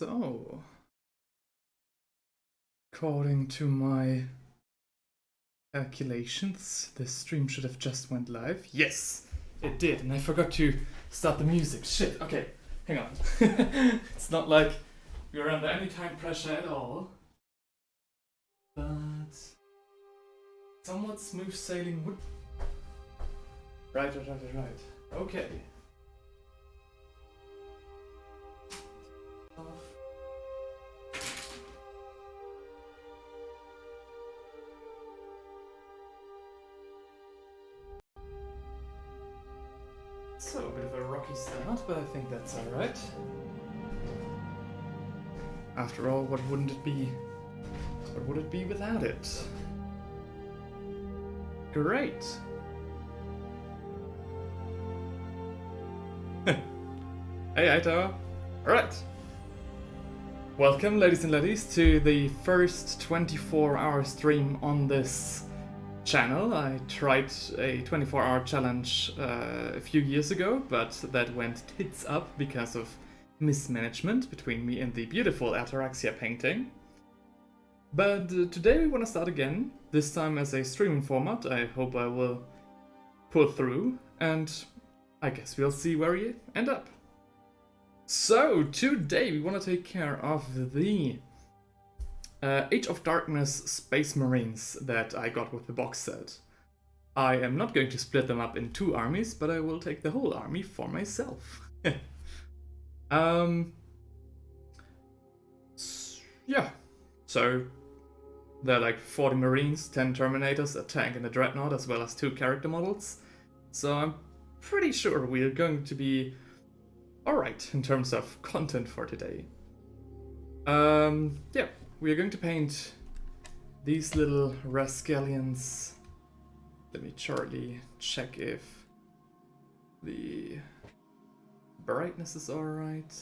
So, according to my calculations, the stream should have just went live. Yes, it did, and I forgot to start the music. Shit, okay, hang on. It's not like we're under any time pressure at all. But somewhat smooth sailing would... Right. Okay. So, a bit of a rocky start, but I think that's alright. After all, what wouldn't it be? What would it be without it? Great! Hey, Aito! Alright! Welcome, ladies and laddies, to the first 24-hour stream on this channel. I tried a 24-hour challenge a few years ago, but that went tits up because of mismanagement between me and the beautiful Ataraxia painting. But today we want to start again, this time as a streaming format. I hope I will pull through, and I guess we'll see where we end up. So, today we want to take care of the Age of Darkness Space Marines that I got with the box set. I am not going to split them up in two armies, but I will take the whole army for myself. Yeah, so there are like 40 Marines, 10 Terminators, a tank and a Dreadnought, as well as 2 character models. So I'm pretty sure we're going to be alright in terms of content for today. Yeah, we are going to paint these little rascallions. Let me shortly check if the brightness is alright.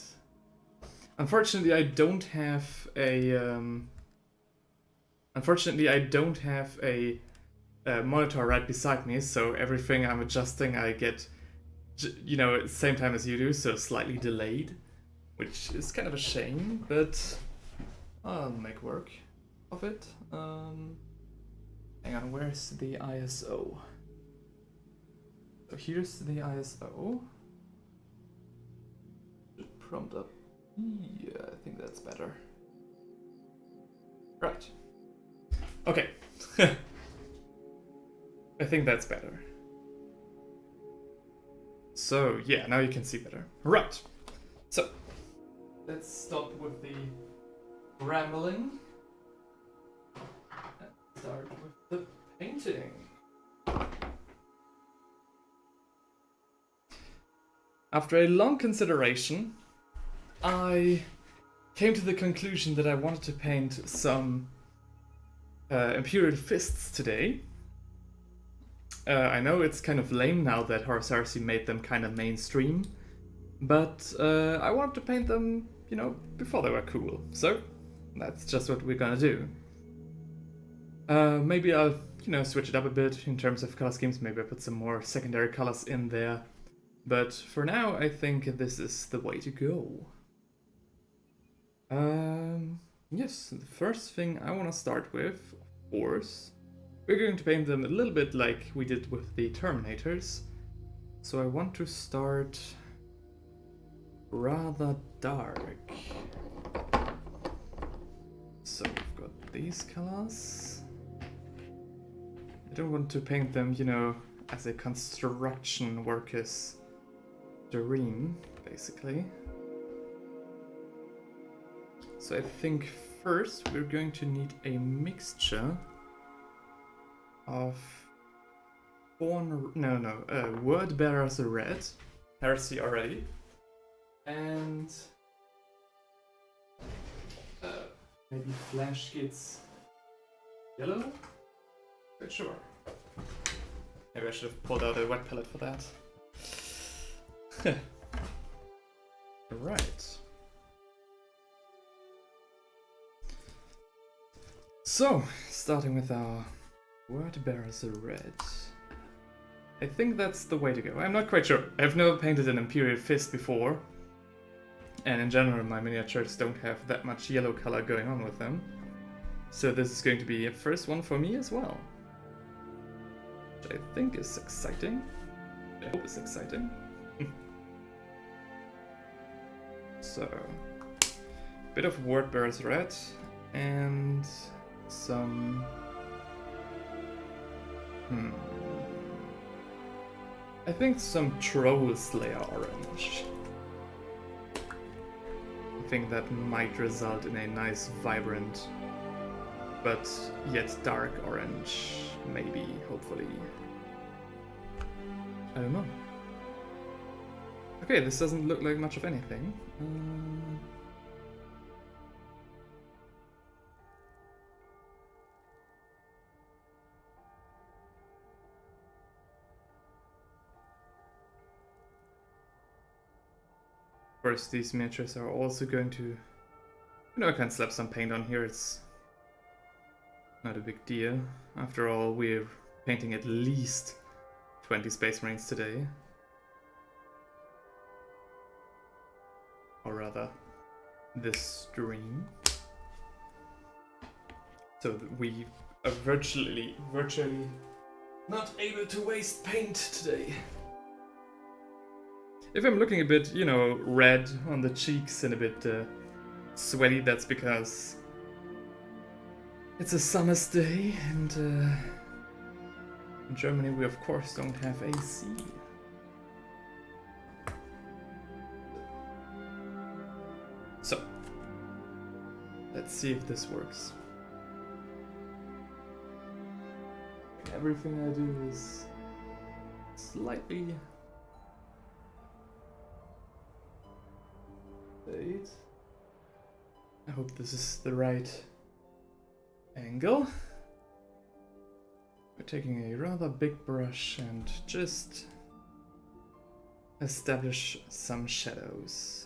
Unfortunately, I don't have a monitor right beside me, so everything I'm adjusting I get, you know, at the same time as you do, so slightly delayed, which is kind of a shame, but I'll make work of it. Hang on, where's the ISO? So here's the ISO. Should prompt up. Yeah, I think that's better. Right. Okay. I think that's better. So, yeah, now you can see better. Right. So, let's stop with the rambling and start with the painting. After a long consideration, I came to the conclusion that I wanted to paint some Imperial Fists today. I know it's kind of lame now that Horus Heresy made them kind of mainstream, but I wanted to paint them, you know, before they were cool. So that's just what we're gonna do. Maybe I'll, you know, switch it up a bit in terms of color schemes. Maybe I put some more secondary colors in there. But for now, I think this is the way to go. Yes, the first thing I want to start with, of course, we're going to paint them a little bit like we did with the Terminators. So I want to start rather dark. So we've got these colors. I don't want to paint them, you know, as a construction worker's dream, basically. So I think first we're going to need a mixture of Word Bearer's Red, Heresy already, and maybe Flash Kids Yellow? Not sure. Maybe I should have pulled out a wet palette for that. Right. So, starting with our Word Bearers Red. I think that's the way to go. I'm not quite sure. I've never painted an Imperial Fist before. And in general, my miniatures don't have that much yellow color going on with them. So this is going to be a first one for me as well. Which I think is exciting. I hope it's exciting. So, bit of Wordbearer's Red and some... I think some Troll Slayer Orange. I think that might result in a nice, vibrant, but yet dark orange, maybe, hopefully. I don't know. Okay, this doesn't look like much of anything. Of course, these miniatures are also going to... I can slap some paint on here, it's not a big deal. After all, we're painting at least 20 Space Marines today. Or rather, this stream. So we are virtually not able to waste paint today. If I'm looking a bit, red on the cheeks and a bit sweaty, that's because it's a summer's day and in Germany we of course don't have AC. So, let's see if this works. Everything I do is slightly... I hope this is the right angle. We're taking a rather big brush and just establish some shadows.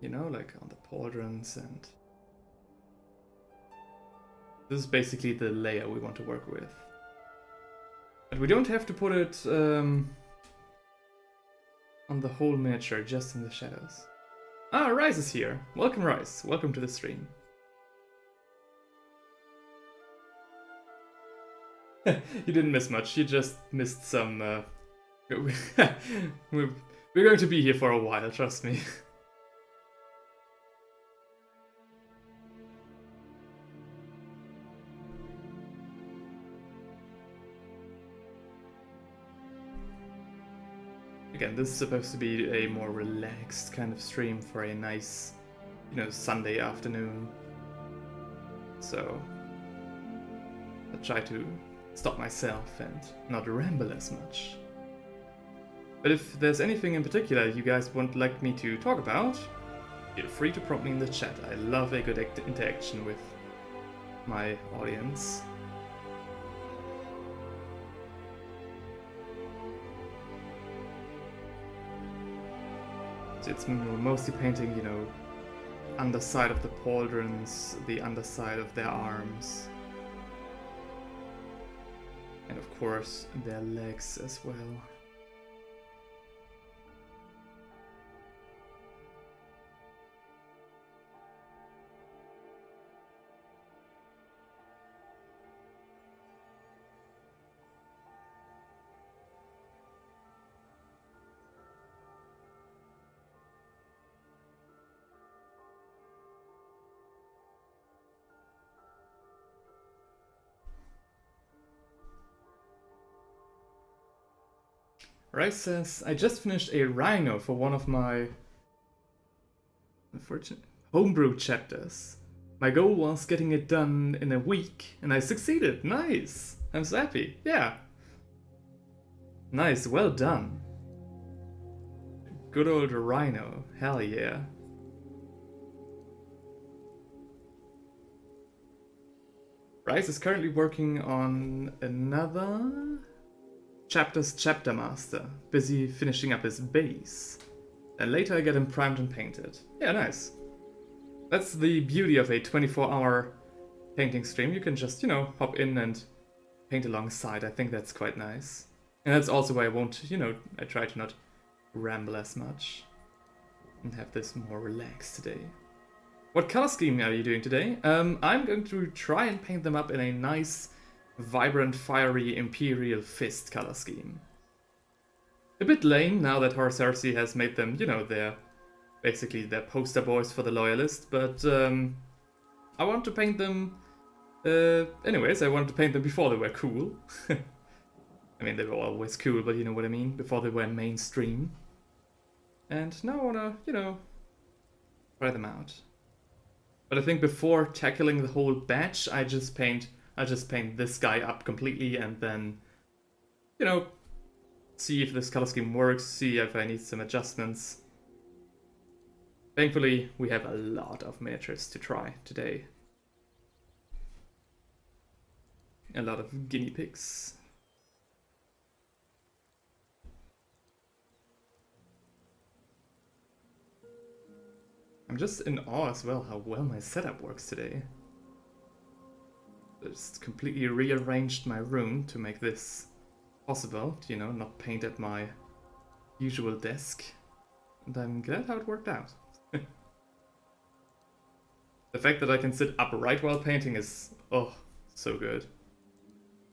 Like on the pauldrons, and this is basically the layer we want to work with. But we don't have to put it on the whole miniature, just in the shadows. Ah, Rise is here. Welcome, Rise. Welcome to the stream. You didn't miss much. You just missed some... We're going to be here for a while, trust me. Again, this is supposed to be a more relaxed kind of stream for a nice, Sunday afternoon. So, I'll try to stop myself and not ramble as much. But if there's anything in particular you guys would like me to talk about, feel free to prompt me in the chat. I love a good interaction with my audience. It's mostly painting, underside of the pauldrons, the underside of their arms, and of course their legs as well. Rice says, I just finished a rhino for one of my unfortunate homebrew chapters. My goal was getting it done in a week, and I succeeded. Nice! I'm so happy. Yeah. Nice, well done. Good old rhino. Hell yeah. Rice is currently working on another chapter's chapter master, busy finishing up his base. And later I get him primed and painted. Yeah, nice. That's the beauty of a 24-hour painting stream. You can just, hop in and paint alongside. I think that's quite nice. And that's also why I won't, I try to not ramble as much and have this more relaxed today. What color scheme are you doing today? I'm going to try and paint them up in a nice, vibrant, fiery Imperial Fist color scheme. A bit lame now that Horus Heresy has made them, you know, basically their poster boys for the Loyalist, but I want to paint them... anyways, I wanted to paint them before they were cool. I mean, they were always cool, but you know what I mean? Before they were mainstream. And now I wanna, you know, try them out. But I think before tackling the whole batch, I'll just paint this guy up completely and then, you know, see if this color scheme works, see if I need some adjustments. Thankfully, we have a lot of miniatures to try today. A lot of guinea pigs. I'm just in awe as well how well my setup works today. I just completely rearranged my room to make this possible, you know, not paint at my usual desk. And I'm glad how it worked out. The fact that I can sit upright while painting is, oh, so good.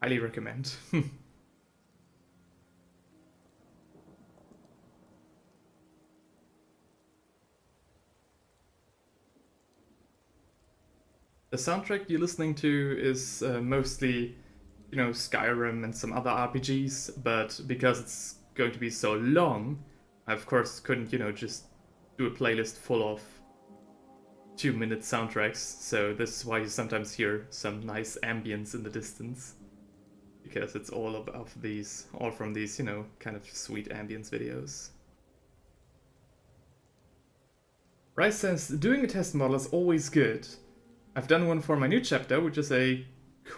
Highly recommend. The soundtrack you're listening to is mostly, you know, Skyrim and some other RPGs, but because it's going to be so long, I of course couldn't, you know, just do a playlist full of 2-minute soundtracks, so this is why you sometimes hear some nice ambience in the distance. Because it's all from these, you know, kind of sweet ambience videos. Rice says, doing a test model is always good. I've done one for my new chapter, which is a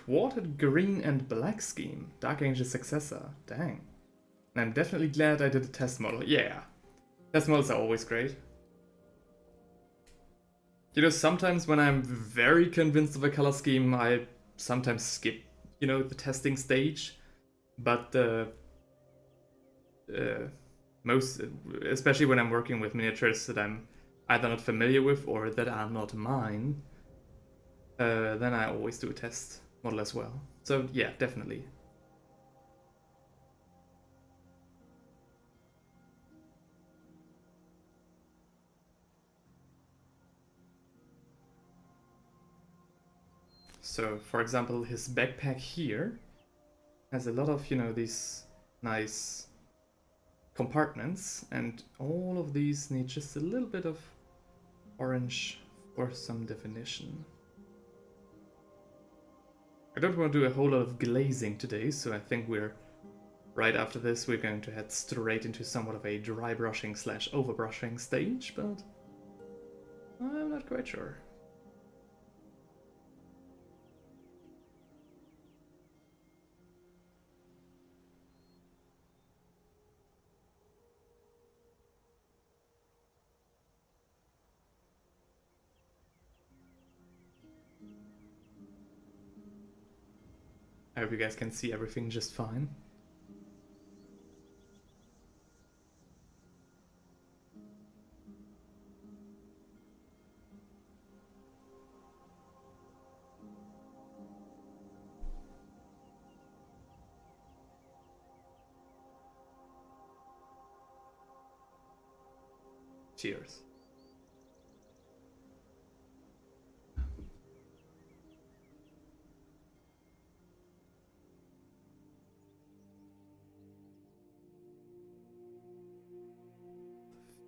quartered green and black scheme. Dark Angel's successor. Dang. And I'm definitely glad I did a test model. Yeah. Test models are always great. You know, sometimes when I'm very convinced of a color scheme, I sometimes skip, you know, the testing stage. But most, especially when I'm working with miniatures that I'm either not familiar with or that are not mine, then I always do a test model as well. So yeah, definitely. So for example, his backpack here has a lot of, you know, these nice compartments, and all of these need just a little bit of orange for some definition. I don't want to do a whole lot of glazing today, so I think right after this we're going to head straight into somewhat of a dry brushing / overbrushing stage, but I'm not quite sure. I hope you guys can see everything just fine. Cheers.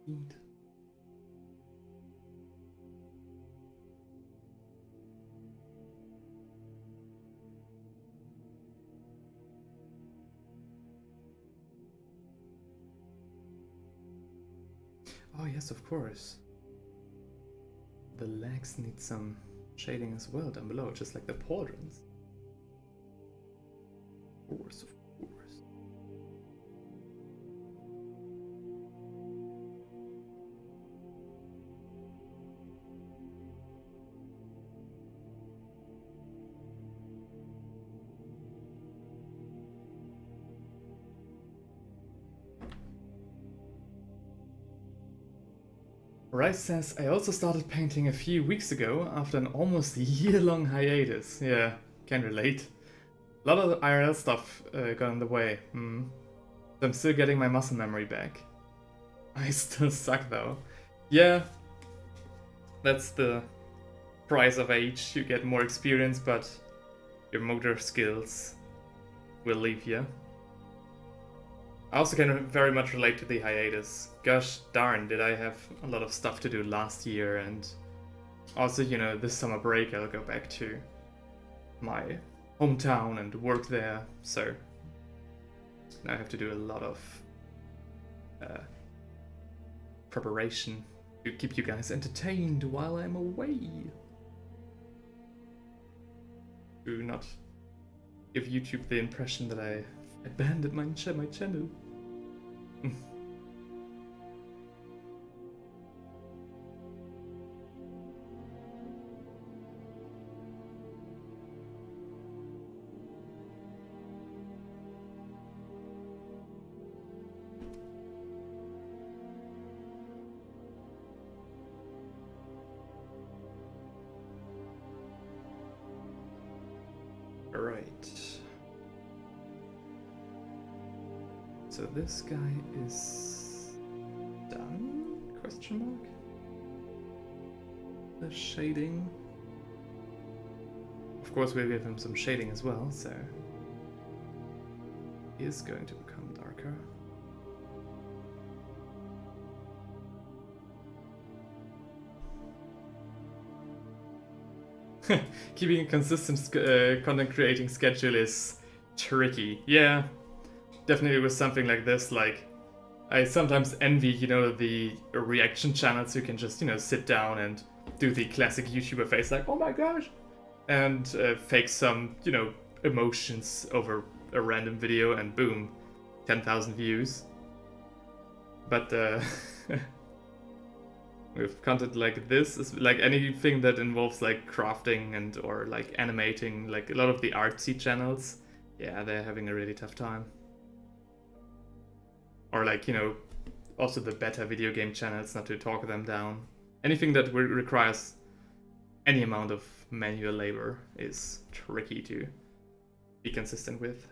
Feed. Oh yes, of course. The legs need some shading as well down below, just like the pauldrons. Of course, of course. Rice says, I also started painting a few weeks ago after an almost year-long hiatus. Yeah, can relate. A lot of IRL stuff got in the way. So I'm still getting my muscle memory back. I still suck though. Yeah, that's the price of age. You get more experience, but your motor skills will leave you. I also can very much relate to the hiatus. Gosh darn, did I have a lot of stuff to do last year, and also, you know, this summer break I'll go back to my hometown and work there, so now I have to do a lot of preparation to keep you guys entertained while I'm away. Do not give YouTube the impression that I abandoned my channel. Alright. So this guy is done? Question mark? The shading. Of course we'll give him some shading as well, so he is going to become darker. Keeping a consistent content creating schedule is tricky. Yeah, definitely with something like this, like, I sometimes envy, you know, the reaction channels who can just, you know, sit down and do the classic YouTuber face, like, oh my gosh, and fake some, you know, emotions over a random video and boom, 10,000 views. But with content like this, is like anything that involves like crafting and or like animating, like a lot of the artsy channels, yeah, they're having a really tough time. Or like, you know, also the better video game channels, not to talk them down. Anything that requires any amount of manual labor is tricky to be consistent with.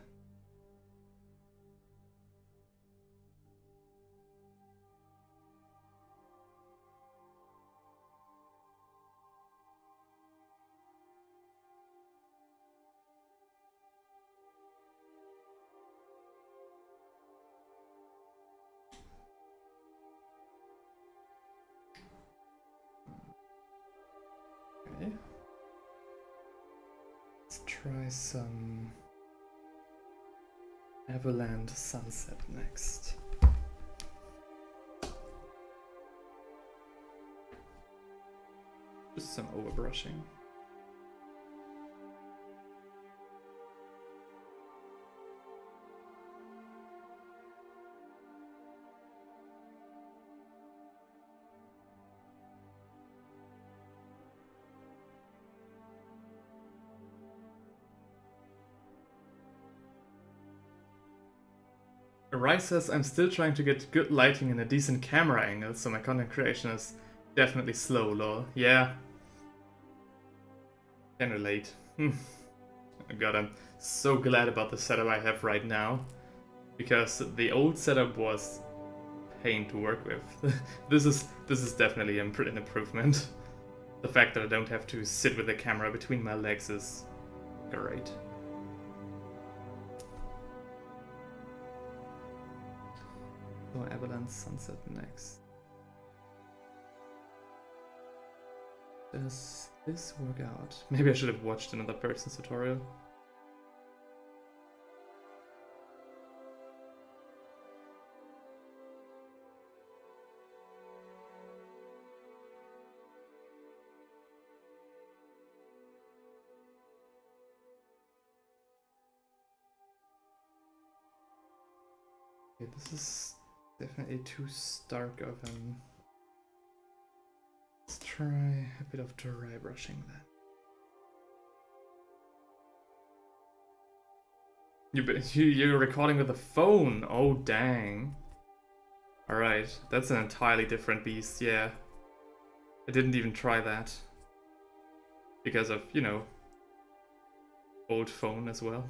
Okay. Let's try some Everland Sunset next. Just some overbrushing. Rai says, I'm still trying to get good lighting and a decent camera angle, so my content creation is definitely slow, lol. Yeah. Can relate. Oh god, I'm so glad about the setup I have right now, because the old setup was pain to work with. This is definitely an improvement. The fact that I don't have to sit with the camera between my legs is great. So Avalanche Sunset next. Does this work out? Maybe I should have watched another person's tutorial. Okay, this is definitely too stark of an... Let's try a bit of dry brushing then. You're recording with a phone? Oh dang. Alright, that's an entirely different beast, yeah. I didn't even try that. Because of, you know, old phone as well.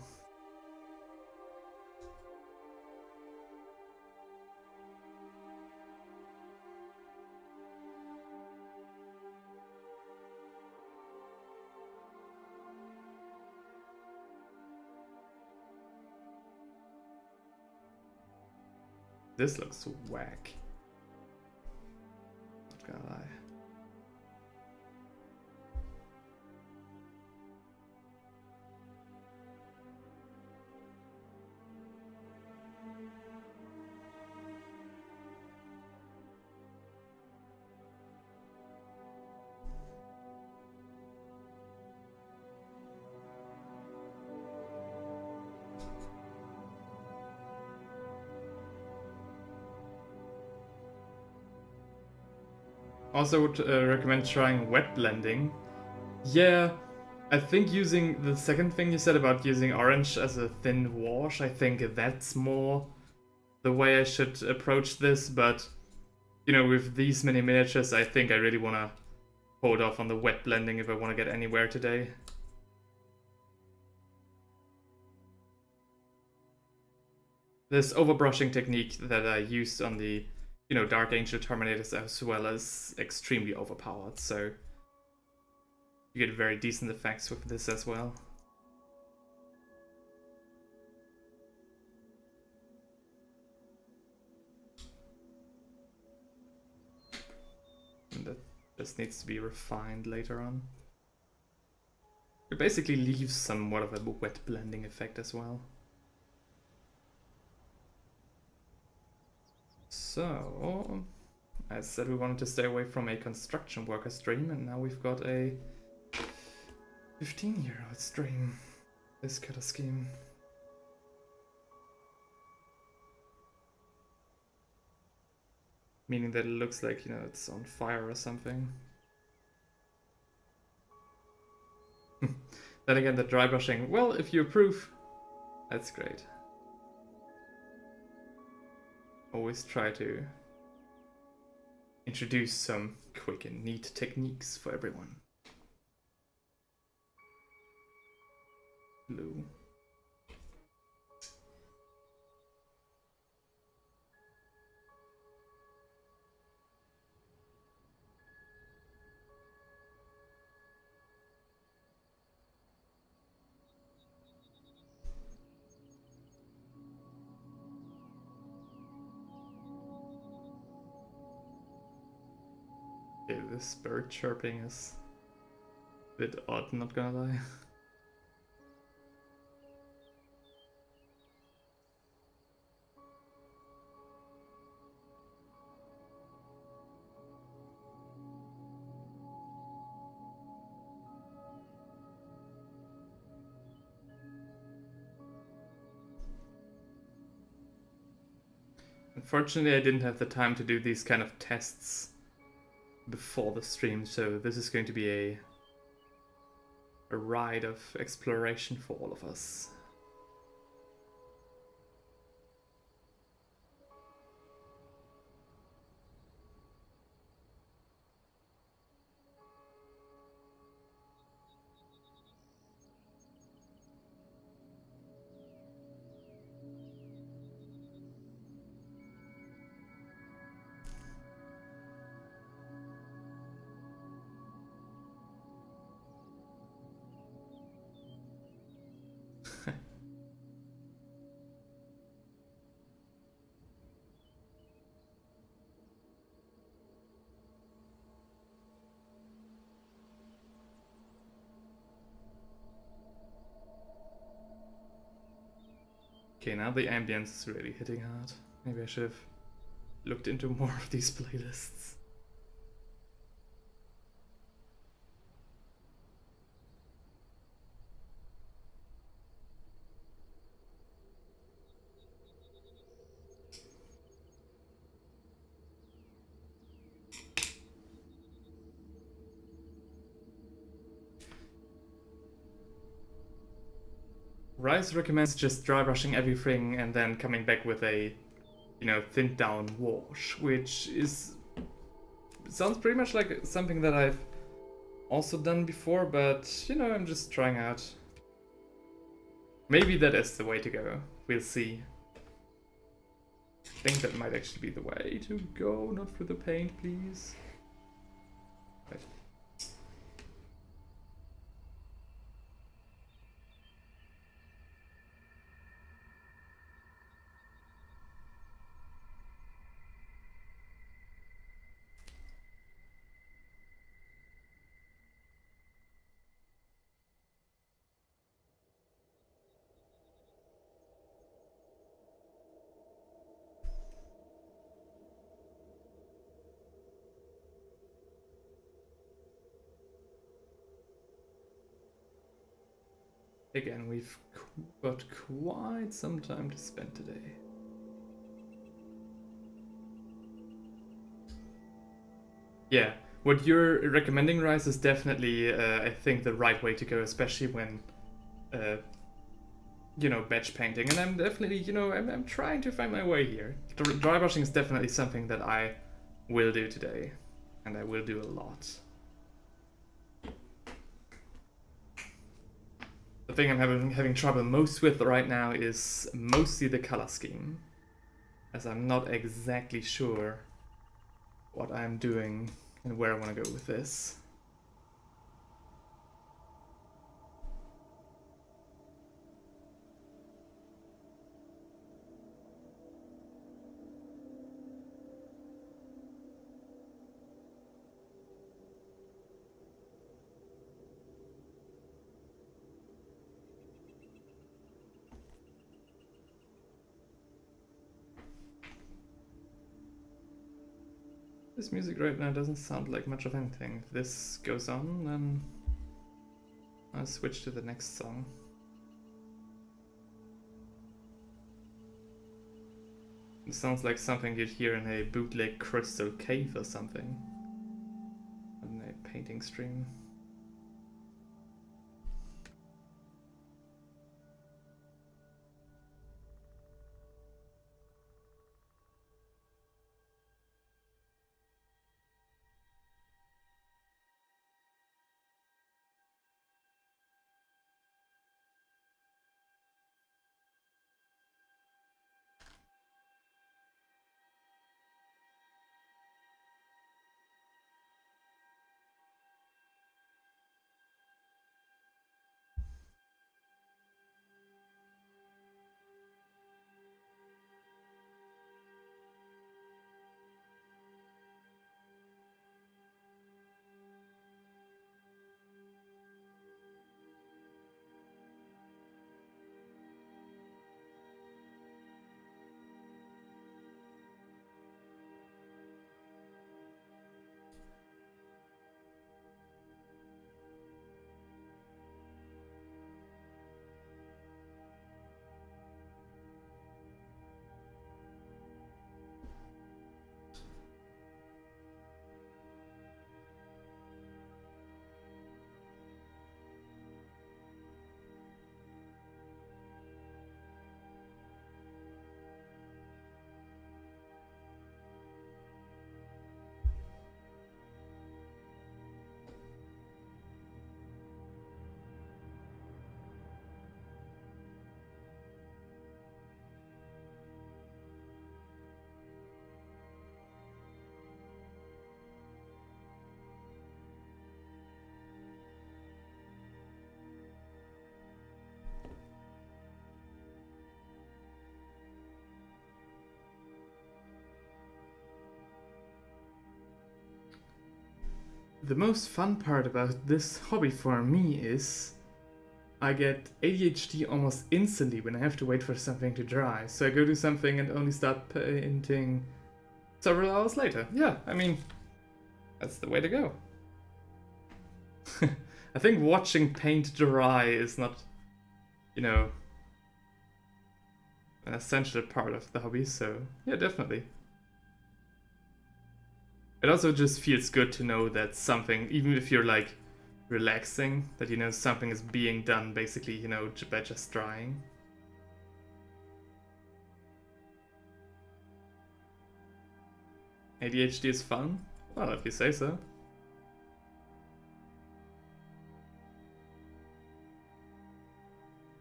This looks whack. Not gonna lie. Also would recommend trying wet blending. Yeah, I think using the second thing you said about using orange as a thin wash, I think that's more the way I should approach this, but you know, with these many miniatures, I think I really want to hold off on the wet blending if I want to get anywhere today. This overbrushing technique that I used on the, you know, Dark Angel Terminators as well as extremely overpowered, so you get very decent effects with this as well. And that just needs to be refined later on. It basically leaves somewhat of a wet blending effect as well. So, as said, we wanted to stay away from a construction worker stream, and now we've got a 15-year-old stream. This kind of scheme. Meaning that it looks like, you know, it's on fire or something. Then again, the dry brushing, well, if you approve, that's great. Always try to introduce some quick and neat techniques for everyone. Blue. Okay, this bird chirping is a bit odd, not gonna lie. Unfortunately, I didn't have the time to do these kind of tests before the stream, so this is going to be a ride of exploration for all of us. Okay, now the ambience is really hitting hard. Maybe I should have looked into more of these playlists. Rice recommends just dry brushing everything and then coming back with a, you know, thinned down wash, which is sounds pretty much like something that I've also done before, but you know, I'm just trying out. Maybe that is the way to go. We'll see. I think that might actually be the way to go, not through the paint, please. Right. Again, we've got quite some time to spend today. Yeah, what you're recommending, Rice, is definitely, I think, the right way to go, especially when, you know, batch painting. And I'm definitely, you know, I'm trying to find my way here. Dry brushing is definitely something that I will do today, and I will do a lot. The thing I'm having trouble most with right now is mostly the color scheme, as I'm not exactly sure what I'm doing and where I want to go with this. This music right now doesn't sound like much of anything. If this goes on, then I'll switch to the next song. It sounds like something you'd hear in a bootleg crystal cave or something. On a painting stream. The most fun part about this hobby for me is I get ADHD almost instantly when I have to wait for something to dry. So I go do something and only start painting several hours later. Yeah, I mean, that's the way to go. I think watching paint dry is not, you know, an essential part of the hobby, so yeah, definitely. It also just feels good to know that something, even if you're like relaxing, that you know something is being done basically, you know, by just drying. ADHD is fun? Well, if you say so.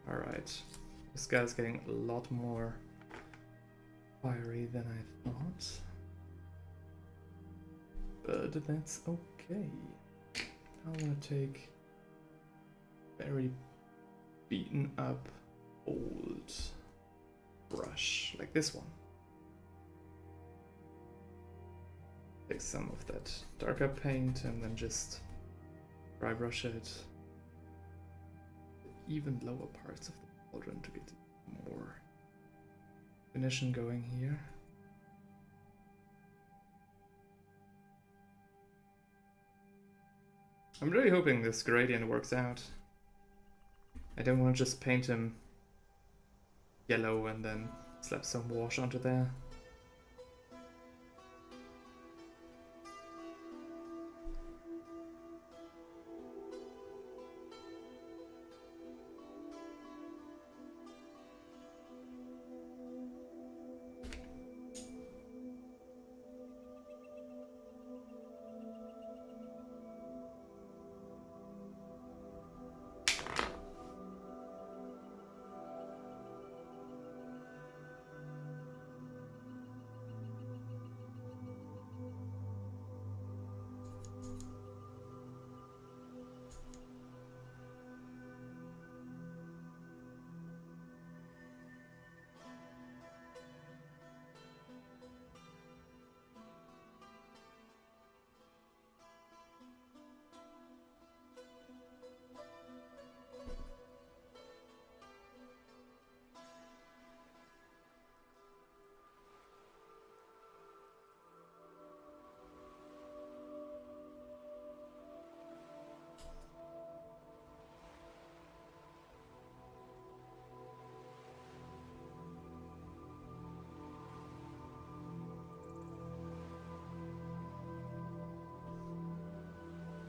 Alright. This guy's getting a lot more fiery than I thought. But that's okay. I want to take very beaten up old brush, like this one. Take some of that darker paint and then just dry brush it. Even lower parts of the cauldron to get more definition going here. I'm really hoping this gradient works out. I don't want to just paint him yellow and then slap some wash onto there.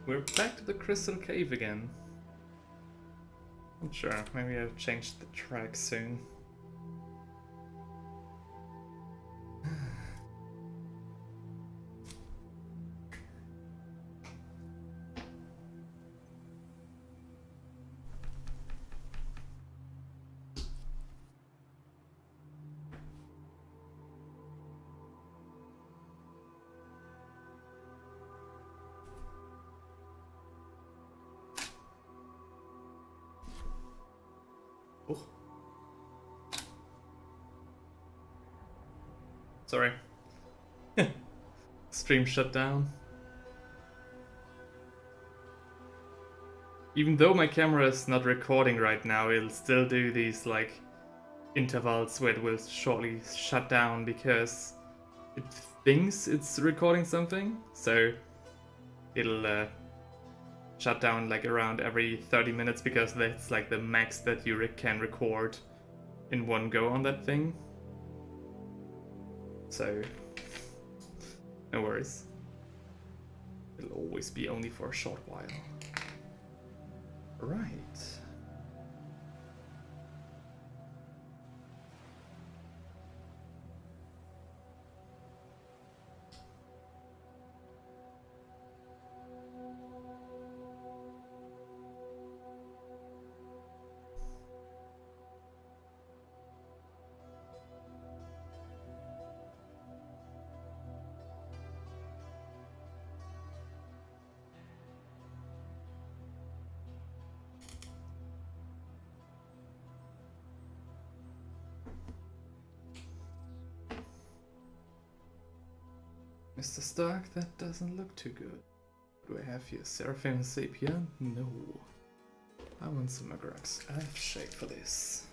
We're back to the Crystal Cave again. I'm sure, maybe I've changed the track soon. Oh. Sorry. Stream shut down. Even though my camera is not recording right now, it'll still do these like intervals where it will shortly shut down because it thinks it's recording something. So it'll shut down like around every 30 minutes because that's like the max that you can record in one go on that thing. So no worries. It'll always be only for a short while. Right. Mr. Stark, that doesn't look too good. What do I have here? Seraphim Sapien? No. I want some Magrax. I have shade for this.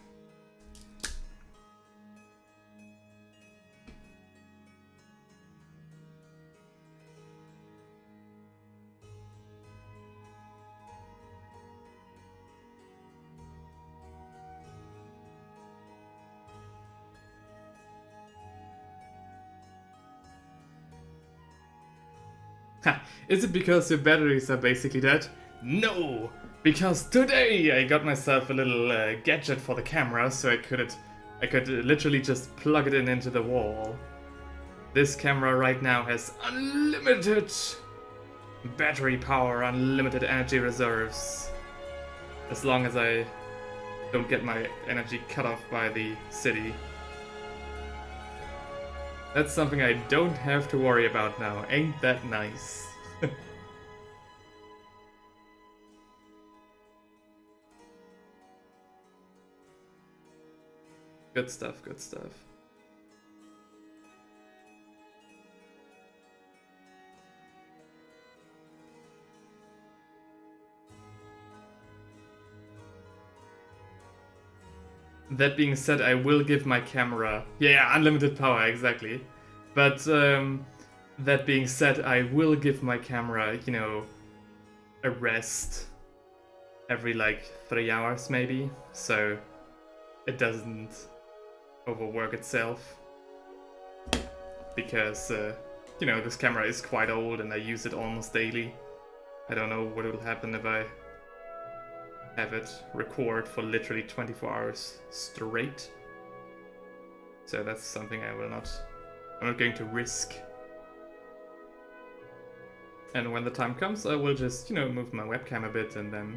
Is it because your batteries are basically dead? No! Because today I got myself a little gadget for the camera so I could literally just plug it in into the wall. This camera right now has unlimited battery power, unlimited energy reserves. As long as I don't get my energy cut off by the city. That's something I don't have to worry about now. Ain't that nice? Good stuff, good stuff. That being said, I will give my camera... Yeah, unlimited power, exactly. But, that being said, I will give my camera, you know, a rest every, like, 3 hours, maybe. So, it doesn't overwork itself. Because, you know, this camera is quite old and I use it almost daily. I don't know what will happen if I have it record for literally 24 hours straight. So that's something I'm not going to risk. And when the time comes, I will just, you know, move my webcam a bit and then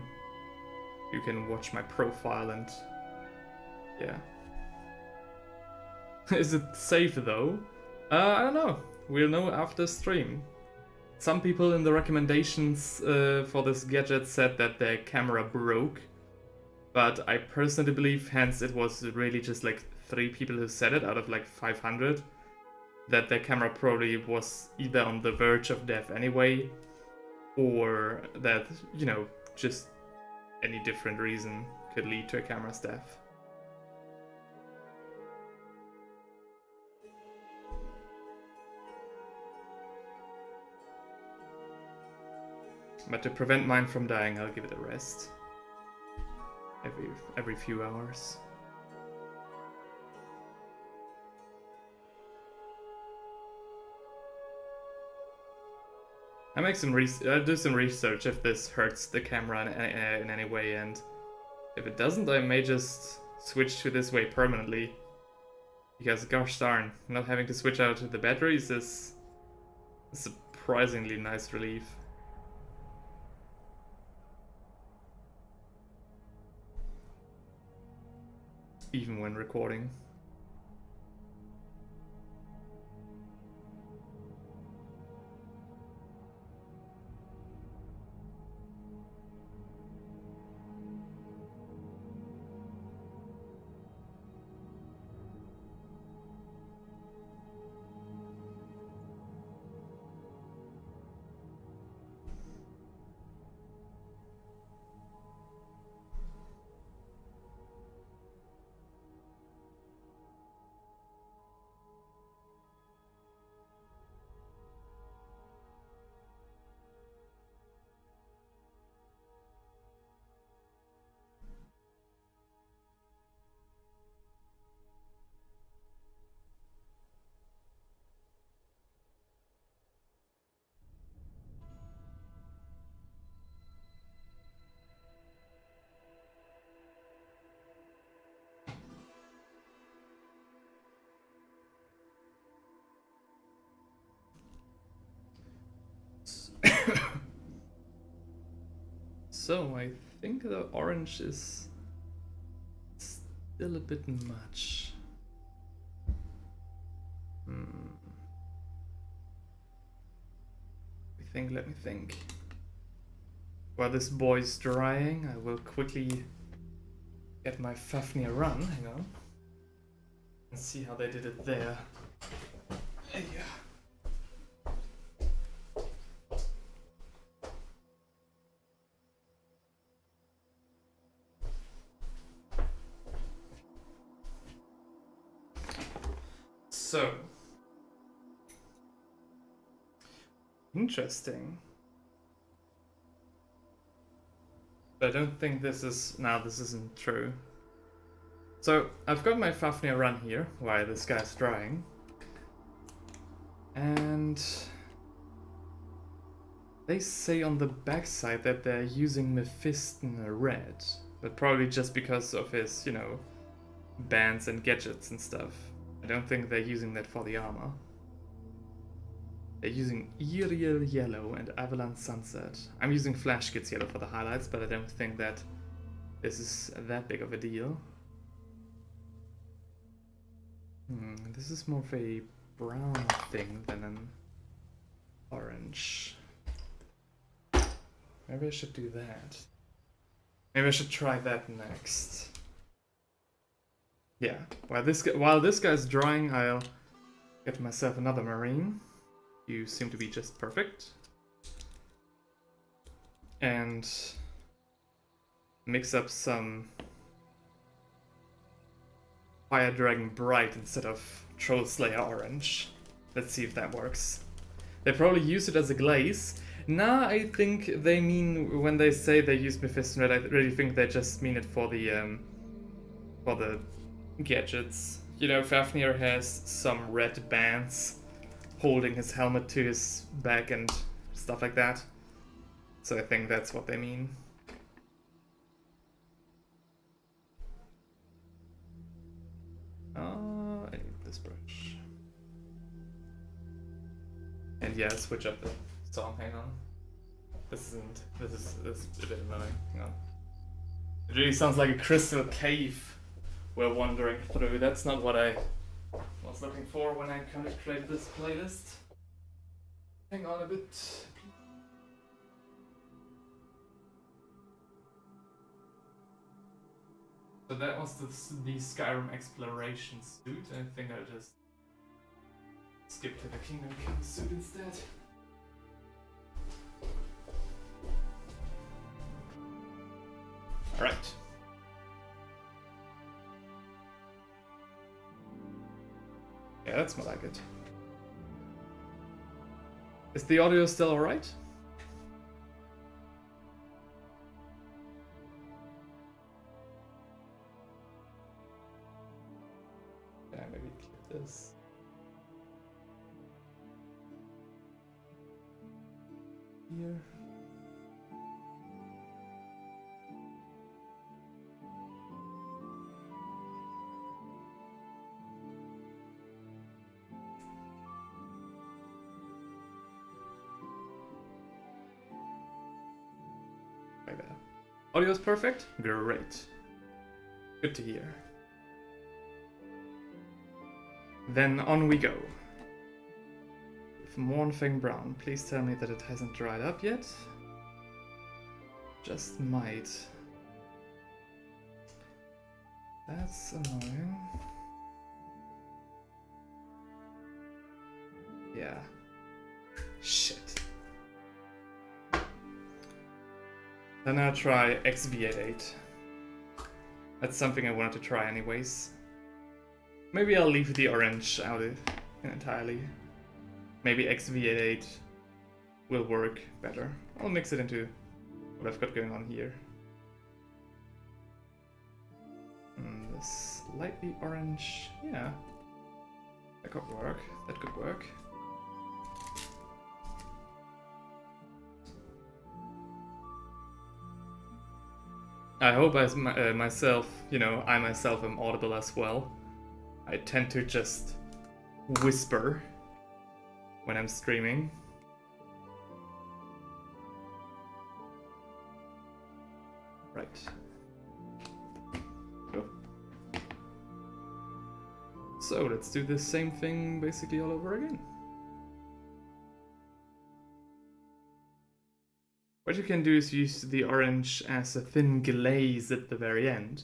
you can watch my profile and yeah. Is it safe though? I don't know. We'll know after stream. Some people in the recommendations for this gadget said that their camera broke, but I personally believe, hence it was really just like 3 people who said it out of like 500, that their camera probably was either on the verge of death anyway, or that, you know, just any different reason could lead to a camera's death. But to prevent mine from dying, I'll give it a rest. Every few hours. I'll do some research if this hurts the camera in any way, and if it doesn't, I may just switch to this way permanently. Because gosh darn, not having to switch out the batteries is a surprisingly nice relief. Even when recording. So, I think the orange is still a bit much. Let me think. While this boy's drying, I will quickly get my Fafnir run, hang on, and see how they did it there. Yeah. So, interesting. But I don't think this is... No, this isn't true. So, I've got my Fafnir run here, while this guy's drying. And... they say on the backside that they're using Mephiston red. But probably just because of his, you know, bands and gadgets and stuff. I don't think they're using that for the armor. They're using Aerial Yellow and Avalanche Sunset. I'm using Flash Kids Yellow for the highlights, but I don't think that this is that big of a deal. This is more of a brown thing than an orange. Maybe I should do that. Maybe I should try that next. Yeah, while this guy's drying, I'll get myself another marine. You seem to be just perfect. And mix up some Fire Dragon Bright instead of Troll Slayer Orange. Let's see if that works. They probably use it as a glaze. Nah, I think they mean, when they say they use Mephiston Red, I really think they just mean it for the gadgets. You know, Fafnir has some red bands holding his helmet to his back and stuff like that. So I think that's what they mean. I need this brush. And yeah, switch up the song, hang on. This is a bit annoying, hang on. It really sounds like a crystal cave we're wandering through. That's not what I was looking for when I kind of created this playlist. Hang on a bit. So that was the Skyrim exploration suit. I think I just skipped to the Kingdom Come suit instead. Alright. Yeah, that's more like it. Is the audio still alright? Yeah, maybe clear this. Here. Right there. Audio is perfect? Great. Good to hear. Then on we go. With Mornfang Brown, please tell me that it hasn't dried up yet. Just might. That's annoying. Yeah. Shit. Then I'll try XV88. That's something I wanted to try anyways. Maybe I'll leave the orange out entirely. Maybe XV88 will work better. I'll mix it into what I've got going on here. The slightly orange, yeah. That could work. That could work. I hope I myself am audible as well. I tend to just whisper when I'm streaming. Right. Go. So let's do the same thing basically all over again. What you can do is use the orange as a thin glaze at the very end.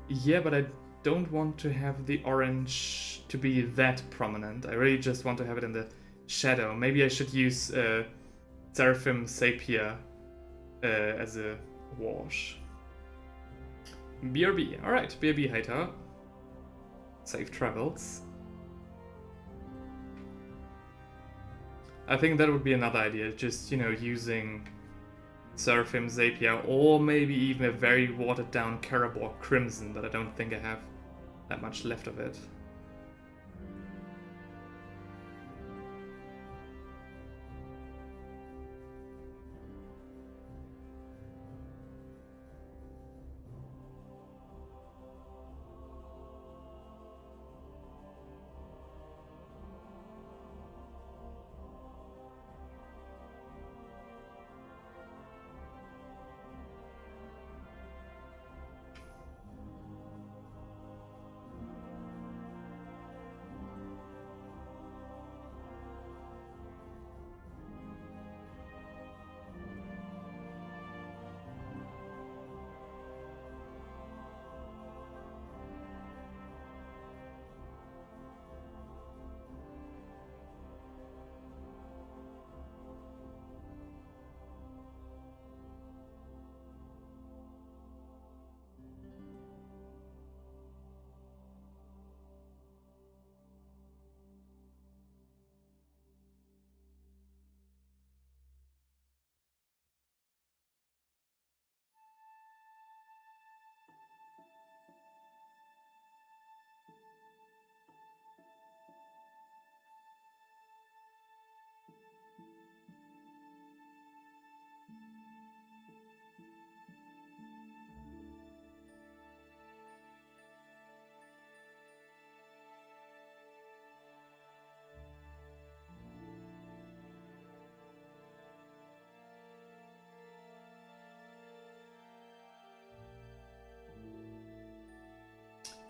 Yeah, but I don't want to have the orange to be that prominent. I really just want to have it in the shadow. Maybe I should use Seraphim Sapia as a wash. BRB. Alright, BRB Hightower. Safe travels. I think that would be another idea, just, using Seraphim Zapier, or maybe even a very watered down Karabor Crimson, but I don't think I have that much left of it.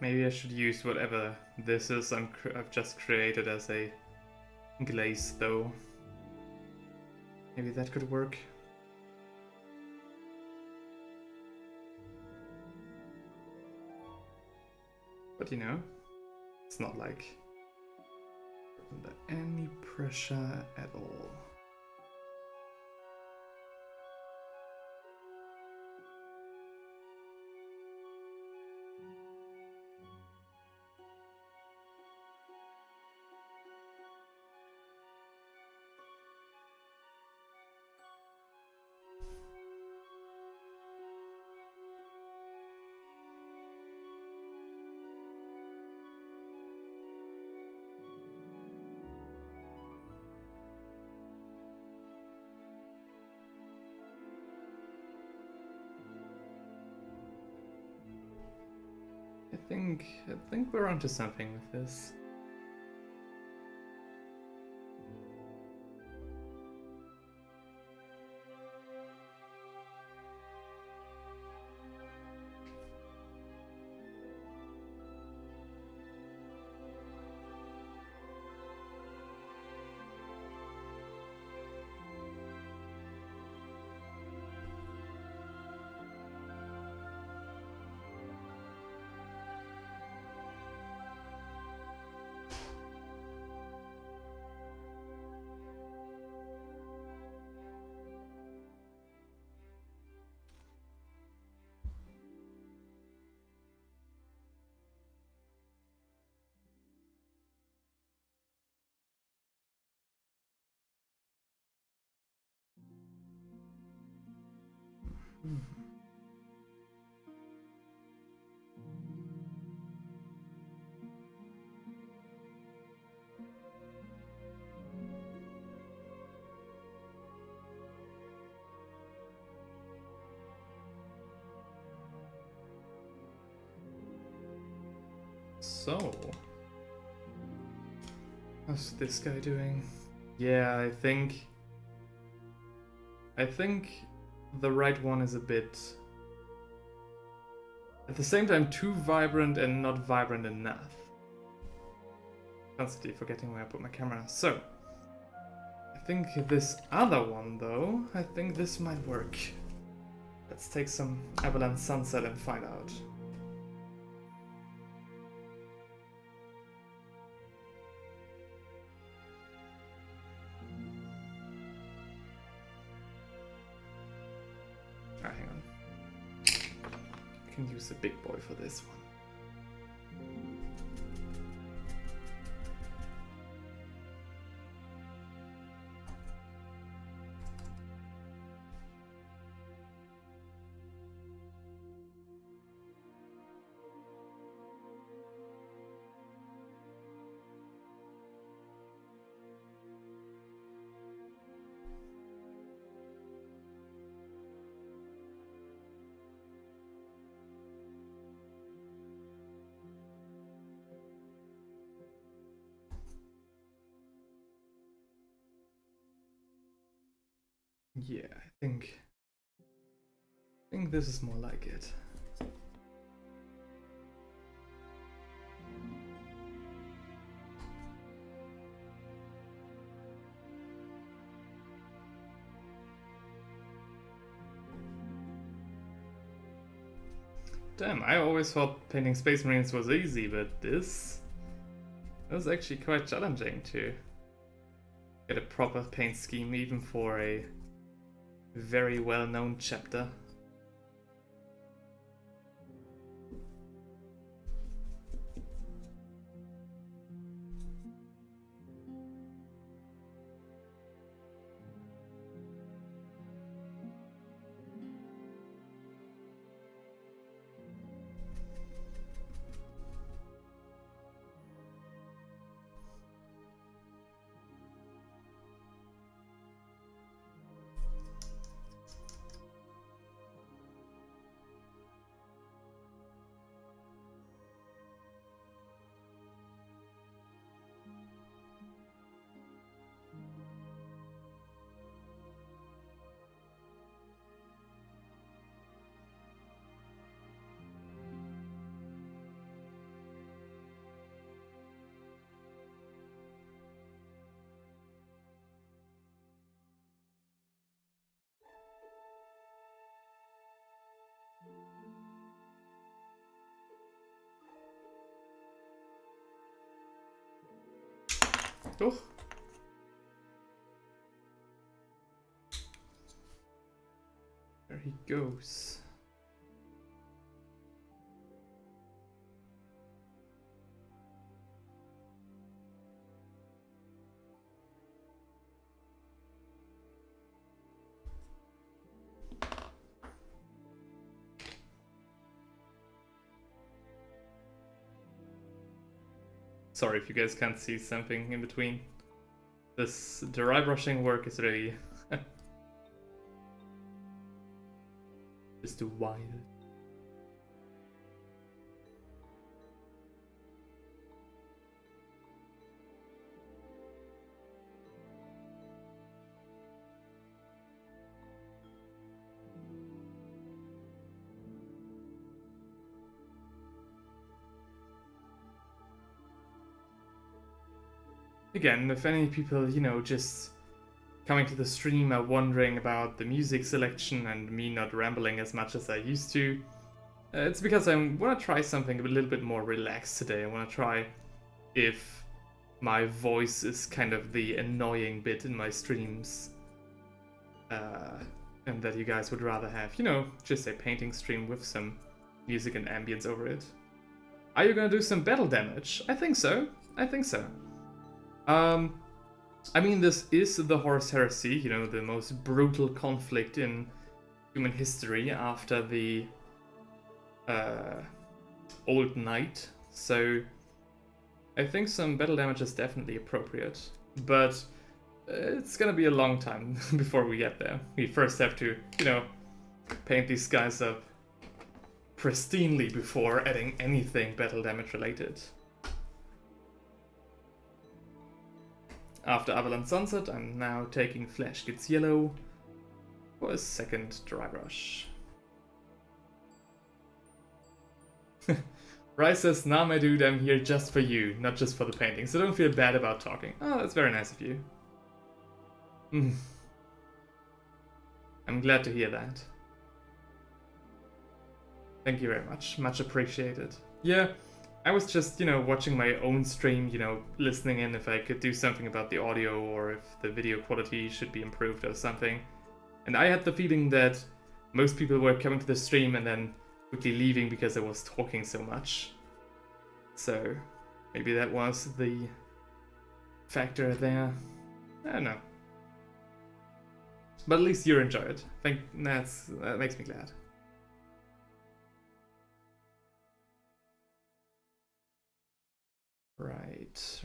Maybe I should use whatever this is I've just created as a glaze, though. Maybe that could work. But you know, it's not like under any pressure at all. I think we're onto something with this. So, how's this guy doing? Yeah, I think the right one is a bit, at the same time, too vibrant and not vibrant enough. Constantly forgetting where I put my camera. So, I think this other one, though, I think this might work. Let's take some Avalanche Sunset and find out. Hang on. I can use the big boy for this one. Yeah, I think this is more like it. Damn, I always thought painting Space Marines was easy, but this was actually quite challenging to get a proper paint scheme, even for a very well-known chapter. Oh. There he goes. Sorry if you guys can't see something in between. This dry brushing work is really just too wild. Again, if any people, you know, just coming to the stream are wondering about the music selection and me not rambling as much as I used to, it's because I want to try something a little bit more relaxed today. I want to try if my voice is kind of the annoying bit in my streams. And that you guys would rather have, you know, just a painting stream with some music and ambience over it. Are you gonna do some battle damage? I think so. I think so. I mean, this is the Horus Heresy, you know, the most brutal conflict in human history after the Old Knight, so I think some battle damage is definitely appropriate, but it's gonna be a long time before we get there. We first have to, you know, paint these guys up pristinely before adding anything battle damage related. After Avalon Sunset, I'm now taking Flesh Gets Yellow for a second dry brush. Bryce says, nah my dude, I'm here just for you, not just for the painting, so don't feel bad about talking. Oh, that's very nice of you. I'm glad to hear that. Thank you very much, much appreciated. Yeah, I was just, you know, watching my own stream, you know, listening in if I could do something about the audio or if the video quality should be improved or something. And I had the feeling that most people were coming to the stream and then quickly leaving because I was talking so much. So maybe that was the factor there. I don't know. But at least you enjoy it. That makes me glad. Right.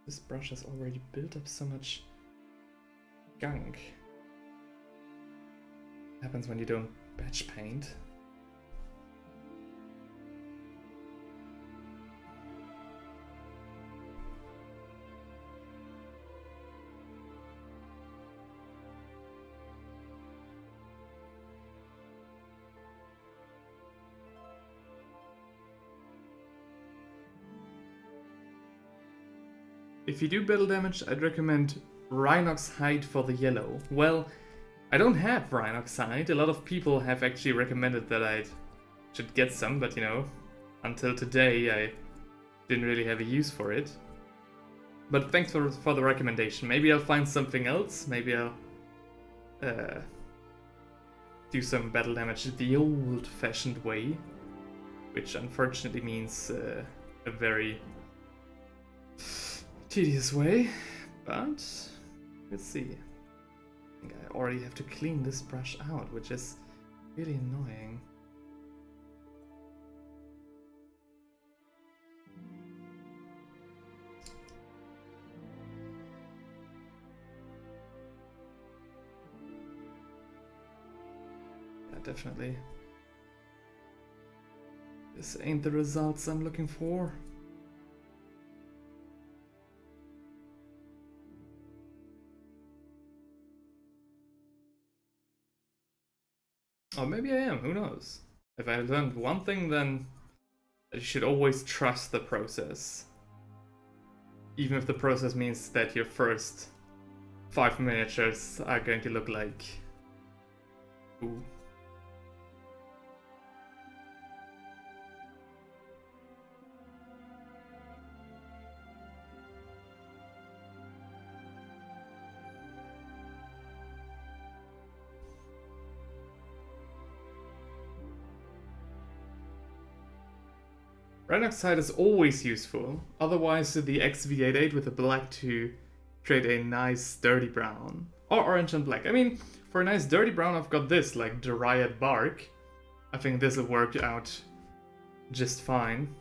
This brush has already built up so much gunk. Happens when you don't batch paint. If you do battle damage, I'd recommend Rhinox Hide for the yellow. Well, I don't have Rhinox Hide. A lot of people have actually recommended that I should get some, but you know, until today I didn't really have a use for it. But thanks for the recommendation. Maybe I'll find something else. Maybe I'll do some battle damage the old-fashioned way, which unfortunately means a very tedious way, but let's see. I think I already have to clean this brush out, which is really annoying. Yeah, definitely. This ain't the results I'm looking for. Or maybe I am, who knows? If I learned one thing, then you should always trust the process. Even if the process means that your first 5 miniatures are going to look like... Ooh. Red oxide is always useful, otherwise the XV88 with the black to create a nice dirty brown. Or orange and black. I mean, for a nice dirty brown I've got this, like Dryad Bark. I think this will work out just fine.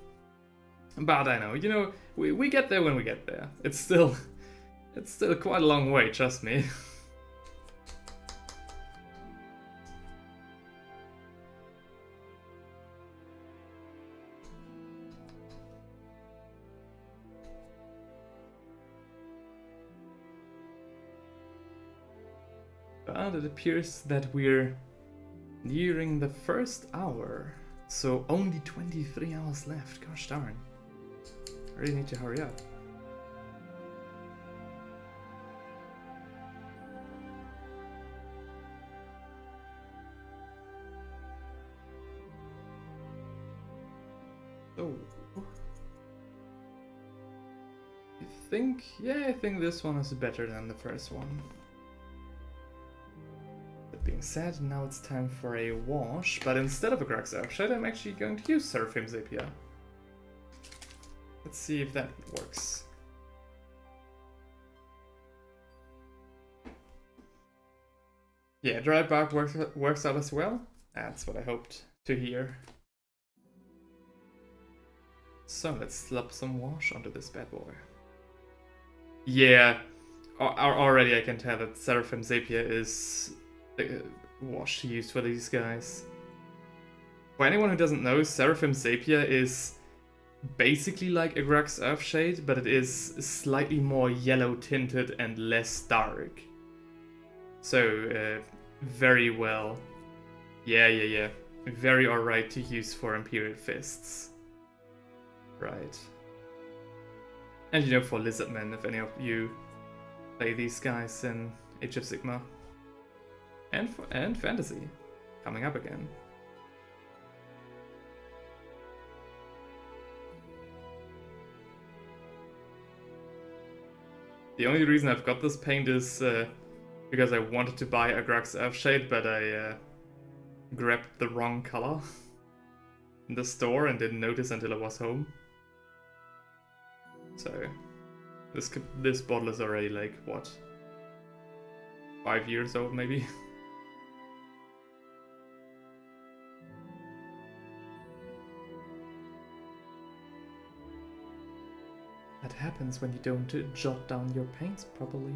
But I know, you know, we get there when we get there. It's still quite a long way, trust me. But it appears that we're nearing the first hour. So only 23 hours left, gosh darn. I really need to hurry up. Oh. I think this one is better than the first one. That being said, now it's time for a wash, but instead of a Grux Earthshade, I'm actually going to use Seraphim Zapier. Let's see if that works. Yeah, dry bark works out as well. That's what I hoped to hear. So let's slap some wash onto this bad boy. Yeah, already I can tell that Seraphim Zapier is the wash used for these guys. For anyone who doesn't know, Seraphim Zapier is basically like a Grux Earthshade, but it is slightly more yellow tinted and less dark. So, very well. Yeah. Very alright to use for Imperial Fists. Right. And you know, for Lizardmen, if any of you play these guys in Age of Sigmar. And Fantasy, coming up again. The only reason I've got this paint is because I wanted to buy a Grux Earthshade, but I grabbed the wrong color in the store and didn't notice until I was home. So this bottle is already like, what, 5 years old maybe? That happens when you don't jot down your paints properly.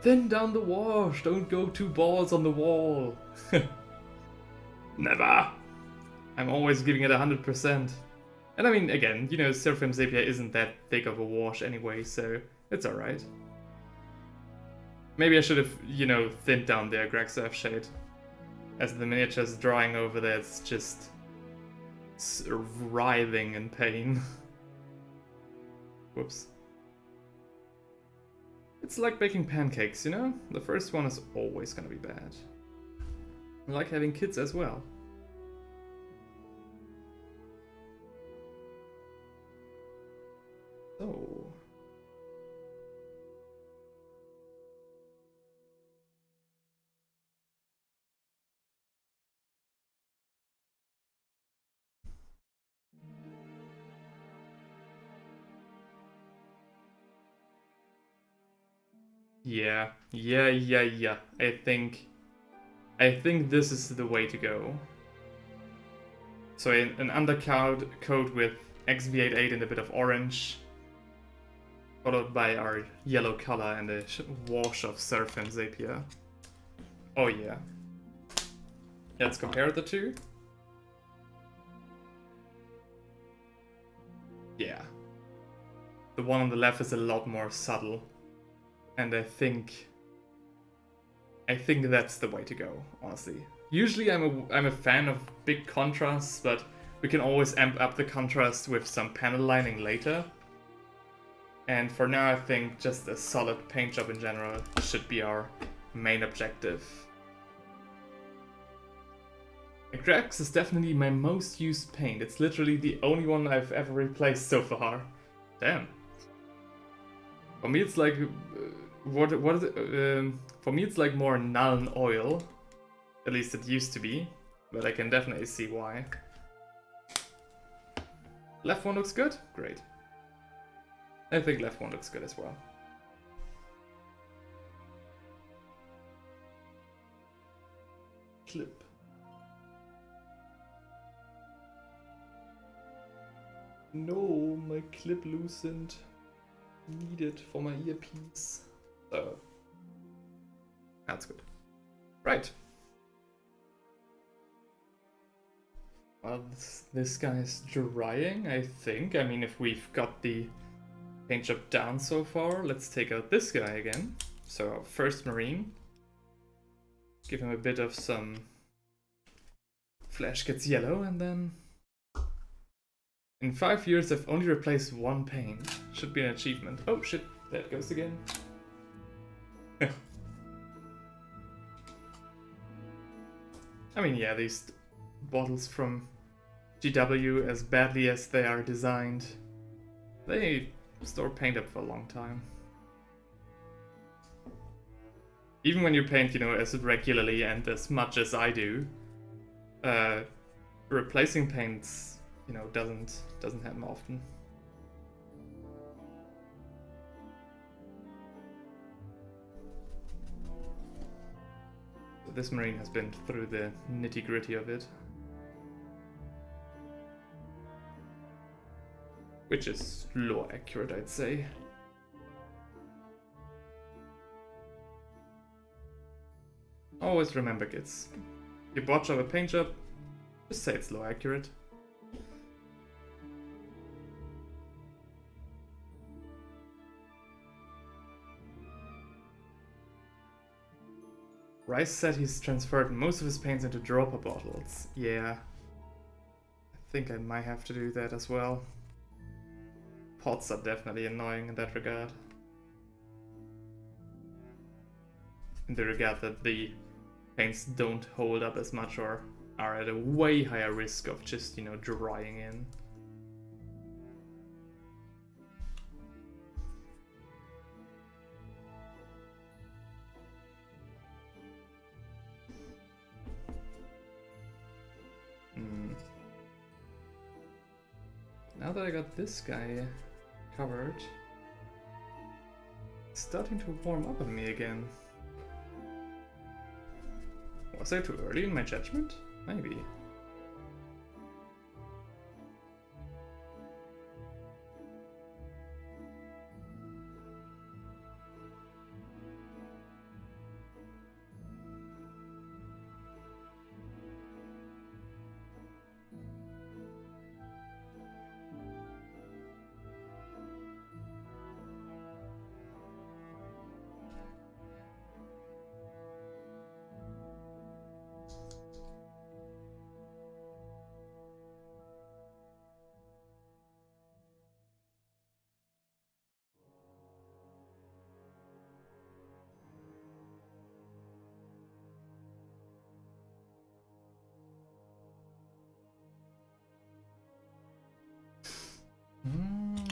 Thin down the wash, don't go 2 balls on the wall. Never! I'm always giving it 100%. And I mean, again, you know, Seraphim Zapier isn't that thick of a wash anyway, so it's alright. Maybe I should have, you know, thinned down the Grux Earthshade. As the miniature's drying over there, it's just writhing in pain. Whoops. It's like baking pancakes, you know? The first one is always gonna be bad. I like having kids as well. So... Yeah. I think this is the way to go. So an undercoat with XV88 and a bit of orange, followed by our yellow color and a wash of Seraphim Zapier. Oh yeah. Let's compare the two. Yeah. The one on the left is a lot more subtle. And I think that's the way to go, honestly. Usually I'm a fan of big contrasts, but we can always amp up the contrast with some panel lining later. And for now, I think just a solid paint job in general should be our main objective. Grux is definitely my most used paint. It's literally the only one I've ever replaced so far. Damn. For me, it's like what is it? For me, it's like more Nuln oil. At least it used to be, but I can definitely see why. Left one looks good? Great. I think left one looks good as well. Clip. No, my clip loosened. Need it for my earpiece. So that's good. Right. Well, this guy is drying, I think. I mean, if we've got the paint job down so far, let's take out this guy again. So, first Marine. Give him a bit of some flesh gets yellow, and then... In 5 years, I've only replaced one paint. Should be an achievement. Oh shit, there it goes again. I mean, yeah, these bottles from GW, as badly as they are designed, they store paint up for a long time. Even when you paint, you know, as regularly and as much as I do, replacing paints, you know, doesn't happen often. So this Marine has been through the nitty-gritty of it. Which is lore accurate, I'd say. Always remember, kids. You botch up a paint job, just say it's lore accurate. Rice said he's transferred most of his paints into dropper bottles. Yeah. I think I might have to do that as well. Pots are definitely annoying in that regard. In the regard that the paints don't hold up as much or are at a way higher risk of just, you know, drying in. Now that I got this guy covered, it's starting to warm up on me again. Was I too early in my judgment? Maybe.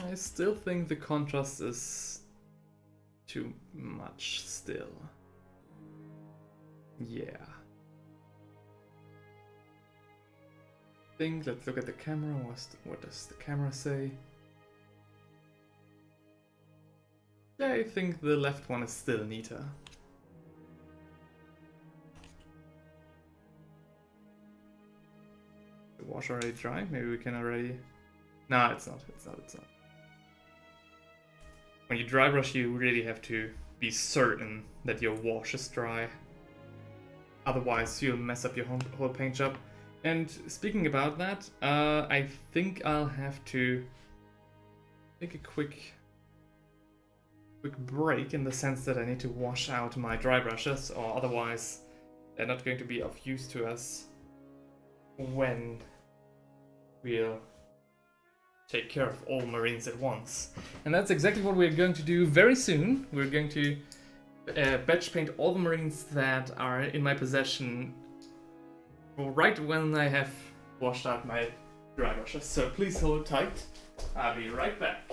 I still think the contrast is too much still. Yeah. Let's look at the camera. What does the camera say? Yeah, I think the left one is still neater. The wash already dry? Maybe we can already... Nah, it's not. When you dry brush, you really have to be certain that your wash is dry. Otherwise, you'll mess up your whole paint job. And speaking about that, I think I'll have to take a quick break, in the sense that I need to wash out my dry brushes, or otherwise they're not going to be of use to us when we'll take care of all Marines at once. And that's exactly what we're going to do very soon. We're going to batch paint all the Marines that are in my possession right when I have washed out my dry brushes. So please hold tight. I'll be right back.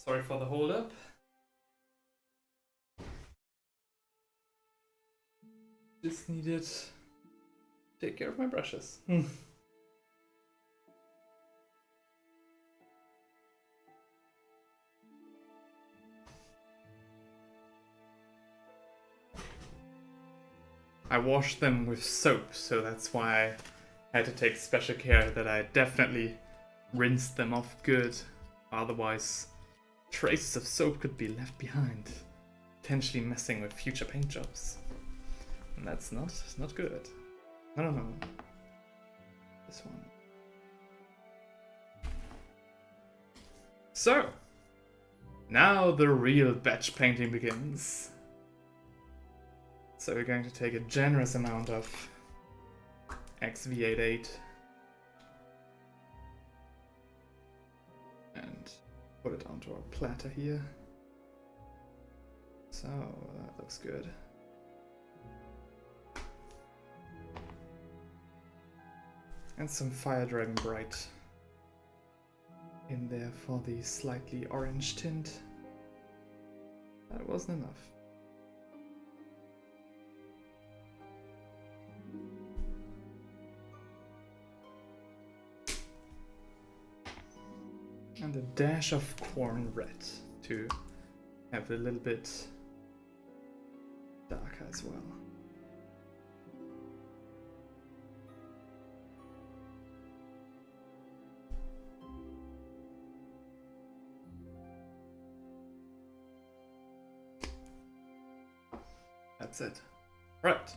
Sorry for the hold up. Just needed to take care of my brushes. I washed them with soap, so that's why I had to take special care that I definitely rinsed them off good. Otherwise, traces of soap could be left behind, potentially messing with future paint jobs. And that's not good. No. This one. So, now the real batch painting begins. So we're going to take a generous amount of XV88 and put it onto our platter here. So that looks good. And some Fire Dragon Bright in there for the slightly orange tint. That wasn't enough. And a dash of corn red to have it a little bit darker as well. That's it. Right.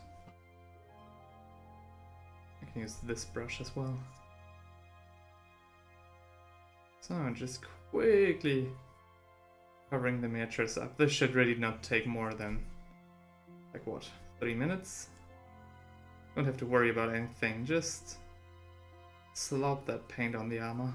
I can use this brush as well. So just quickly covering the miniatures up. This should really not take more than, like what, 3 minutes? Don't have to worry about anything, just slop that paint on the armor.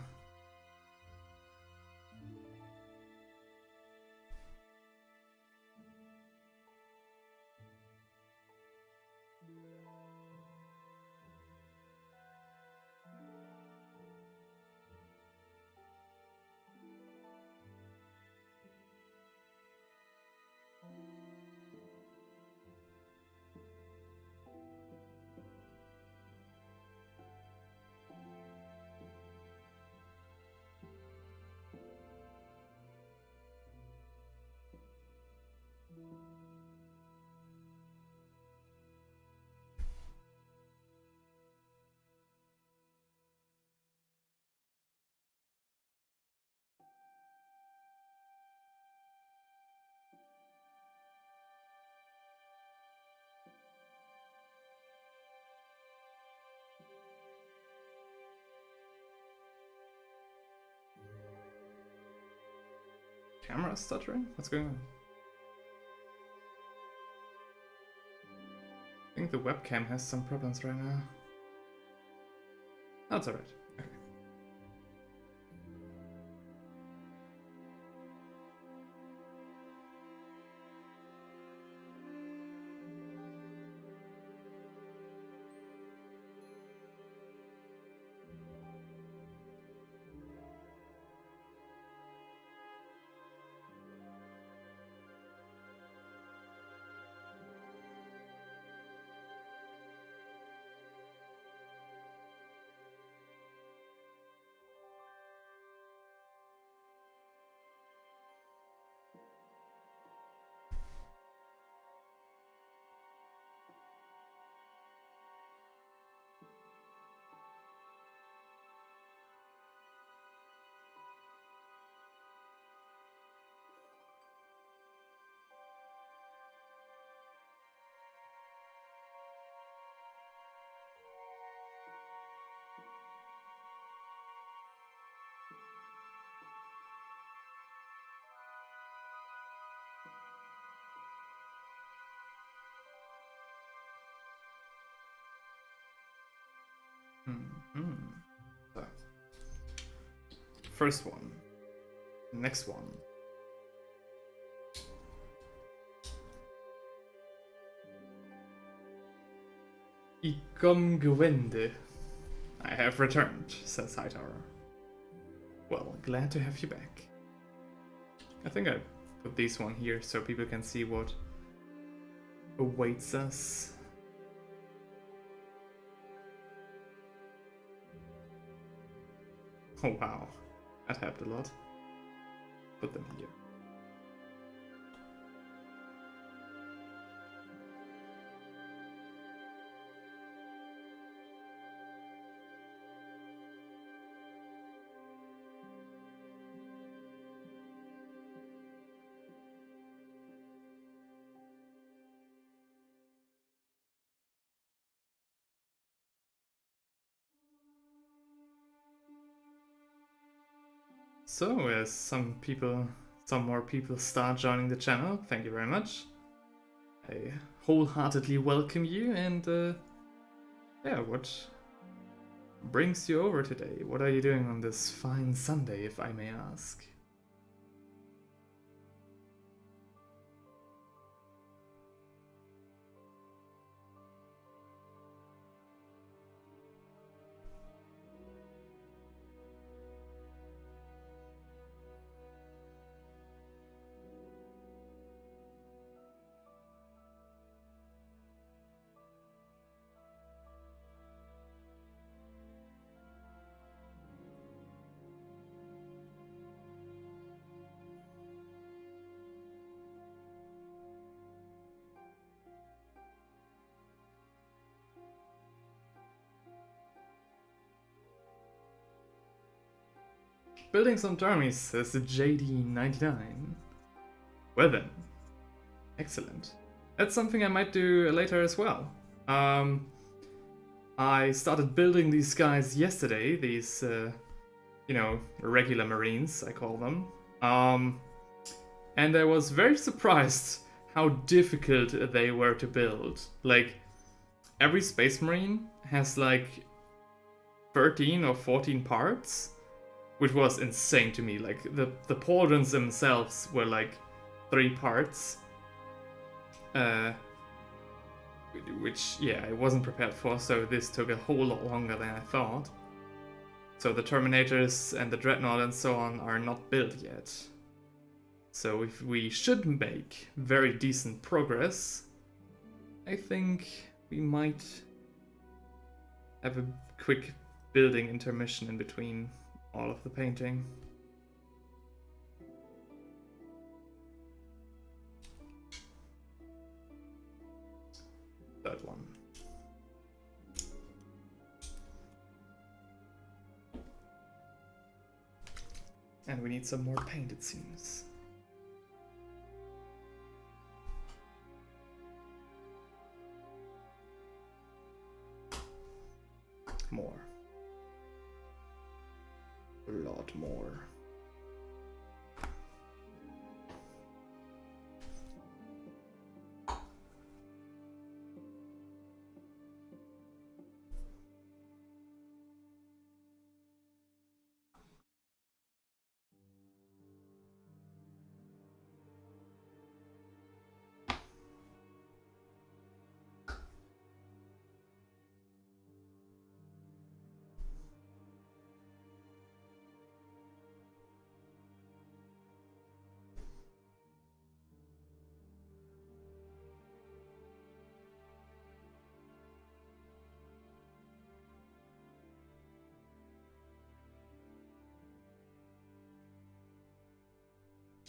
Camera stuttering? What's going on? I think the webcam has some problems right now. That's alright. Okay. So, first one. Next one. Ikom Gwende. I have returned, says Hightower. Well, glad to have you back. I think I put this one here so people can see what awaits us. Oh wow, that helped a lot. Put them here. So, as some more people start joining the channel, thank you very much. I wholeheartedly welcome you, and yeah, what brings you over today? What are you doing on this fine Sunday, if I may ask? Building some armies, says the JD99. Well then, excellent. That's something I might do later as well. I started building these guys yesterday, these, you know, regular Marines, I call them. And I was very surprised how difficult they were to build. Like, every Space Marine has like 13 or 14 parts, which was insane to me. Like, the pauldrons themselves were like 3 parts. Which, yeah, I wasn't prepared for, so this took a whole lot longer than I thought. So the Terminators and the Dreadnought and so on are not built yet. So if we should make very decent progress, I think we might have a quick building intermission in between all of the painting. Third one. And we need some more paint, it seems. More. A lot more.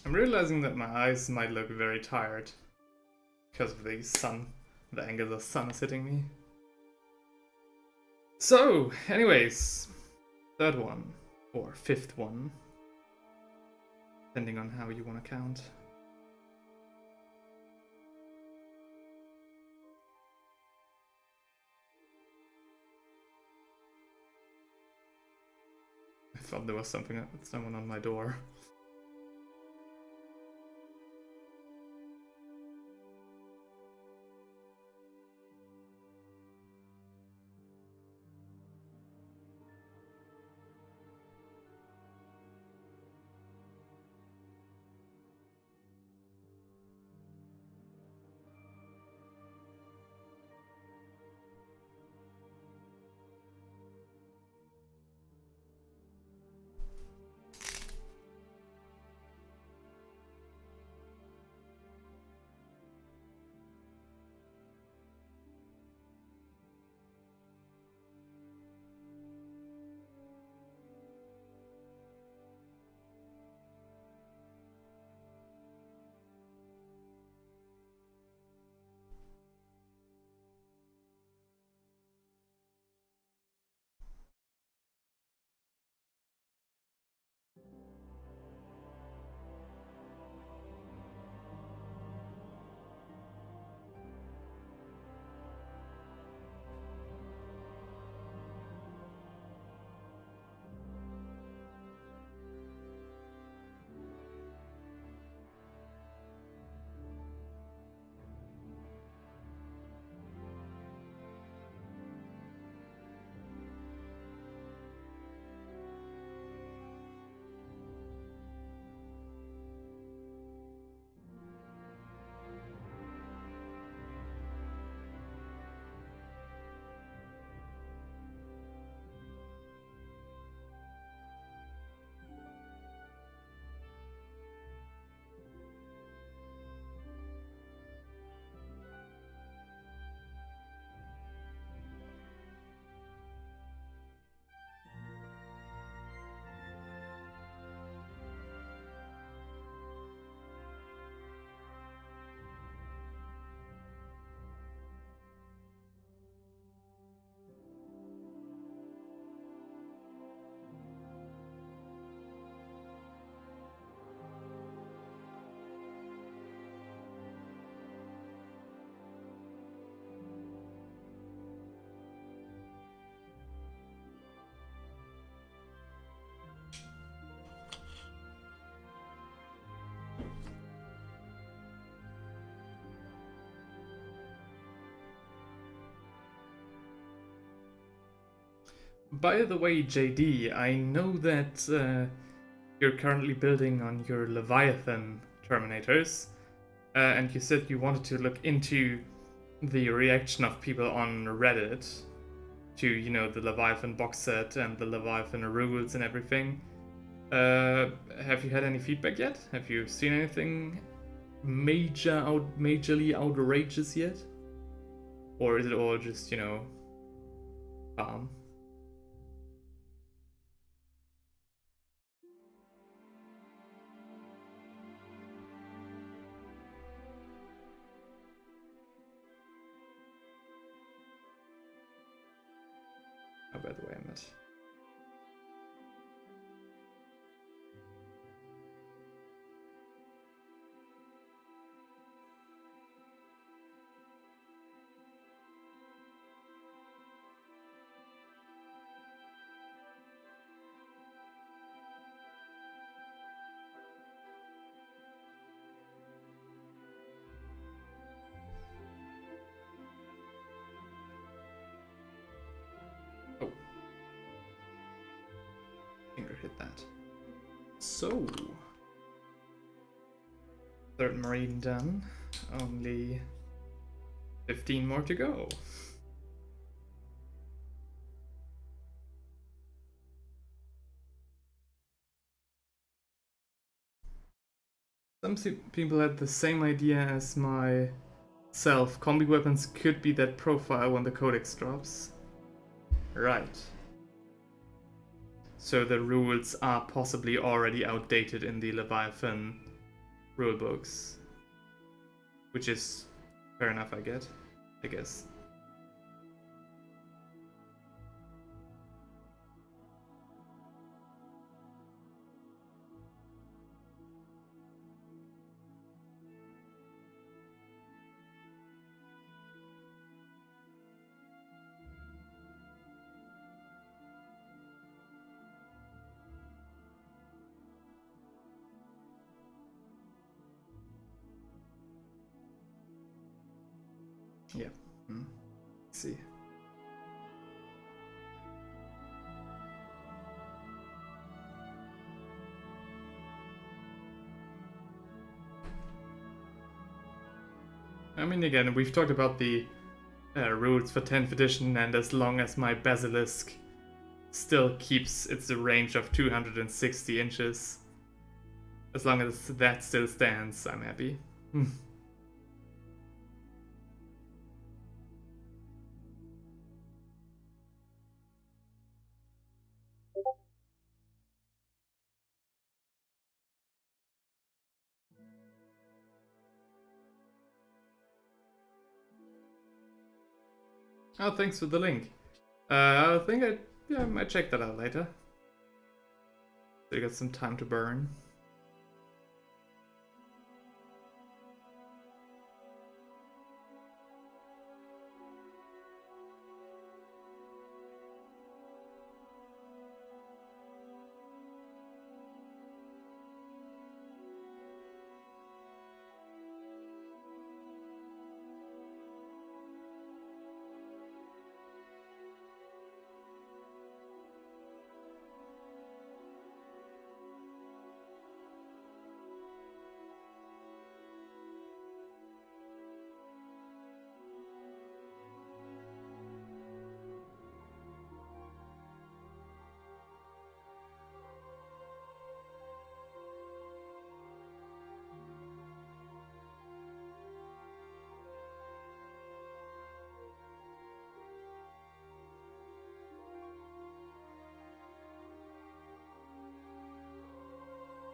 I'm realizing that my eyes might look very tired because of the sun, the angle the sun is hitting me. So, anyways, third one, or fifth one, depending on how you want to count. I thought there was someone on my door. by the way, JD, I know that you're currently building on your Leviathan Terminators, and you said you wanted to look into the reaction of people on Reddit to, you know, the Leviathan box set and the Leviathan rules and everything. Have you had any feedback yet? Have you seen anything majorly outrageous yet? Or is it all just, you know, calm? Oh, by the way, I met. Oh. Finger hit that. So. Third Marine done. Only 15 more to go. Some people had the same idea as myself. Combi weapons could be that profile when the codex drops. Right. So the rules are possibly already outdated in the Leviathan rulebooks. Which is fair enough, I guess. Yeah. Let's see. I mean, again, we've talked about the rules for 10th edition, and as long as my Basilisk still keeps its range of 260 inches, as long as that still stands, I'm happy. Oh, thanks for the link. I think I might check that out later. So you got some time to burn.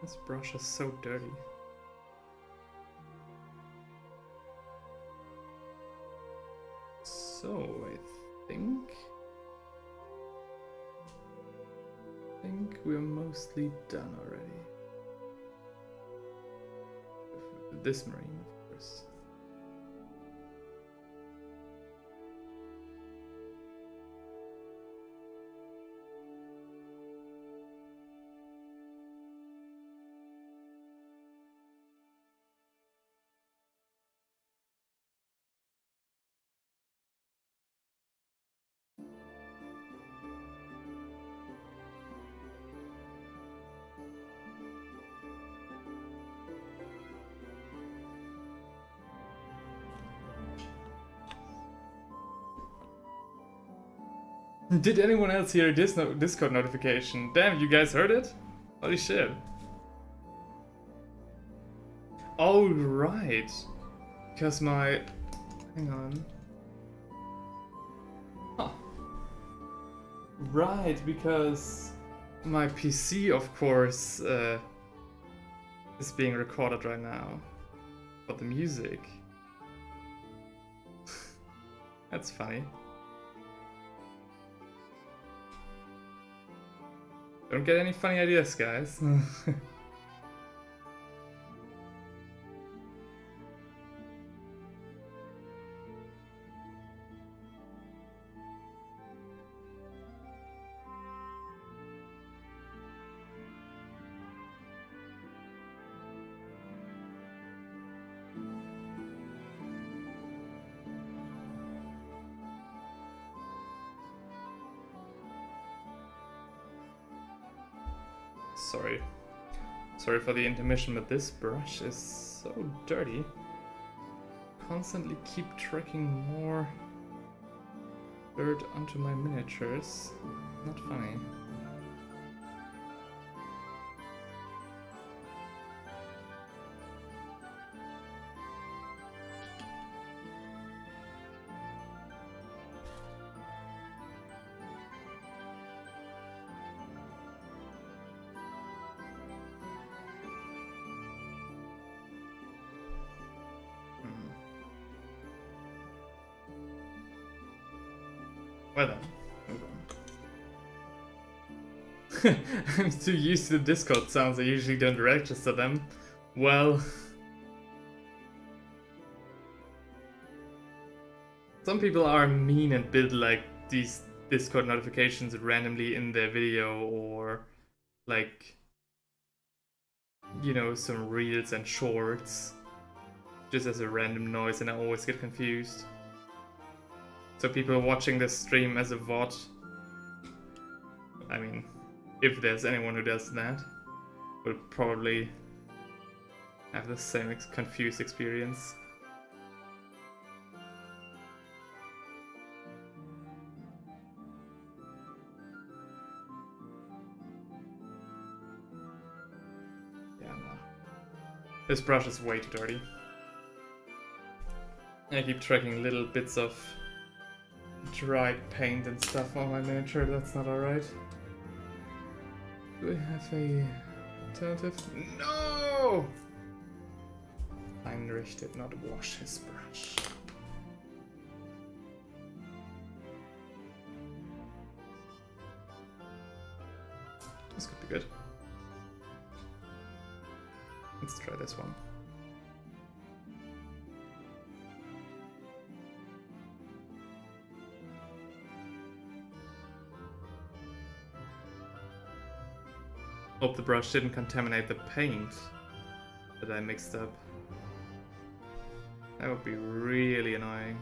This brush is so dirty. So, I think we're mostly done already. This marine, of course. Did anyone else hear this Discord notification? Damn, you guys heard it? Holy shit. Oh, right. Because my... Hang on. Huh. Right, because my PC, of course, is being recorded right now. But the music... That's funny. Don't get any funny ideas, guys. Sorry for the intermission, but this brush is so dirty. Constantly keep tracking more dirt onto my miniatures. Not funny. Well then, move on. I'm too used to the Discord sounds, I usually don't register them. Well... Some people are mean and build like these Discord notifications randomly in their video, or like, you know, some reels and shorts just as a random noise, and I always get confused. So people watching this stream as a VOD, I mean, if there's anyone who does that, will probably have the same confused experience. Yeah, no. This brush is way too dirty. I keep tracking little bits of dried paint and stuff on my miniature. That's not alright. Do I have a alternative? No! Heinrich did not wash his brush. This could be good. Let's try this one. Hope the brush didn't contaminate the paint that I mixed up. That would be really annoying.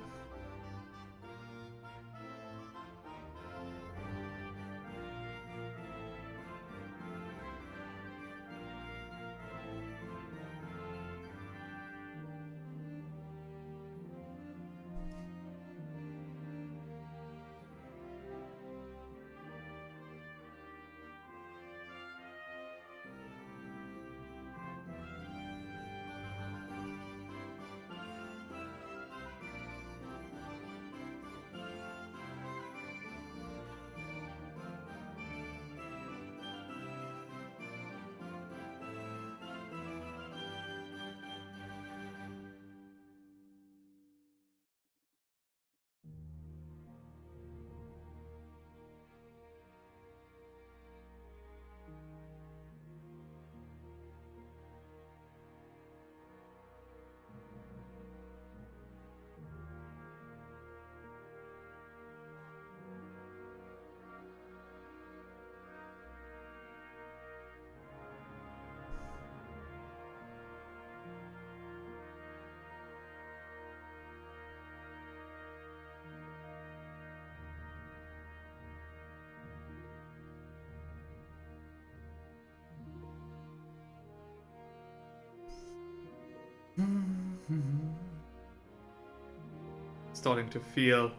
Starting to feel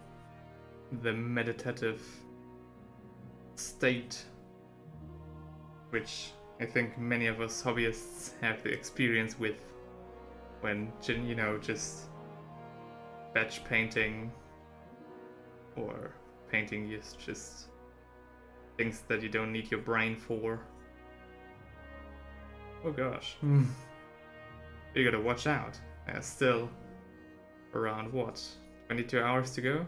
the meditative state, which I think many of us hobbyists have the experience with when, you know, just batch painting or painting is just things that you don't need your brain for. Oh gosh. You gotta watch out. There's still around, what, 22 hours to go?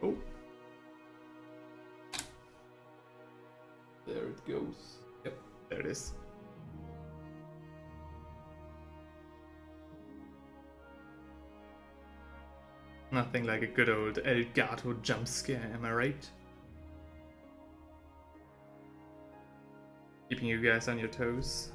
Oh. There it goes. Yep, there it is. Nothing like a good old El Gato jump scare, am I right? Keeping you guys on your toes.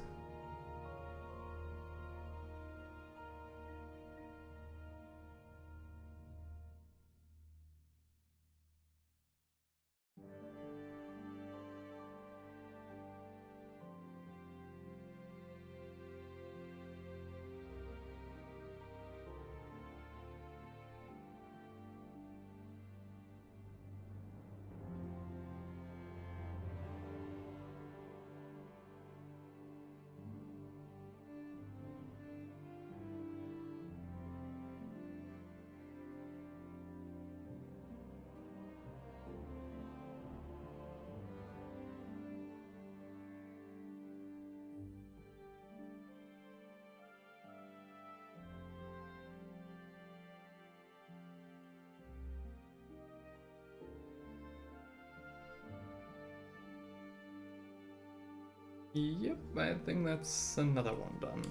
Yep, I think that's another one done.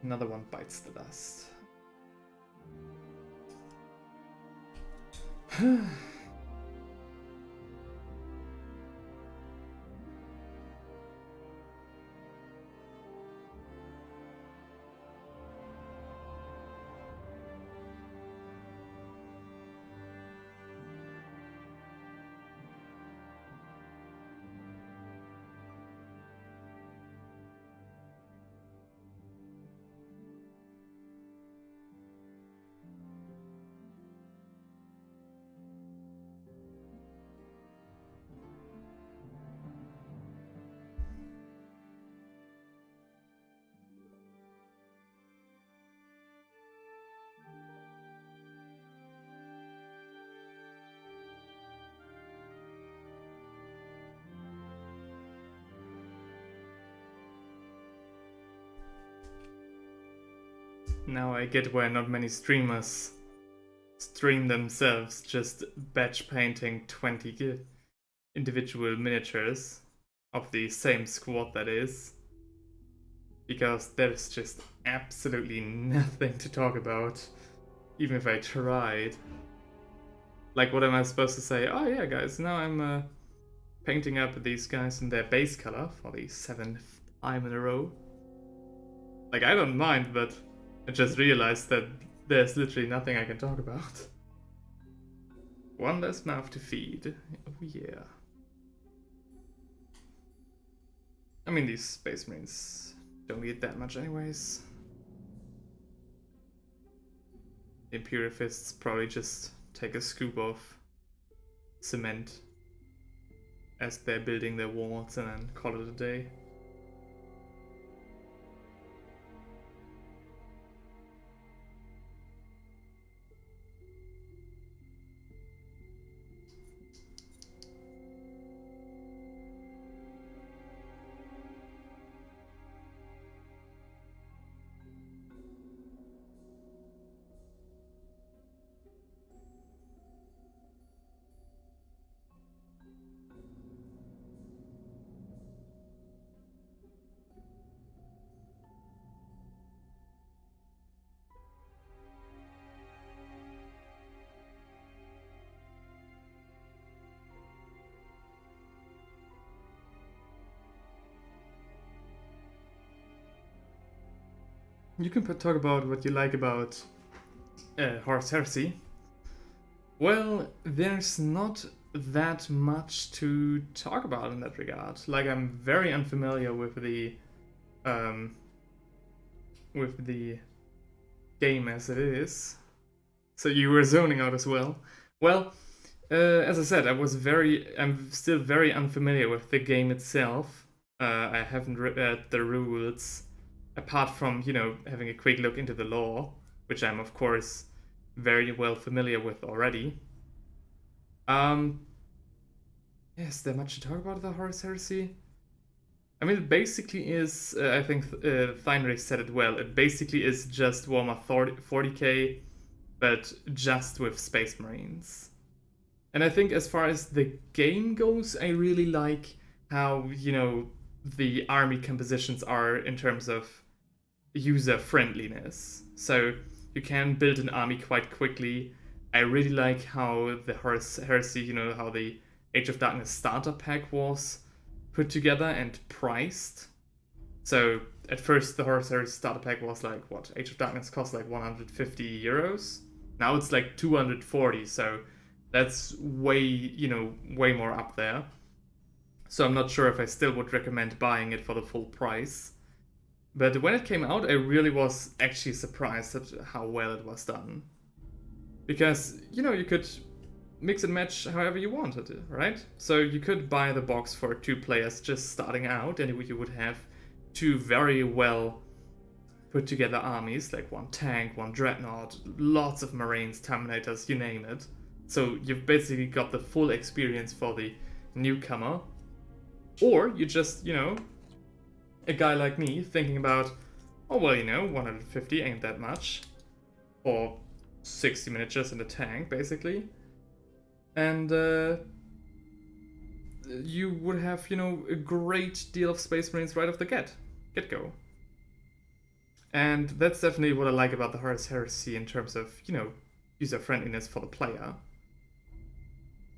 Another one bites the dust. Now I get why not many streamers stream themselves just batch painting 20 individual miniatures of the same squad, that is. Because there's just absolutely nothing to talk about, even if I tried. Like, what am I supposed to say? Oh yeah, guys, now I'm painting up these guys in their base color for the 7th time in a row. Like, I don't mind, but I just realized that there's literally nothing I can talk about. One less mouth to feed. Oh yeah. I mean, these Space Marines don't eat that much anyways. The Imperial Fists probably just take a scoop of cement as they're building their walls and then call it a day. You can talk about what you like about Horus Heresy. Well, there's not that much to talk about in that regard. Like, I'm very unfamiliar with the game as it is. So you were zoning out as well. Well, as I said, I'm still very unfamiliar with the game itself. I haven't read the rules, apart from, having a quick look into the lore, which I'm, of course, very well familiar with already. Is there much to talk about the Horus Heresy? I mean, it basically is, I think Theinrich said it well, it basically is just Warhammer 40k, but just with Space Marines. And I think as far as the game goes, I really like how, the army compositions are in terms of user friendliness. So you can build an army quite quickly. I really like how the Horus Heresy, how the Age of Darkness starter pack was put together and priced. So at first the Horus Heresy starter pack was like, what, Age of Darkness cost like 150 euros? Now it's like 240, so that's way more up there. So I'm not sure if I still would recommend buying it for the full price. But when it came out, I really was actually surprised at how well it was done. Because, you could mix and match however you wanted it, right? So you could buy the box for 2 players just starting out, and you would have 2 very well put together armies, like 1 tank, 1 dreadnought, lots of marines, terminators, you name it. So you've basically got the full experience for the newcomer. Or you just, a guy like me thinking about, oh well, 150 ain't that much. Or 60 miniatures in a tank, basically. And you would have, a great deal of Space Marines right off the get-go. And that's definitely what I like about the Horus Heresy in terms of, user-friendliness for the player.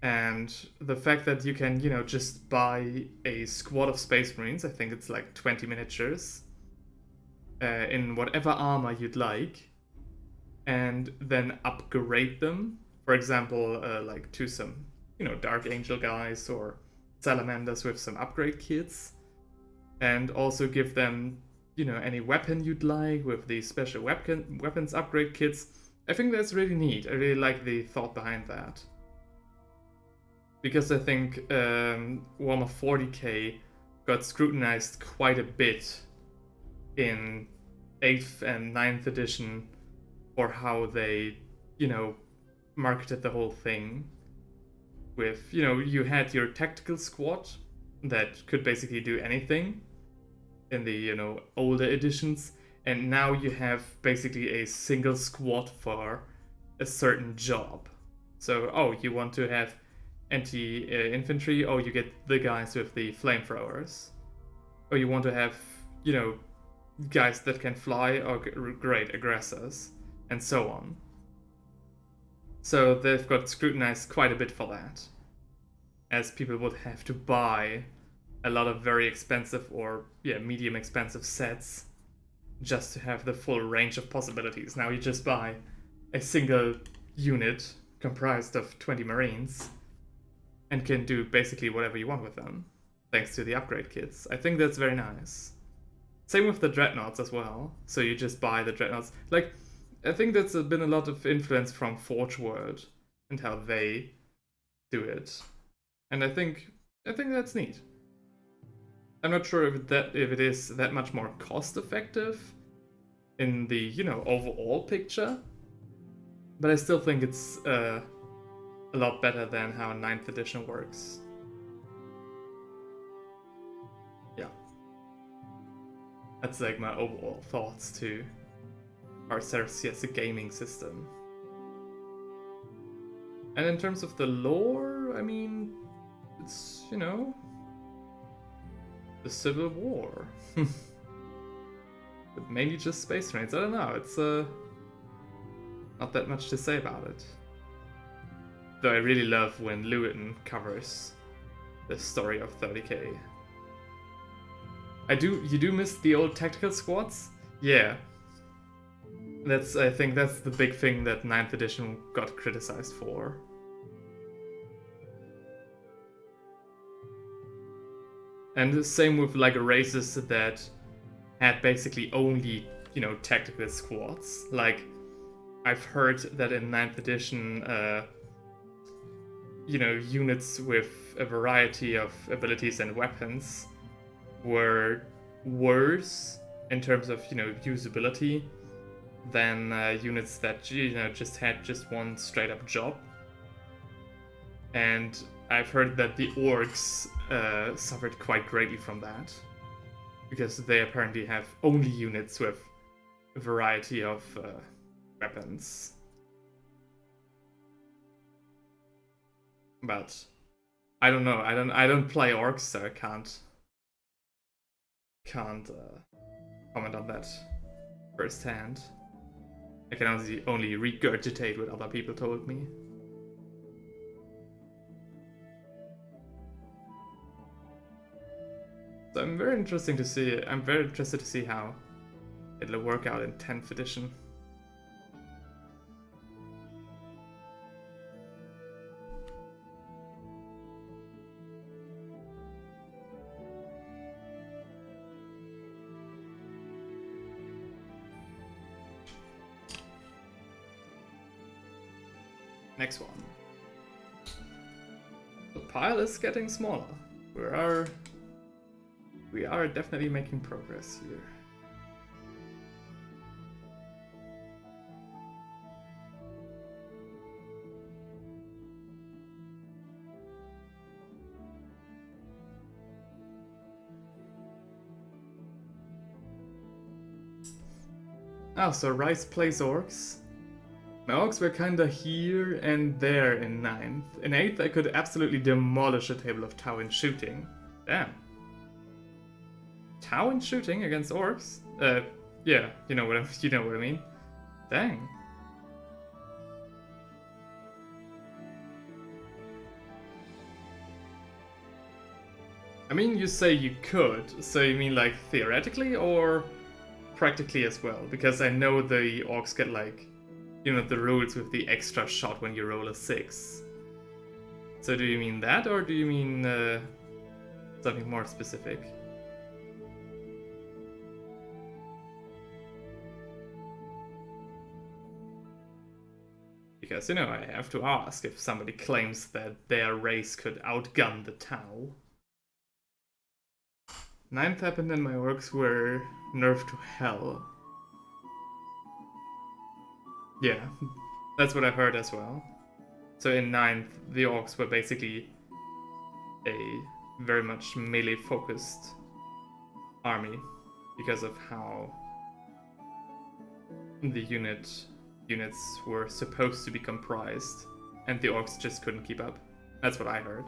And the fact that you can, just buy a squad of Space Marines, I think it's like 20 miniatures, in whatever armor you'd like, and then upgrade them. For example, like to some, Dark Angel guys or Salamanders with some upgrade kits. And also give them, any weapon you'd like with the special weapons upgrade kits. I think that's really neat. I really like the thought behind that. Because I think Warhammer 40k got scrutinized quite a bit in 8th and 9th edition for how they, marketed the whole thing. With, you had your tactical squad that could basically do anything in the, older editions. And now you have basically a single squad for a certain job. So, you want to have anti-infantry, you get the guys with the flamethrowers. Or you want to have, guys that can fly, or great, aggressors, and so on. So they've got scrutinized quite a bit for that. As people would have to buy a lot of very expensive or, medium expensive sets just to have the full range of possibilities. Now you just buy a single unit comprised of 20 Marines and can do basically whatever you want with them, thanks to the upgrade kits. I think that's very nice. Same with the Dreadnoughts as well. So you just buy the Dreadnoughts. Like, I think that's been a lot of influence from Forge World and how they do it. And I think that's neat. I'm not sure if it is that much more cost effective in the, overall picture. But I still think it's a lot better than how 9th edition works. Yeah. That's like my overall thoughts to Horus Heresy as a gaming system. And in terms of the lore, I mean, it's, the Civil War. But mainly just Space Marines. I don't know, it's not that much to say about it. Though I really love when Lewin covers the story of 30k. You do miss the old tactical squads? Yeah. I think that's the big thing that 9th edition got criticized for. And the same with like races that had basically only, tactical squads. Like, I've heard that in 9th edition, units with a variety of abilities and weapons were worse in terms of, usability than units that, just had just one straight up job. And I've heard that the orcs suffered quite greatly from that, because they apparently have only units with a variety of weapons. But I don't know. I don't play orcs, so I can't comment on that firsthand. I can only regurgitate what other people told me. So I'm very interested to see how it'll work out in 10th edition. Next one. The pile is getting smaller. We are definitely making progress here. Oh, so Rice plays orcs. My orcs were kinda here and there in 9th. In 8th I could absolutely demolish a table of Tau in shooting. Damn. Tau in shooting against orcs? Yeah, you know what I mean. Dang. I mean, you say you could, so you mean like theoretically or practically as well? Because I know the orcs get like, the rules with the extra shot when you roll a 6. So do you mean that, or do you mean something more specific? Because, I have to ask if somebody claims that their race could outgun the Tau. 9th happened and my orcs were nerfed to hell. Yeah, that's what I've heard as well. So in 9th, the orcs were basically a very much melee-focused army because of how the units were supposed to be comprised, and the orcs just couldn't keep up. That's what I heard.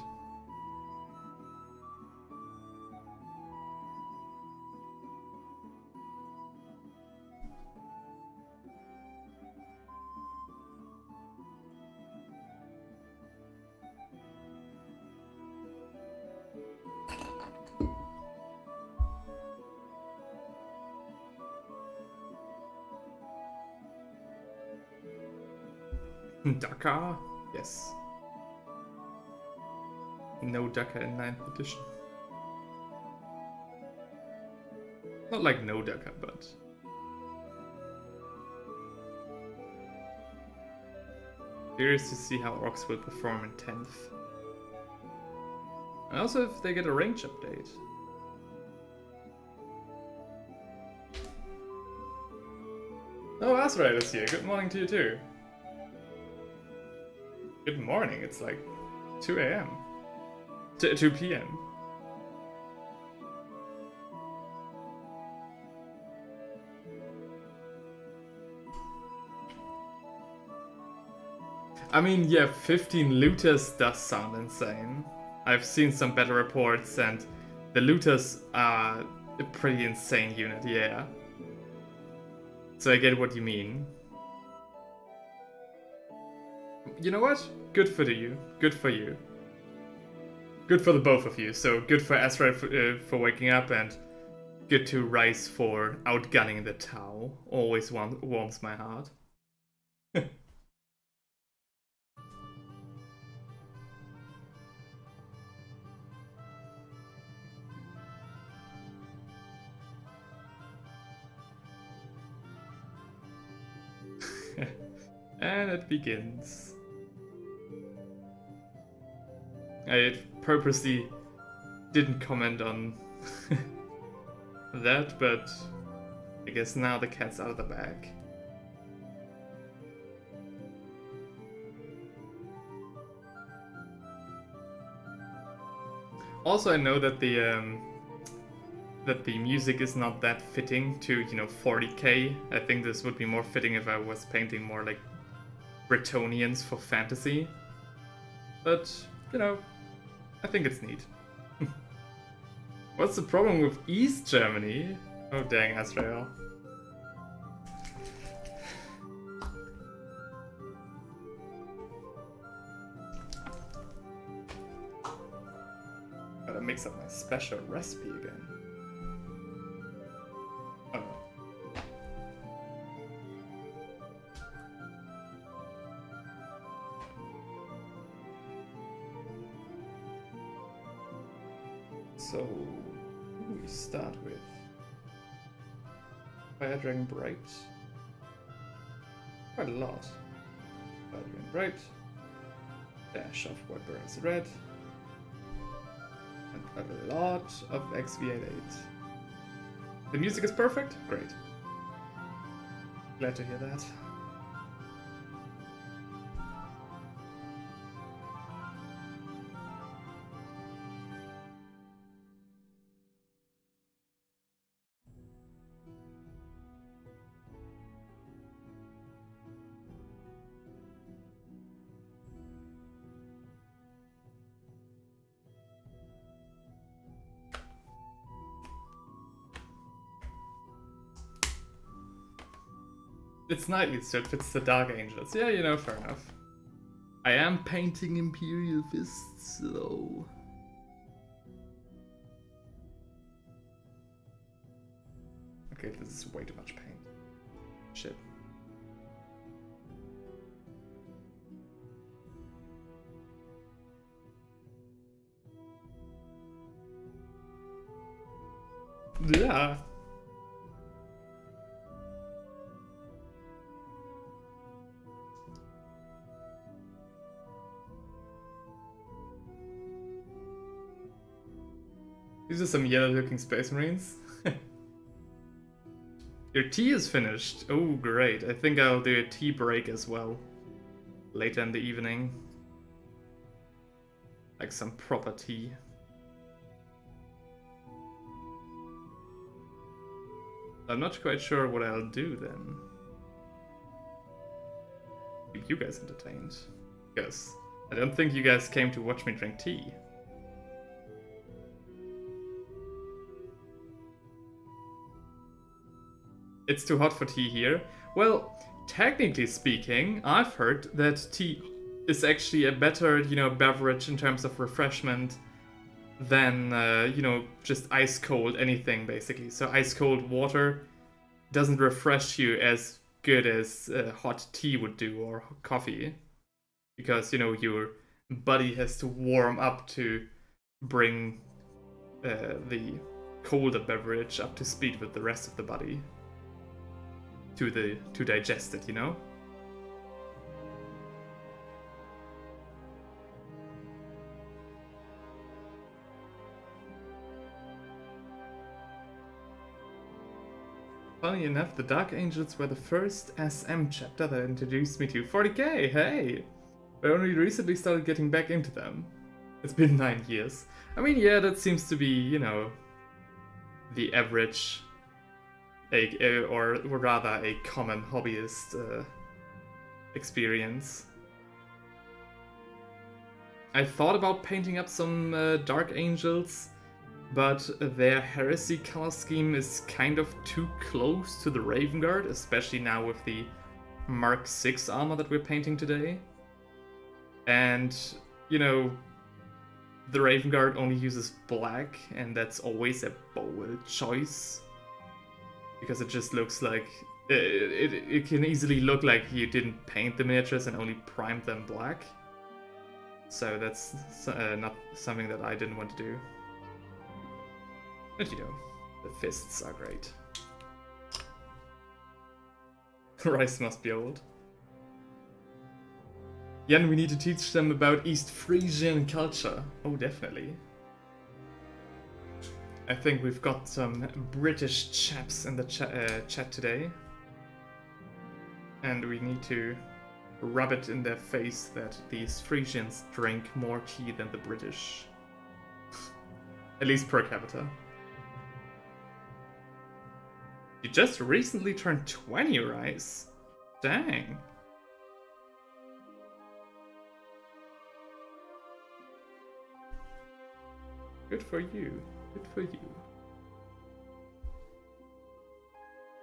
Dakar? Yes. No Dakar in 9th edition. Not like no Dakar, but... Curious to see how orcs will perform in 10th. And also if they get a range update. Oh, Azrael is here. Good morning to you too. Good morning, it's like 2 a.m. 2 p.m. I mean, yeah, 15 looters does sound insane. I've seen some better reports, and the looters are a pretty insane unit, yeah. So I get what you mean. You know what? Good for you. Good for you. Good for the both of you. So good for Ezra for waking up, and good to rise for outgunning the Tau. Always warms my heart. And it begins. I purposely didn't comment on that, but I guess now the cat's out of the bag. Also, I know that the music is not that fitting to, 40k. I think this would be more fitting if I was painting more like Bretonians for fantasy. But, I think it's neat. What's the problem with East Germany? Oh dang, Azrael. Gotta mix up my special recipe again. Oh. So we start with Fire Dragon Bright. Quite a lot. Fire Dragon Bright. Dash of What Burns Red. And a lot of XV88. The music is perfect? Great. Glad to hear that. It's nightly, so it fits the Dark Angels. Yeah, fair enough. I am painting Imperial Fists, though. Okay, this is way too much paint. Shit. Yeah. These are some yellow-looking Space Marines. Your tea is finished. Oh, great. I think I'll do a tea break as well. Later in the evening. Like some proper tea. I'm not quite sure what I'll do then. Keep you guys entertained. Because I don't think you guys came to watch me drink tea. It's too hot for tea here. Well, technically speaking, I've heard that tea is actually a better, beverage in terms of refreshment than, just ice cold anything, basically. So ice cold water doesn't refresh you as good as hot tea would do, or coffee. Because, your body has to warm up to bring the colder beverage up to speed with the rest of the body. To digest it, Funny enough, the Dark Angels were the first SM chapter that introduced me to 40k, hey! I only recently started getting back into them. It's been 9 years. I mean, yeah, that seems to be, the average... or rather a common hobbyist experience. I thought about painting up some Dark Angels, but their Heresy color scheme is kind of too close to the Raven Guard, especially now with the Mark 6 armor that we're painting today. And, the Raven Guard only uses black, and that's always a bold choice. Because it just looks like... It can easily look like you didn't paint the miniatures and only primed them black. So that's not something that I didn't want to do. But you know, the fists are great. Rice must be old. Jan, we need to teach them about East Frisian culture. Oh, definitely. I think we've got some British chaps in the chat today. And we need to rub it in their face that these Frisians drink more tea than the British. At least per capita. You just recently turned 20, Rice. Dang. Good for you. Good for you.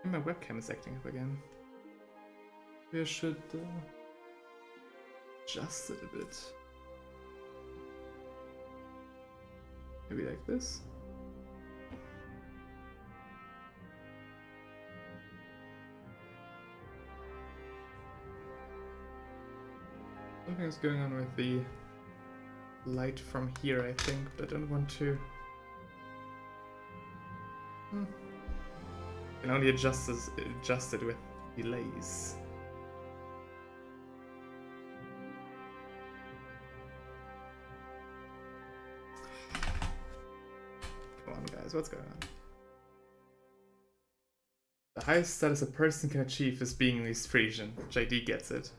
And my webcam is acting up again. We should adjust it a bit. Maybe like this. Something's going on with the light from here, I think, but I don't want to... Can only adjust it with delays. Come on, guys, what's going on? The highest status a person can achieve is being East Frisian. JD gets it.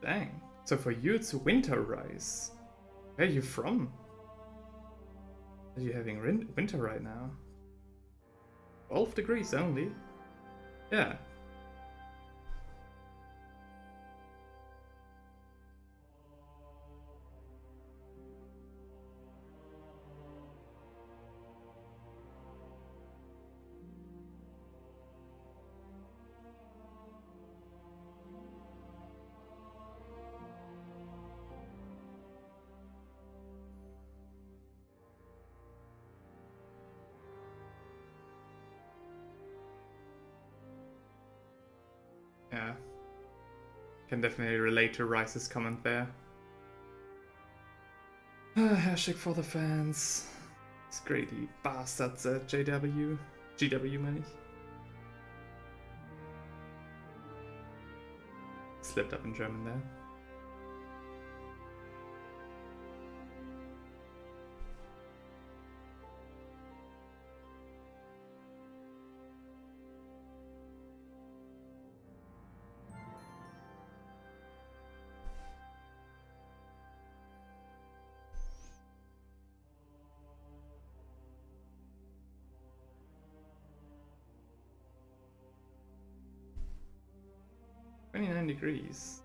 Dang. So for you it's winter rise. Where are you from? Are you having winter right now? 12 degrees only? Yeah. Yeah. Can definitely relate to Rice's comment there. Hashtag for the fans. It's great, you bastards at GW meine ich. Slipped up in German there. "29 degrees.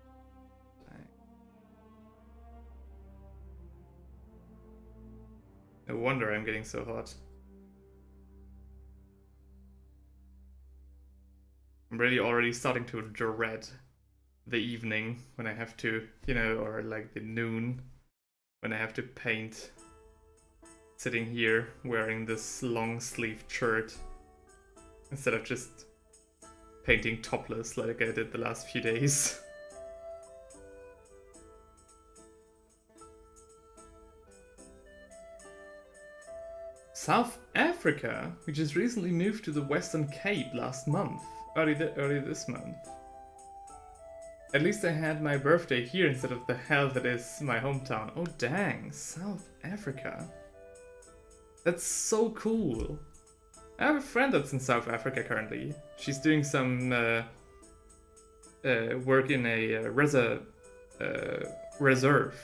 No wonder I'm getting so hot. I'm really already starting to dread the evening when I have to, you know, or like the noon when I have to paint. Sitting here wearing this long sleeved shirt instead of just painting topless like I did the last few days. South Africa, we just recently moved to the Western Cape last month, early this month. At least I had my birthday here instead of the hell that is my hometown. Oh dang, South Africa. That's so cool. I have a friend that's in South Africa currently. She's doing some work in a reserve.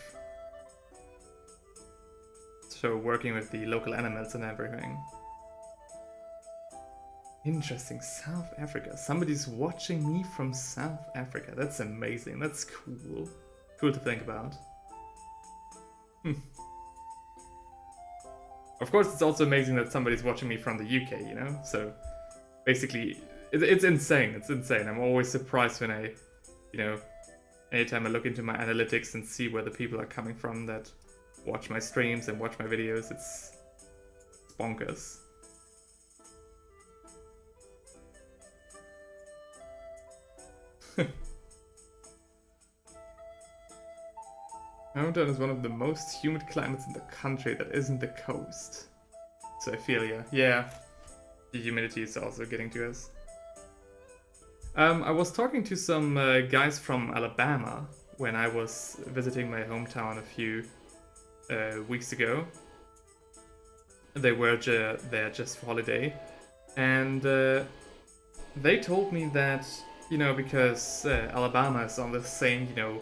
So working with the local animals and everything. Interesting, South Africa. Somebody's watching me from South Africa. That's amazing. That's cool. Cool to think about. Of course, it's also amazing that somebody's watching me from the UK, you know? So, basically, it's insane. It's insane. I'm always surprised when I, you know, anytime I look into my analytics and see where the people are coming from that watch my streams and watch my videos, it's bonkers. Hometown is one of the most humid climates in the country that isn't the coast. So I feel ya. Yeah, the humidity is also getting to us. I was talking to some guys from Alabama when I was visiting my hometown a few weeks ago. They were there just for holiday, and they told me that, you know, because Alabama is on the same, you know,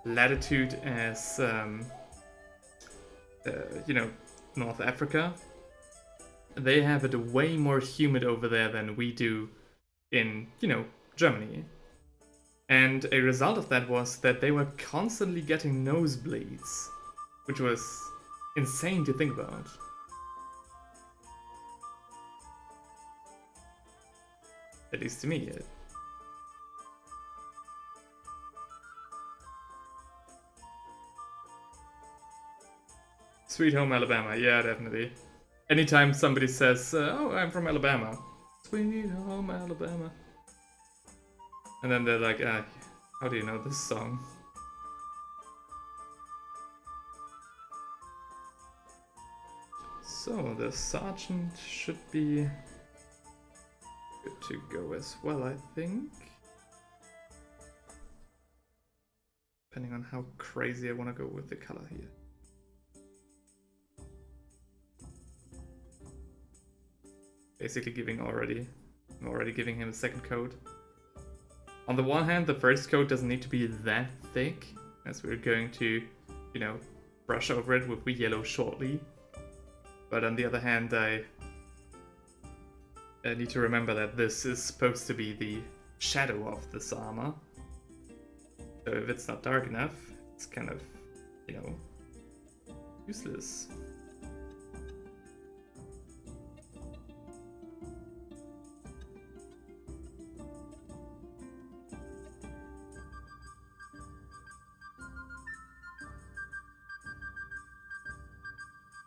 latitude as you know, North Africa, they have it way more humid over there than we do in, you know, Germany. And a result of that was that they were constantly getting nosebleeds, which was insane to think about. At least to me. Sweet home Alabama, yeah, definitely. Anytime somebody says, oh, I'm from Alabama. Sweet home Alabama. And then they're like, how do you know this song? So, the sergeant should be good to go as well, I think. Depending on how crazy I want to go with the color here. Basically I'm already giving him a second coat. On the one hand, the first coat doesn't need to be that thick, as we're going to, you know, brush over it with yellow shortly. But on the other hand, I need to remember that this is supposed to be the shadow of this armor. So if it's not dark enough, it's kind of, you know, useless.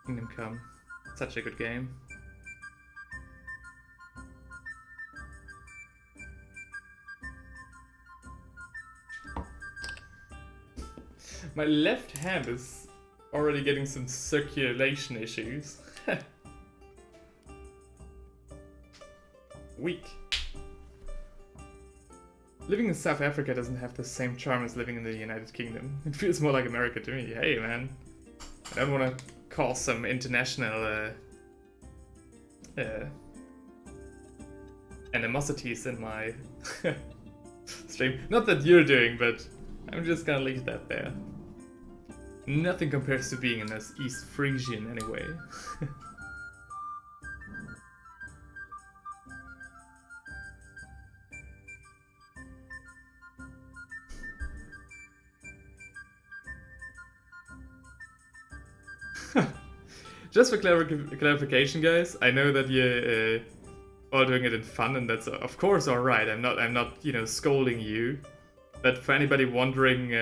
Kingdom Come. Such a good game. My left hand is already getting some circulation issues. Weak. Living in South Africa doesn't have the same charm as living in the United Kingdom. It feels more like America to me. Hey man, I don't want to cause some international animosities in my stream. Not that you're doing, but I'm just gonna leave that there. Nothing compares to being in this East Frisian anyway. Just for clarification, guys, I know that you're all doing it in fun, and that's of course all right. I'm not, you know, scolding you. But for anybody wondering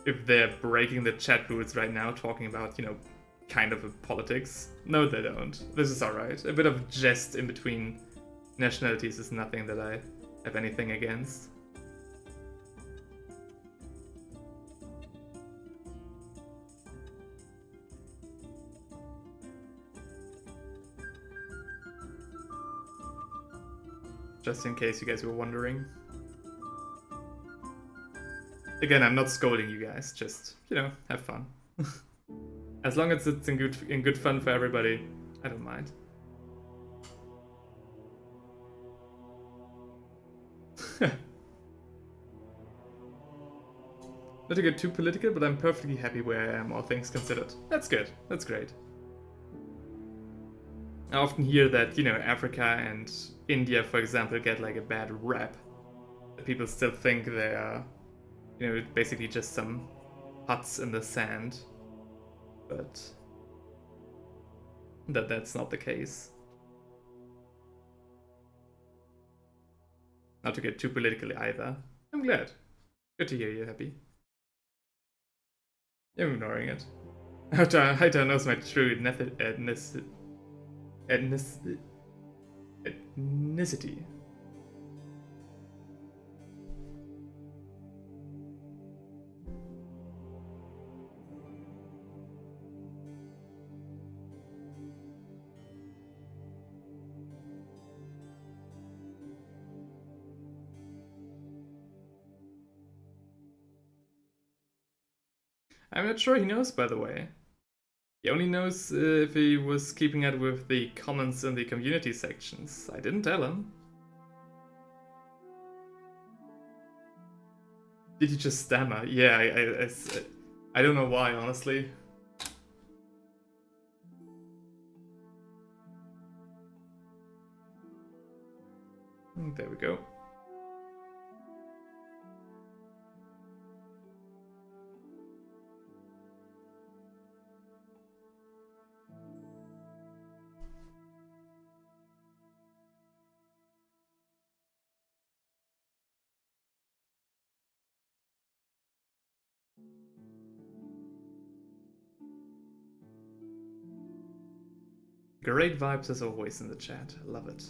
if they're breaking the chat rules right now, talking about, you know, kind of a politics, no, they don't. This is all right. A bit of jest in between nationalities is nothing that I have anything against. Just in case you guys were wondering. Again, I'm not scolding you guys, just, you know, have fun. As long as it's in good fun for everybody, I don't mind. Not to get too political, but I'm perfectly happy where I am, all things considered. That's good, that's great. I often hear that, you know, Africa and India, for example, get like a bad rap. That people still think they are, you know, basically just some huts in the sand. But that's not the case. Not to get too political either. I'm glad. Good to hear you're happy. I'm ignoring it. Haita knows my true ethnicity. I'm not sure he knows, by the way. He only knows if he was keeping up with the comments in the community sections. I didn't tell him. Did he just stammer? Yeah, I don't know why, honestly. There we go. Great vibes as always in the chat. Love it.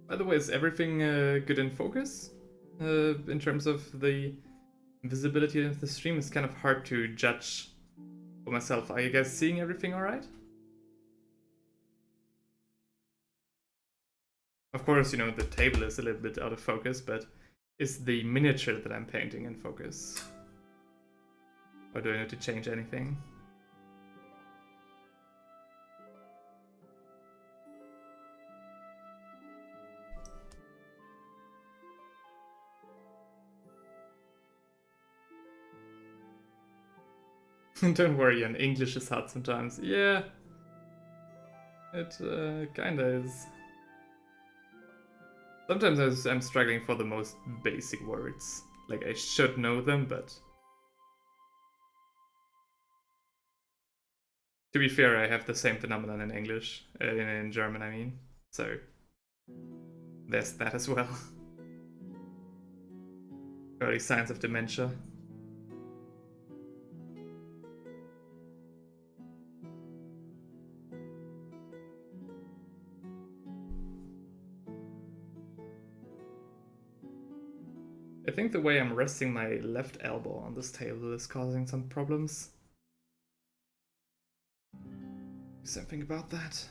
By the way, is everything good in focus? In terms of the visibility of the stream, it's kind of hard to judge for myself. Are you guys seeing everything alright? Of course, you know, the table is a little bit out of focus, but is the miniature that I'm painting in focus? Or do I need to change anything? Don't worry, an English is hard sometimes. Yeah, it kinda is. Sometimes I'm struggling for the most basic words. Like, I should know them, but... To be fair, I have the same phenomenon in English. In German, I mean. So... there's that as well. Early signs of dementia. I think the way I'm resting my left elbow on this table is causing some problems. Do something about that.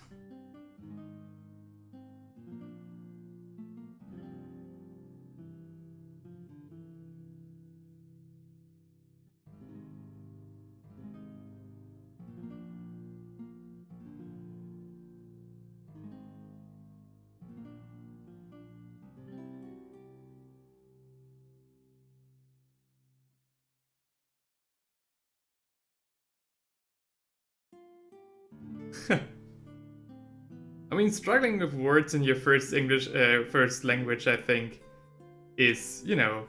I mean, struggling with words in your first first language, I think, is, you know,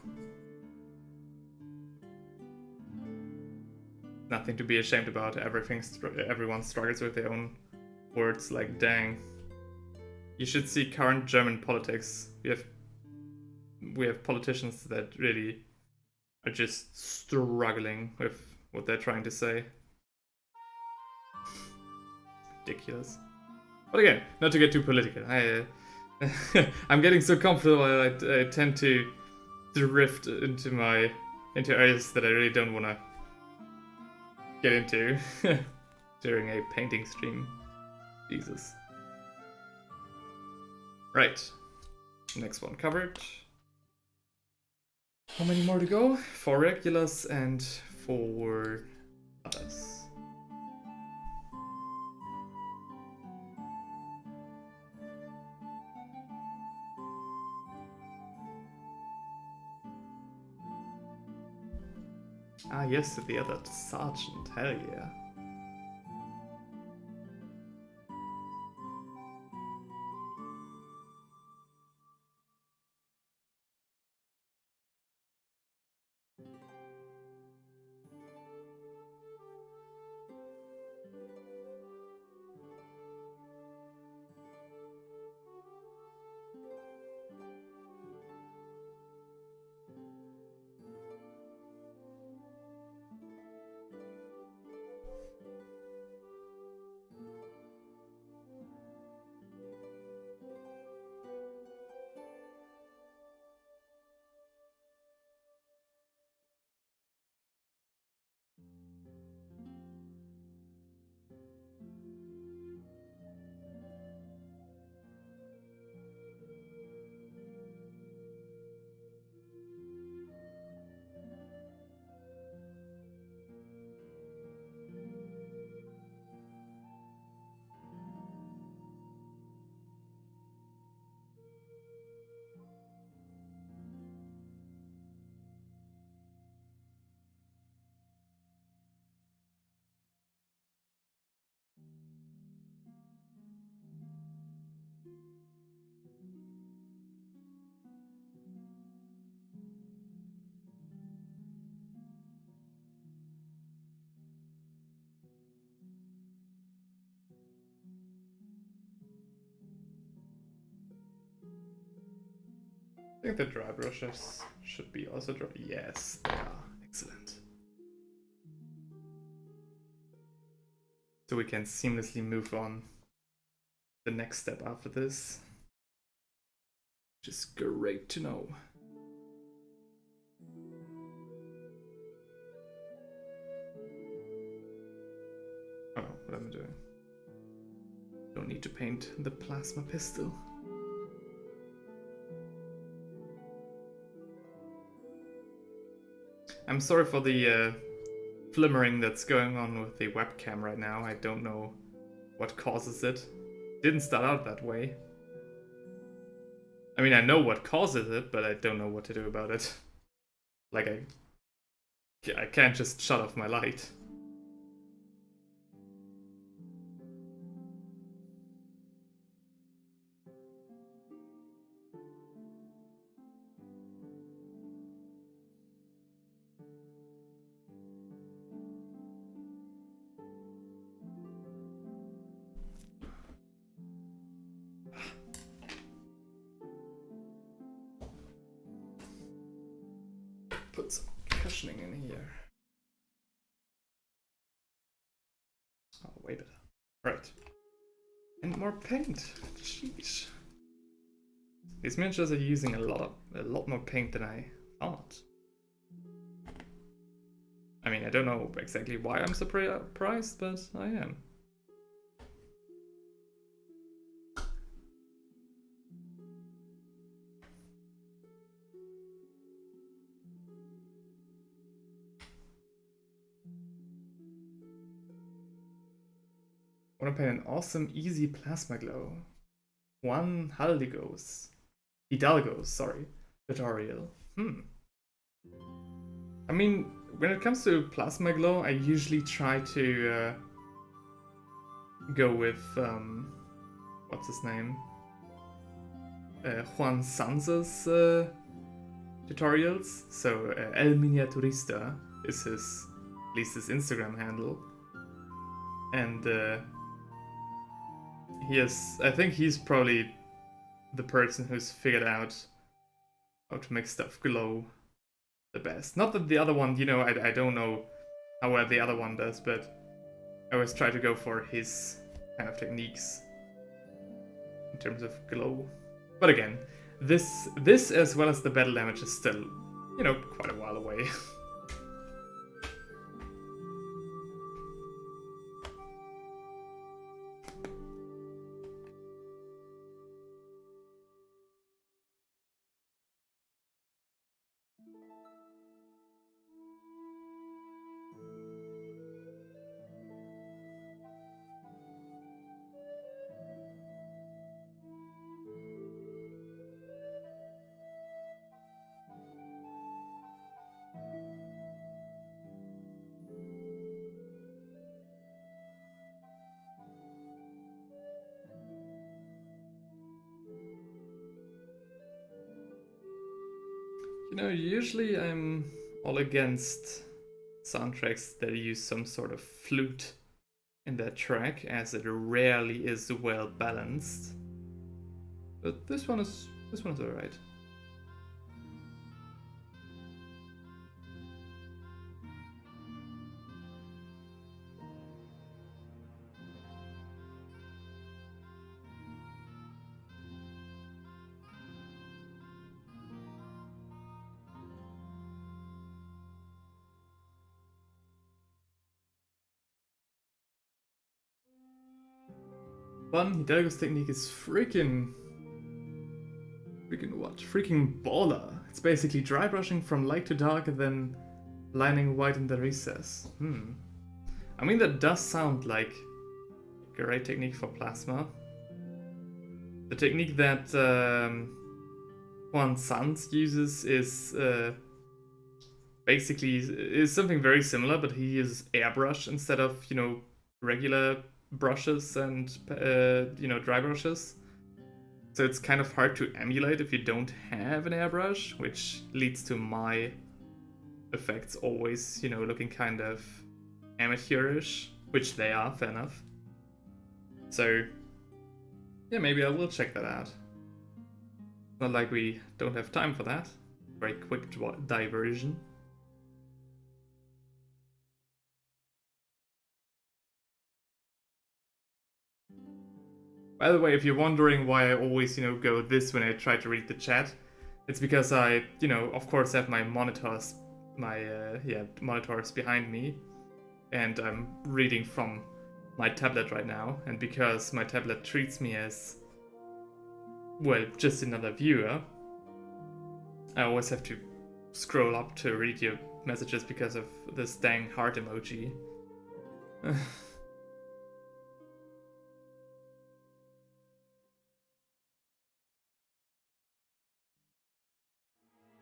nothing to be ashamed about. Everyone struggles with their own words. Like, dang, you should see current German politics. We have politicians that really are just struggling with what they're trying to say. Ridiculous. But again, not to get too political. I'm getting so comfortable I tend to drift into areas that I really don't want to get into during a painting stream. Jesus. Right. Next one covered. How many more to go? 4 regulars and 4 others. Ah, yes, the other sergeant. Hell yeah. I think the dry brushes should be also dry. Yes, they are. Excellent. So we can seamlessly move on the next step after this. Which is great to know. Oh, what am I doing? Don't need to paint the plasma pistol. I'm sorry for the flimmering that's going on with the webcam right now. I don't know what causes it. Didn't start out that way. I mean, I know what causes it, but I don't know what to do about it. Like, I can't just shut off my light. Put some cushioning in here. Oh, way better. Right. And more paint. Sheesh. These miniatures are using a lot more paint than I thought. I mean, I don't know exactly why I'm surprised, but I am. I want to paint an awesome, easy plasma glow. One Hidalgo's, sorry, tutorial. I mean, when it comes to plasma glow, I usually try to go with what's his name? Juan Sanz's tutorials. So El Miniaturista is at least his Instagram handle, and I think he's probably the person who's figured out how to make stuff glow the best. Not that the other one, I don't know how well the other one does, but I always try to go for his kind of techniques in terms of glow. But again, this as well as the battle damage is still, quite a while away. Usually I'm all against soundtracks that use some sort of flute in that track, as it rarely is well balanced. But this one is alright. One Hidalgo's technique is freaking what? Freaking baller. It's basically dry brushing from light to dark and then lining white in the recess. I mean, that does sound like a great technique for plasma. The technique that Juan Sanz uses is basically is something very similar, but he uses airbrush instead of, regular brushes and dry brushes. So it's kind of hard to emulate if you don't have an airbrush, which leads to my effects always, looking kind of amateurish, which they are, fair enough. So yeah, maybe I will check that out. Not like we don't have time for that. Very quick diversion. By the way, if you're wondering why I always, go this when I try to read the chat, it's because I, of course have my monitors, monitors behind me, and I'm reading from my tablet right now, and because my tablet treats me as, well, just another viewer, I always have to scroll up to read your messages because of this dang heart emoji.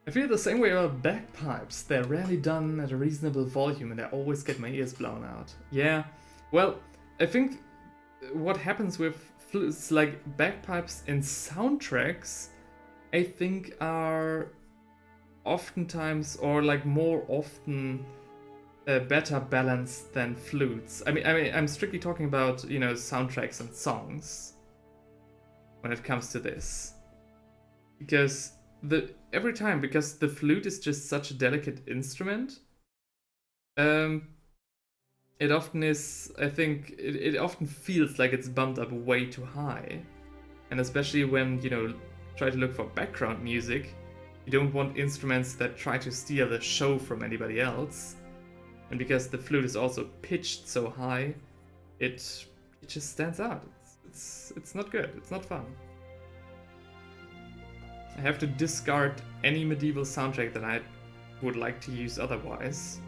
I feel the same way about bagpipes. They're rarely done at a reasonable volume and I always get my ears blown out. Yeah, well, I think what happens with flutes, like bagpipes in soundtracks, I think are oftentimes, or like more often, better balanced than flutes. I mean, I'm strictly talking about, soundtracks and songs when it comes to this. Because every time, because the flute is just such a delicate instrument, it often is, I think, it often feels like it's bumped up way too high. And especially when, try to look for background music, you don't want instruments that try to steal the show from anybody else. And because the flute is also pitched so high, it just stands out. It's not good, it's not fun. I have to discard any medieval soundtrack that I would like to use otherwise.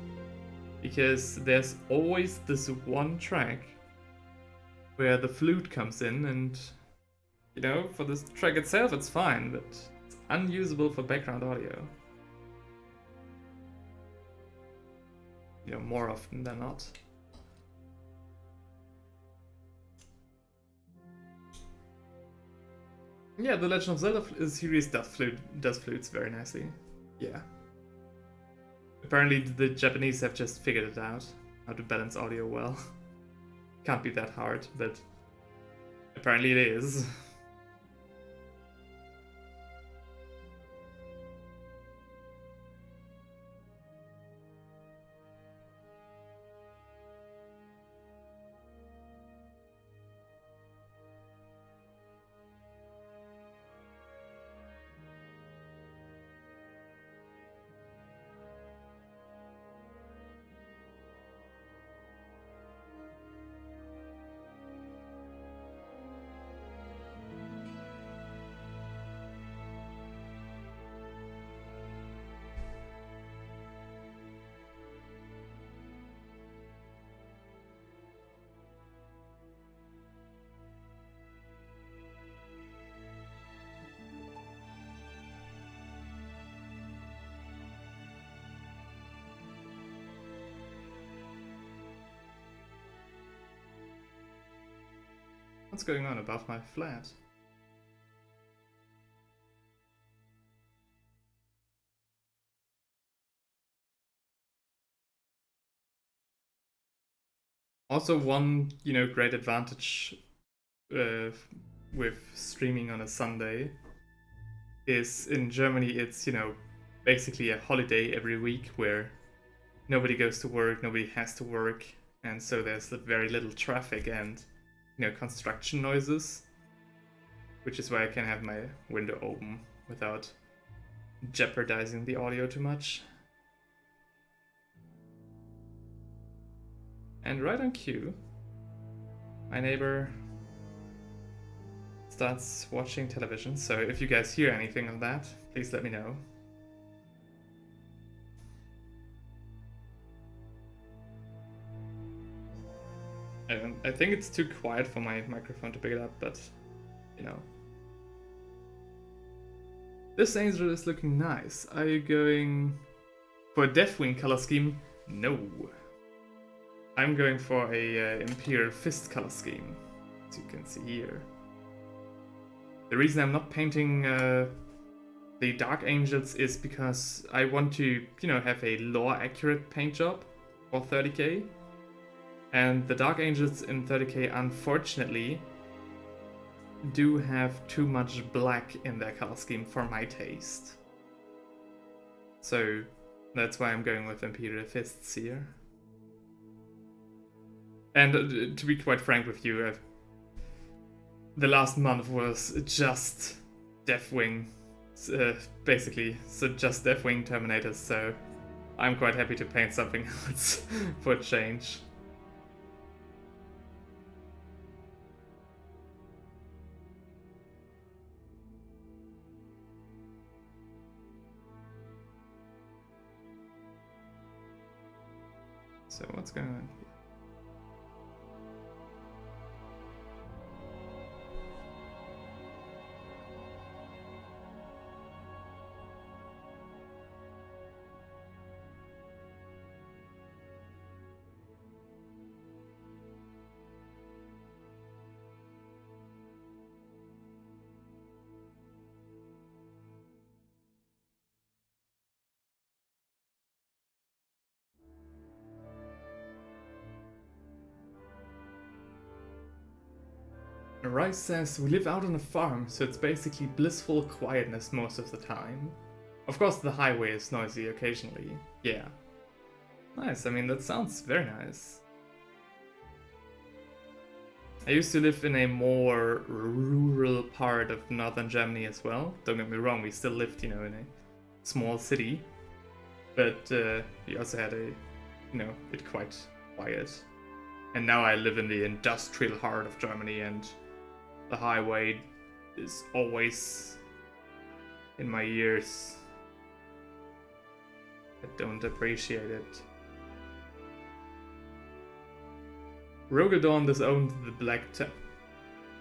Because there's always this one track where the flute comes in and, for the track itself it's fine, but it's unusable for background audio. More often than not. Yeah, the Legend of Zelda series does flutes very nicely. Yeah. Apparently the Japanese have just figured it out, how to balance audio well. Can't be that hard, but apparently it is. What's going on above my flat? Also, one, great advantage with streaming on a Sunday is in Germany it's, basically a holiday every week where nobody goes to work, nobody has to work, and so there's very little traffic and, construction noises, which is why I can have my window open without jeopardizing the audio too much. And right on cue, my neighbor starts watching television, so if you guys hear anything of that, please let me know. I think it's too quiet for my microphone to pick it up, but, This angel is looking nice. Are you going for a Deathwing color scheme? No. I'm going for a Imperial Fist color scheme, as you can see here. The reason I'm not painting the Dark Angels is because I want to, have a lore-accurate paint job for 30k. And the Dark Angels in 30k, unfortunately, do have too much black in their color scheme for my taste. So that's why I'm going with Imperial Fists here. And to be quite frank with you, the last month was just Deathwing, basically, so just Deathwing Terminators, so I'm quite happy to paint something else for a change. So what's going on here? Rice says, we live out on a farm, so it's basically blissful quietness most of the time. Of course the highway is noisy occasionally, yeah. Nice, I mean that sounds very nice. I used to live in a more rural part of northern Germany as well. Don't get me wrong, we still lived, you know, in a small city. But we also had a, you know, it quite quiet. And now I live in the industrial heart of Germany, and the highway is always in my ears. I don't appreciate it. Rogaldorn disowned the Black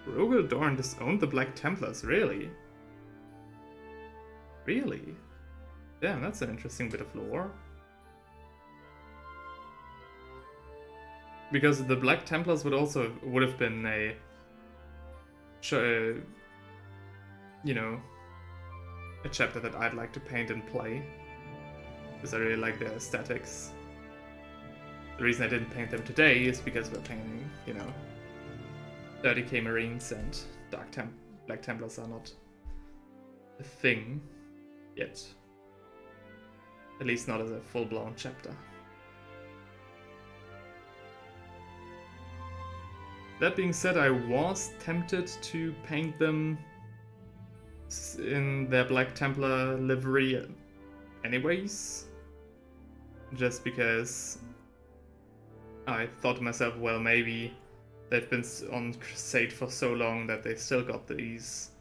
Rogaldorn disowned the Black Templars, really? Really? Damn, that's an interesting bit of lore. Because the Black Templars would have been a, you know, a chapter that I'd like to paint and play, because I really like their aesthetics. The reason I didn't paint them today is because we're painting, you know, 30k Marines, and Black Templars are not a thing yet. At least not as a full-blown chapter. That being said, I was tempted to paint them in their Black Templar livery anyways. Just because I thought to myself, well, maybe they've been on crusade for so long that they still got these,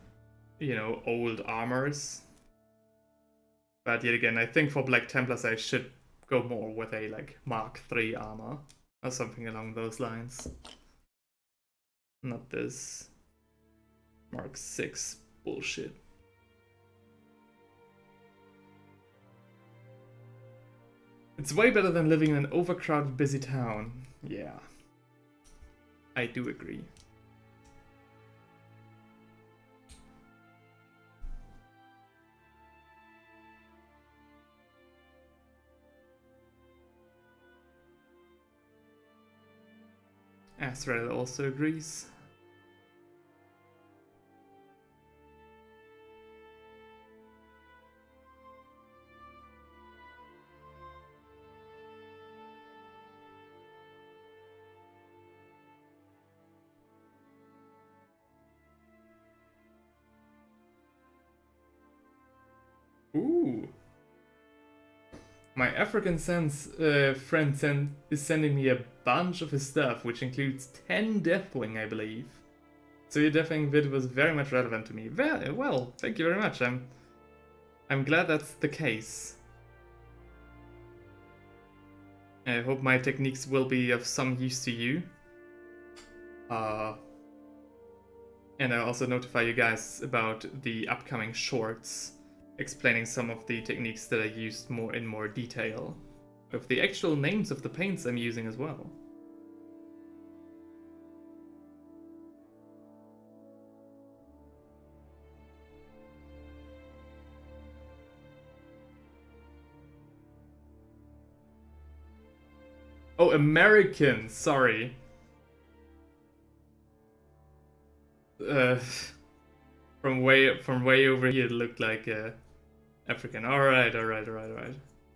you know, old armors. But yet again, I think for Black Templars I should go more with a, like, Mark III armor or something along those lines. Not this Mark VI bullshit. It's way better than living in an overcrowded, busy town. Yeah, I do agree. Azrael also agrees. Ooh. My African friend is sending me a bunch of his stuff, which includes 10 Deathwing, I believe. So your Deathwing vid was very much relevant to me. Very well, thank you very much. I'm glad that's the case. I hope my techniques will be of some use to you. And I'll also notify you guys about the upcoming shorts, explaining some of the techniques that I used in more detail, with the actual names of the paints I'm using as well. Oh, American, sorry. from way over here, it looked like African. Alright.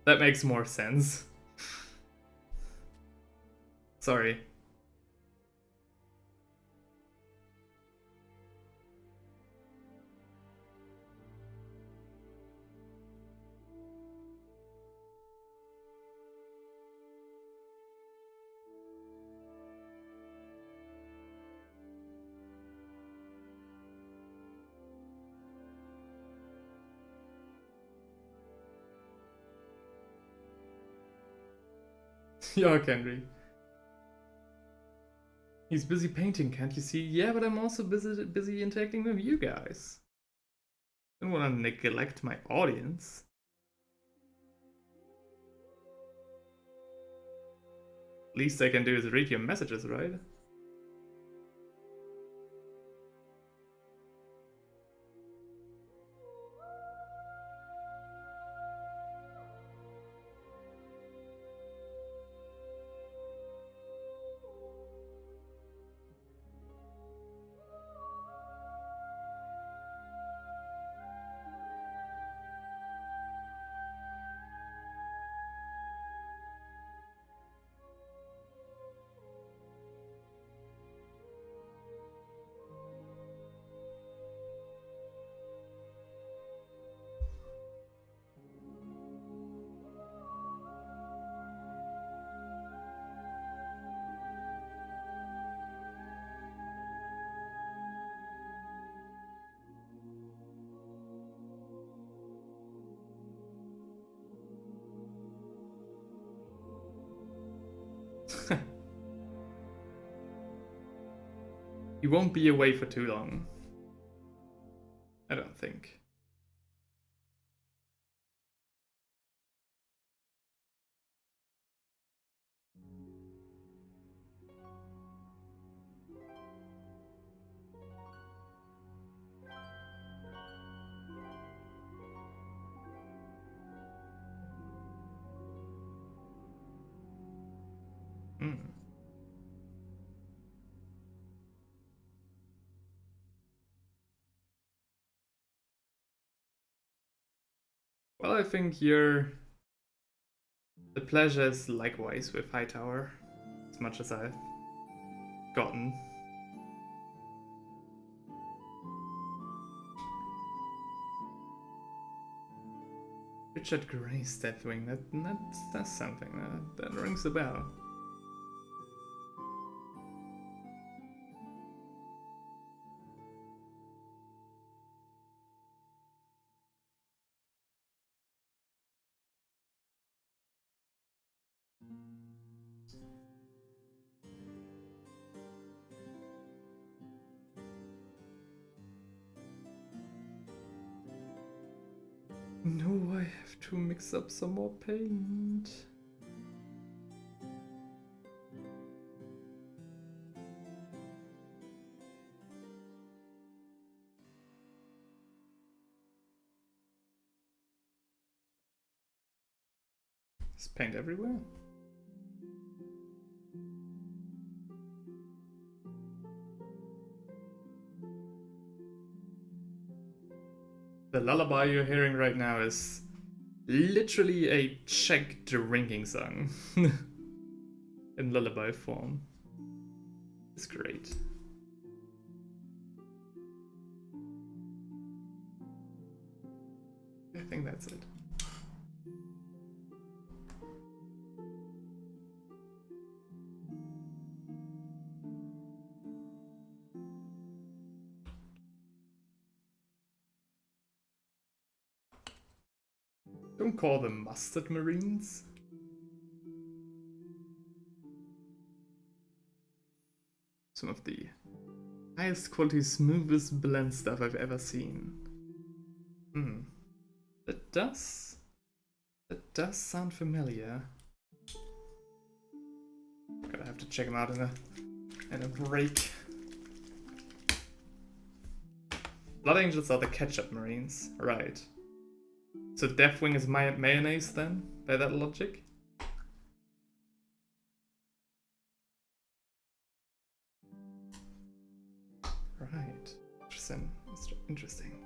That makes more sense. Sorry. Yeah, Henry. He's busy painting, can't you see? Yeah, but I'm also busy interacting with you guys. I don't want to neglect my audience. Least I can do is read your messages, right? You won't be away for too long. I don't think. Hmm. Well, I think the pleasure is likewise with Hightower, as much as I've gotten. Richard Gray's Deathwing, that's something, that rings a bell. No, I have to mix up some more paint. There's paint everywhere. The lullaby you're hearing right now is literally a Czech drinking song in lullaby form. It's great. I think that's it. Don't call them mustard marines. Some of the highest quality, smoothest blend stuff I've ever seen. That does sound familiar. Gonna have to check them out in a break. Blood Angels are the ketchup marines, right? So Deathwing is mayonnaise then, by that logic? Right. in. Interesting.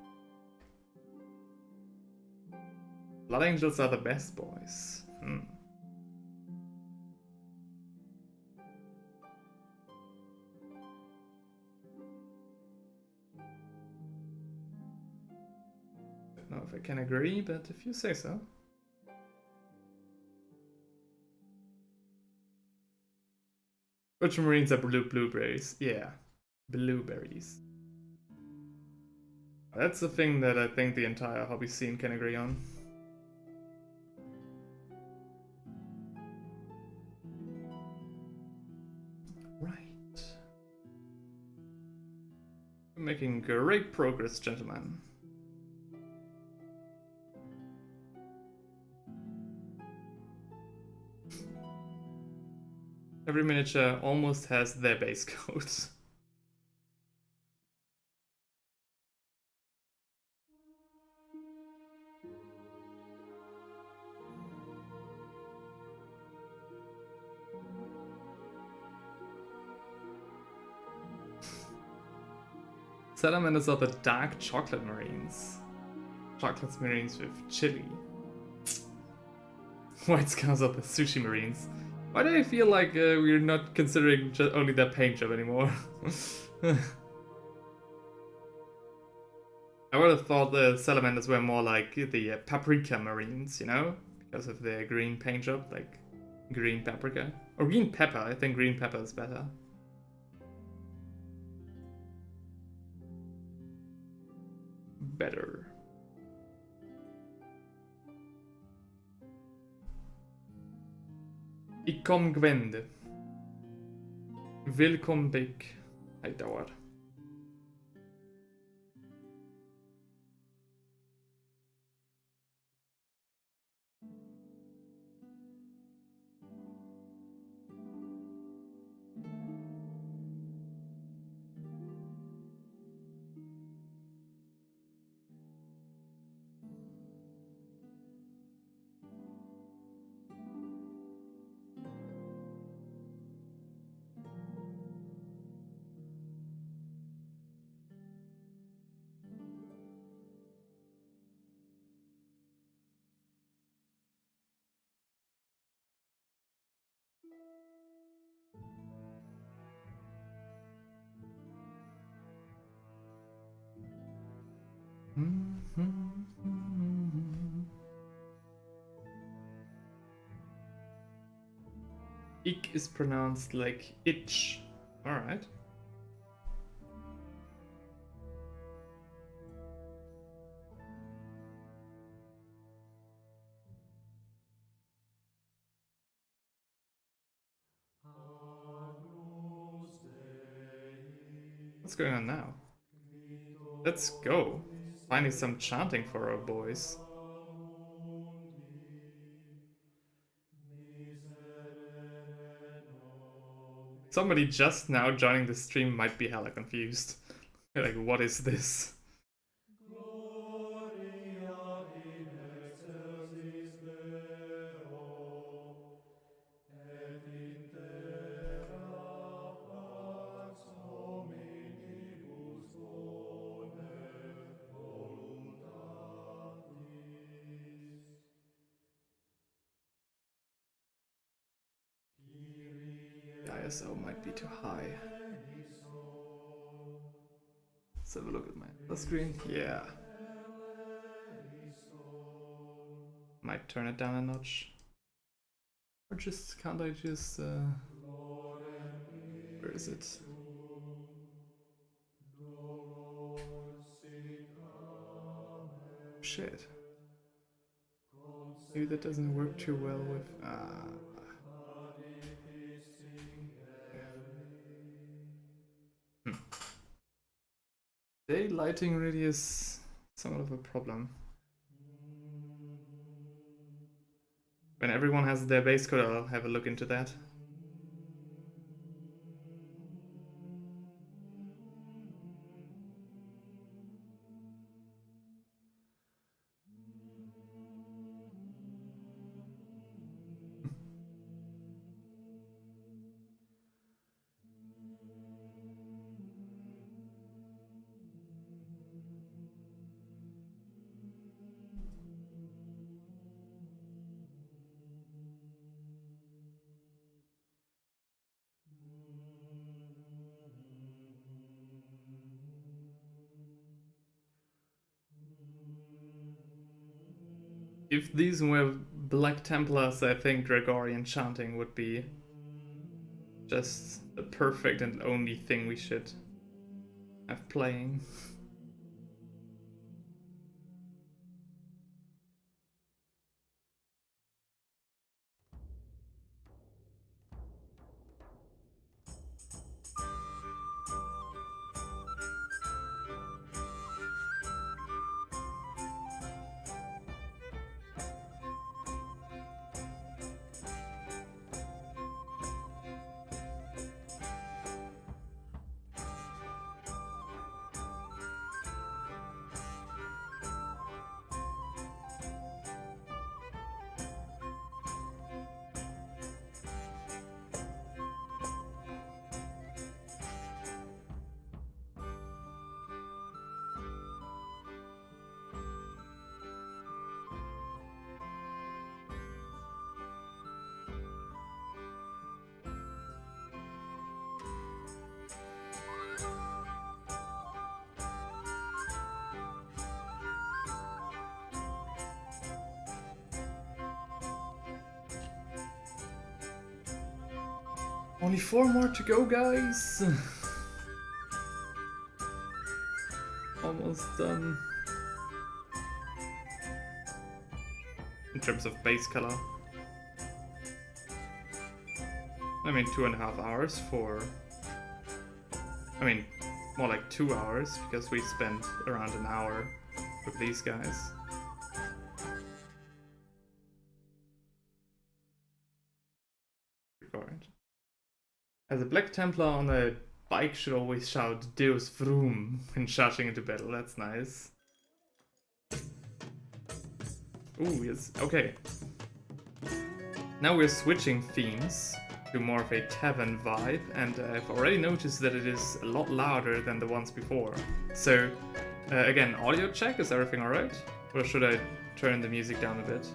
Blood Angels are the best boys. Don't know if I can agree, but if you say so. Ultramarines are blueberries. Yeah, blueberries. That's the thing that I think the entire hobby scene can agree on. Right. We're making great progress, gentlemen. Every miniature almost has their base coat. Salamanders are the dark chocolate marines. Chocolate marines with chili. White scars are the sushi marines. Why do I feel like we're not considering just only their paint job anymore? I would have thought the salamanders were more like the paprika marines, you know? Because of their green paint job, like green paprika. Or green pepper, I think green pepper is better. Better. Ik kom gwende. Welkom back. Hightower. Ik is pronounced like itch. Alright. What's going on now? Let's go. Finding some chanting for our boys. Somebody just now joining the stream might be hella confused. Like, what is this? The ISO might be too high. Let's have a look at my screen. Yeah. Might turn it down a notch. Or just, can't I just, where is it? Shit. Maybe that doesn't work too well with, Day lighting really is somewhat of a problem. When everyone has their base code, I'll have a look into that. If these were Black Templars, I think Gregorian chanting would be just the perfect and only thing we should have playing. Only 4 more to go, guys! Almost done. In terms of base color. I mean, 2.5 hours for... I mean, more like 2 hours, because we spent around an hour with these guys. Record. As a Black Templar on a bike should always shout Deus Vroom when charging into battle, that's nice. Ooh, yes, okay. Now we're switching themes to more of a tavern vibe, and I've already noticed that it is a lot louder than the ones before. So, again, audio check, is everything alright? Or should I turn the music down a bit?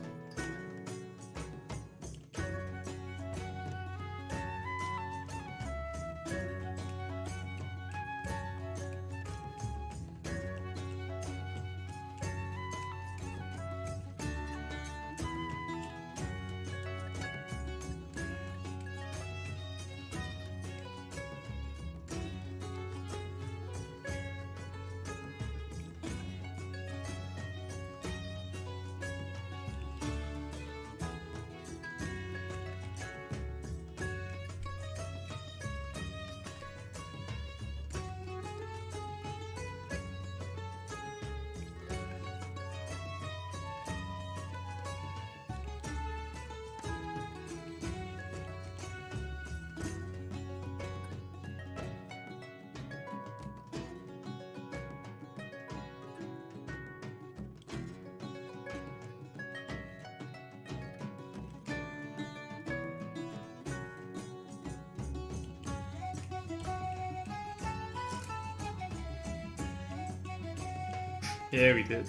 Yeah, we did.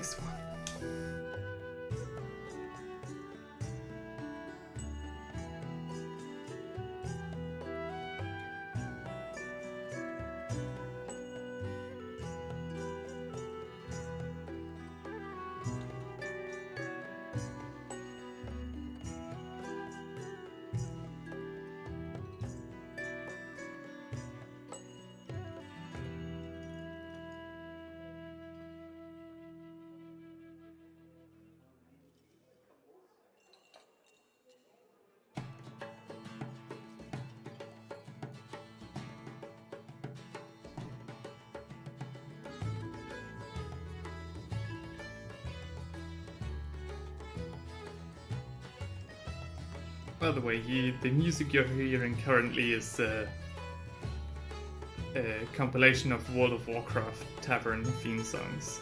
next one. By the way, the music you're hearing currently is a compilation of World of Warcraft tavern theme songs.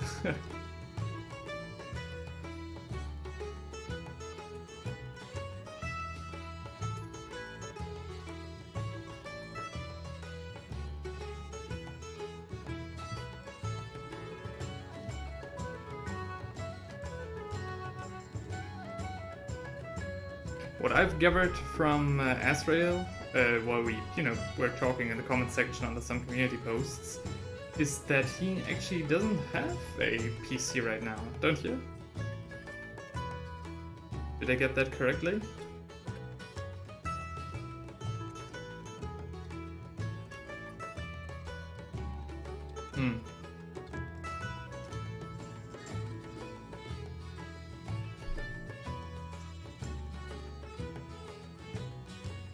What I've gathered from Azrael, while we're talking in the comment section under some community posts, is that he actually doesn't have a PC right now, don't you? Did I get that correctly?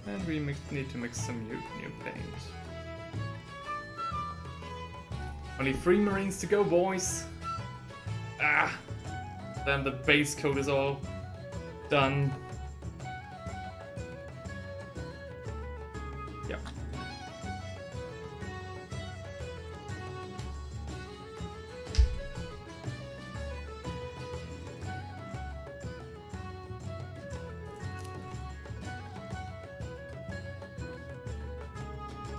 And we need to mix some new paint. Only 3 Marines to go, boys! Ah! Then the base coat is all done. Yep.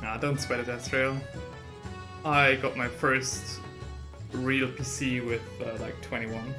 Nah, don't sweat it, Azrael. I got my first real PC with like 21.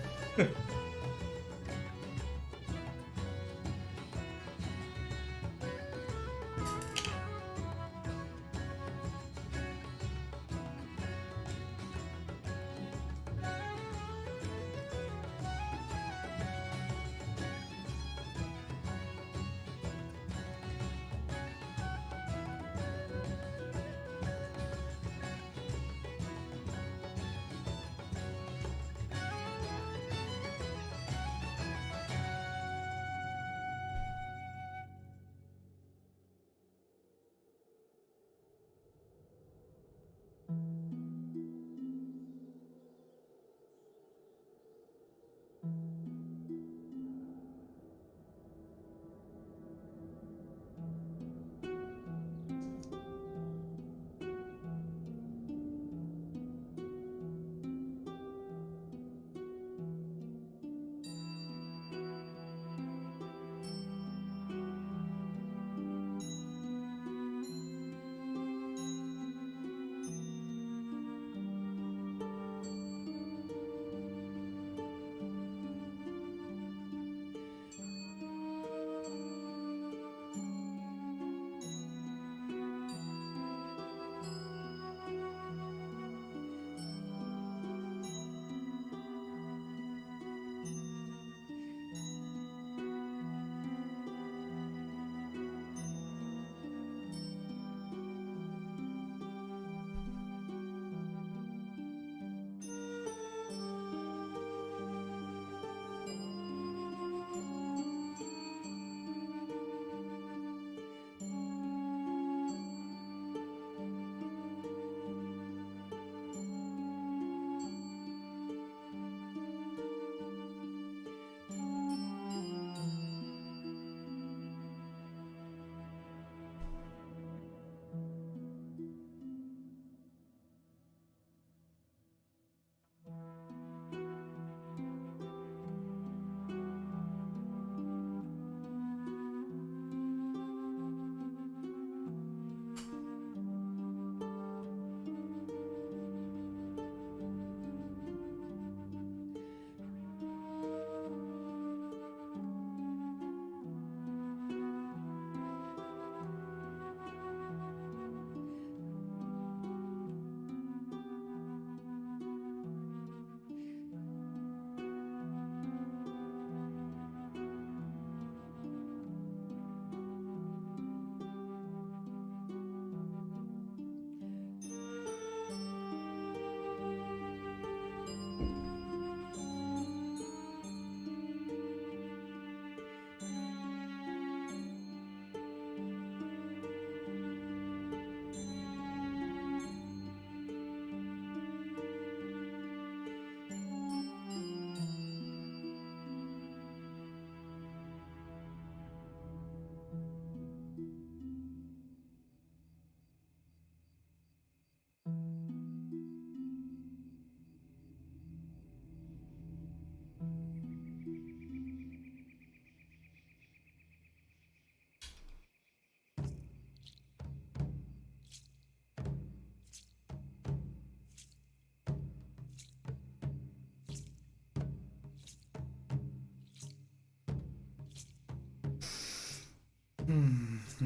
Oh.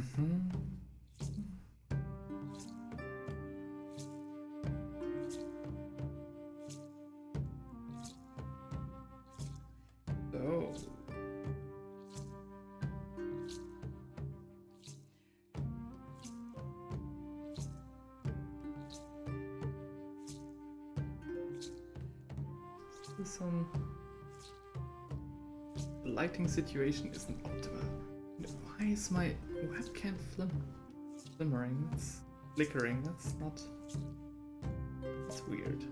Some lighting situation isn't optimal. Why is my webcam flimmering? It's flickering. That's not. That's weird.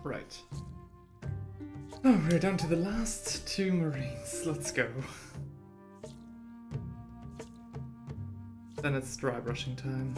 Right. Oh, we're down to the last 2 Marines. Let's go. Then it's dry brushing time.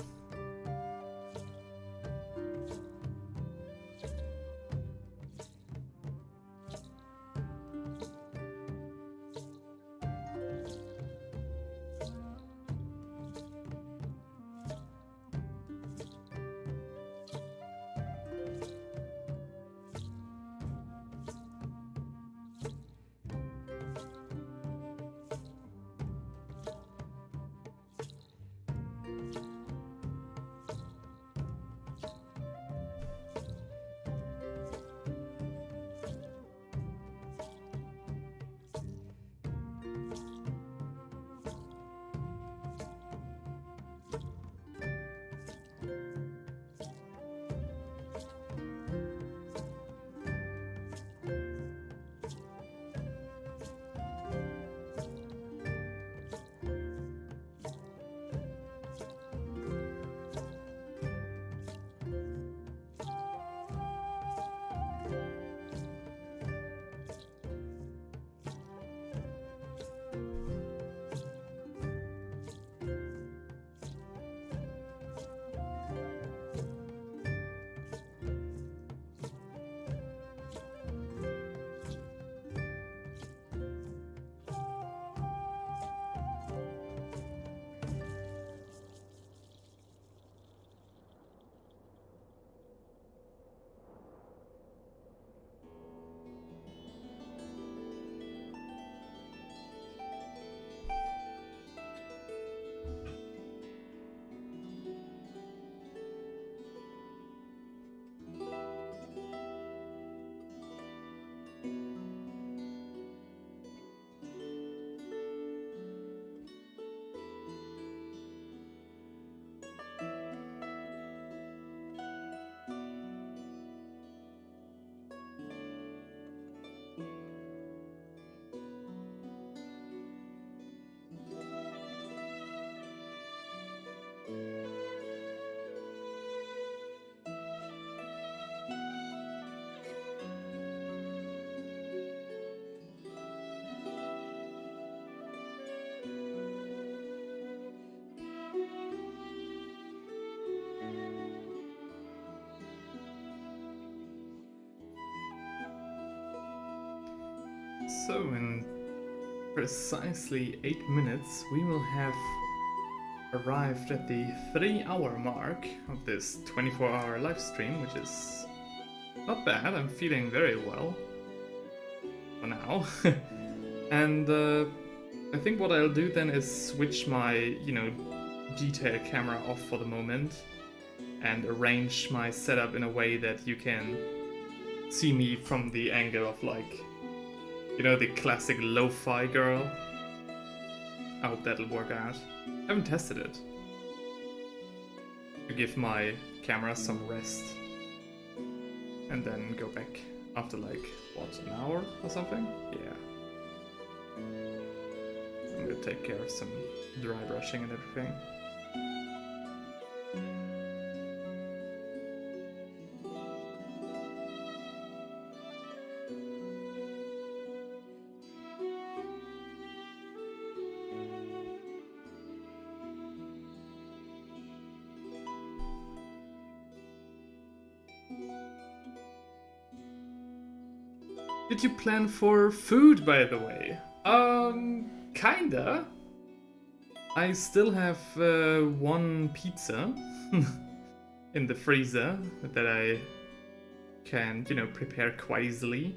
So in precisely 8 minutes we will have arrived at the 3-hour mark of this 24-hour live stream, which is not bad. I'm feeling very well for now. And I think what I'll do then is switch my, detail camera off for the moment and arrange my setup in a way that you can see me from the angle of, like, the classic lo-fi girl. I hope that'll work out. I haven't tested it. To give my camera some rest. And then go back after, like, what, an hour or something? Yeah. I'm gonna take care of some dry brushing and everything. Did you plan for food, by the way? Kinda. I still have one pizza in the freezer that I can, you know, prepare quite easily.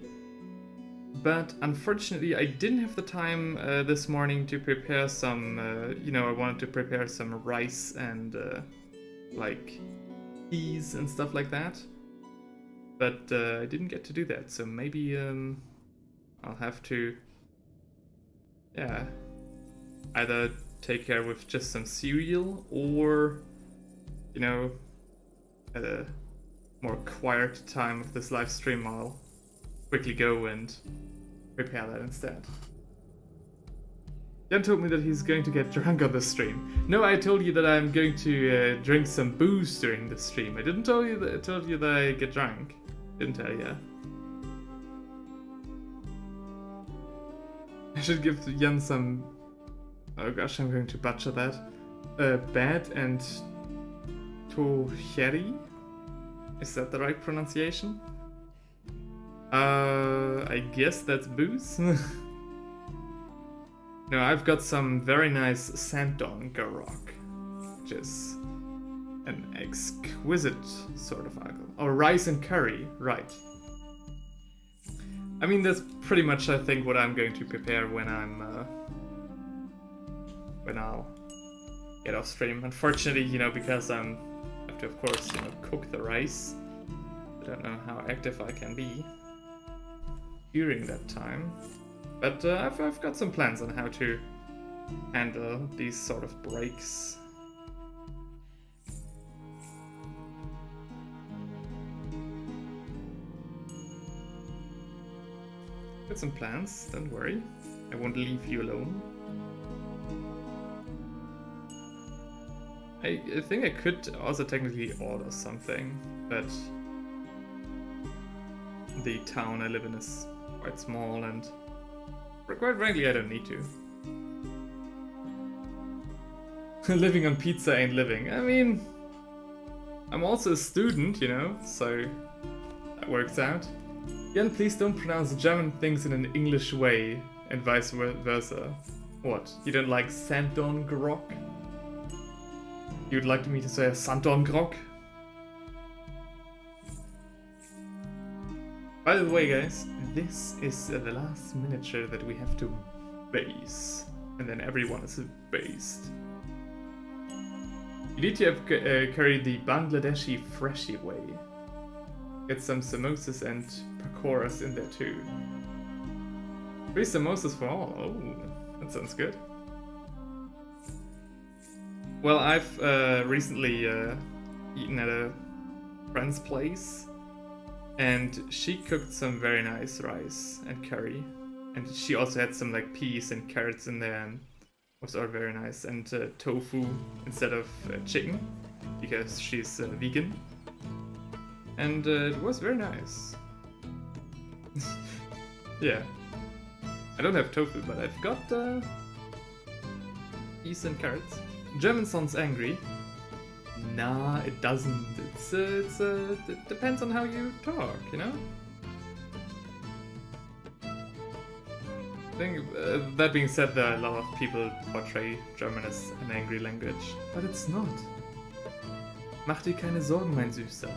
But unfortunately, I didn't have the time this morning to prepare some, you know, I wanted to prepare some rice and like peas and stuff like that. But I didn't get to do that, so maybe I'll have to, yeah, either take care with just some cereal or, you know, at a more quiet time of this live stream, I'll quickly go and prepare that instead. Jan told me that he's going to get drunk on the stream. No, I told you that I'm going to drink some booze during the stream. I didn't tell you that. I told you that I get drunk. Didn't tell you. I should give Jan some. Oh gosh, I'm going to butcher that. Bad and Toheri? Is that the right pronunciation? I guess that's booze. No, I've got some very nice Santon Garrock, which is an exquisite sort of alcohol. Oh, rice and curry, right. I mean, that's pretty much, I think, what I'm going to prepare when I'll get off stream. Unfortunately, you know, because I have to, of course, you know, cook the rice. I don't know how active I can be during that time. But I've got some plans on how to handle these sort of breaks. Got some plans, don't worry. I won't leave you alone. I think I could also technically order something, but the town I live in is quite small and quite frankly I don't need to. Living on pizza ain't living. I mean, I'm also a student, you know, so that works out. Jan, please don't pronounce German things in an English way and vice versa. What, you don't like Santon Grog? You'd like me to say Santon Grog? By the way, guys, this is the last miniature that we have to base, and then everyone is based. You need to have carried the Bangladeshi Freshie way. Get some samosas and pakoras in there too. 3 samosas for all. Oh, that sounds good. Well, I've recently eaten at a friend's place, and she cooked some very nice rice and curry, and she also had some like peas and carrots in there, and was all very nice, and tofu instead of chicken because she's vegan, and it was very nice. Yeah, I don't have tofu, but I've got peas and carrots. German sounds angry. Nah, it doesn't. It depends on how you talk, you know? I think, that being said, there are a lot of people portray German as an angry language. But it's not. Mach dir keine Sorgen, mein Süßer.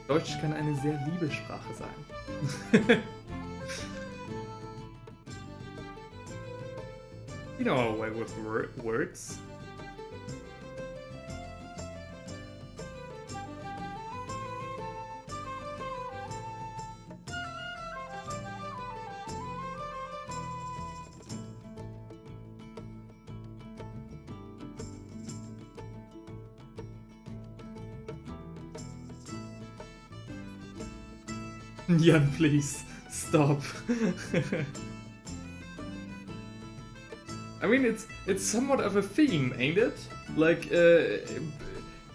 Deutsch kann eine sehr liebe Sprache sein. You know our way with words. Jan, please, stop. I mean, it's somewhat of a theme, ain't it? Like,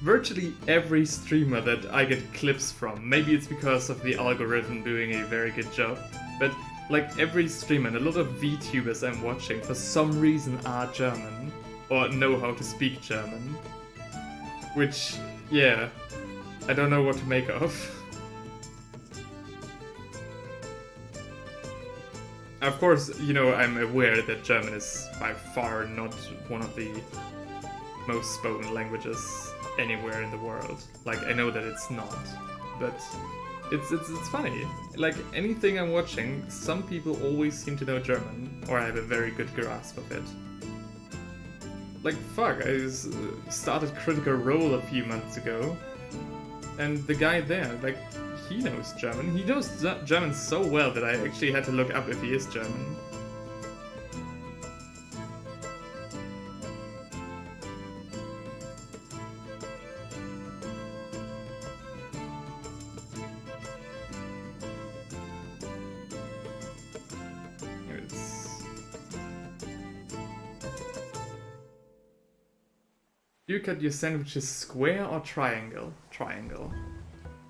virtually every streamer that I get clips from, maybe it's because of the algorithm doing a very good job, but like every streamer and a lot of VTubers I'm watching for some reason are German, or know how to speak German. Which, yeah, I don't know what to make of. Of course, you know, I'm aware that German is by far not one of the most spoken languages anywhere in the world. Like, I know that it's not, but it's funny. Like, anything I'm watching, some people always seem to know German, or have a very good grasp of it. Like, fuck, I started Critical Role a few months ago, and the guy there, like, he knows German. He knows German so well that I actually had to look up if he is German. Here it is. Do you cut your sandwiches square or triangle? Triangle.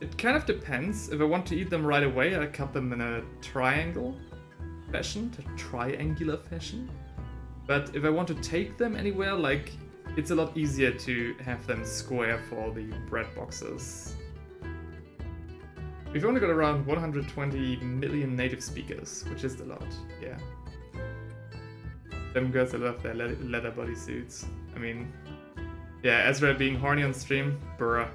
It kind of depends. If I want to eat them right away, I cut them in a triangle fashion, a triangular fashion. But if I want to take them anywhere, like, it's a lot easier to have them square for the bread boxes. We've only got around 120 million native speakers, which is a lot, yeah. Them girls, I love their leather bodysuits. I mean, yeah, Ezra being horny on stream, bruh.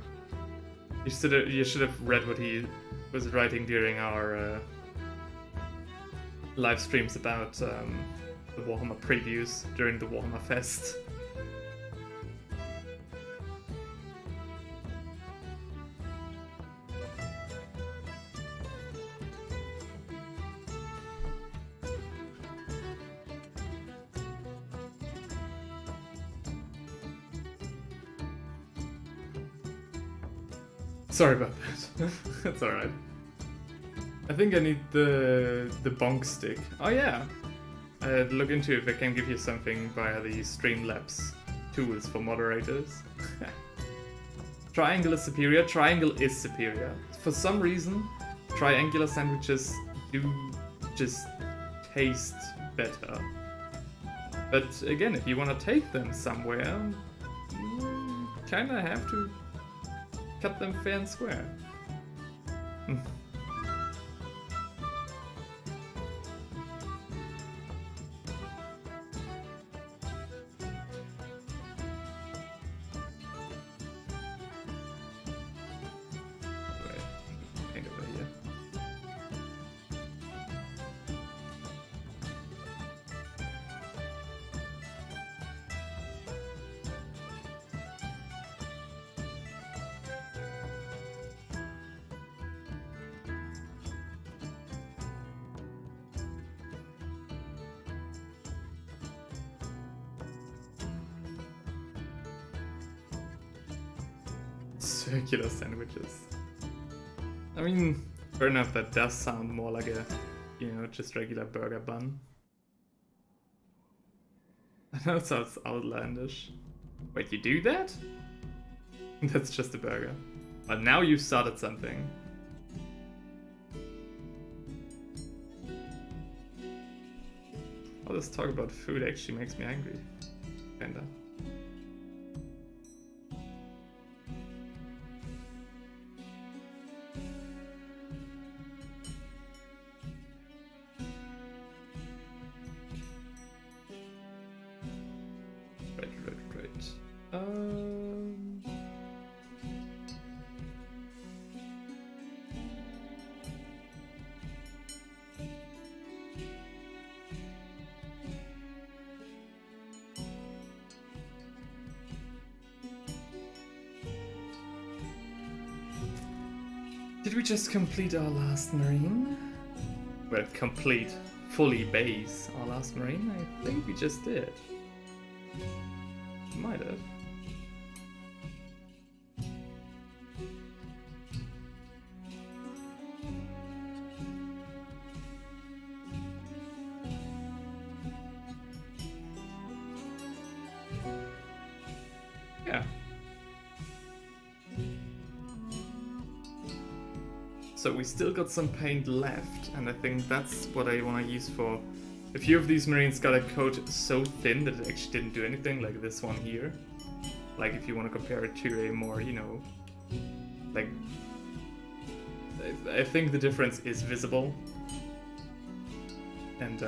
You should have read what he was writing during our live streams about the Warhammer previews during the Warhammer Fest. Sorry about that. That's alright. I think I need the bonk stick. Oh yeah. I'd look into if I can give you something via the Streamlabs tools for moderators. Triangle is superior. Triangle is superior. For some reason, triangular sandwiches do just taste better. But again, if you want to take them somewhere, you kinda have to cut them fair and square. Circular sandwiches. I mean, fair enough, that does sound more like a, you know, just regular burger bun. I know it sounds outlandish. Wait, you do that? That's just a burger. But now you've started something. All this talk about food actually makes me angry. Kinda. Did we just complete our last marine? Well, complete, fully base our last marine? I think we just did. Might have. Yeah. So we still got some paint left, and I think that's what I want to use for... A few of these marines got a coat so thin that it actually didn't do anything, like this one here. Like if you want to compare it to a more, you know... Like... I think the difference is visible. And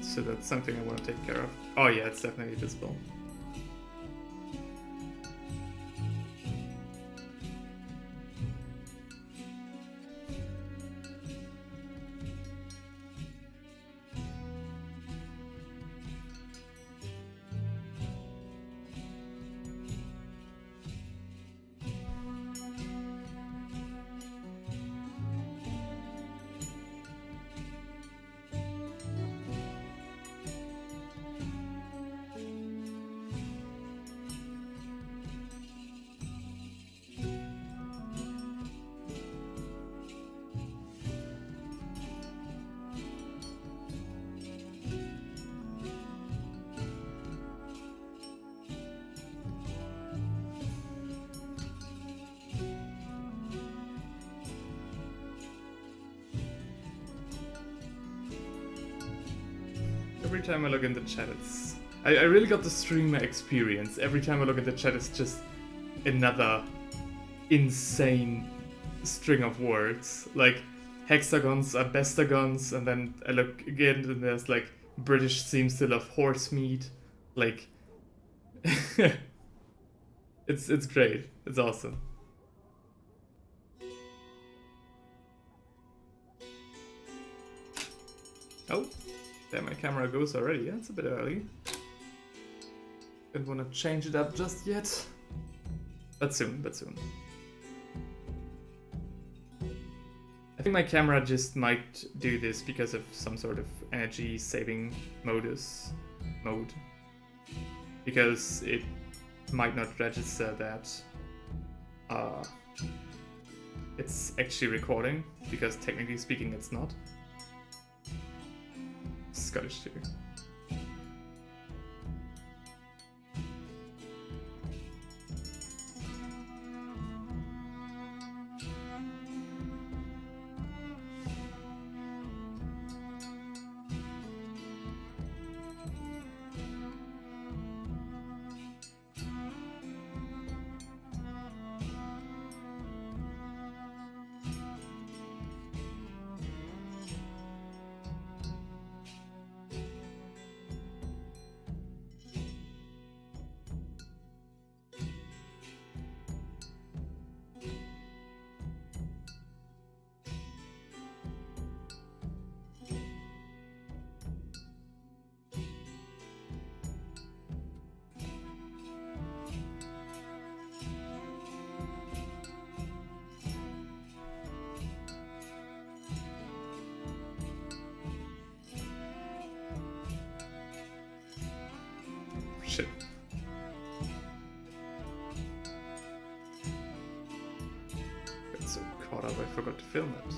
so that's something I want to take care of. Oh yeah, it's definitely visible. Every time I look in the chat, it's... I really got the streamer experience. Every time I look at the chat, it's just another insane string of words. Like, hexagons are bestagons, and then I look again, and there's like, British seems to love horse meat. Like, it's great. It's awesome. Oh. There my camera goes already, yeah, it's a bit early. Don't want to change it up just yet. But soon, but soon. I think my camera just might do this because of some sort of energy saving mode. Because it might not register that it's actually recording, because technically speaking it's not. Scottish too. Shit. Got so caught up I forgot to film it.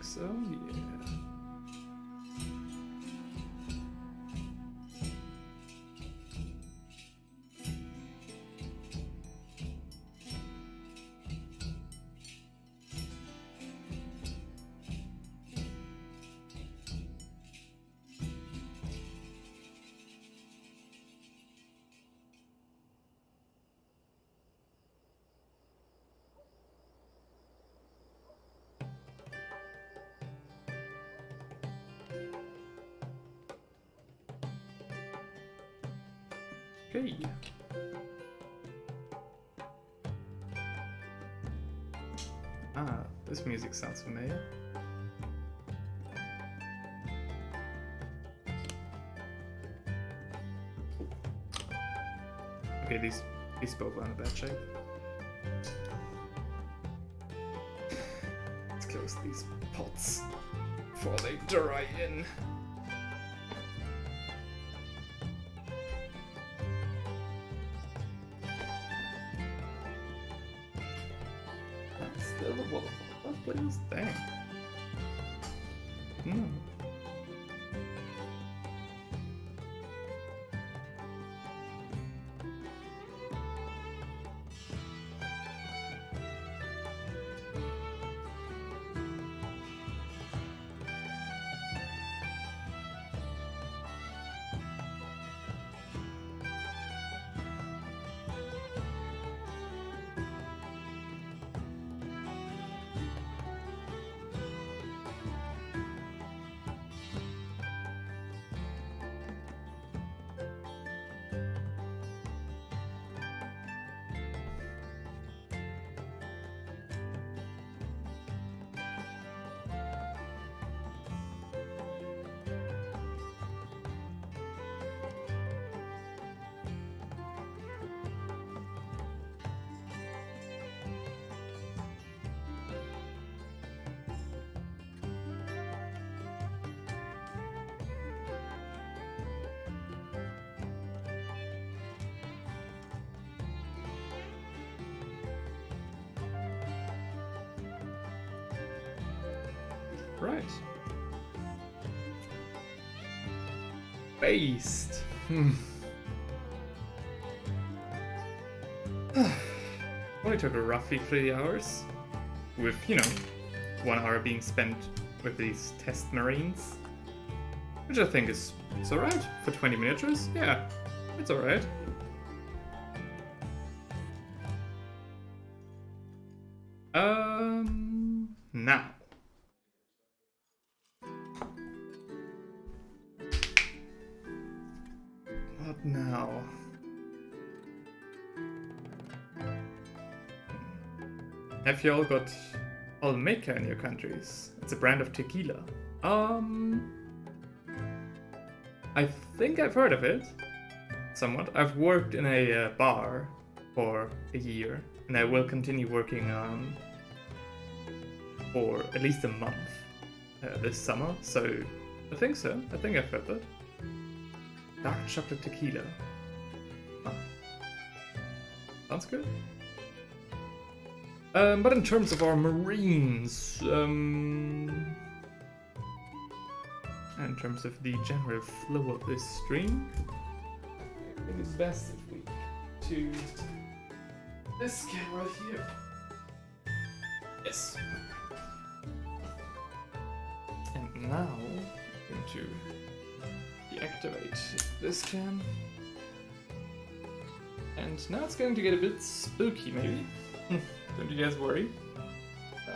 So, yeah. Okay. Ah, this music sounds familiar. Okay, these both are in a bad shape. Let's close these pots before they dry in. Still the waterfall. Oh, please. Dang. Right. Based. Only took roughly 3 hours, with, you know, 1 hour being spent with these test marines, which I think is alright for 20 miniatures. Yeah, it's alright. Now. What now? Have you all got Olmeca in your countries? It's a brand of tequila. I think I've heard of it. Somewhat. I've worked in a bar for a year, and I will continue working for at least a month this summer, so I think so. I think I've heard that. Dark chocolate tequila. Huh. Sounds good. But in terms of our marines, and in terms of the general flow of this stream, I think it's best if we to this camera here. Yes. And now I'm going to deactivate this cam. And now it's going to get a bit spooky, maybe. Don't you guys worry.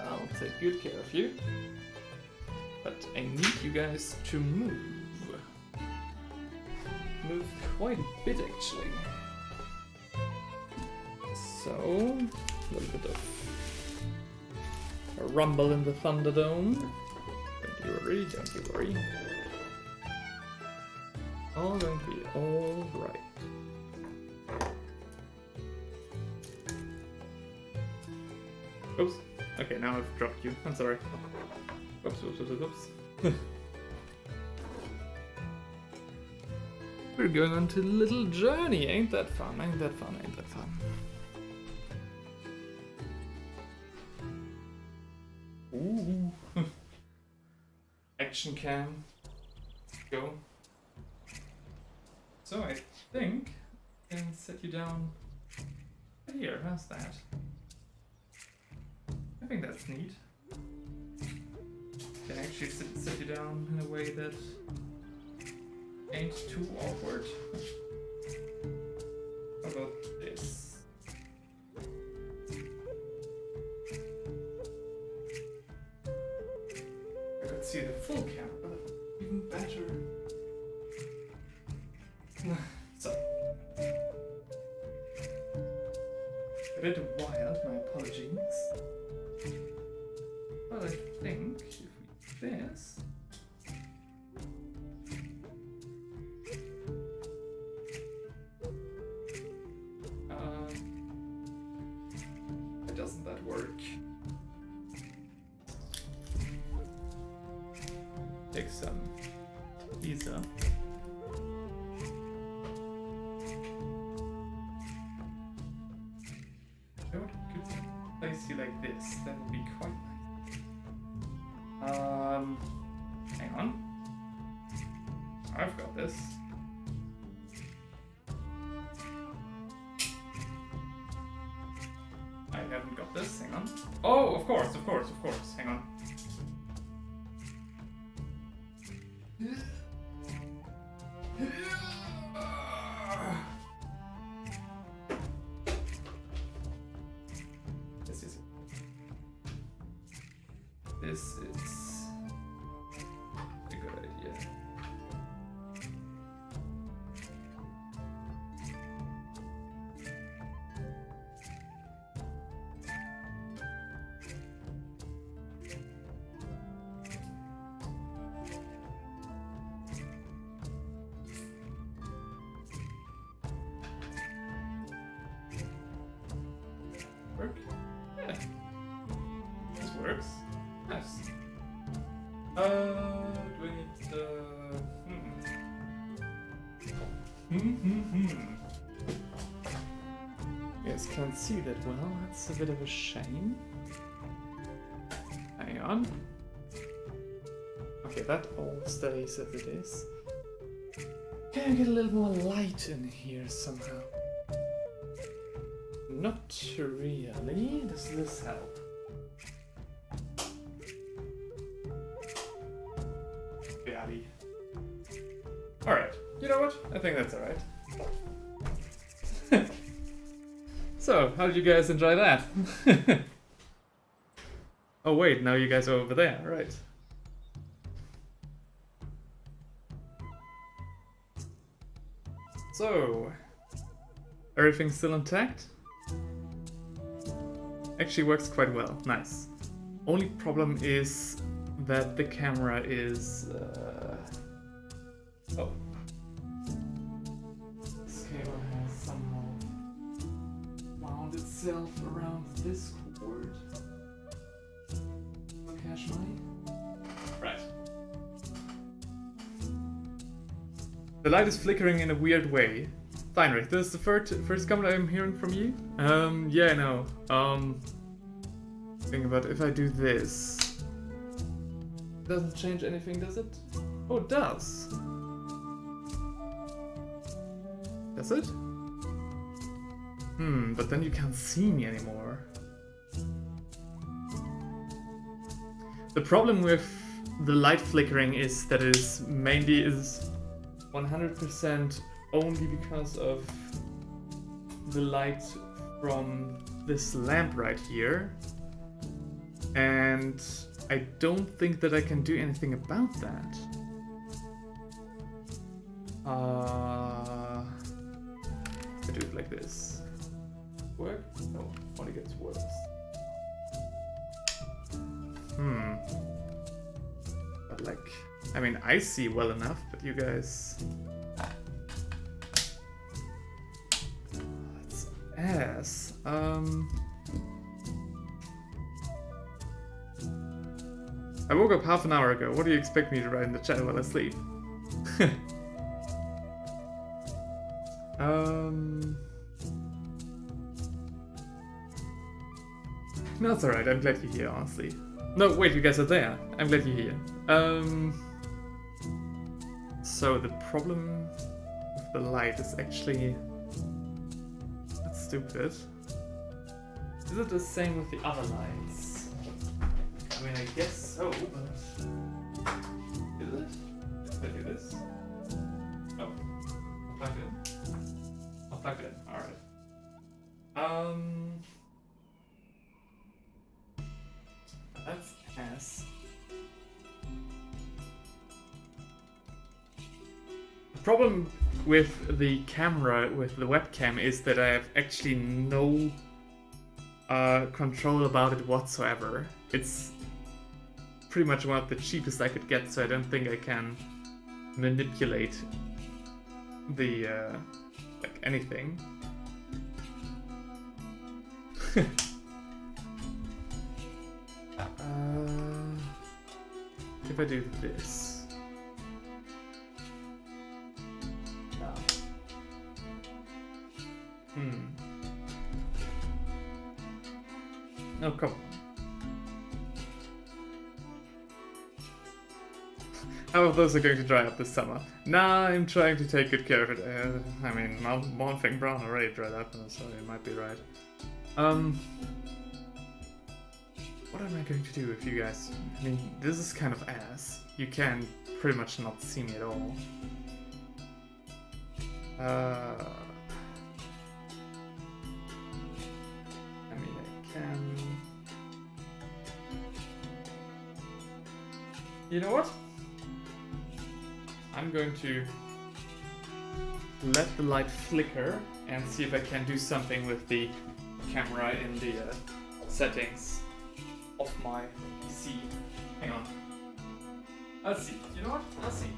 I'll take good care of you. But I need you guys to move. Move quite a bit, actually. So, a little bit of a rumble in the Thunderdome. Don't you worry, don't you worry. All going to be alright. Oops. Okay, now I've dropped you. I'm sorry. Oops, oops, oops, oops. We're going on to a little journey. Ain't that fun? Ain't that fun? Ain't that fun? Ooh. Action cam. Go. So I think I can set you down here. How's that? I think that's neat. Can actually set you down in a way that ain't too awkward. How about this? I could see the full camera, even better. So, a bit wild, my apologies. But I think if we do this, why doesn't that work? Take some pizza. I would place you like this. That would be quite nice. Hang on. I've got this. I haven't got this. Hang on. Oh, of course, of course, of course. Hang on. This is a good idea. Work? Yeah. This works. Nice. Do I need You guys can't see that well, that's a bit of a shame. Hang on. Okay, that all stays as it is. Can I get a little more light in here somehow? Not really. Does this help? Barely. Alright, you know what? I think that's alright. So, how did you guys enjoy that? Oh wait, now you guys are over there, right. So, everything's still intact? Actually works quite well, nice. Only problem is that the camera is... Oh. This cable has somehow wound itself around this cord. Cash money? Right. The light is flickering in a weird way. Feinrich, this is the first comment I'm hearing from you? Yeah, I know. Think about if I do this. It doesn't change anything, does it? Oh, it does. Does it? But then you can't see me anymore. The problem with the light flickering is that it is mainly 100% only because of the light from this lamp right here. And I don't think that I can do anything about that. I do it like this. Work? No, only gets worse. But like, I mean, I see well enough, but you guys... That's ass. I woke up half an hour ago. What do you expect me to write in the chat while I sleep? No, it's alright. I'm glad you're here, honestly. No, wait, you guys are there. I'm glad you're here. So the problem with the light is actually... That's stupid. Is it the same with the other lights? I mean, I guess so, but... Is it? If I do this? Oh. I'll plug it in. I'll plug it in. Alright. That's ass. The problem with the camera, with the webcam, is that I have actually no control about it whatsoever. It's pretty much one of the cheapest I could get, so I don't think I can manipulate the, like anything. If I do this. No. Oh, come on. How of those are going to dry up this summer? Nah, I'm trying to take good care of it. I mean, Mornfang Brown already dried up, so you might be right. What am I going to do if you guys... I mean, this is kind of ass. You can pretty much not see me at all. I mean, I can... You know what? I'm going to let the light flicker and see if I can do something with the camera in the settings of my PC. Hang on. Let's see. You know what? Let's see.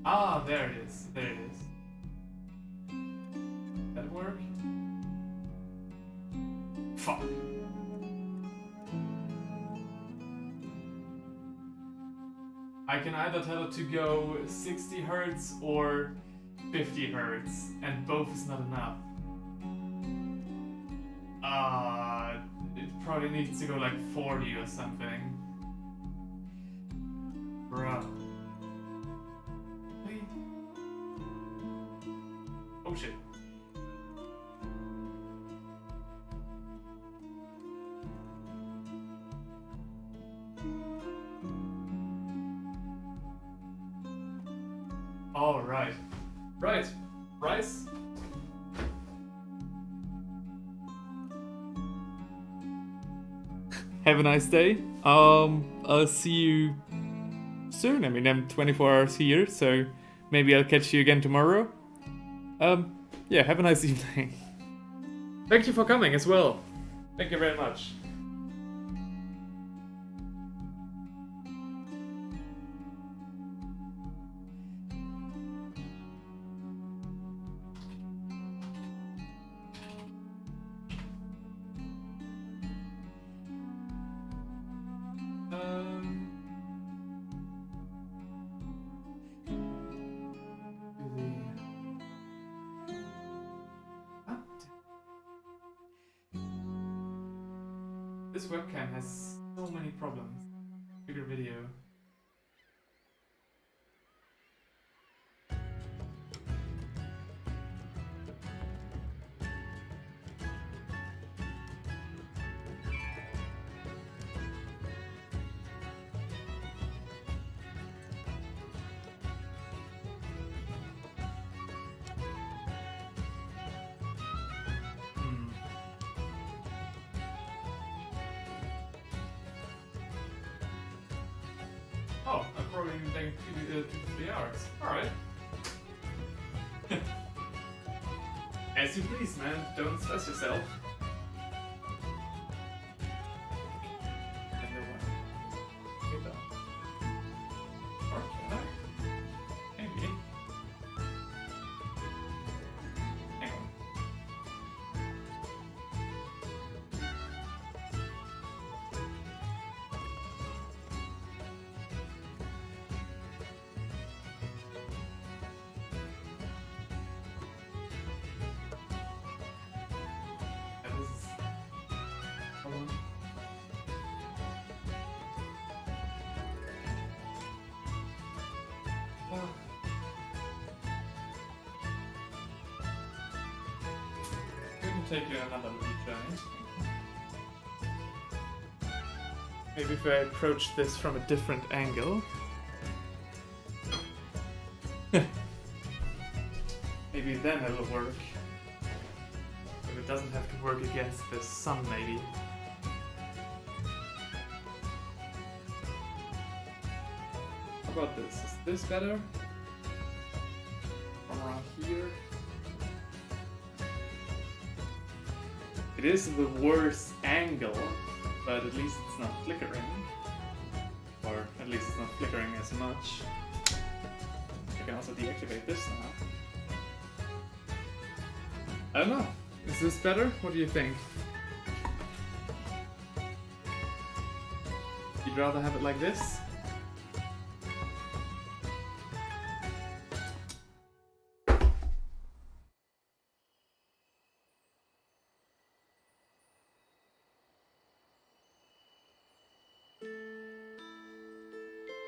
Ah, there it is. There it is. That work? Fuck. I can either tell it to go 60 hertz or 50 hertz, and both is not enough. It probably needs to go like 40 or something. Bruh. Wait. Oh shit. All right. Right. Rice. Have a nice day. I'll see you soon. I mean, I'm 24 hours here, so maybe I'll catch you again tomorrow. Yeah, have a nice evening. Thank you for coming as well. Thank you very much. This webcam has so many problems. Bigger video. Oh, I'm probably like 2 to 3 hours. Alright. As you please, man. Don't stress yourself. Maybe. Hang on. Take you another retry. Maybe if I approach this from a different angle. Maybe then it'll work. If it doesn't have to work against the sun, maybe. How about this? Is this better? From around here. It is the worst angle, but at least it's not flickering. Or at least it's not flickering as much. I can also deactivate this now. I don't know. Is this better? What do you think? You'd rather have it like this?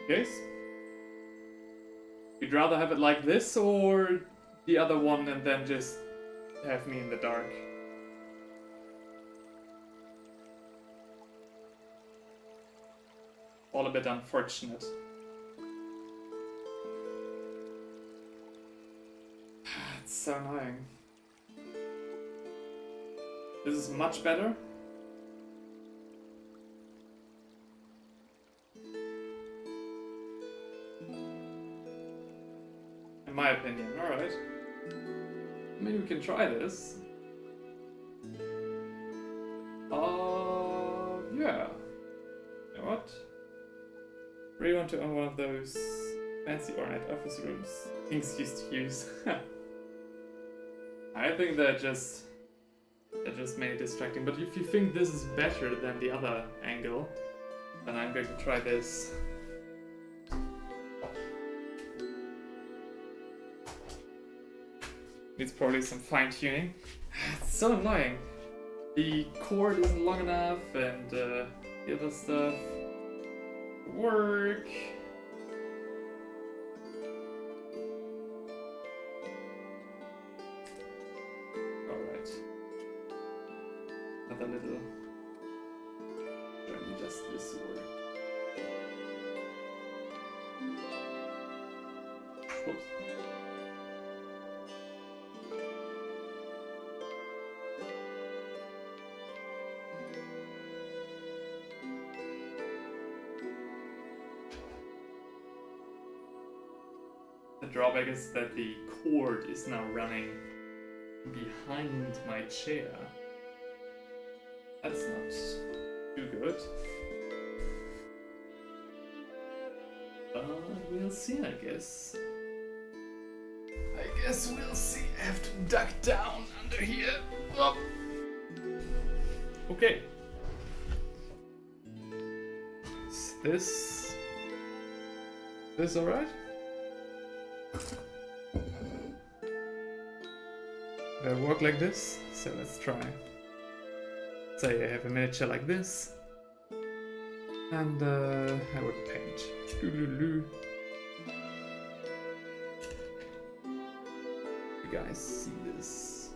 Guys? You'd rather have it like this or the other one and then just have me in the dark? All a bit unfortunate. It's so annoying. This is much better. In my opinion, alright. Maybe we can try this. Yeah. You know what? Really want to own one of those Fancy ornate office rooms. Things used to use. I think that just made it distracting. But if you think this is better than the other angle, then I'm going to try this. Needs probably some fine tuning. It's so annoying. The cord isn't long enough, and the other stuff work. Alright. Another little journey, does this work? Whoops. The drawback is that the cord is now running behind my chair. That's not too good. But we'll see, I guess. I guess we'll see. I have to duck down under here. Oh. Okay. Is this alright? It'll work like this, so let's try. Say I have a miniature like this, and I would paint. You guys see this?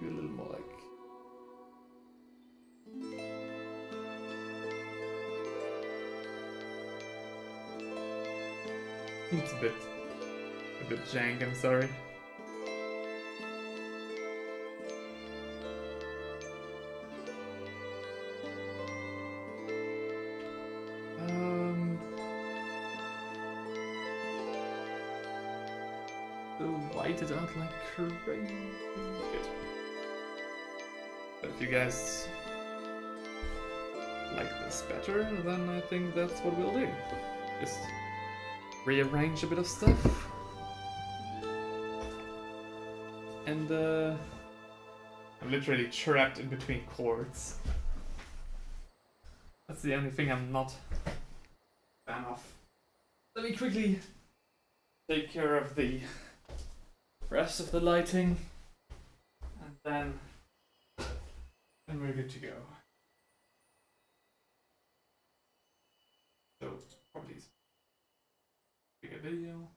Do a little more like. It's a bit jank, I'm sorry. White it out like crazy. Good. But if you guys like this better, then I think that's what we'll do. Just rearrange a bit of stuff. And I'm literally trapped in between cords. That's the only thing I'm not a fan of. Let me quickly take care of the rest of the lighting, and then we're good to go. So probably make a video.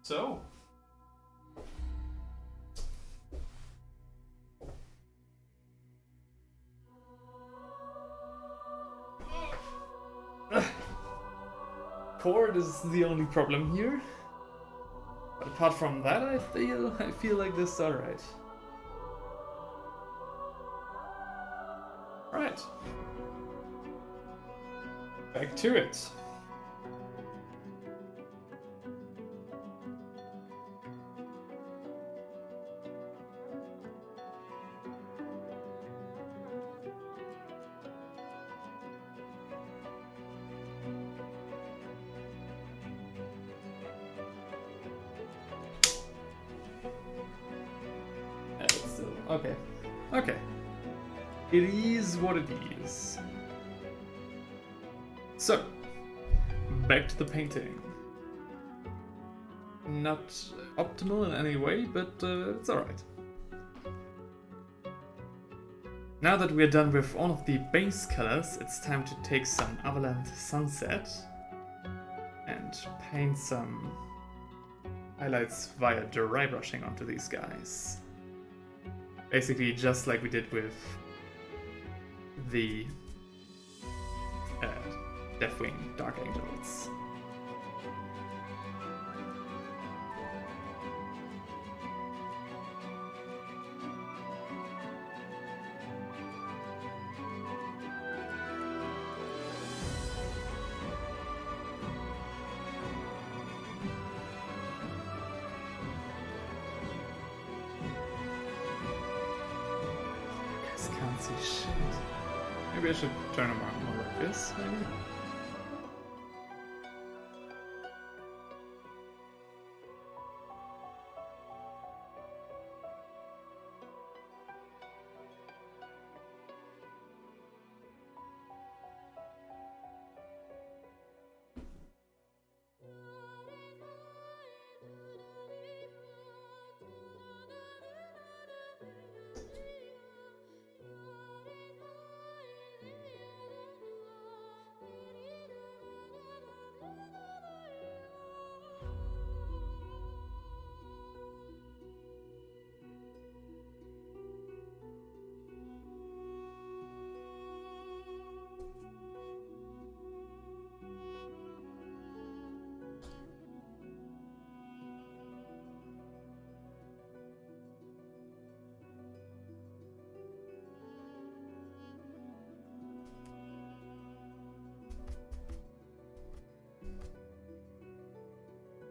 So, cord is the only problem here. But apart from that, I feel like this is alright. Right. Back to it. Okay. Okay. It is what it is. So, back to the painting. Not optimal in any way, but it's alright. Now that we're done with all of the base colors, it's time to take some Avalanche Sunset and paint some highlights via dry brushing onto these guys. Basically just like we did with the Deathwing Dark Angels. Can't see shit. Maybe I should turn them on more like this, maybe?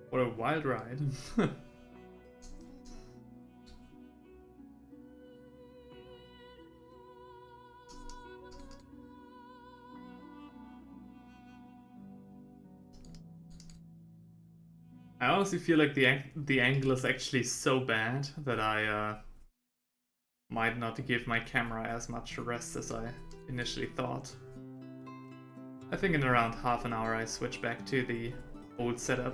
What a wild ride. I honestly feel like the angle is actually so bad that I might not give my camera as much rest as I initially thought. I think in around half an hour I switch back to the old setup.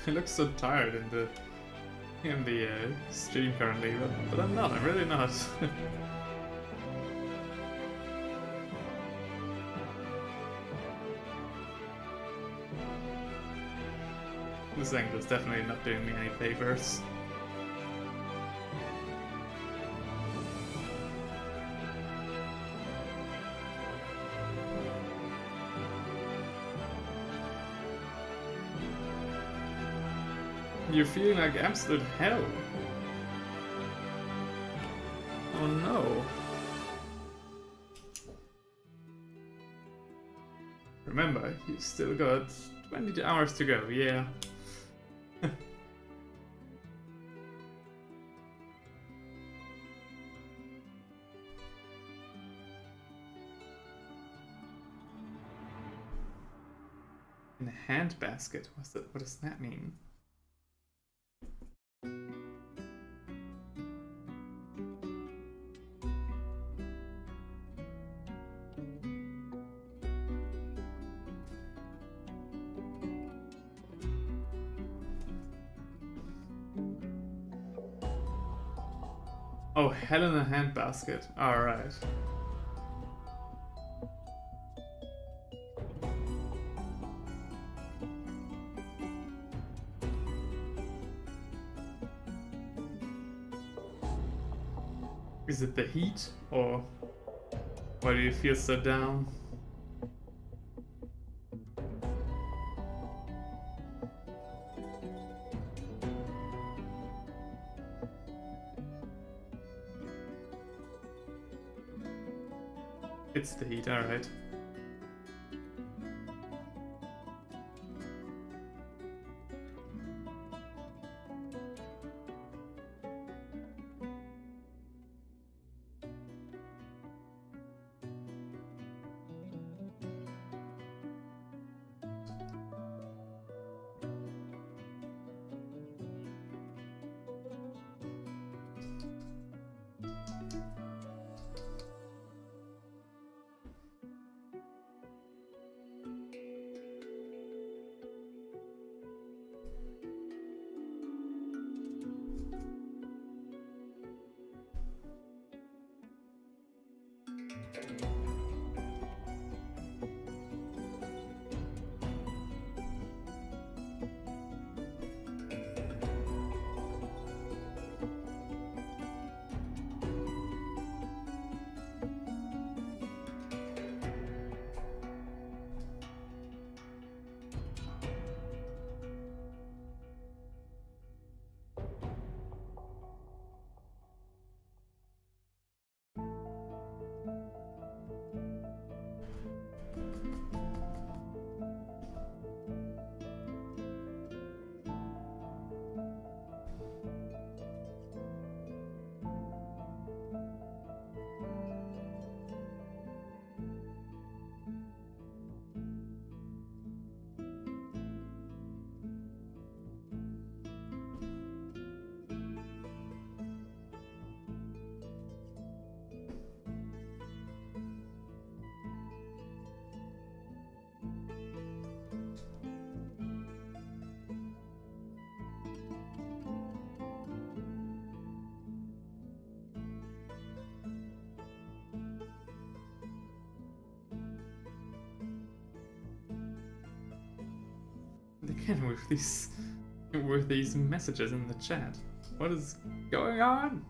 I look so tired in the stream currently, but I'm not. I'm really not. This angle is definitely not doing me any favors. You're feeling like absolute hell. Oh no. Remember, you've still got 20 hours to go, yeah. In a hand basket? What does that mean? Oh, hell in a handbasket. Alright. Is it the heat, or why do you feel so down? It's the heat, alright. Again with these messages in the chat. What is going on?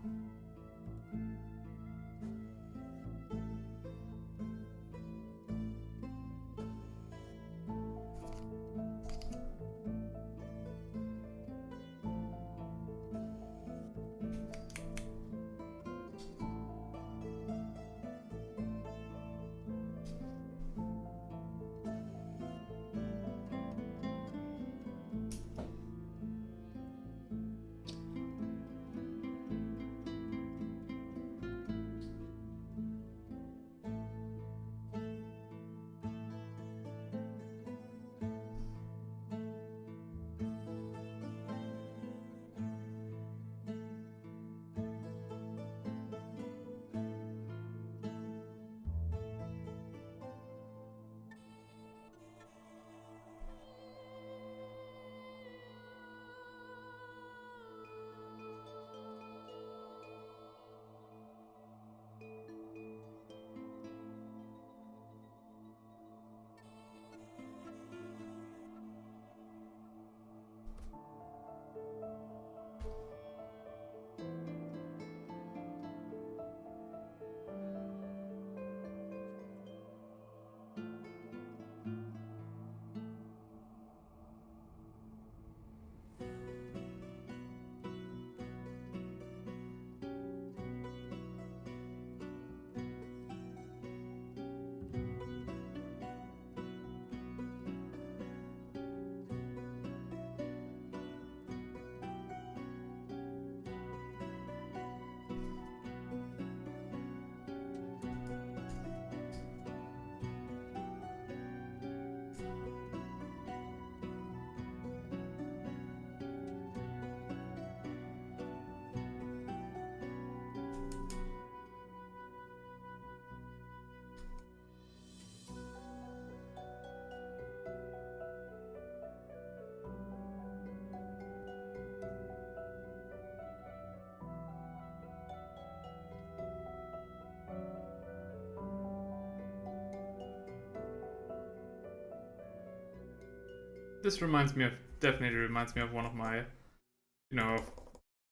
This definitely reminds me of one of my,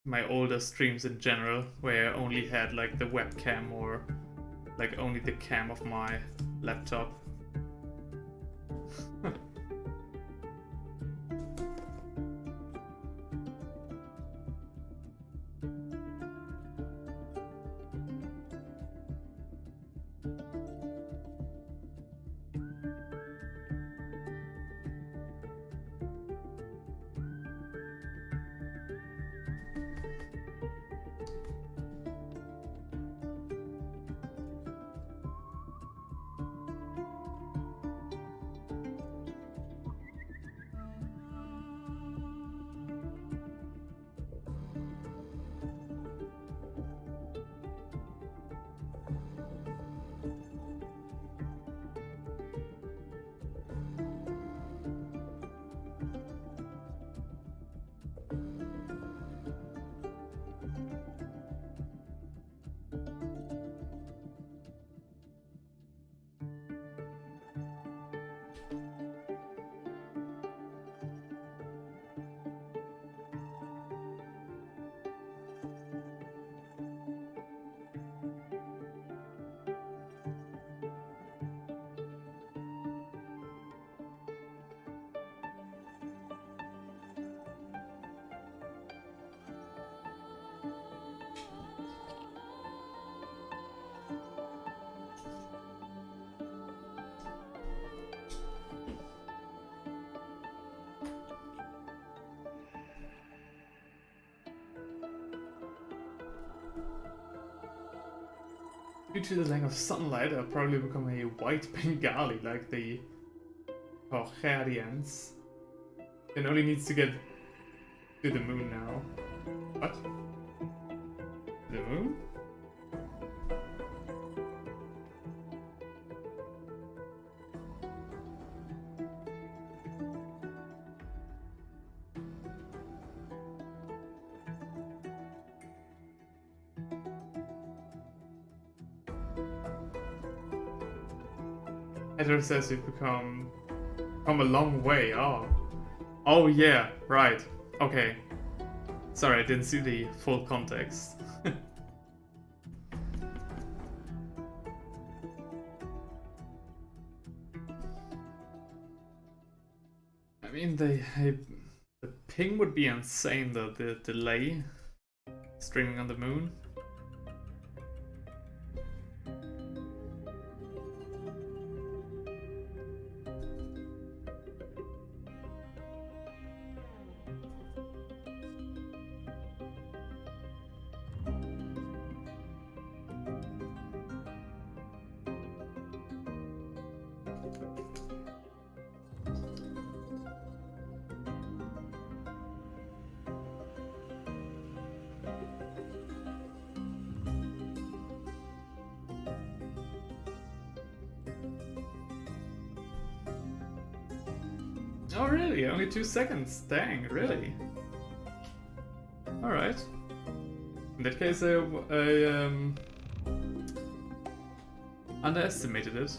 my older streams in general, where I only had like the webcam or like only the cam of my laptop. Due to the lack of sunlight, I'll probably become a white Bengali like the Hungarians. It only needs to get to the moon now. What? The moon? Heather says you've come a long way. Oh yeah, right. Okay. Sorry, I didn't see the full context. I mean, the ping would be insane though, the delay streaming on the moon. Oh really? Only 2 seconds? Dang, really? Alright. In that case, I underestimated it.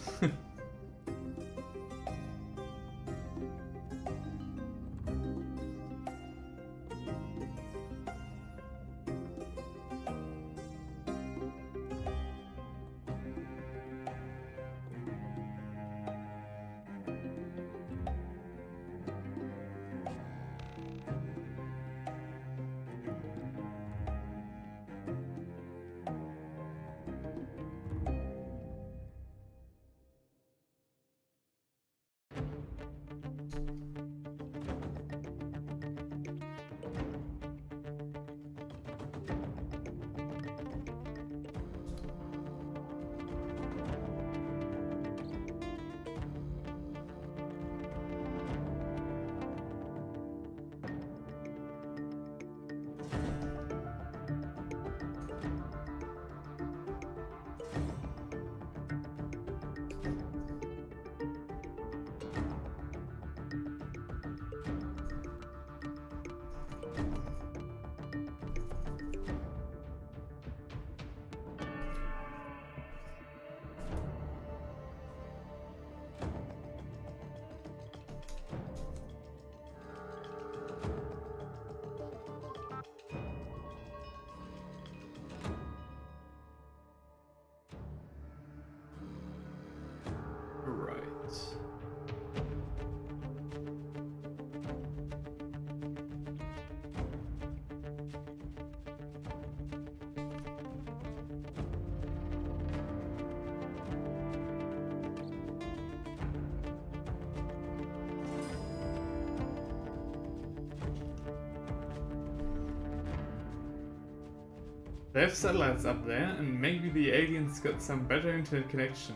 They have satellites up there, and maybe the aliens got some better internet connection.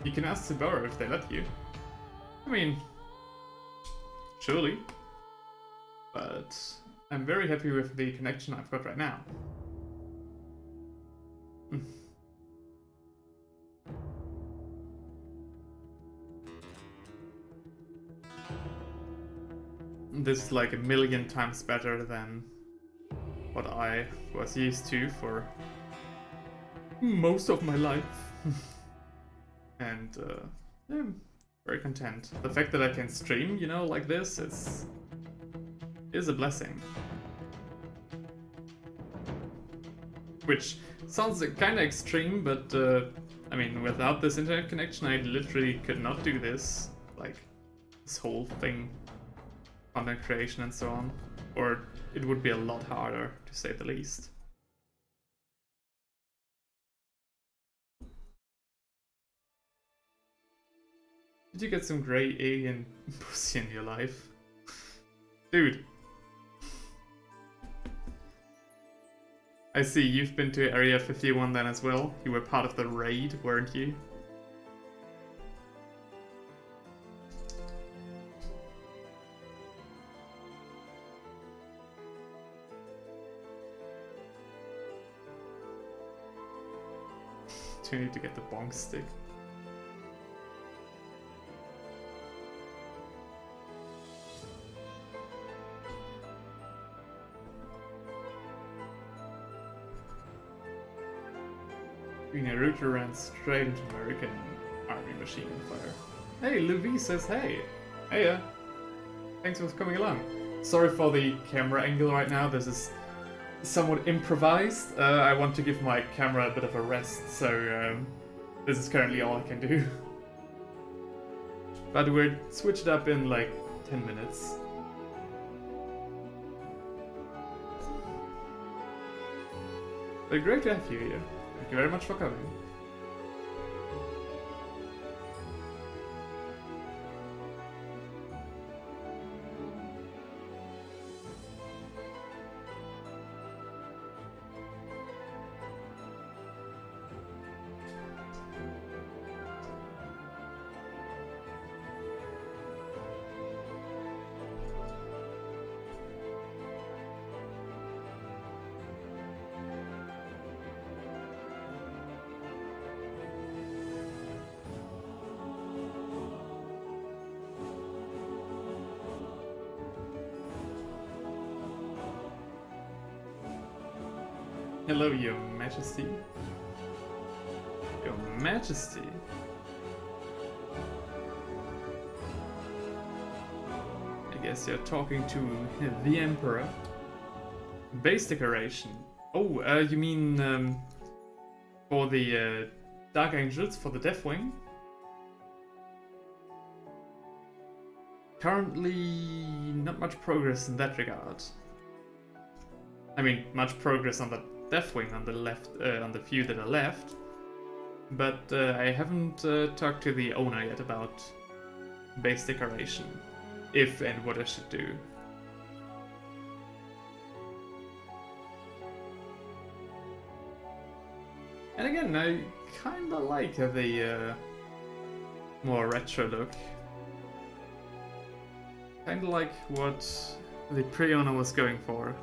You can ask to borrow if they let you. I mean, surely. But I'm very happy with the connection I've got right now. This is like a million times better than what I was used to for most of my life. And yeah, I'm very content. The fact that I can stream, you know, like this is a blessing. Which sounds kind of extreme, but I mean, without this internet connection, I literally could not do this. Like, this whole thing, content creation and so on. Or it would be a lot harder, to say the least. Did you get some grey alien pussy in your life? Dude. I see you've been to Area 51 then as well. You were part of the raid, weren't you? Do you need to get the bonk stick? Green Naruto ran straight into American army machine gun fire. Hey, Luvi says hey. Hey, thanks for coming along. Sorry for the camera angle right now. This is somewhat improvised. I want to give my camera a bit of a rest, so this is currently all I can do. But we'll switch it up in like 10 minutes. But great to have you here. Thank you very much for coming. Hello, Your Majesty. Your Majesty. I guess you're talking to the Emperor. Base decoration. Oh, you mean for the Dark Angels, for the Deathwing? Currently, not much progress in that regard. I mean, much progress on the Deathwing on the left, on the few that are left, but I haven't talked to the owner yet about base decoration, if and what I should do. And again, I kinda like the more retro look. Kinda like what the pre-owner was going for.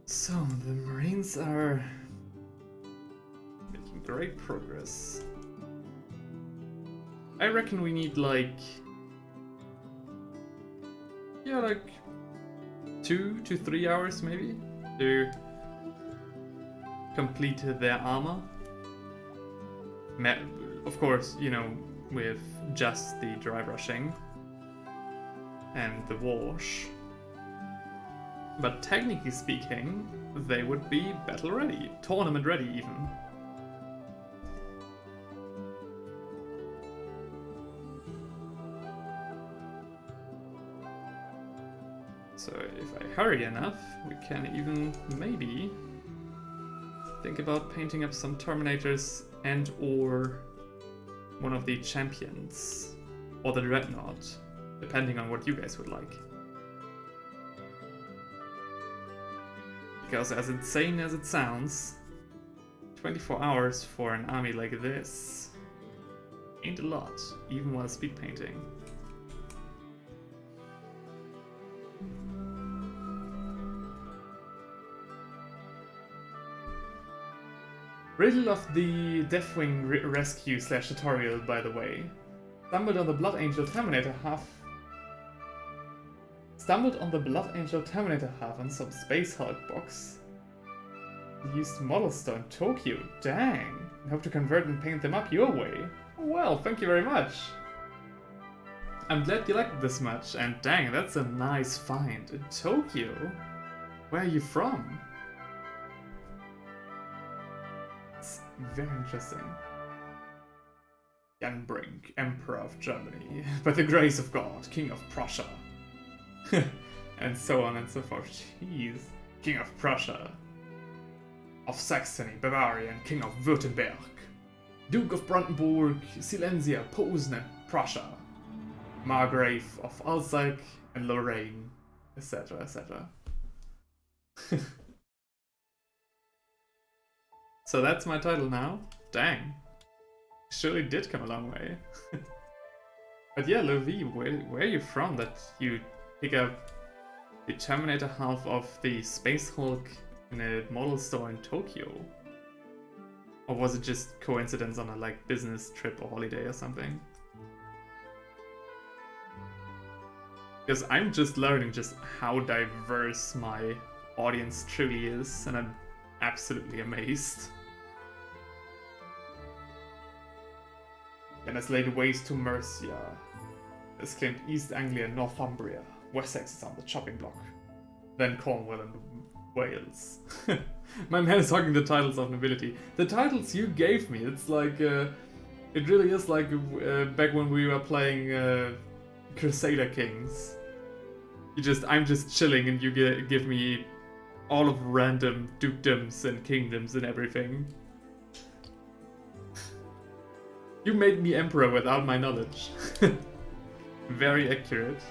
So, the Marines are making great progress. I reckon we need like 2 to 3 hours maybe to complete their armor. Of course, you know, with just the dry brushing and the wash. But technically speaking, they would be battle ready, tournament ready even. So if I hurry enough, we can even maybe think about painting up some Terminators and or one of the champions or the Dreadnought, depending on what you guys would like. Because as insane as it sounds, 24 hours for an army like this Paint a lot, even while speed painting. Riddle of the Deathwing rescue / tutorial, by the way. Stumbled on the Blood Angel Terminator half on some Space Hulk box. Used model store in Tokyo. Dang. I hope to convert and paint them up your way. Well, thank you very much. I'm glad you liked it this much, and dang, that's a nice find. In Tokyo? Where are you from? It's very interesting. Jan Brink, Emperor of Germany, by the grace of God, King of Prussia. And so on and so forth. Jeez. King of Prussia. Of Saxony, Bavaria, and King of Württemberg. Duke of Brandenburg, Silesia, Posen, and Prussia. Margrave of Alsace and Lorraine, etc., etc. So that's my title now. Dang. Surely did come a long way. But yeah, Levi, where are you from that you pick up the Terminator half of the Space Hulk in a model store in Tokyo? Or was it just coincidence on a business trip or holiday or something? Because I'm just learning just how diverse my audience truly is, and I'm absolutely amazed. And has laid waste to Mercia, has claimed East Anglia, Northumbria, Wessex is on the chopping block, then Cornwall and Wales. My man is talking the titles of nobility. The titles you gave me, it's like, it really is like back when we were playing Crusader Kings. I'm just chilling and you give me all of random dukedoms and kingdoms and everything. You made me emperor without my knowledge. Very accurate.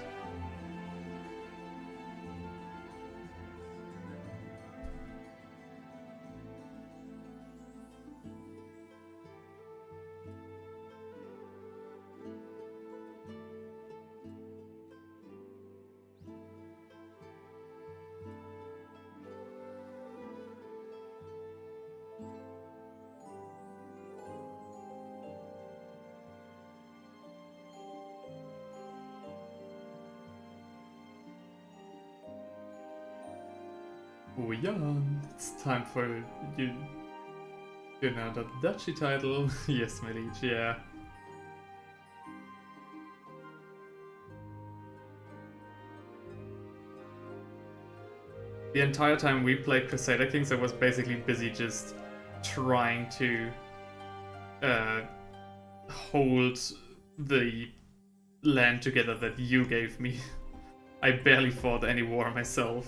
Oh Jan, it's time for you know the duchy title. Yes, my liege, yeah. The entire time we played Crusader Kings, I was basically busy just trying to hold the land together that you gave me. I barely fought any war myself.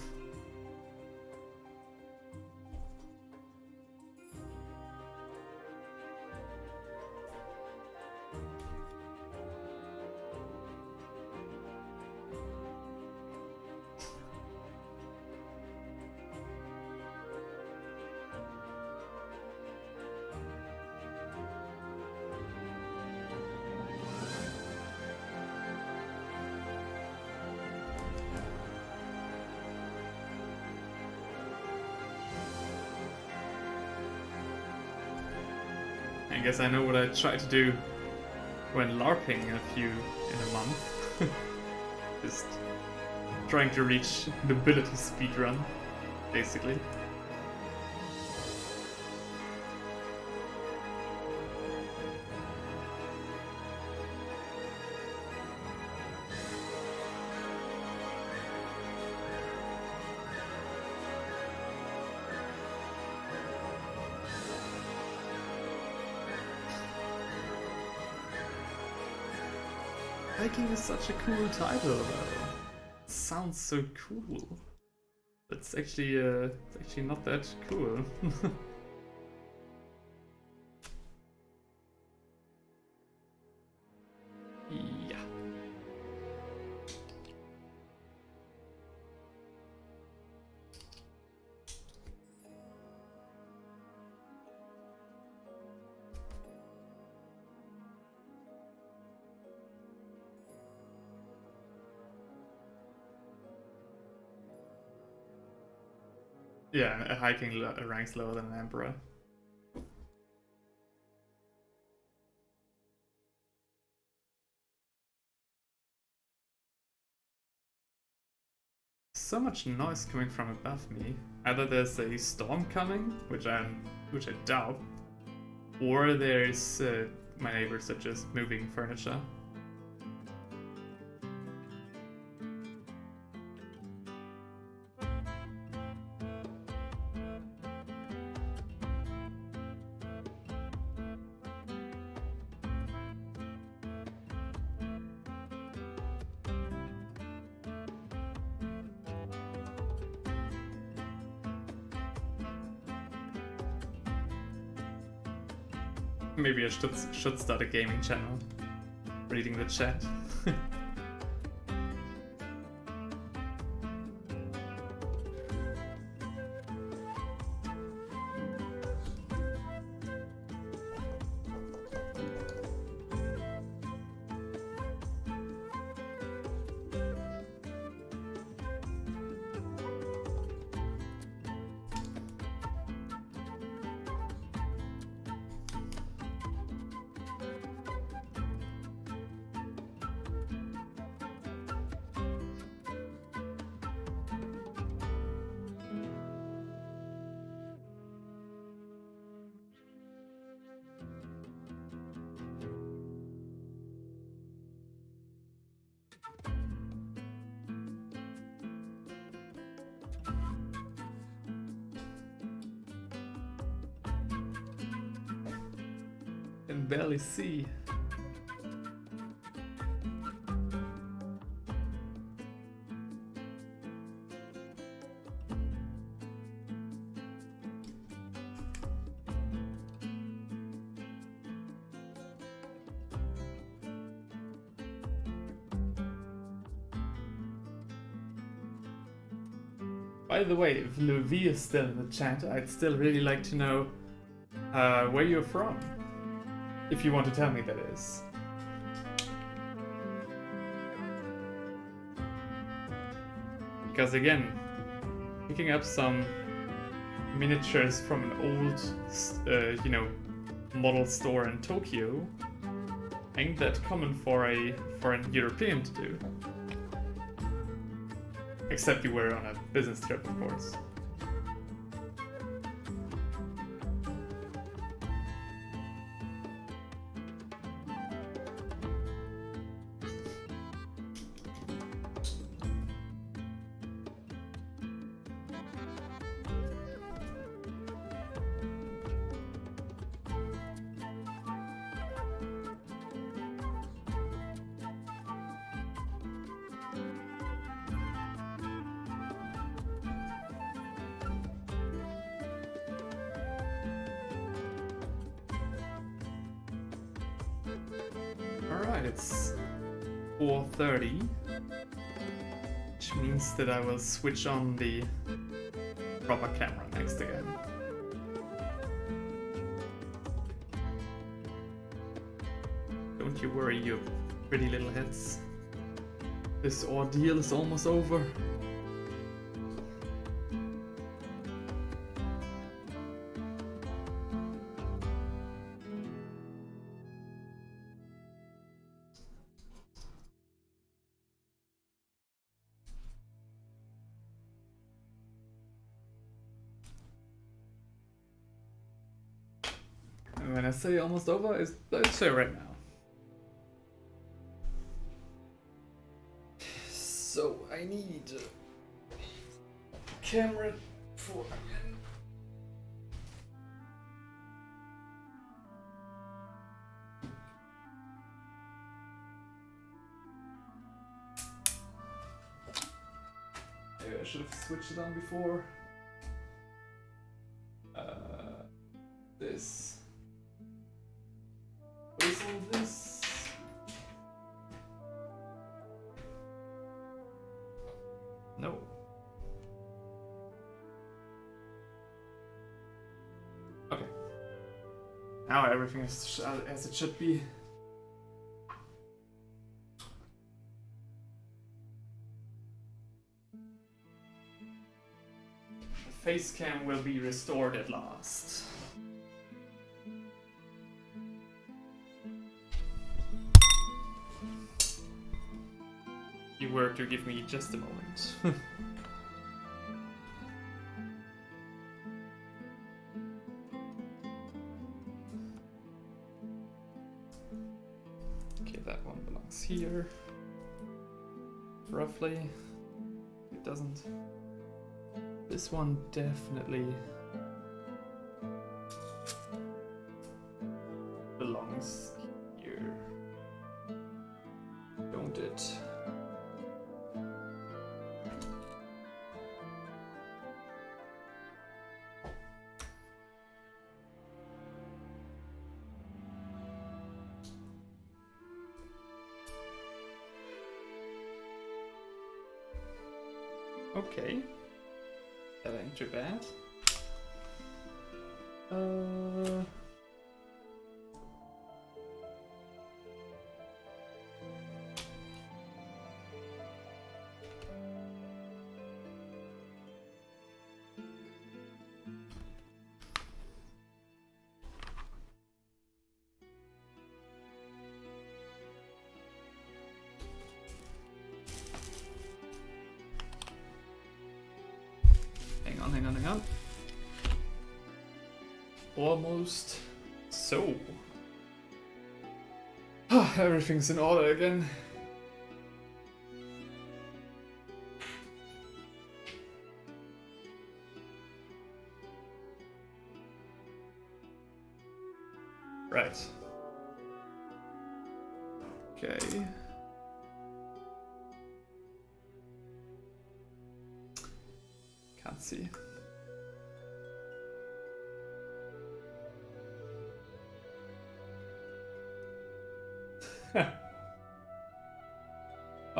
I guess I know what I try to do when LARPing in a month. Just trying to reach nobility speedrun, basically. Viking is such a cool title, though. It sounds so cool. It's actually not that cool. Yeah. Yeah, a hiking ranks lower than an emperor. So much noise coming from above me. Either there's a storm coming, which I doubt, or there's my neighbors are just moving furniture. Maybe I should start a gaming channel. Reading the chat. Can barely see. By the way, if Louis is still in the chat, I'd still really like to know where you're from. If you want to tell me, that is. Because again, picking up some miniatures from an old, model store in Tokyo ain't that common for a European to do. Except you were on a business trip, of course. Alright, it's 4:30, which means that I will switch on the proper camera next again. Don't you worry, you pretty little heads. This ordeal is almost over. When I say almost over, let's say right now. So I need a camera for maybe I should have switched it on before. This. What is all this? No. Okay. Now everything is as it should be. face cam will be restored at last. You were to give me just a moment. Okay, that one belongs here. Roughly. It doesn't. This one definitely belongs here. Don't it? Okay. That ain't too bad. Hang on. Almost. So. Everything's in order again. Right. Okay. Can't see.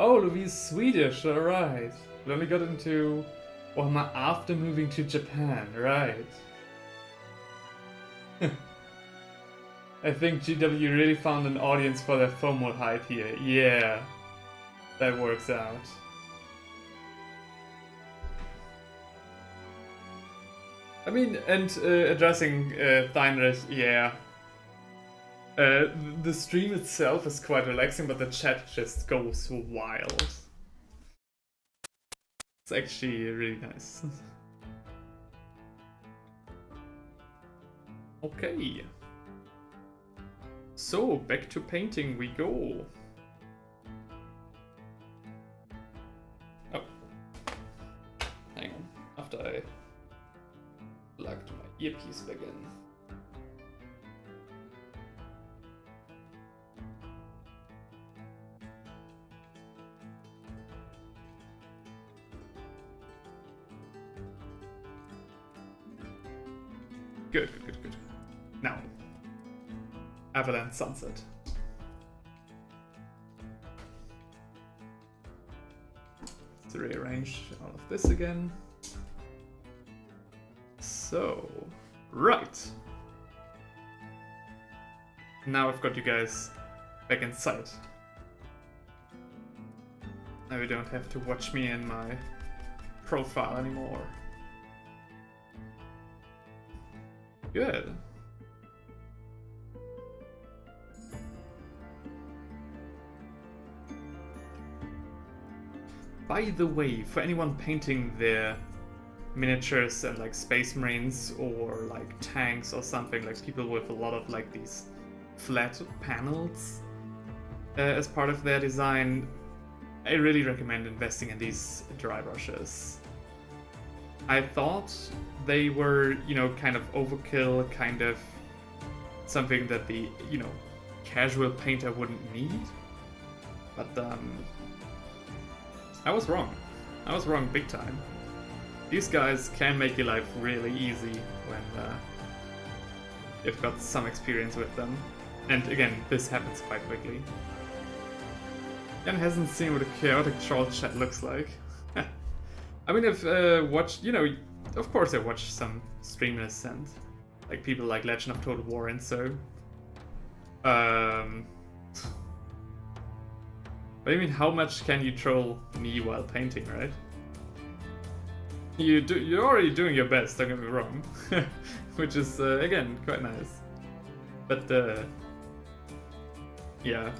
Oh, Louise Swedish, alright. We only got into Warhammer after moving to Japan, right. I think GW really found an audience for their FOMO hype here. Yeah, that works out. I mean, and addressing Theinrich, yeah. The stream itself is quite relaxing, but the chat just goes wild. It's actually really nice. Okay. So, back to painting we go. Oh. Hang on. After I plugged my earpiece back in. Good. Now, Avalanche Sunset. Let's rearrange all of this again. So, right. Now I've got you guys back in sight. Now you don't have to watch me in my profile anymore. Good. By the way, for anyone painting their miniatures and like space marines or like tanks or something, like people with a lot of like these flat panels as part of their design, I really recommend investing in these dry brushes. I thought they were, you know, kind of overkill, kind of something that the, you know, casual painter wouldn't need. But I was wrong. I was wrong big time. These guys can make your life really easy when you've got some experience with them. And again, this happens quite quickly. Jan hasn't seen what a chaotic troll chat looks like. I mean, I've watched, you know, of course I watched some streamers and like people like Legend of Total War and so. But I mean, how much can you troll me while painting, right? You're already doing your best, don't get me wrong. Which is, again, quite nice. But, yeah.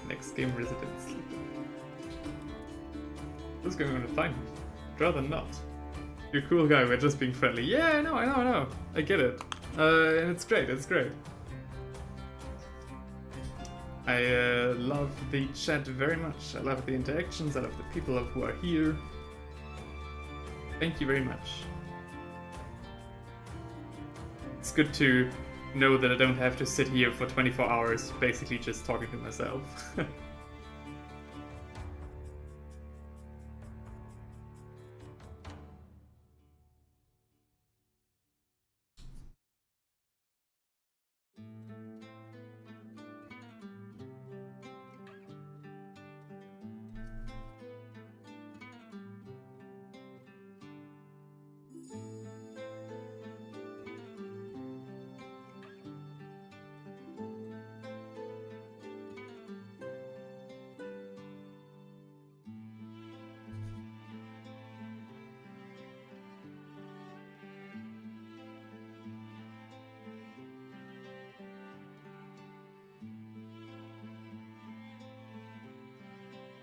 Next game residence. Who's going to find me? Rather not. You're a cool guy, we're just being friendly. Yeah, I know. I get it. And it's great. I love the chat very much. I love the interactions, I love the people who are here. Thank you very much. It's good to know that I don't have to sit here for 24 hours basically just talking to myself.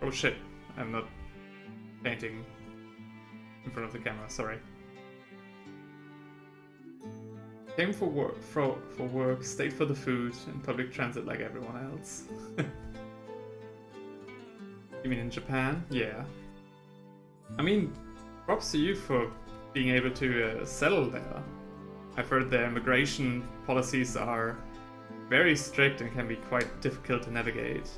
Oh shit, I'm not painting in front of the camera, sorry. Came for work, stayed for the food, and public transit like everyone else. You mean in Japan? Yeah. I mean, props to you for being able to settle there. I've heard their immigration policies are very strict and can be quite difficult to navigate.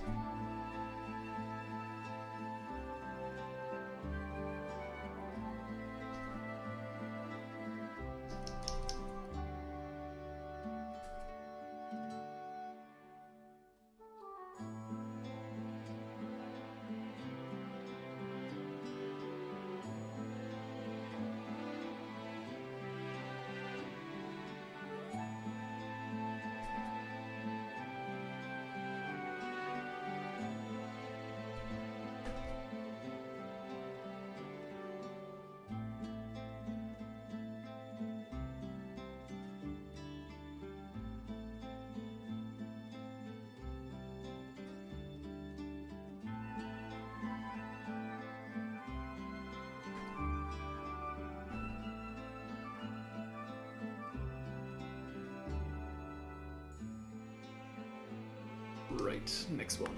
Right, next one.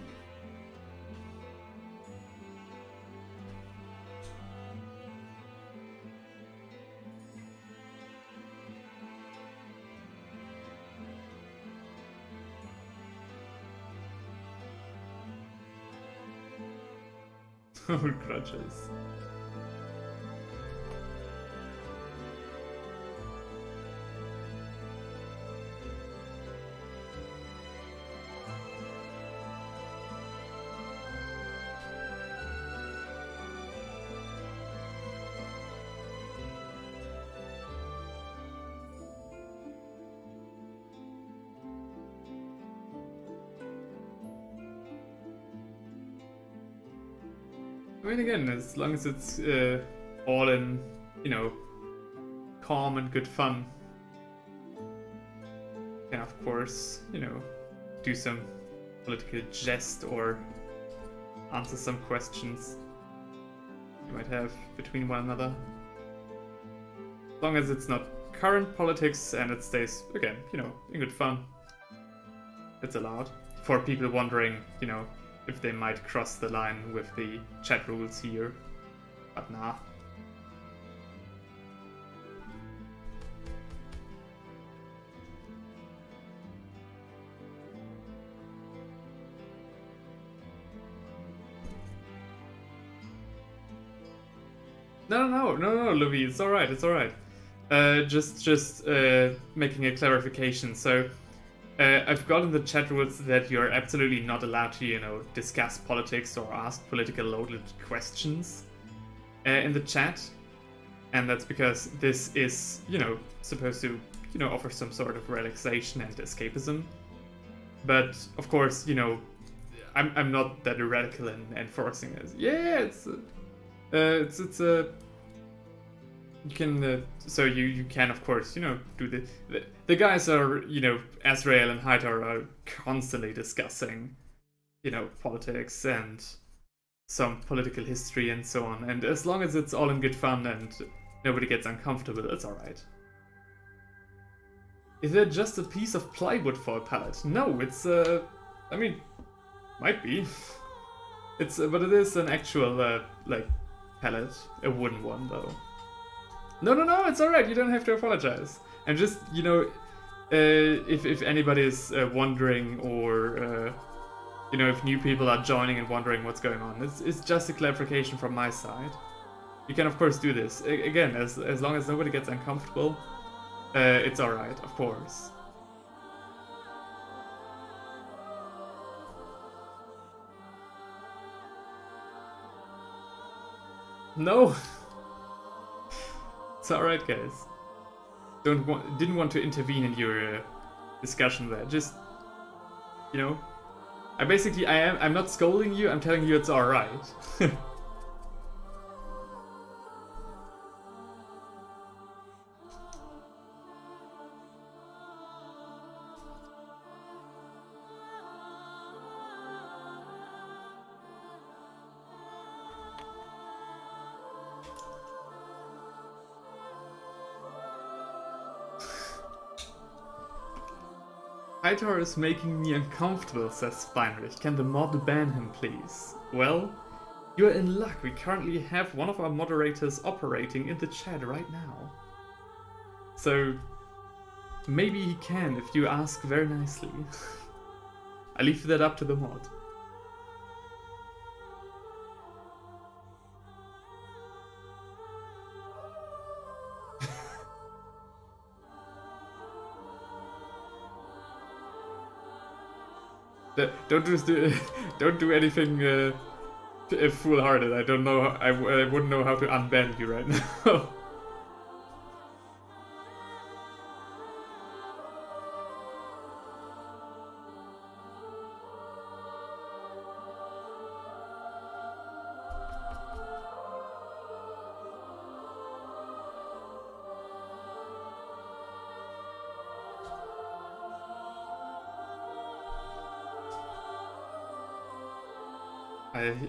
Old grudges. I mean, again, as long as it's all in, you know, calm and good fun, you can, of course, you know, do some political jest or answer some questions you might have between one another. As long as it's not current politics and it stays, again, you know, in good fun, it's allowed. For people wondering, you know, if they might cross the line with the chat rules here, but nah. No, Louis, it's alright. Just making a clarification. So, I've got in the chat rules that you're absolutely not allowed to, you know, discuss politics or ask political loaded questions in the chat. And that's because this is, you know, supposed to, you know, offer some sort of relaxation and escapism. But, of course, you know, I'm not that radical in forcing this. Yeah, it's a... You can, so you can, of course, you know, do the guys are, you know, Azrael and Haidar are constantly discussing, you know, politics and some political history and so on. And as long as it's all in good fun and nobody gets uncomfortable, it's alright. Is that just a piece of plywood for a pallet? No, it's, I mean, might be. It's, but it is an actual, like, pallet. A wooden one, though. No, it's alright, you don't have to apologize. I'm just, you know, if anybody is wondering or, you know, if new people are joining and wondering what's going on, it's just a clarification from my side. You can, of course, do this. Again, as long as nobody gets uncomfortable, it's alright, of course. No! It's alright, guys. Didn't want to intervene in your discussion there. Just, you know, I'm not scolding you. I'm telling you it's alright. Haidar is making me uncomfortable, says Steinrich. Can the mod ban him, please? Well, you're in luck. We currently have one of our moderators operating in the chat right now. So, maybe he can if you ask very nicely. I leave that up to the mod. Don't do anything foolhardy. I don't know. I wouldn't know how to unban you right now.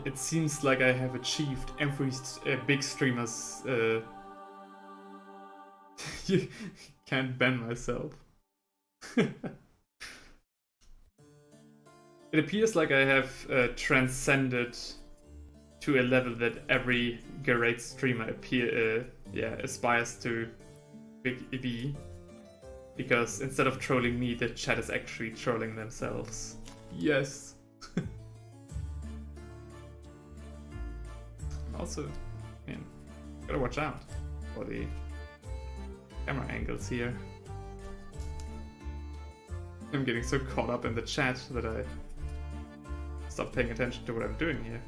It seems like I have achieved every big streamer's... You can't ban myself. It appears like I have transcended to a level that every great streamer aspires to be. Because instead of trolling me, the chat is actually trolling themselves. Yes. Also, man, gotta watch out for the camera angles here. I'm getting so caught up in the chat that I stop paying attention to what I'm doing here.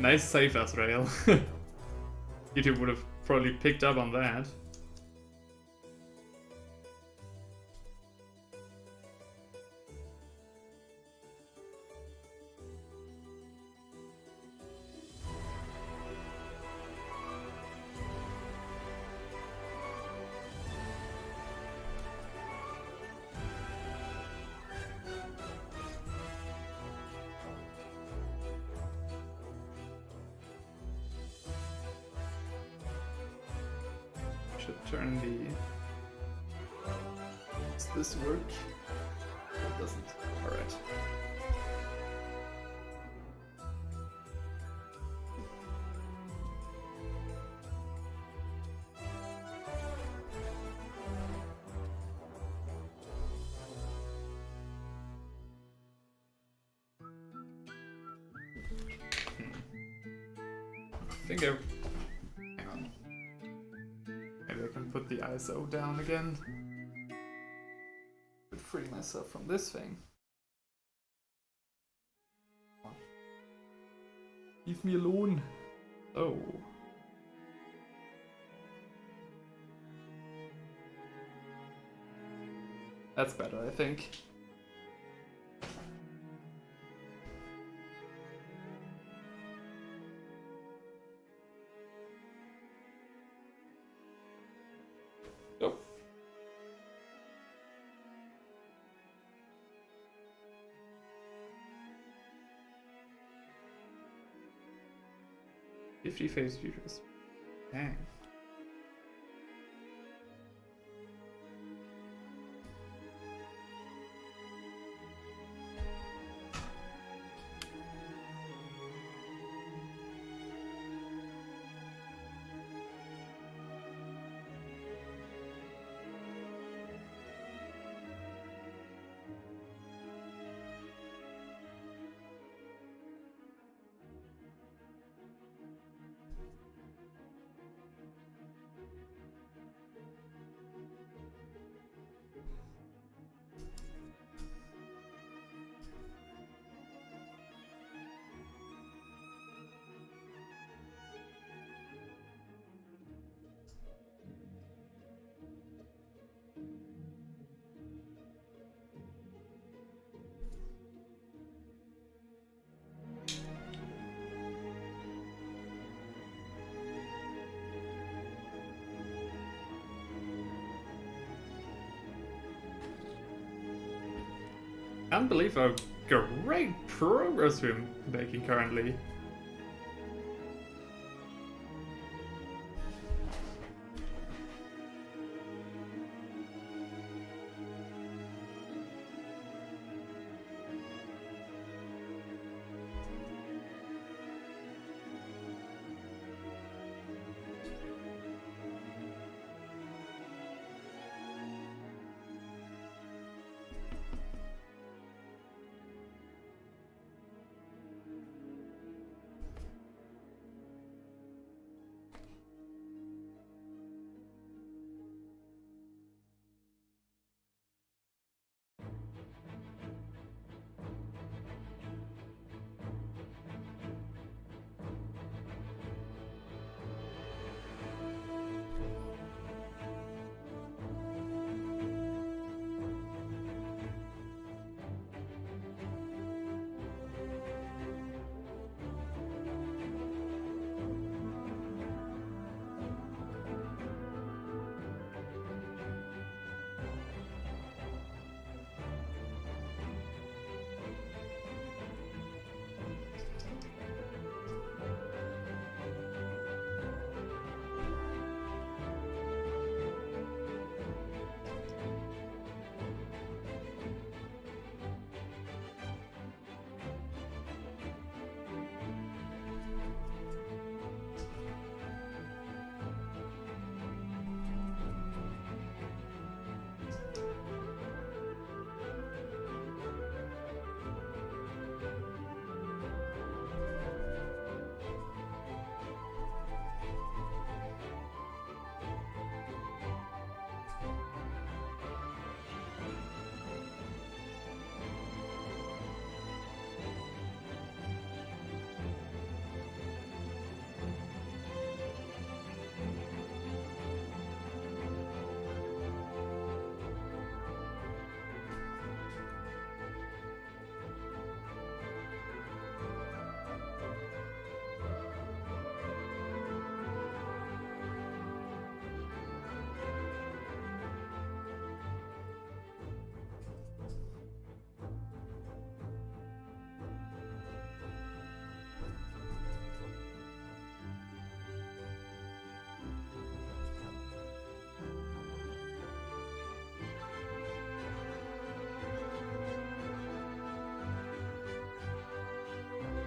Nice save, Azrael. YouTube would have probably picked up on that. should turn the... Does this work? It doesn't. Alright. I think hang on. Maybe I can put the ISO down again. Could free myself from this thing. Leave me alone. Oh. That's better, I think. Nope. If you face futures. Dang. Can't believe how great progress we're making currently.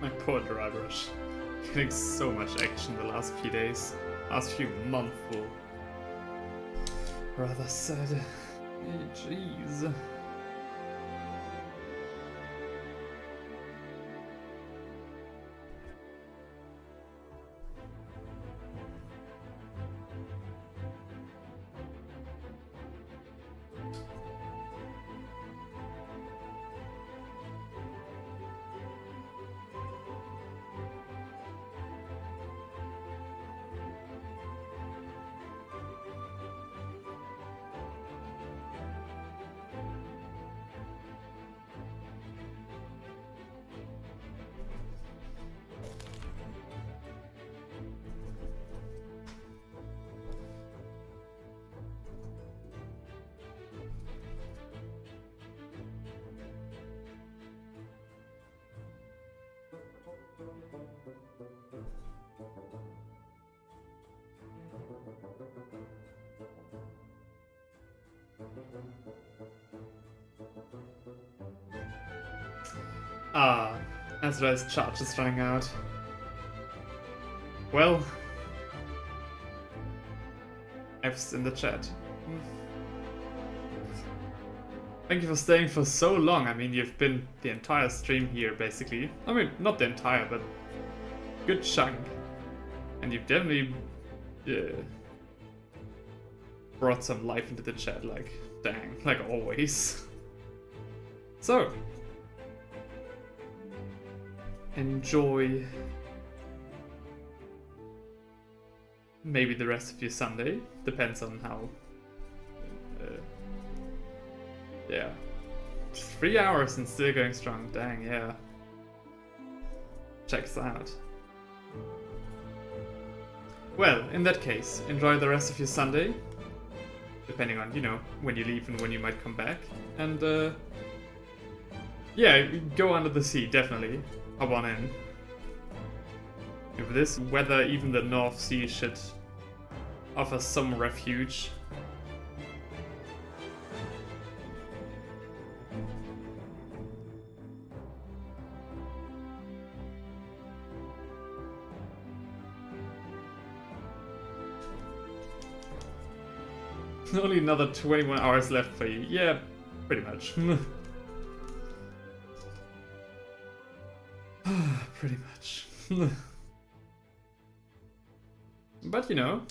My poor dry brush. Getting so much action the last few days. Last few months were rather sad. Jeez. Ah, Azrael's charge is running out. Well, F's in the chat. Thank you for staying for so long. I mean, you've been the entire stream here, basically. I mean, not the entire, but good chunk. And you've definitely brought some life into the chat, like, dang, like always. So, enjoy maybe the rest of your Sunday. Depends on how. Yeah. 3 hours and still going strong. Dang, yeah. Checks out. Well, in that case, enjoy the rest of your Sunday. Depending on, you know, when you leave and when you might come back. And, yeah, go under the sea, definitely. Hop on in. With this weather, even the North Sea should offer some refuge. Only another 21 hours left for you. Yeah, pretty much. Pretty much. But you know,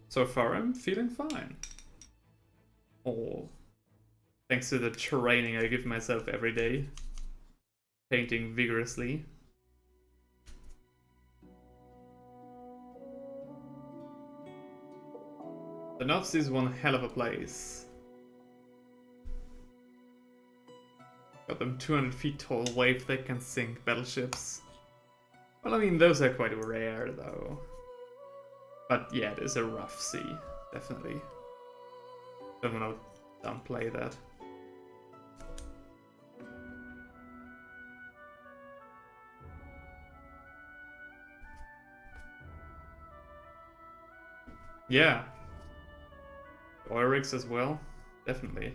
so far I'm feeling fine. All thanks to the training I give myself every day. Painting vigorously. The North Sea is one hell of a place. Got them 200 feet tall wave that can sink battleships. Well, I mean, those are quite rare, though. But yeah, it is a rough sea, definitely. Don't want to downplay that. Yeah. Oil rigs as well, definitely.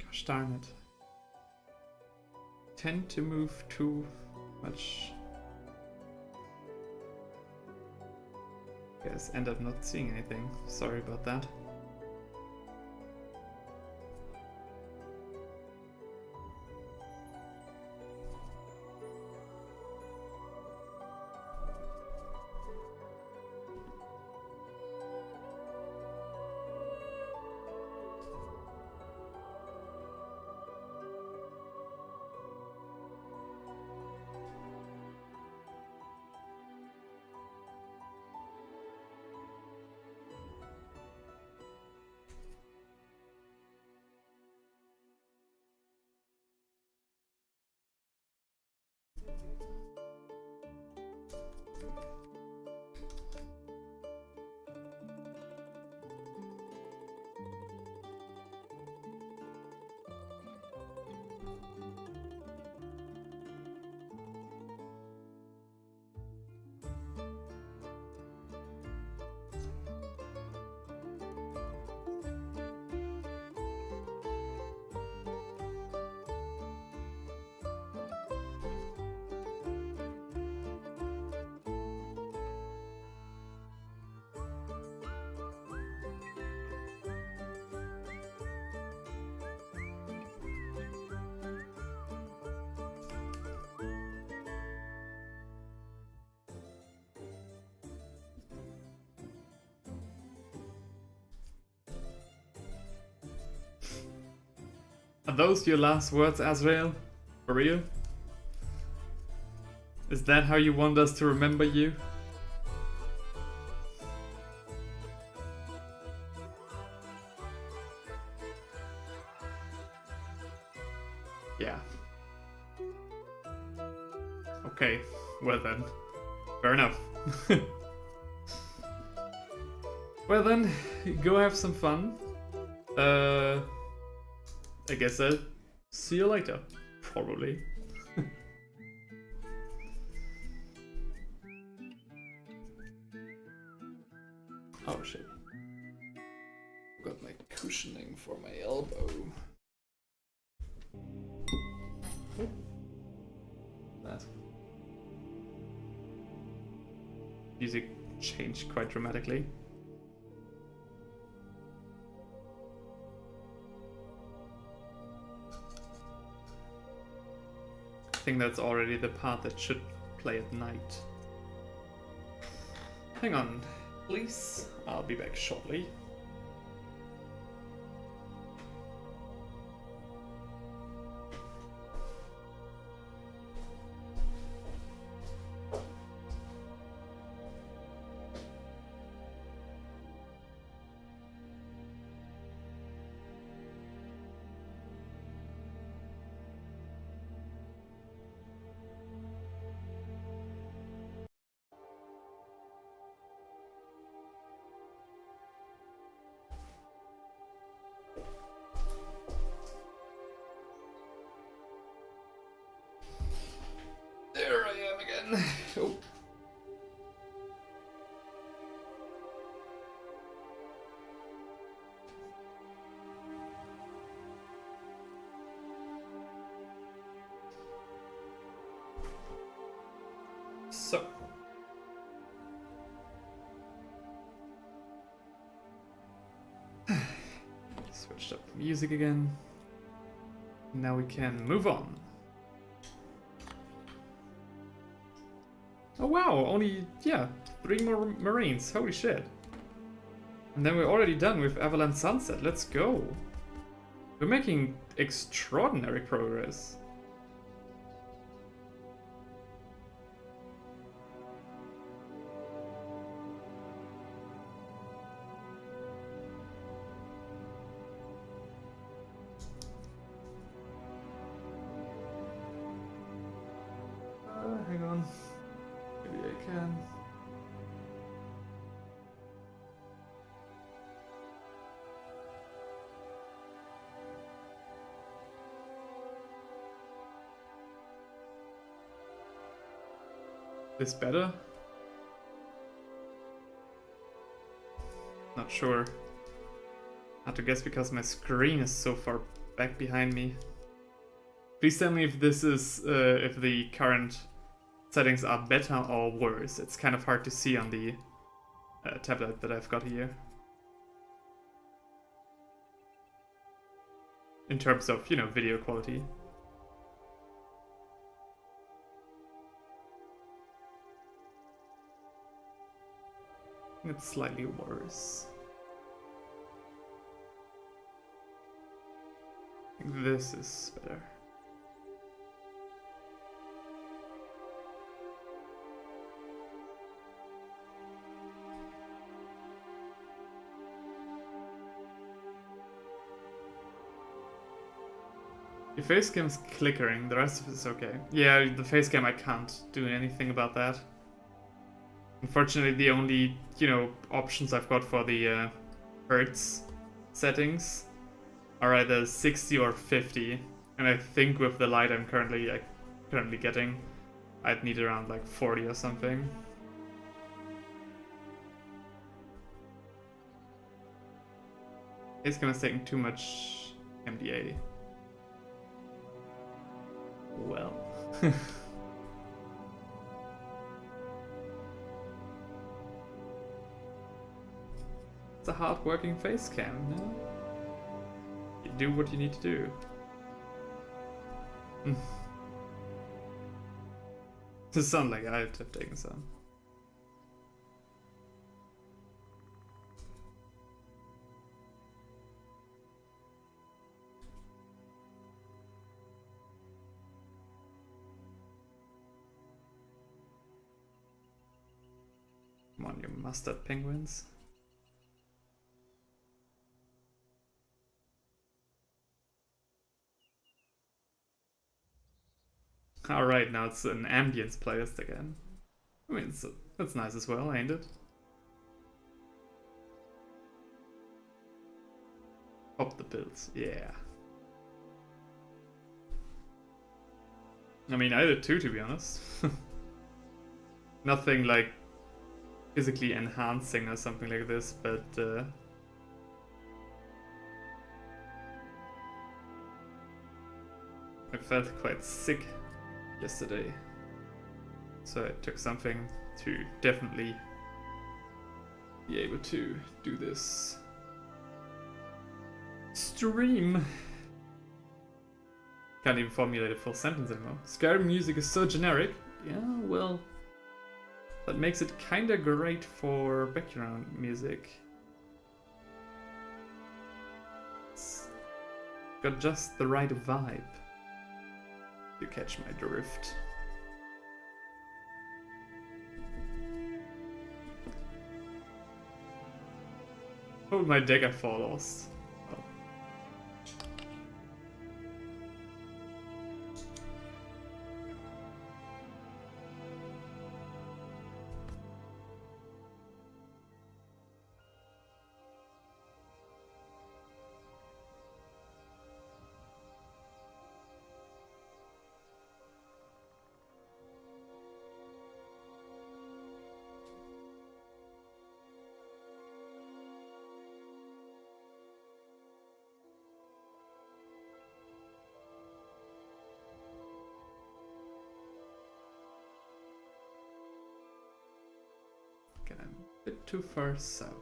Gosh darn it. Tend to move too much. Guess end up not seeing anything. Sorry about that. Are those your last words, Azrael? For real? Is that how you want us to remember you? Yeah. Okay, well then. Fair enough. Well then, go have some fun. I guess I'll see you later. Probably. Oh shit. Got my cushioning for my elbow. That. Music changed quite dramatically. I think that's already the part that should play at night. Hang on, please. I'll be back shortly. There I am again. Oh. So. Switched up the music again. Now we can move on. Oh wow, only, yeah, 3 more Marines, holy shit. And then we're already done with Avalanche Sunset, let's go. We're making extraordinary progress. Hang on. Maybe I can. This better? Not sure. Hard to guess because my screen is so far back behind me. Please tell me if this is if the current settings are better or worse. It's kind of hard to see on the tablet that I've got here. In terms of, you know, video quality. It's slightly worse. I think this is better. Your face cam's clickering, the rest of it is okay. Yeah, the face cam, I can't do anything about that. Unfortunately, the only, options I've got for the hertz settings are either 60 or 50. And I think with the light I'm currently getting, I'd need around like 40 or something. Face cam is taking too much MDA. Well. It's a hard-working face cam, no? You do what you need to do. To sound like I have taken some. Come on, you mustard penguins. Alright, now it's an ambience playlist again. I mean, that's nice as well, ain't it? Pop the pills, yeah. I mean, I did too, to be honest. Nothing like physically enhancing or something like this, but I felt quite sick yesterday, so I took something to definitely be able to do this stream. Can't even formulate a full sentence anymore. Skyrim music is so generic. Yeah, well, that makes it kinda great for background music. It's got just the right vibe. You catch my drift. Oh, my Daggerfall lost. Oh. Okay, I'm a bit too far south.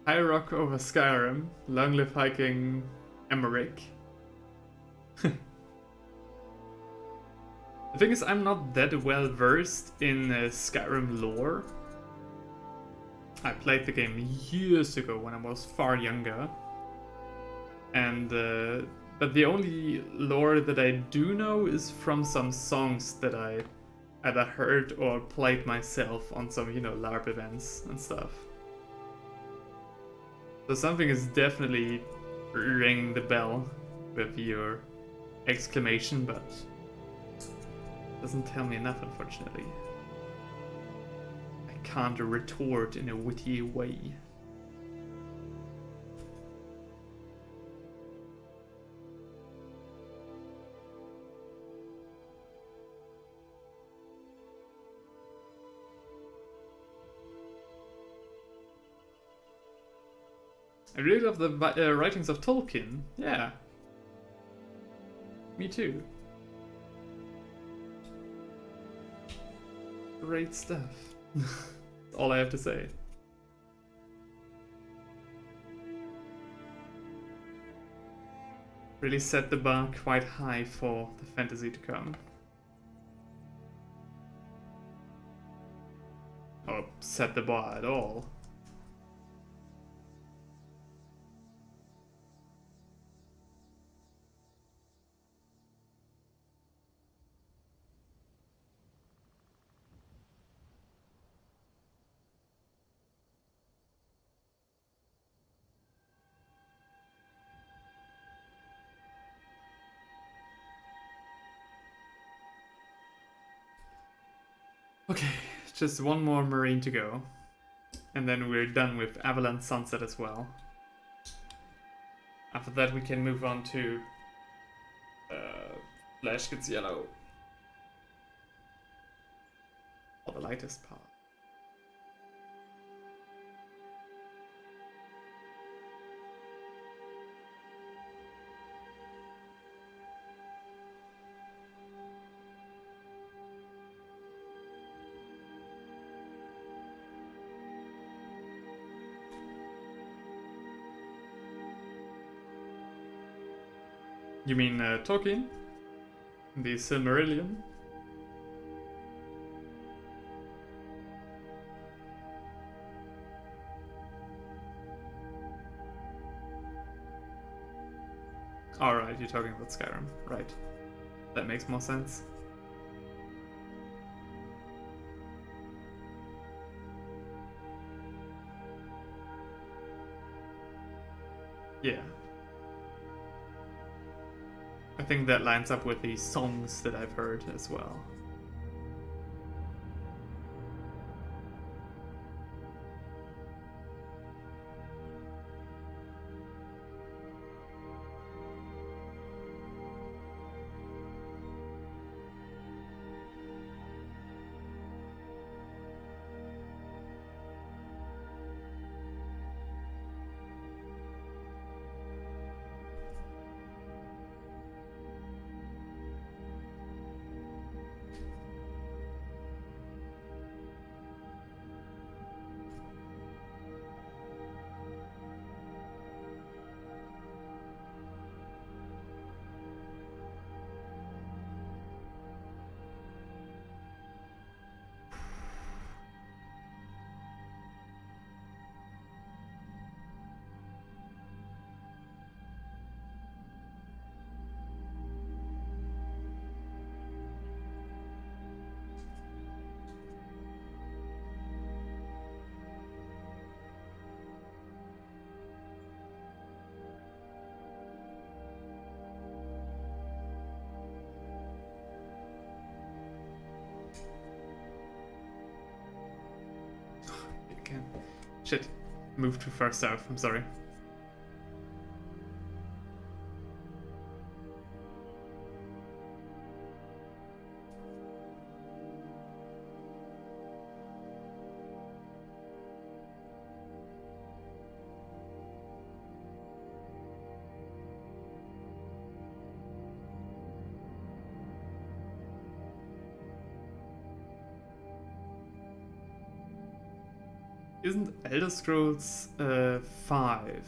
High Rock over Skyrim. Long live hiking Emmerich. The thing is, I'm not that well versed in Skyrim lore. I played the game years ago when I was far younger. And but the only lore that I do know is from some songs that I either heard or played myself on some, LARP events and stuff. So something is definitely ringing the bell with your exclamation, but doesn't tell me enough, unfortunately. I can't retort in a witty way. I really love the writings of Tolkien. Yeah. Me too. Great stuff. That's all I have to say. Really set the bar quite high for the fantasy to come. Or set the bar at all. Okay, just one more Marine to go. And then we're done with Avalanche Sunset as well. After that we can move on to Flash Gets Yellow. Or the lightest part. You mean Tolkien? The Silmarillion? Alright, you're talking about Skyrim. Right. That makes more sense. Yeah. I think that lines up with the songs that I've heard as well. Shit. Moved too far south, I'm sorry. Isn't Elder Scrolls 5?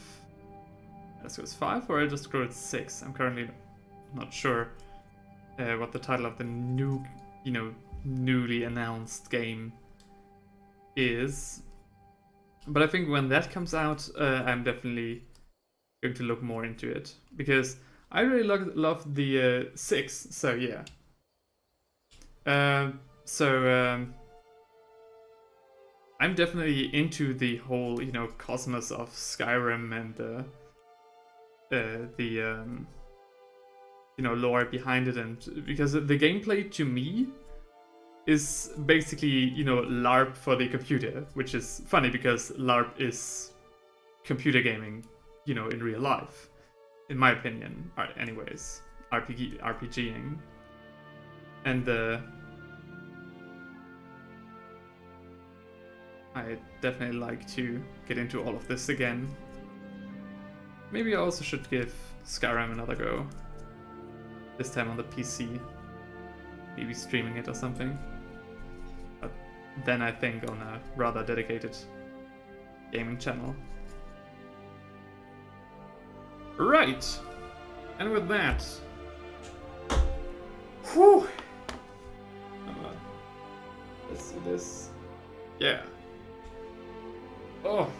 Elder Scrolls 5 or Elder Scrolls 6? I'm currently not sure what the title of the newly announced game is. But I think when that comes out, I'm definitely going to look more into it. Because I really love the 6, so yeah. I'm definitely into the whole, cosmos of Skyrim and the lore behind it, and because the gameplay to me is basically, LARP for the computer, which is funny because LARP is computer gaming, in real life, in my opinion. Anyways, RPGing, and I definitely like to get into all of this again. Maybe I also should give Skyrim another go. This time on the PC. Maybe streaming it or something. But then I think on a rather dedicated gaming channel. Right! And with that... Whew! Let's do this. Yeah. Oh.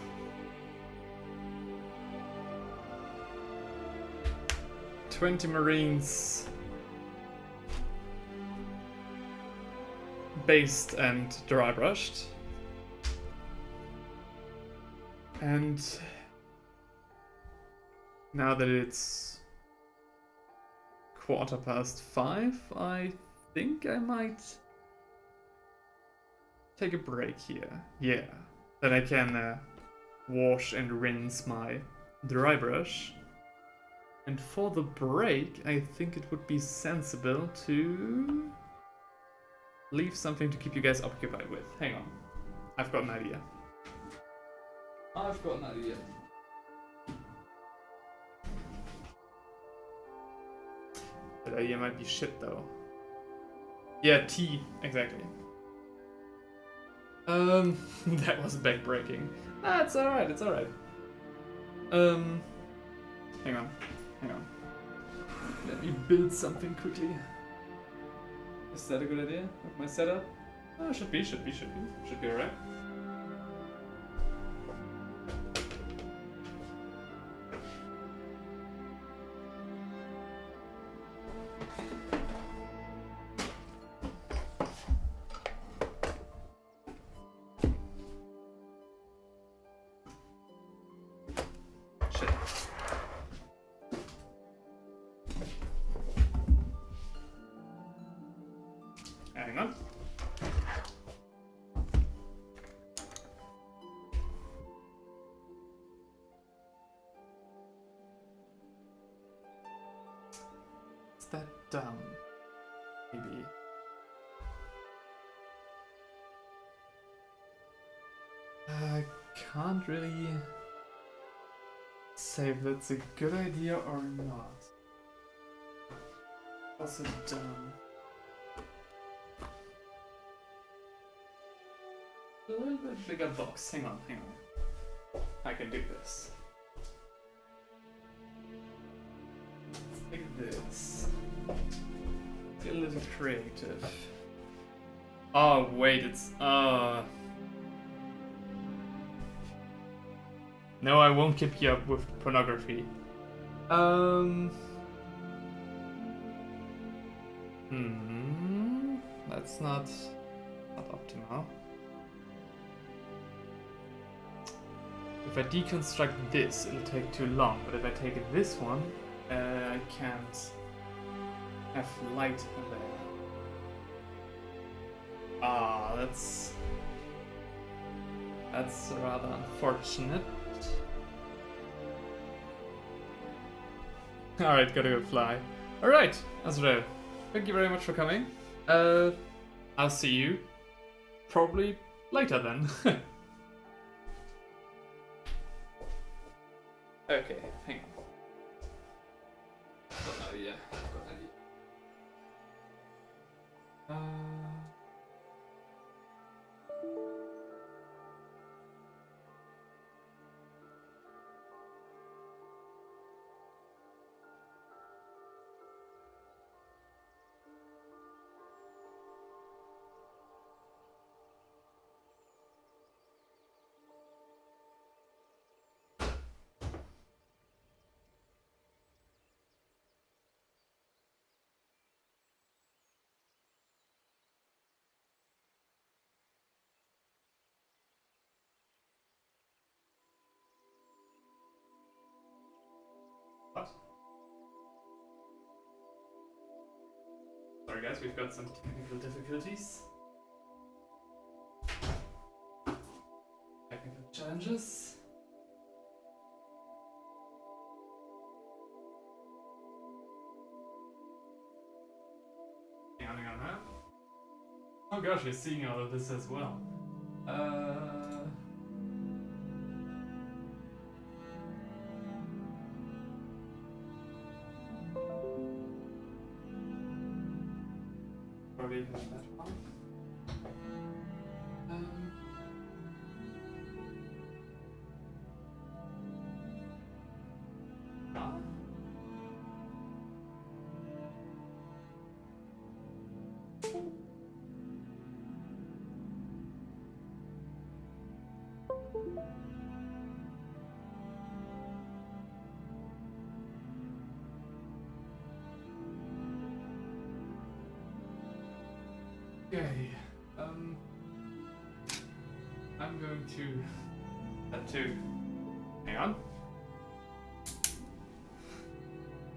$20 Marines based and dry brushed, and now that it's 5:15, I think I might take a break here. Yeah. Then I can wash and rinse my dry brush. And for the break, I think it would be sensible to leave something to keep you guys occupied with. Hang on. I've got an idea. That idea might be shit though. Yeah, tea, exactly. That was backbreaking. Ah, it's alright, it's alright. Hang on. Let me build something quickly. Is that a good idea with my setup? Oh, should be alright. Hang on. Is that done? Maybe. I can't really say if that's a good idea or not. Also done. A little bit bigger box. Hang on. I can do this. Like this. Get a little creative. Oh wait, it's No, I won't keep you up with pornography. That's not optimal. If I deconstruct this, it'll take too long, but if I take this one, I can't have light there. Ah, that's rather unfortunate. Alright, gotta go fly. Alright, Azrael, thank you very much for coming. I'll see you probably later then. Okay, hang on. I've got an idea. What? Sorry guys, we've got some technical difficulties. Technical challenges. Hang on now. Oh gosh, you're seeing all of this as well. Probably that one. Okay, I'm going to that too. Hang on.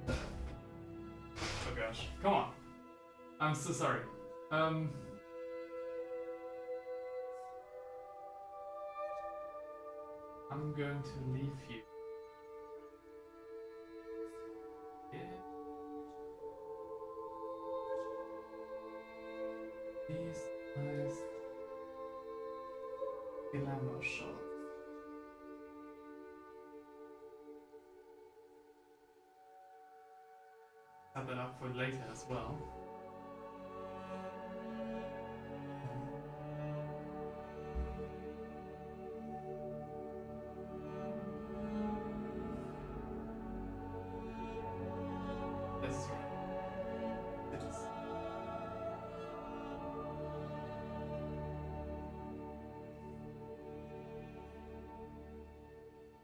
Oh gosh, come on. I'm so sorry. I'm going to leave you. These nice glamour shots. Have that up for later as well.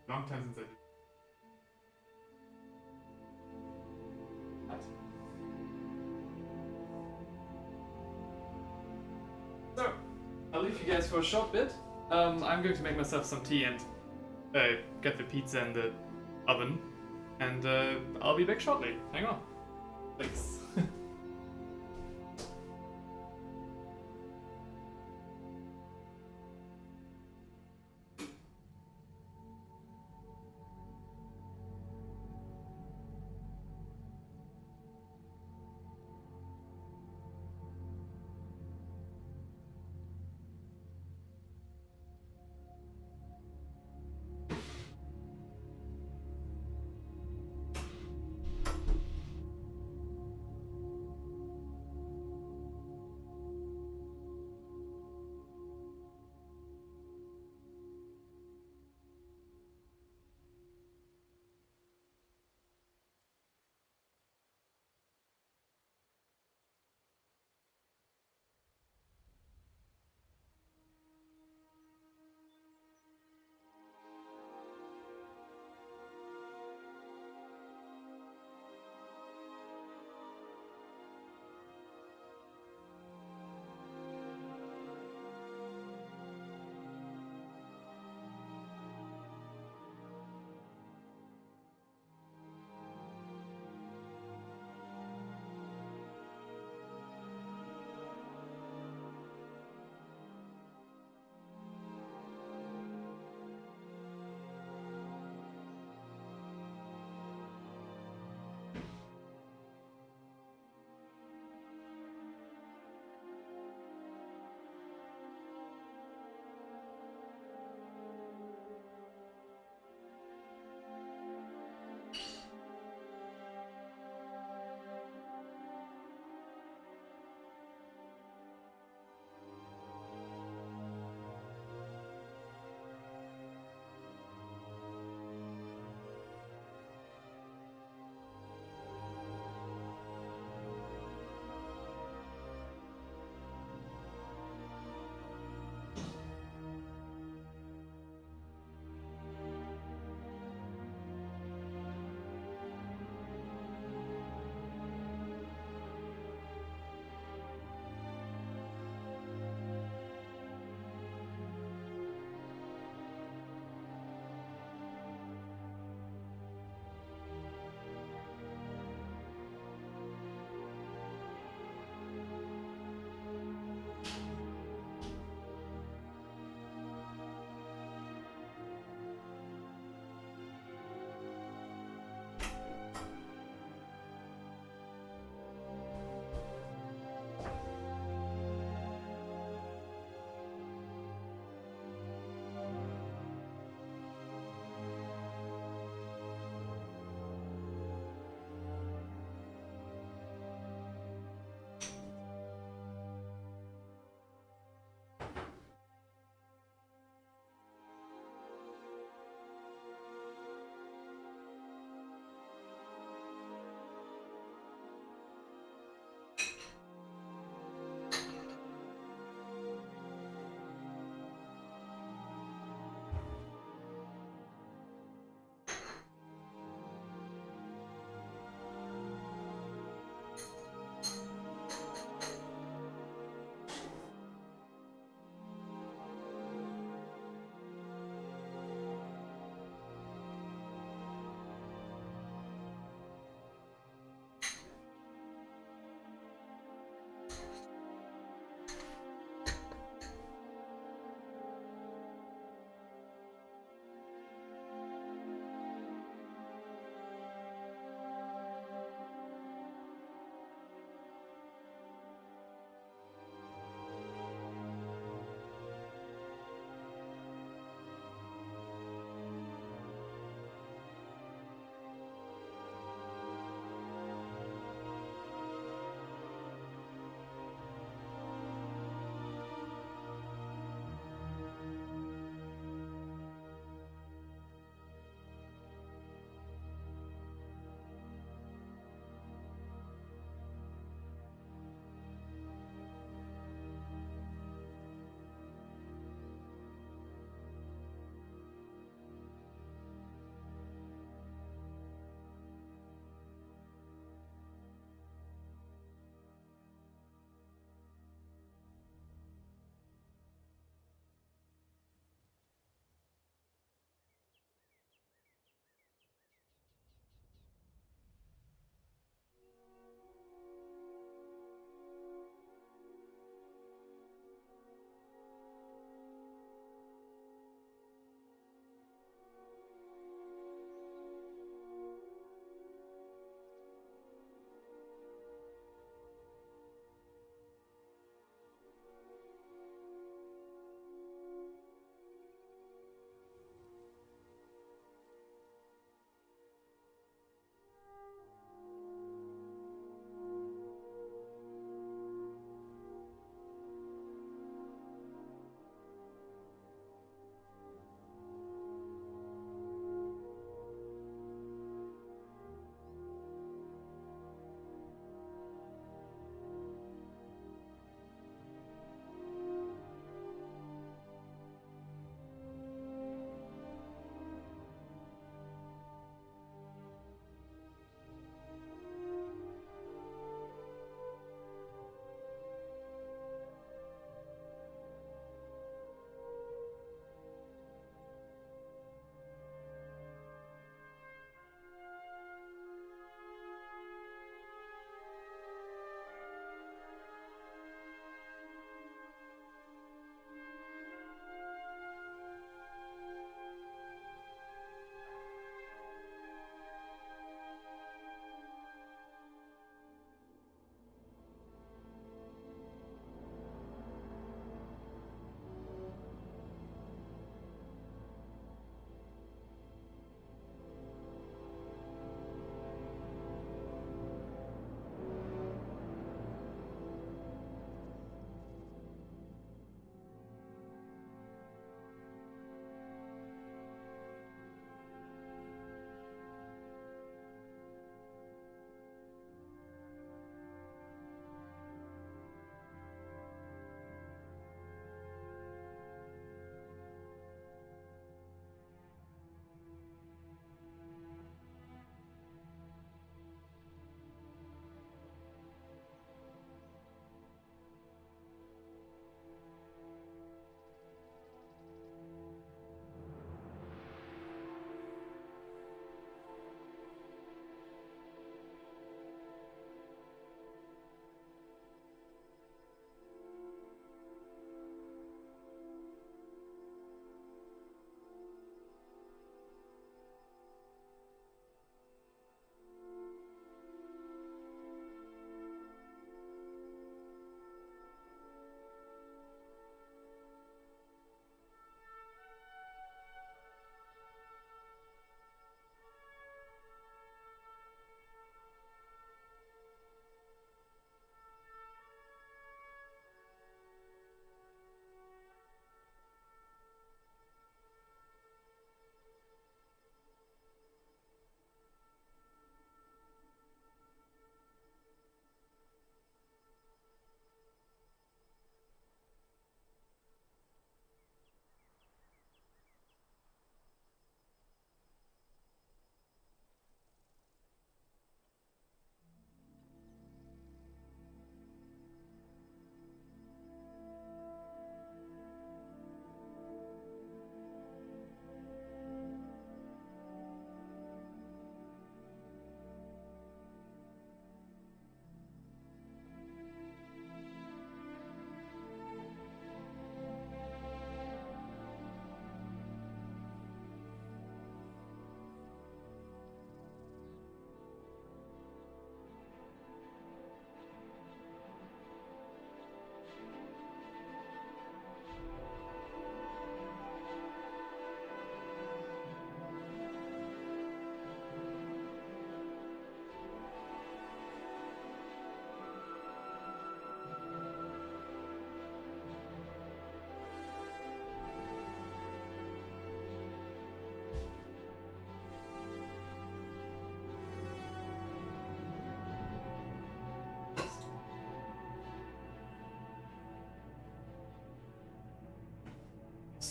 Long time since I did. Right. So, I'll leave you guys for a short bit. I'm going to make myself some tea and get the pizza in the oven. And I'll be back shortly. Hang on. Thanks.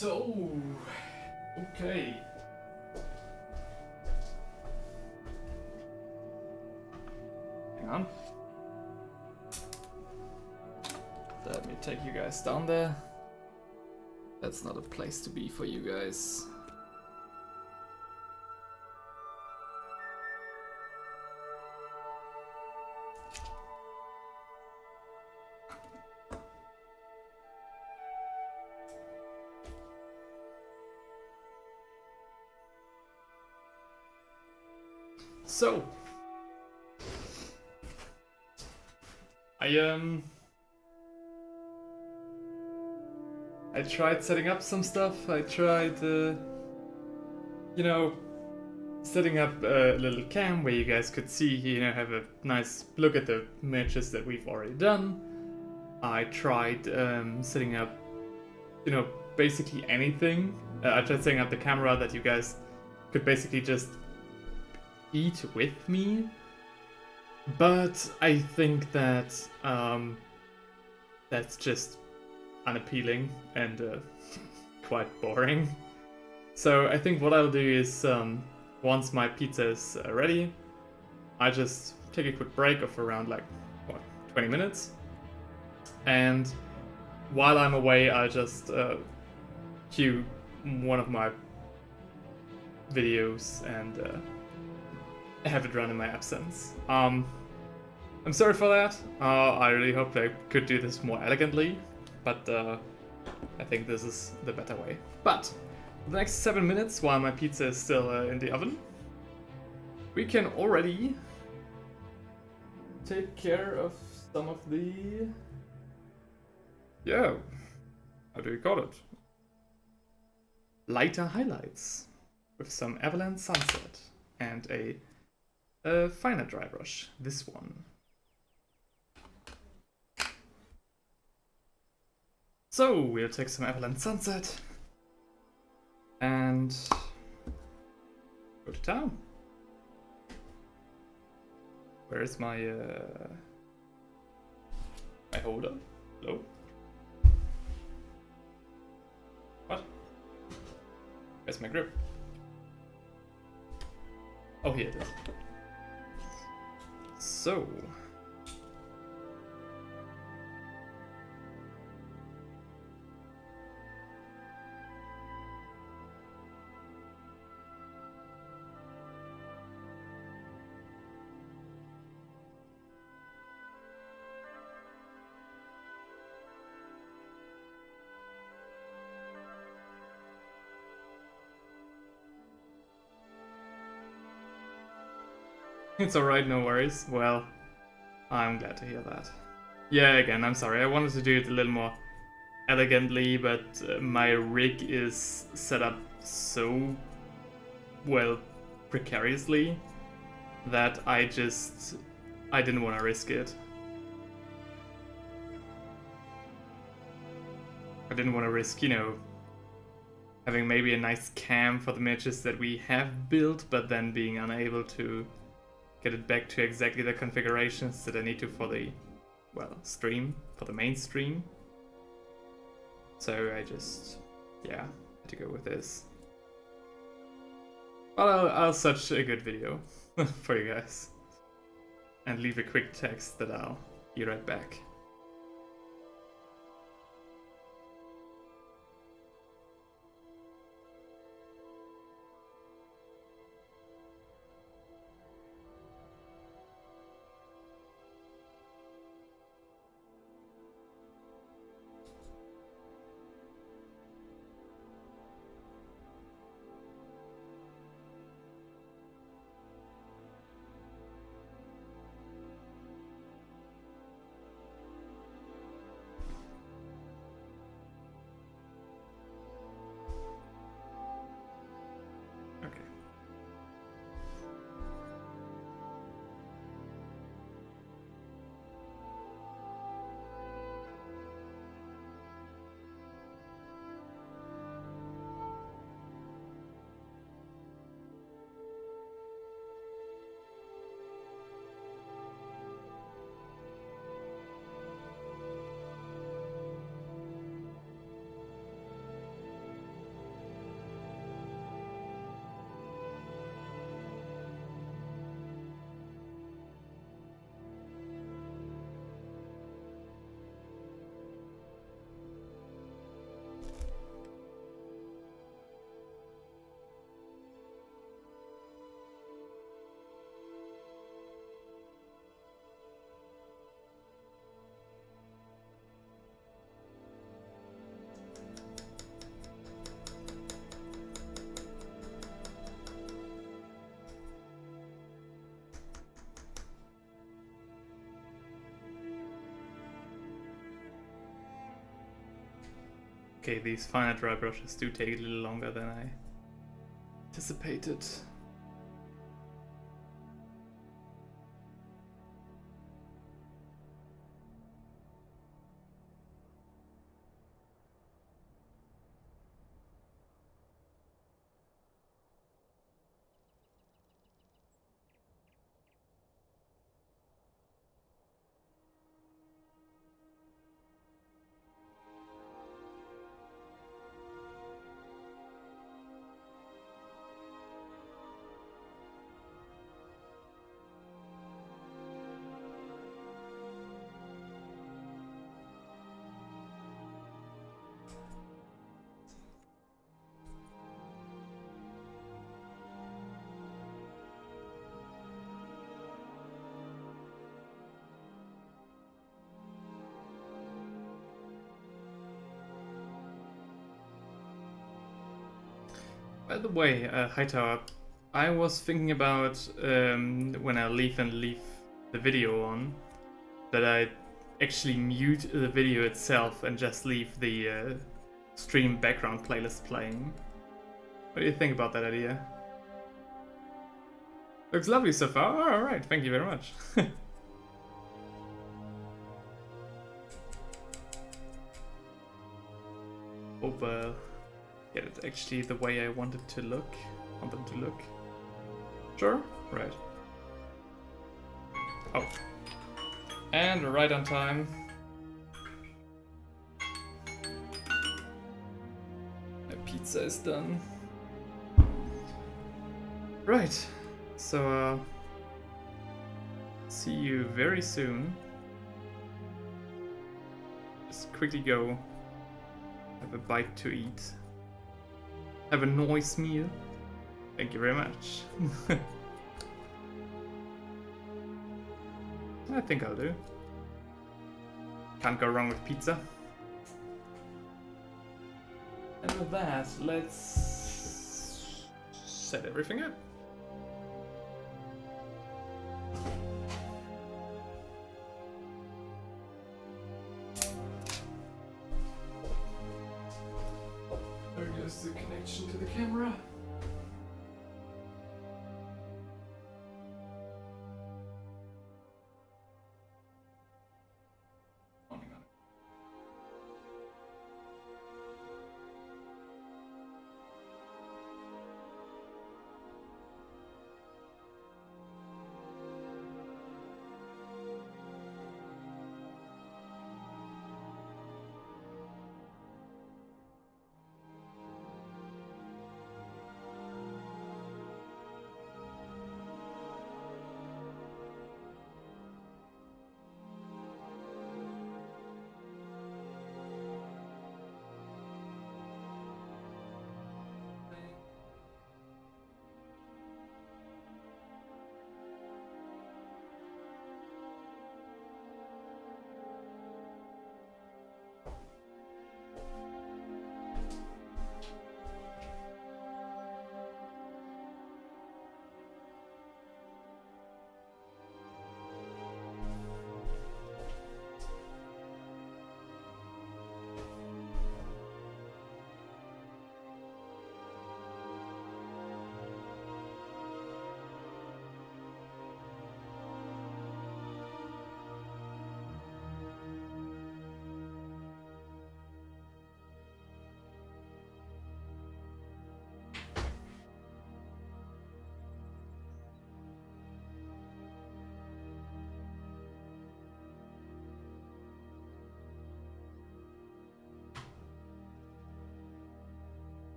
So, okay. Hang on. Let me take you guys down there. That's not a place to be for you guys. So, I tried setting up some stuff. I tried, setting up a little cam where you guys could see, have a nice look at the matches that we've already done. I tried setting up, basically anything. I tried setting up the camera that you guys could basically just eat with me. But I think that that's just unappealing and quite boring. So I think what I'll do is once my pizza is ready, I just take a quick break of around 20 minutes, and while I'm away I'll just cue one of my videos and have it run in my absence. I'm sorry for that. I really hope I could do this more elegantly, but I think this is the better way. But the next 7 minutes, while my pizza is still in the oven, we can already take care of some of the... how do you call it? Lighter highlights with some Avalanche Sunset and a finer dry brush, this one. So we'll take some Avalanche Sunset and go to town. Where is my holder? Hello? What? Where's my grip? Oh, here it is. So... It's alright, no worries. Well, I'm glad to hear that. Yeah, again, I'm sorry. I wanted to do it a little more elegantly, but my rig is set up so, well, precariously that I didn't want to risk it. I didn't want to risk, having maybe a nice cam for the matches that we have built, but then being unable to get it back to exactly the configurations that I need to for the, stream, for the main stream. So I just, had to go with this. But I'll search a good video for you guys. And leave a quick text that I'll be right back. Okay, these finer dry brushes do take a little longer than I anticipated. By the way, Hightower, I was thinking about when I leave the video on, that I actually mute the video itself and just leave the stream background playlist playing. What do you think about that idea? Looks lovely so far. Oh, alright, thank you very much. Hope get it actually the way I want them to look. Sure? Right. Oh. And right on time. My pizza is done. Right. So, see you very soon. Just quickly go have a bite to eat. Have a nice meal. Thank you very much. I think I'll do. Can't go wrong with pizza. And with that, let's set everything up. There goes the connection to the camera.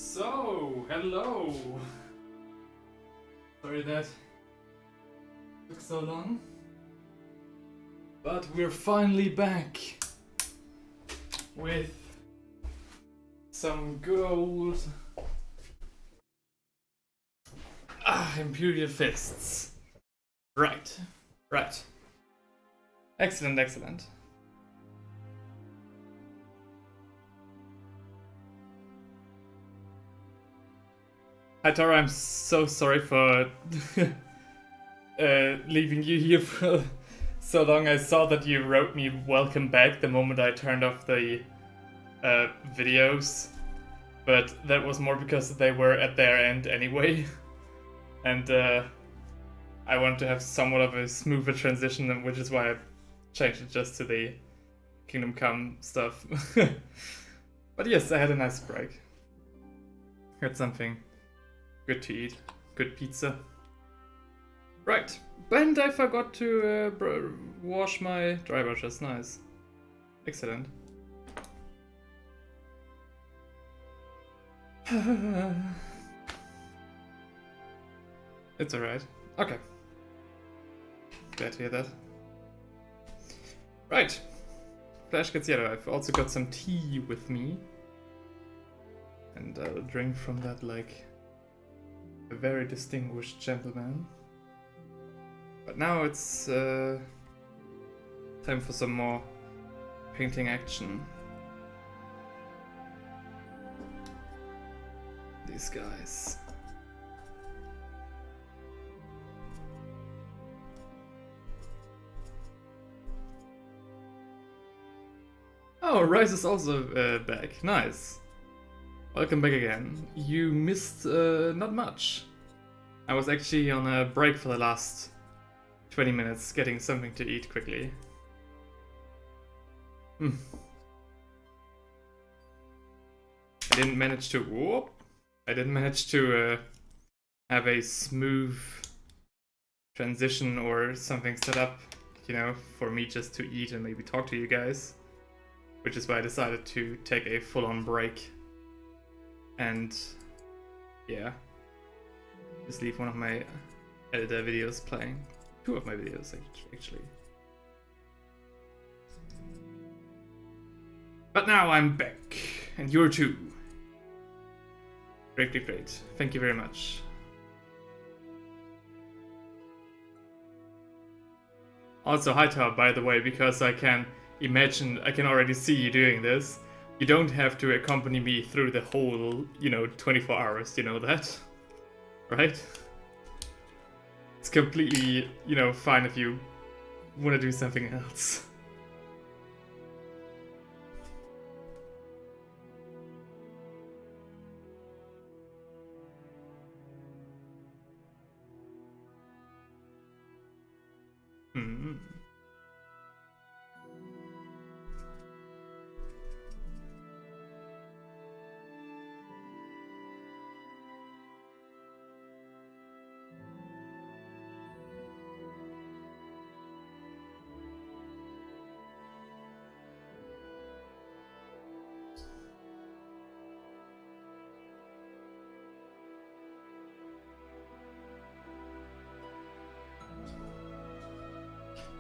So, hello! Sorry that took so long. But we're finally back with some good old Imperial Fists. Right. Excellent, excellent. Hi Tara, I'm so sorry for leaving you here for so long. I saw that you wrote me welcome back the moment I turned off the videos, but that was more because they were at their end anyway, and I wanted to have somewhat of a smoother transition, which is why I changed it just to the Kingdom Come stuff. But yes, I had a nice break. Had something good to eat. Good pizza. Right. And I forgot to wash my dry brushes. Nice. Excellent. It's alright. Okay. Glad to hear that. Right. Flash gets yellow. I've also got some tea with me. And I'll drink from that like a very distinguished gentleman. But now it's time for some more painting action. These guys. Oh, Rise is also back. Nice. Welcome back again. You missed not much. I was actually on a break for the last 20 minutes, getting something to eat quickly. I didn't manage to... Whoop! I didn't manage to have a smooth transition or something set up, you know, for me just to eat and maybe talk to you guys. Which is why I decided to take a full-on break. And yeah, just leave one of my editor videos playing. 2 of my videos actually. But now I'm back, and you're too. Great. Thank you very much. Also, hi Tower, by the way, because I can already see you doing this. You don't have to accompany me through the whole, 24 hours, you know that? Right? It's completely, fine if you want to do something else.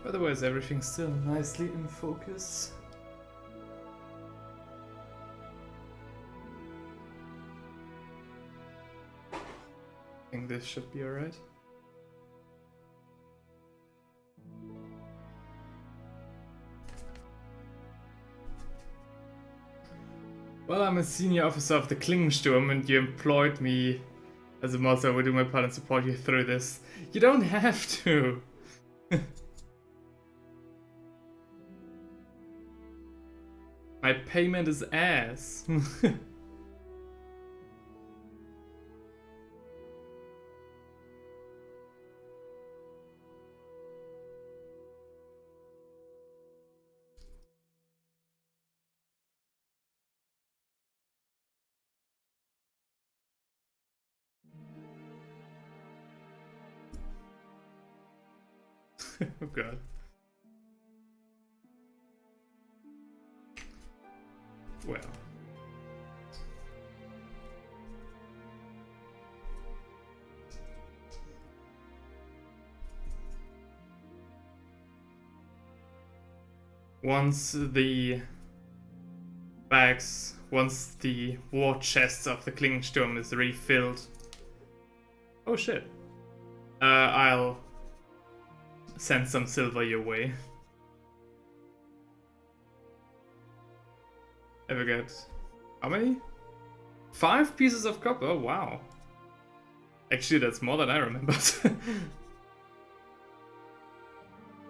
Otherwise, everything's still nicely in focus. I think this should be alright. Well, I'm a senior officer of the Klingensturm, and you employed me as a monster. I will do my part and support you through this. You don't have to! My payment is ass. Oh god. Well. once the bags, once the war chests of the Klingensturm is refilled. Oh shit. I'll send some silver your way. I forget. How many? 5 pieces of copper? Oh, wow. Actually, that's more than I remembered.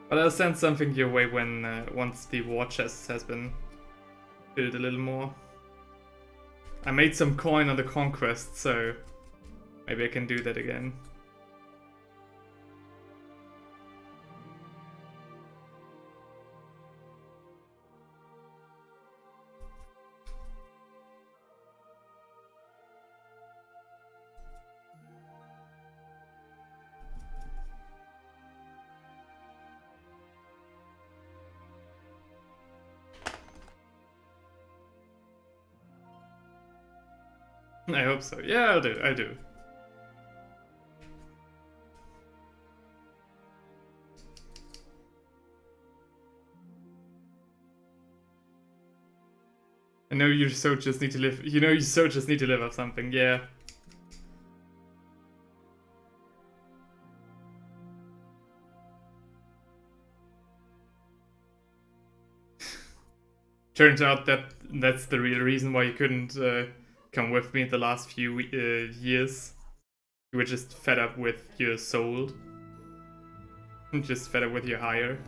But I'll send something your way when once the war chest has been filled a little more. I made some coin on the conquest, so maybe I can do that again. I hope so. Yeah, I'll do. I know you so just need to live. You know you so just need to live off something. Yeah. Turns out that that's the real reason why you couldn't come with me the last few years. You were just fed up with your soul. Just fed up with your hire.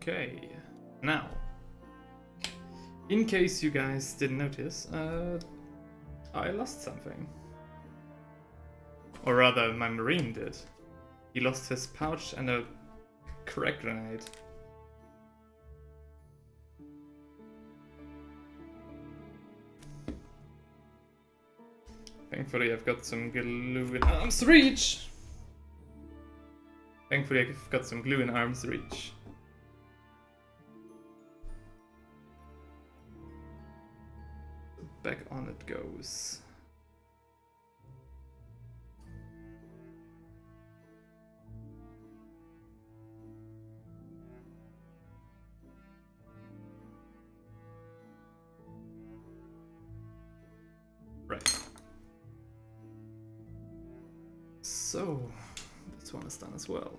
Okay, now, in case you guys didn't notice, I lost something. Or rather, my marine did. He lost his pouch and a crack grenade. Thankfully, I've got some glue in arm's reach. Thankfully, I've got some glue in arm's reach. Back on it goes. Right. So, this one is done as well.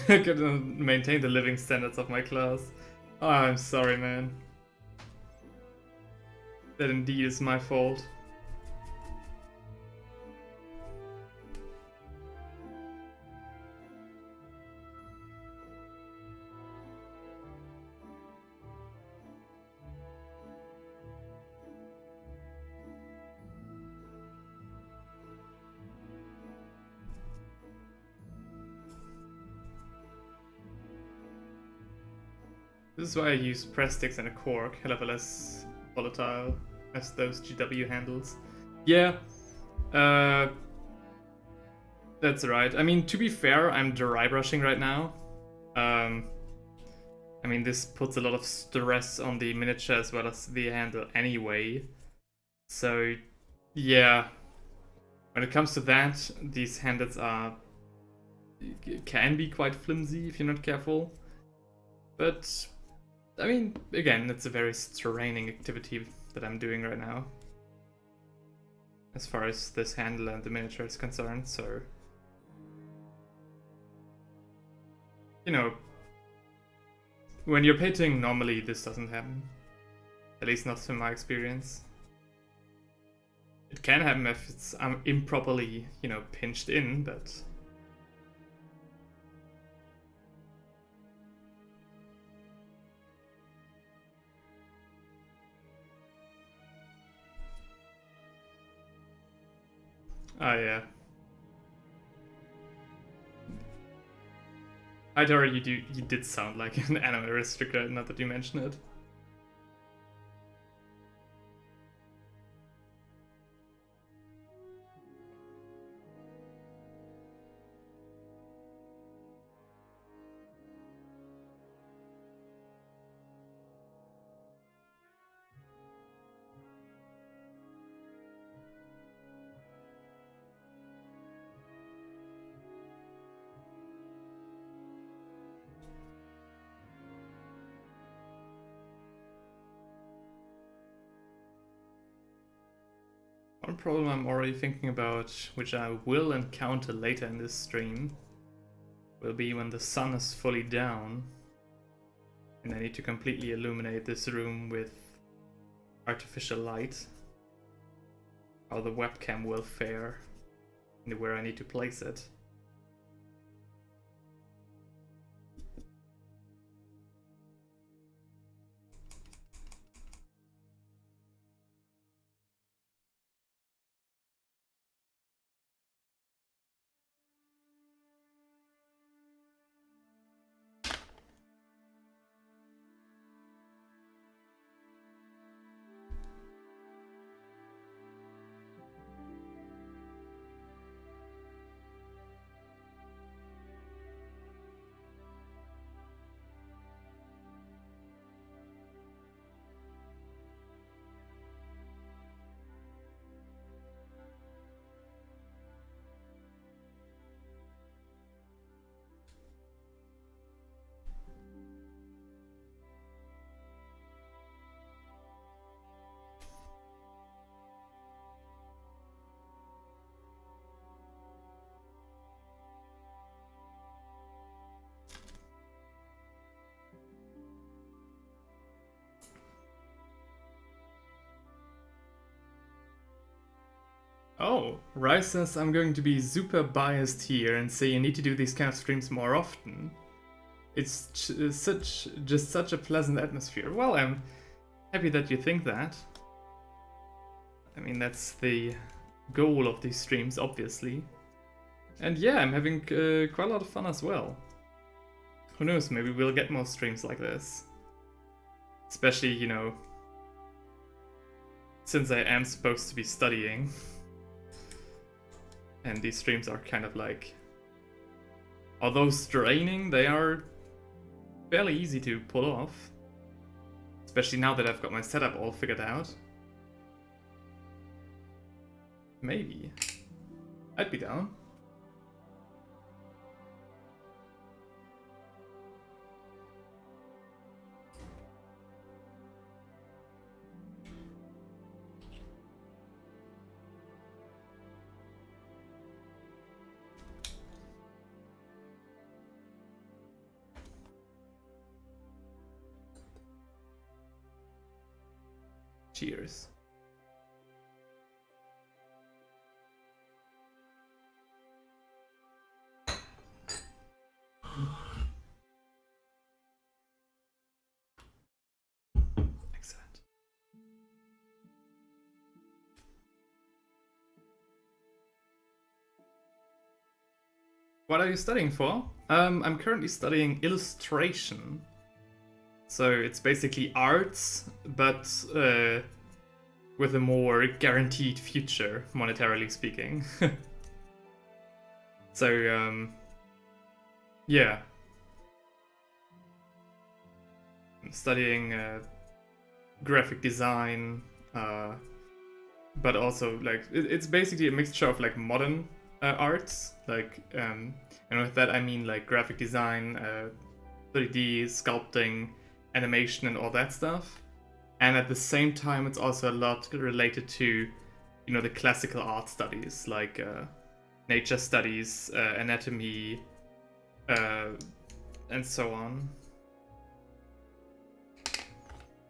I couldn't maintain the living standards of my class. Oh, I'm sorry, man. That indeed is my fault. This is why I use press sticks and a cork, hell less volatile as those GW handles. Yeah, that's right. I mean, to be fair, I'm dry brushing right now. I mean, this puts a lot of stress on the miniature as well as the handle anyway. So, yeah. When it comes to that, these handles can be quite flimsy if you're not careful. But I mean, again, it's a very straining activity that I'm doing right now, as far as this handle and the miniature is concerned, so... You know, when you're painting, normally this doesn't happen. At least not from my experience. It can happen if it's improperly, you know, pinched in, but... Oh, yeah. Idora, you did sound like an anime aristocrat, not that you mention it. One problem I'm already thinking about, which I will encounter later in this stream, will be when the sun is fully down and I need to completely illuminate this room with artificial light. How the webcam will fare and where I need to place it. Oh, Rice says I'm going to be super biased here and say you need to do these kind of streams more often. It's just such a pleasant atmosphere. Well, I'm happy that you think that. I mean, that's the goal of these streams, obviously. And yeah, I'm having quite a lot of fun as well. Who knows, maybe we'll get more streams like this. Especially, you know, since I am supposed to be studying. And these streams are kind of like, although straining, they are fairly easy to pull off. Especially now that I've got my setup all figured out. Maybe. I'd be down. Cheers. Excellent. What are you studying for? I'm currently studying illustration. So it's basically arts, but with a more guaranteed future, monetarily speaking. So, yeah. I'm studying graphic design, but also, like, it's basically a mixture of, like, modern arts, like, and with that I mean, like, graphic design, 3D, sculpting, animation and all that stuff, and at the same time it's also a lot related to, you know, the classical art studies like nature studies, anatomy, and so on.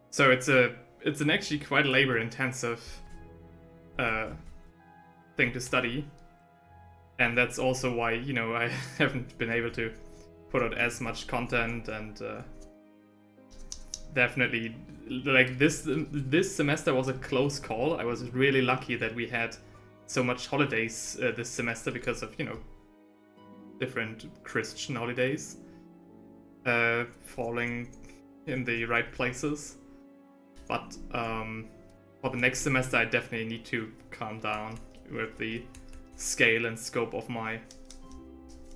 So it's an actually quite labor intensive thing to study, and that's also why, you know, I haven't been able to put out as much content, and definitely, like, this semester was a close call. I was really lucky that we had so much holidays this semester because of, you know, different Christian holidays. falling in the right places. But for the next semester, I definitely need to calm down with the scale and scope of my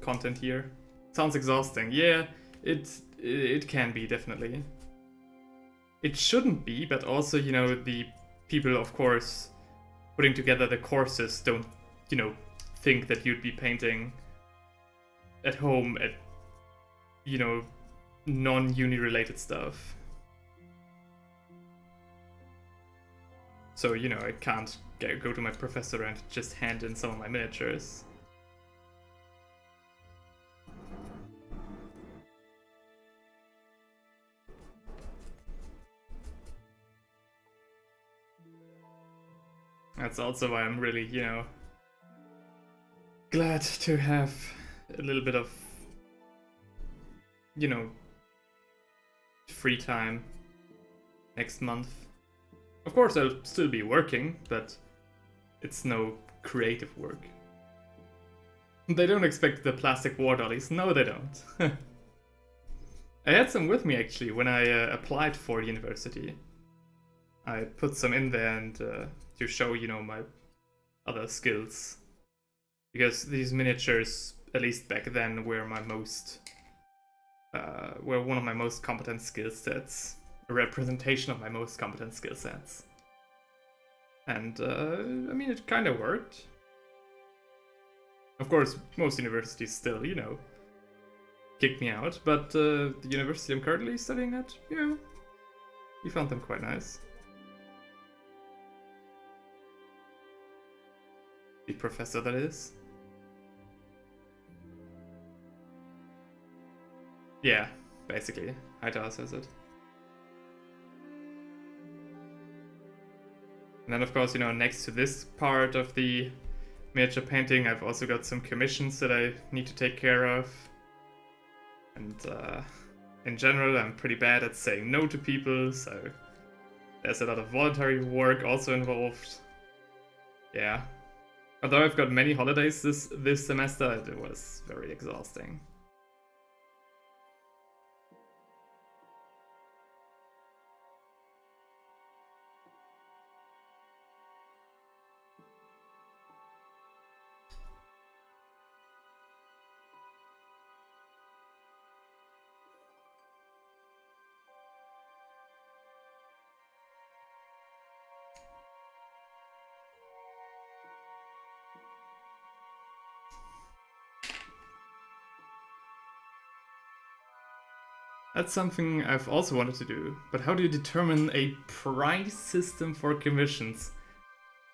content here. Sounds exhausting. Yeah, it can be, definitely. It shouldn't be, but also, you know, the people, of course, putting together the courses don't, you know, think that you'd be painting at home at, you know, non-uni related stuff. So, you know, I can't go to my professor and just hand in some of my miniatures. That's also why I'm really, you know, glad to have a little bit of, you know, free time next month. Of course, I'll still be working, but it's no creative work. They don't expect the plastic war dollies. No, they don't. I had some with me, actually, when I applied for university. I put some in there and to show, you know, my other skills. Because these miniatures, at least back then, were my most... were one of my most competent skill sets. A representation of my most competent skill sets. And, I mean, it kind of worked. Of course, most universities still, you know, kicked me out, but the university I'm currently studying at, you know, we found them quite nice. The professor, that is. Yeah, basically. Hightower says it. And then, of course, you know, next to this part of the miniature painting, I've also got some commissions that I need to take care of. And in general, I'm pretty bad at saying no to people, so there's a lot of voluntary work also involved. Yeah. Although I've got many holidays this semester, it was very exhausting. That's something I've also wanted to do, but how do you determine a price system for commissions?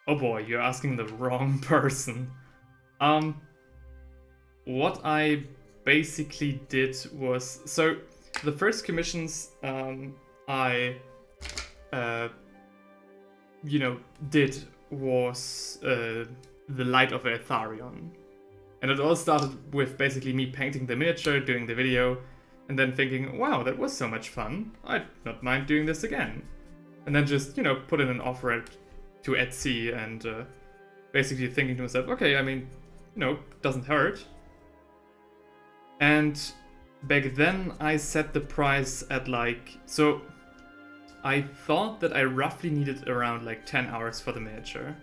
Oh boy, you're asking the wrong person. What I basically did was, so the first commissions I you know, did was the Light of Eltharion. And it all started with basically me painting the miniature, doing the video, and then thinking, wow, that was so much fun, I'd not mind doing this again. And then just, you know, put in an offer to Etsy and basically thinking to myself, okay, I mean, you know, doesn't hurt. And back then I set the price at like, so I thought that I roughly needed around like 10 hours for the miniature,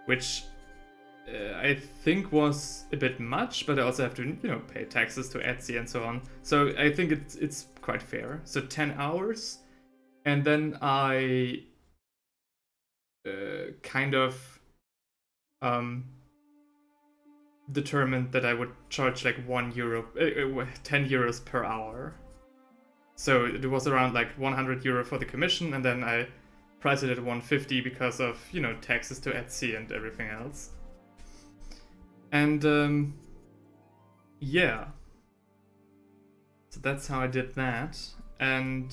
which I think was a bit much, but I also have to, you know, pay taxes to Etsy and so on. So I think it's quite fair. So 10 hours, and then I kind of determined that I would charge like €1, 10 euros per hour. So it was around like €100 for the commission, and then I priced it at 150 because of, you know, taxes to Etsy and everything else. And yeah, so that's how I did that, and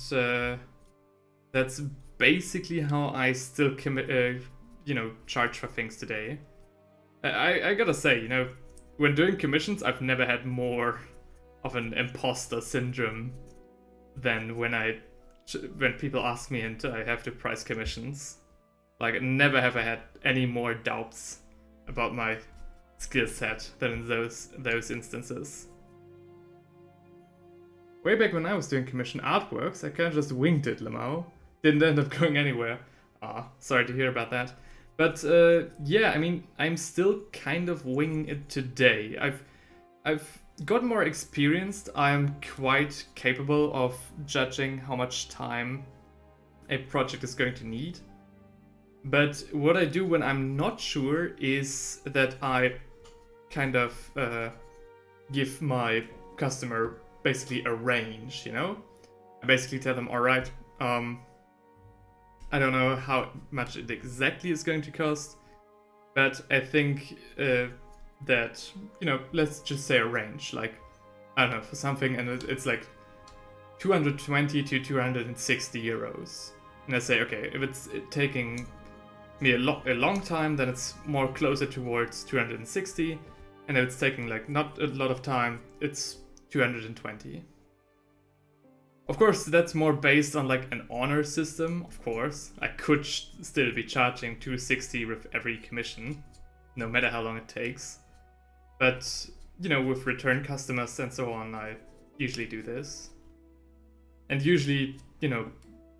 that's basically how I still you know, charge for things today. I gotta say, you know, when doing commissions, I've never had more of an imposter syndrome than when people ask me and I have to price commissions. Like, never have I had any more doubts about my skill set than in those instances. way back when I was doing commission artworks, I kind of just winged it, Lamau. Didn't end up going anywhere. Sorry to hear about that. But yeah, I mean, I'm still kind of winging it today. I've got more experienced. I'm quite capable of judging how much time a project is going to need. But what I do when I'm not sure is that I kind of give my customer basically a range, you know? I basically tell them, alright, I don't know how much it exactly is going to cost, but I think that, you know, let's just say a range, like, I don't know, for something, and it's like 220 to 260 euros. And I say, okay, if it's taking me a long time, then it's more closer towards 260, and if it's taking like not a lot of time, it's 220. Of course, that's more based on like an honor system, of course. I could still be charging 260 with every commission, no matter how long it takes. But, you know, with return customers and so on, I usually do this. And usually, you know,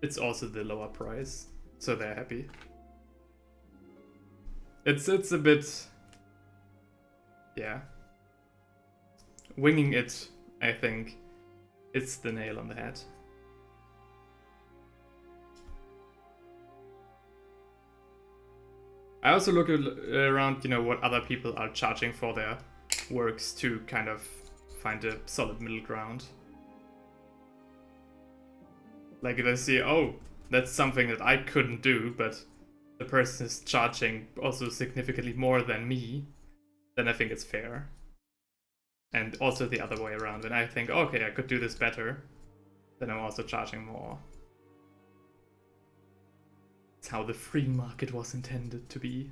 it's also the lower price, so they're happy. It's a bit... yeah. Winging it, I think, it's the nail on the head. I also look around, you know, what other people are charging for their works to kind of find a solid middle ground. Like if I see, oh, that's something that I couldn't do, but the person is charging also significantly more than me, then I think it's fair. And also the other way around, when I think, okay, I could do this better, then I'm also charging more. It's how the free market was intended to be.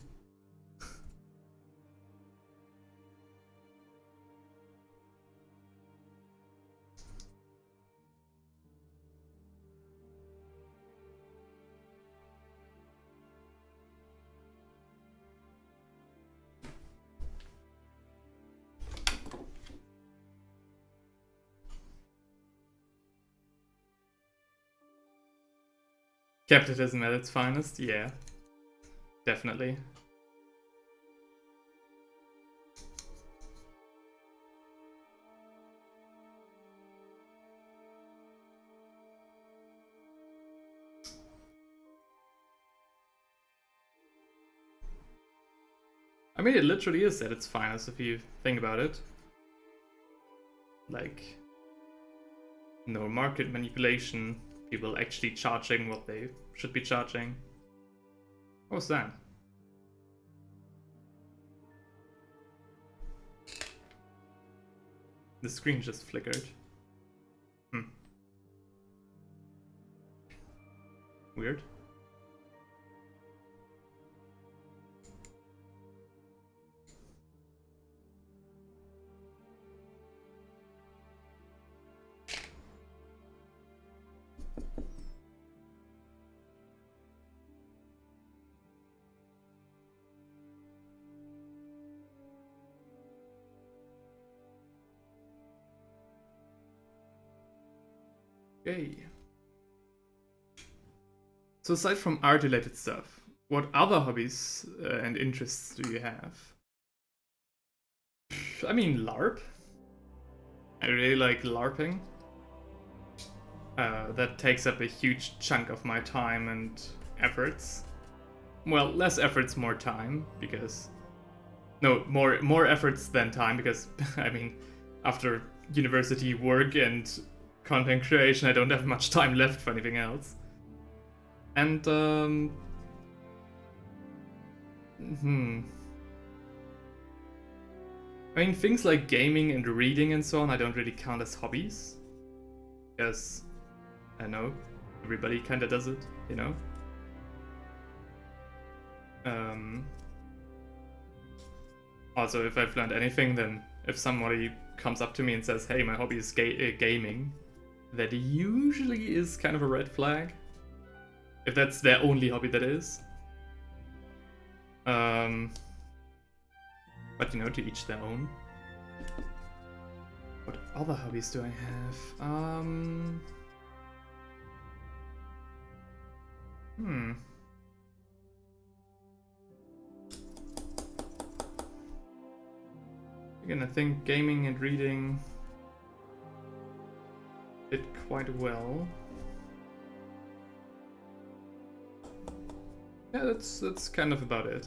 Capitalism at its finest? Yeah. Definitely. I mean, it literally is at its finest if you think about it. Like, no market manipulation, people actually charging what they should be charging. What was that? The screen just flickered. Weird. Okay. So aside from art-related stuff, what other hobbies and interests do you have? I mean, LARP. I really like LARPing. That takes up a huge chunk of my time and efforts. Well, less efforts, more time, because... No, more efforts than time, because, I mean, after university work and content creation, I don't have much time left for anything else. And, I mean, things like gaming and reading and so on, I don't really count as hobbies. Because, I know, everybody kinda does it, you know? Also, if I've learned anything, then if somebody comes up to me and says, hey, my hobby is gaming, that usually is kind of a red flag. If that's their only hobby, that is. But you know, to each their own. What other hobbies do I have? Again, I think gaming and reading did quite well. Yeah, that's kind of about it.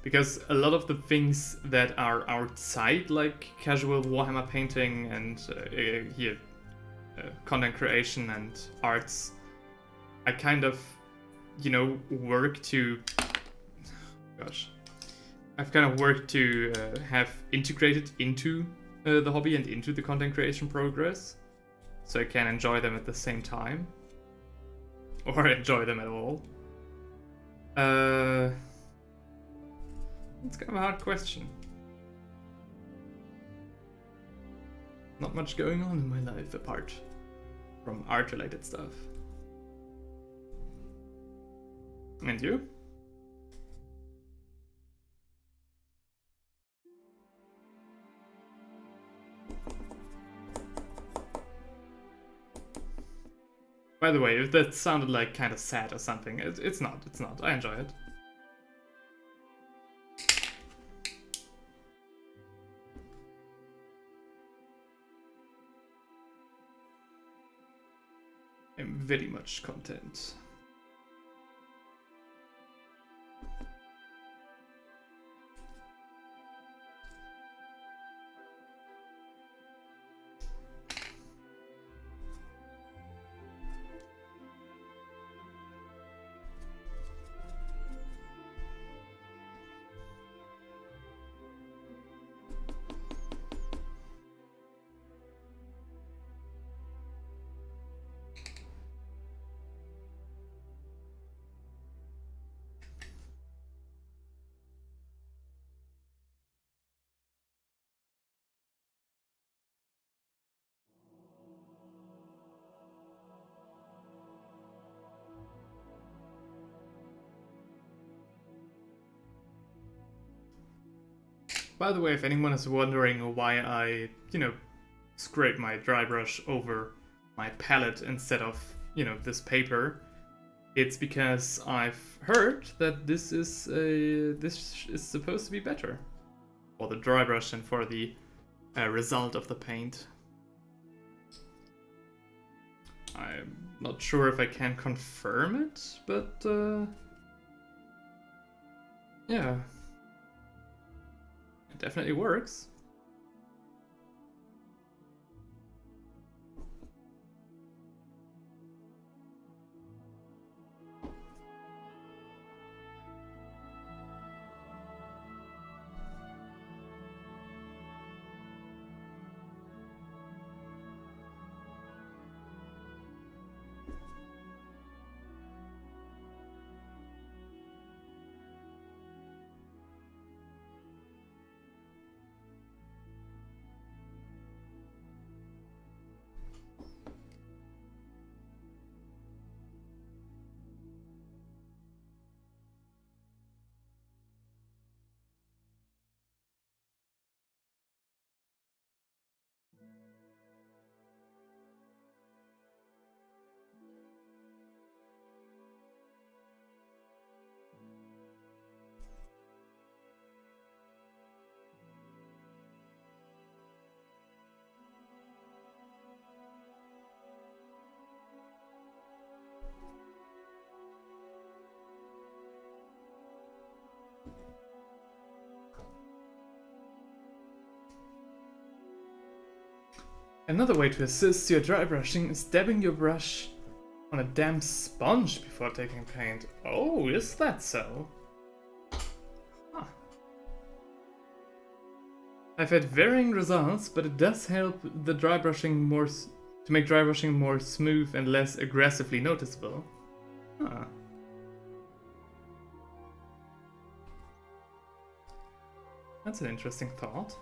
Because a lot of the things that are outside, like casual Warhammer painting and content creation and arts, I kind of, work to... Gosh. I've kind of worked to have integrated into the hobby and into the content creation progress, so I can enjoy them at the same time. Or enjoy them at all. It's kind of a hard question. Not much going on in my life apart from art-related stuff. And you? By the way, if that sounded like kind of sad or something, it's not. It's not. I enjoy it. I'm very much content. By the way, if anyone is wondering why I, scrape my dry brush over my palette instead of, this paper, it's because I've heard that this is supposed to be better for the dry brush and for the result of the paint. I'm not sure if I can confirm it, but yeah. Definitely works. Another way to assist your dry brushing is dabbing your brush on a damp sponge before taking paint. Oh, is that so? Huh. I've had varying results, but it does help the dry brushing to make dry brushing more smooth and less aggressively noticeable. Huh. That's an interesting thought.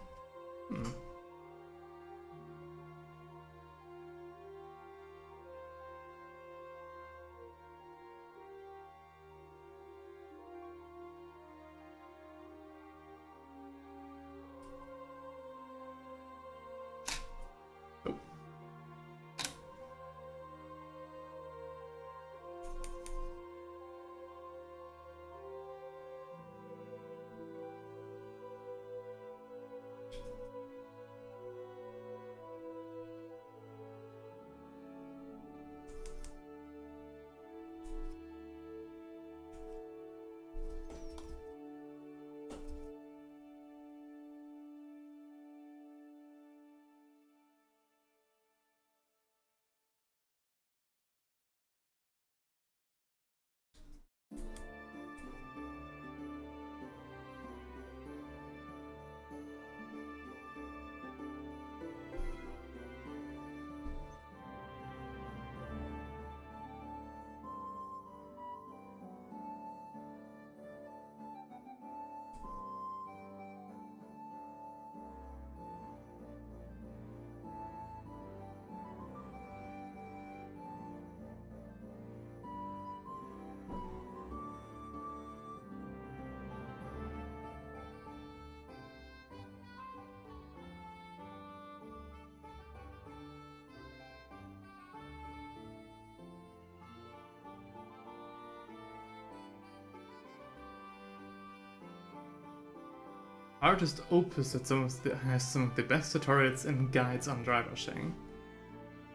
Artist Opus that has some of the best tutorials and guides on dry brushing.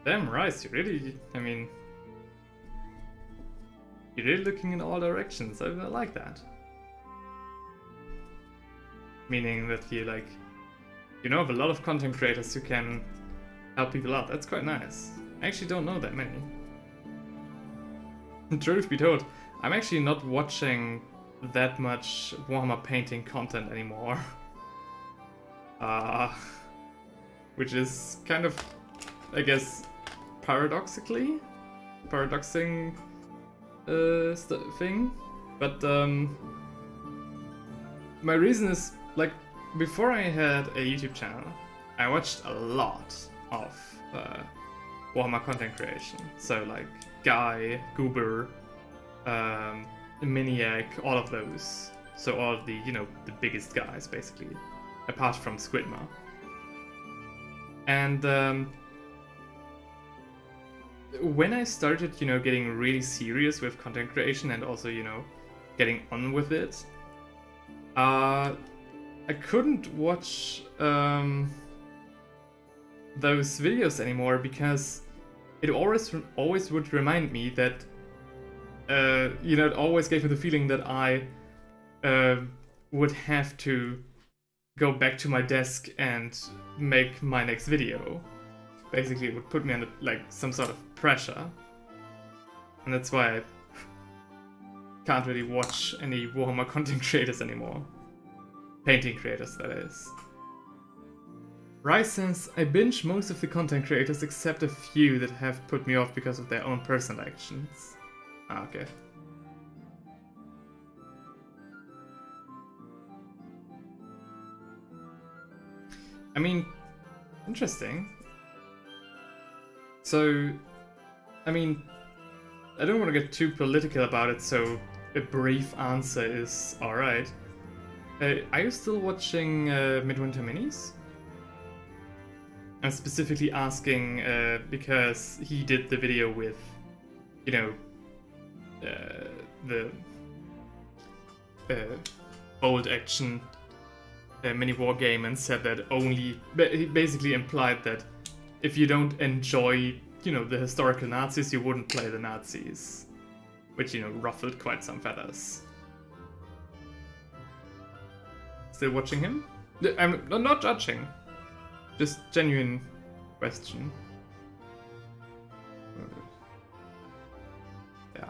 Damn right, you really, I mean, you're really looking in all directions. I like that. Meaning that you like, you know of a lot of content creators who can help people out. That's quite nice. I actually don't know that many. Truth be told, I'm actually not watching that much Warhammer painting content anymore. Which is kind of, I guess, paradoxing thing. But my reason is, like, before I had a YouTube channel, I watched a lot of Warhammer content creation. So like Guy, Goober, Miniac, all of those. So all of the, you know, the biggest guys basically, apart from Squidma. And when I started, you know, getting really serious with content creation and also, you know, getting on with it, I couldn't watch those videos anymore because it always would remind me that, you know, it always gave me the feeling that I would have to go back to my desk and make my next video. Basically, it would put me under like some sort of pressure, and that's why I can't really watch any Warhammer content creators anymore. Painting creators, that is. Rice says, I binge most of the content creators except a few that have put me off because of their own personal actions. Ah, okay. I mean, interesting. So, I mean, I don't want to get too political about it, so a brief answer is alright. Are you still watching Midwinter Minis? I'm specifically asking because he did the video with, you know, the bold action mini war game, and said that he basically implied that if you don't enjoy, you know, the historical Nazis, you wouldn't play the Nazis, which, you know, ruffled quite some feathers. Still watching him? I'm not judging. Just genuine question. Yeah.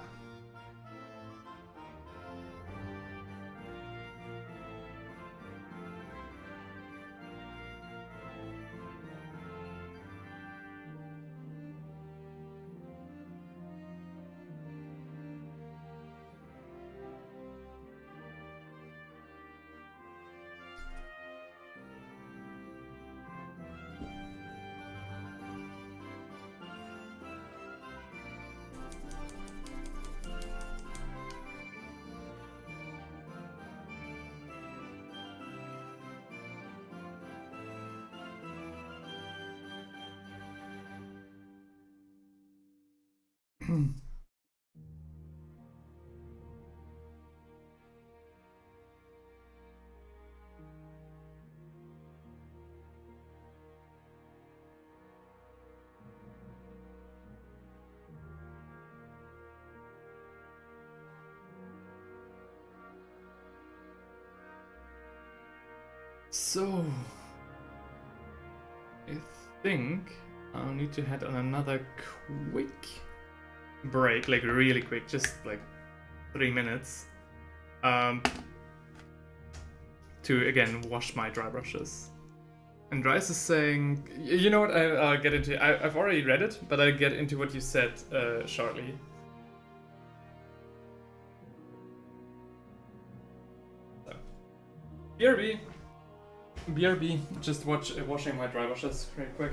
So, I think I'll need to head on another quick break, like really quick, just like 3 minutes, to again wash my dry brushes. And Rice is saying, you know what, I'll get into, I've already read it, but I'll get into what you said shortly. So, BRB, just washing my dry brushes really quick.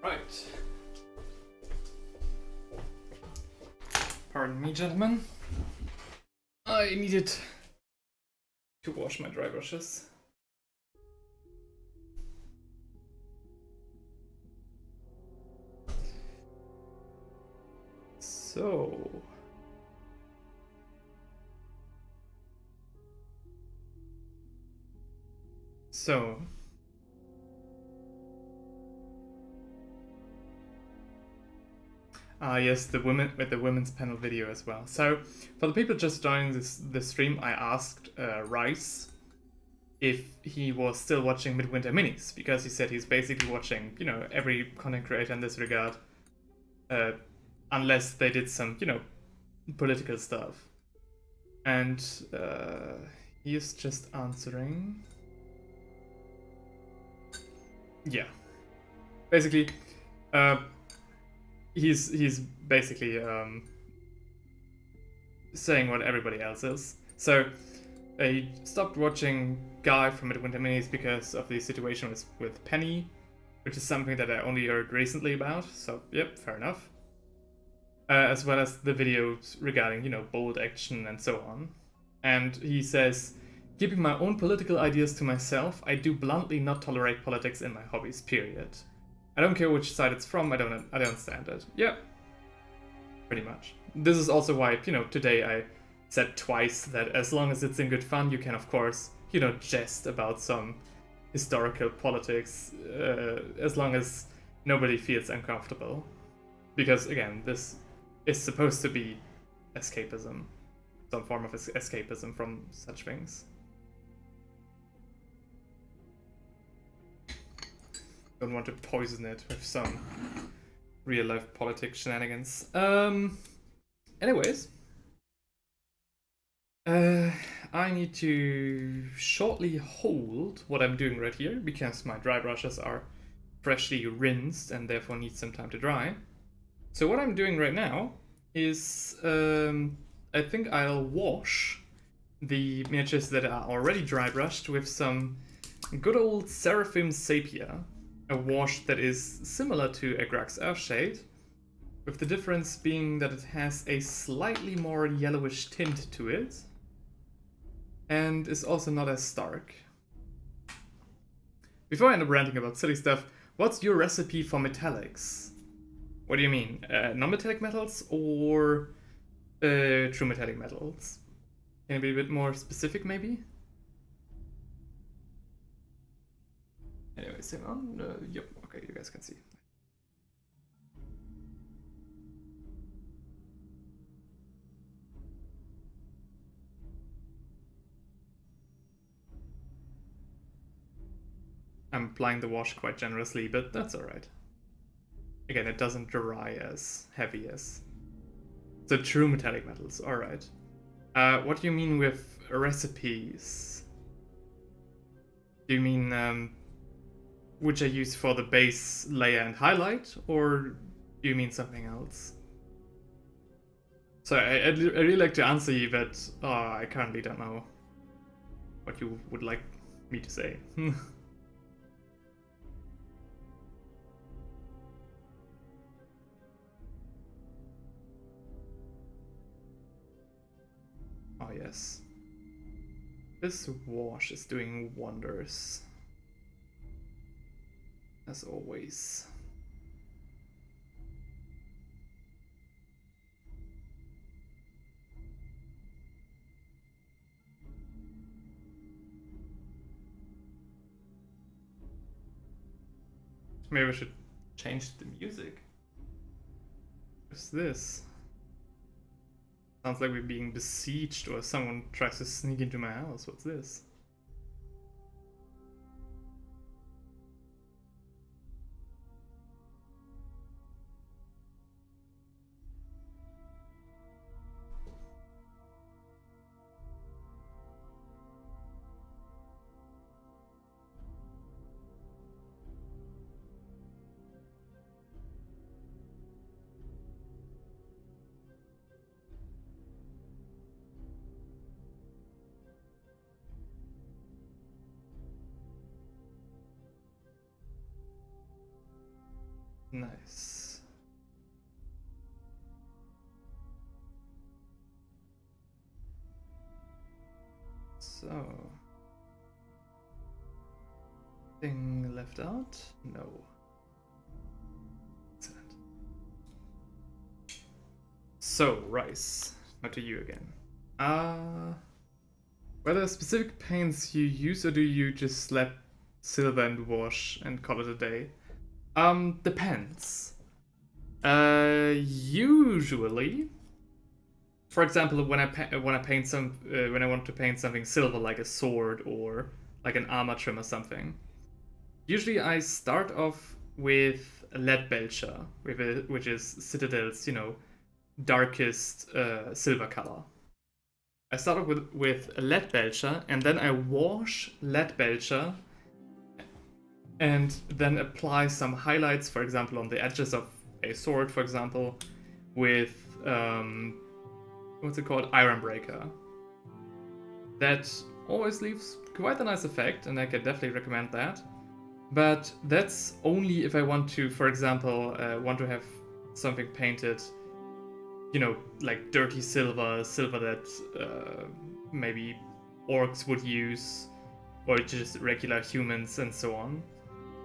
Right. Pardon me, gentlemen. I needed to wash my dry brushes. So yes, the women's panel video as well. So for the people just joining the stream, I asked Rice if he was still watching Midwinter Minis, because he said he's basically watching, you know, every content creator in this regard, unless they did some, you know, political stuff. And he is just answering. Yeah, basically, he's basically saying what everybody else is. So he stopped watching Guy from Midwinter Minis because of the situation with Penny, which is something that I only heard recently about. So yep, fair enough. As well as the videos regarding, you know, bold action and so on. And he says, keeping my own political ideas to myself, I do bluntly not tolerate politics in my hobbies, period. I don't care which side it's from, I don't stand it. Yeah, pretty much. This is also why, you know, today I said twice that as long as it's in good fun, you can, of course, you know, jest about some historical politics, as long as nobody feels uncomfortable. Because, again, this is supposed to be escapism. Some form of escapism from such things. Don't want to poison it with some real-life politics shenanigans. Anyways. I need to shortly hold what I'm doing right here, because my dry brushes are freshly rinsed and therefore need some time to dry. So what I'm doing right now is, I think I'll wash the miniatures that are already dry brushed with some good old Seraphim Sepia, a wash that is similar to Agrax Earthshade, with the difference being that it has a slightly more yellowish tint to it, and is also not as stark. Before I end up ranting about silly stuff, what's your recipe for metallics? What do you mean? Non-metallic metals or true metallic metals? Can you be a bit more specific, maybe? Anyways, hang on. Yep, okay, you guys can see. I'm applying the wash quite generously, but that's alright. Again, it doesn't dry as heavy as the true metallic metals, alright. What do you mean with recipes? Do you mean which I use for the base layer and highlight, or do you mean something else? So I'd really like to answer you, but I currently don't know what you would like me to say. Oh yes. This wash is doing wonders. As always. Maybe I should change the music. What's this? Sounds like we're being besieged or someone tries to sneak into my house. What's this? Nice. So, thing left out? No. Excellent. So, Rice, now to you again. Whether specific paints you use, or do you just slap silver and wash and call it a day? Depends. Usually, for example, when I paint when I want to paint something silver, like a sword or like an armor trim or something, usually I start off with lead belcher, which is Citadel's, darkest silver color. I start off with lead belcher, and then I wash lead belcher, and then apply some highlights, for example, on the edges of a sword, for example, with what's it called, Iron Breaker. That always leaves quite a nice effect, and I can definitely recommend that. But that's only if I want to, for example, want to have something painted, like dirty silver that maybe orcs would use, or just regular humans and so on.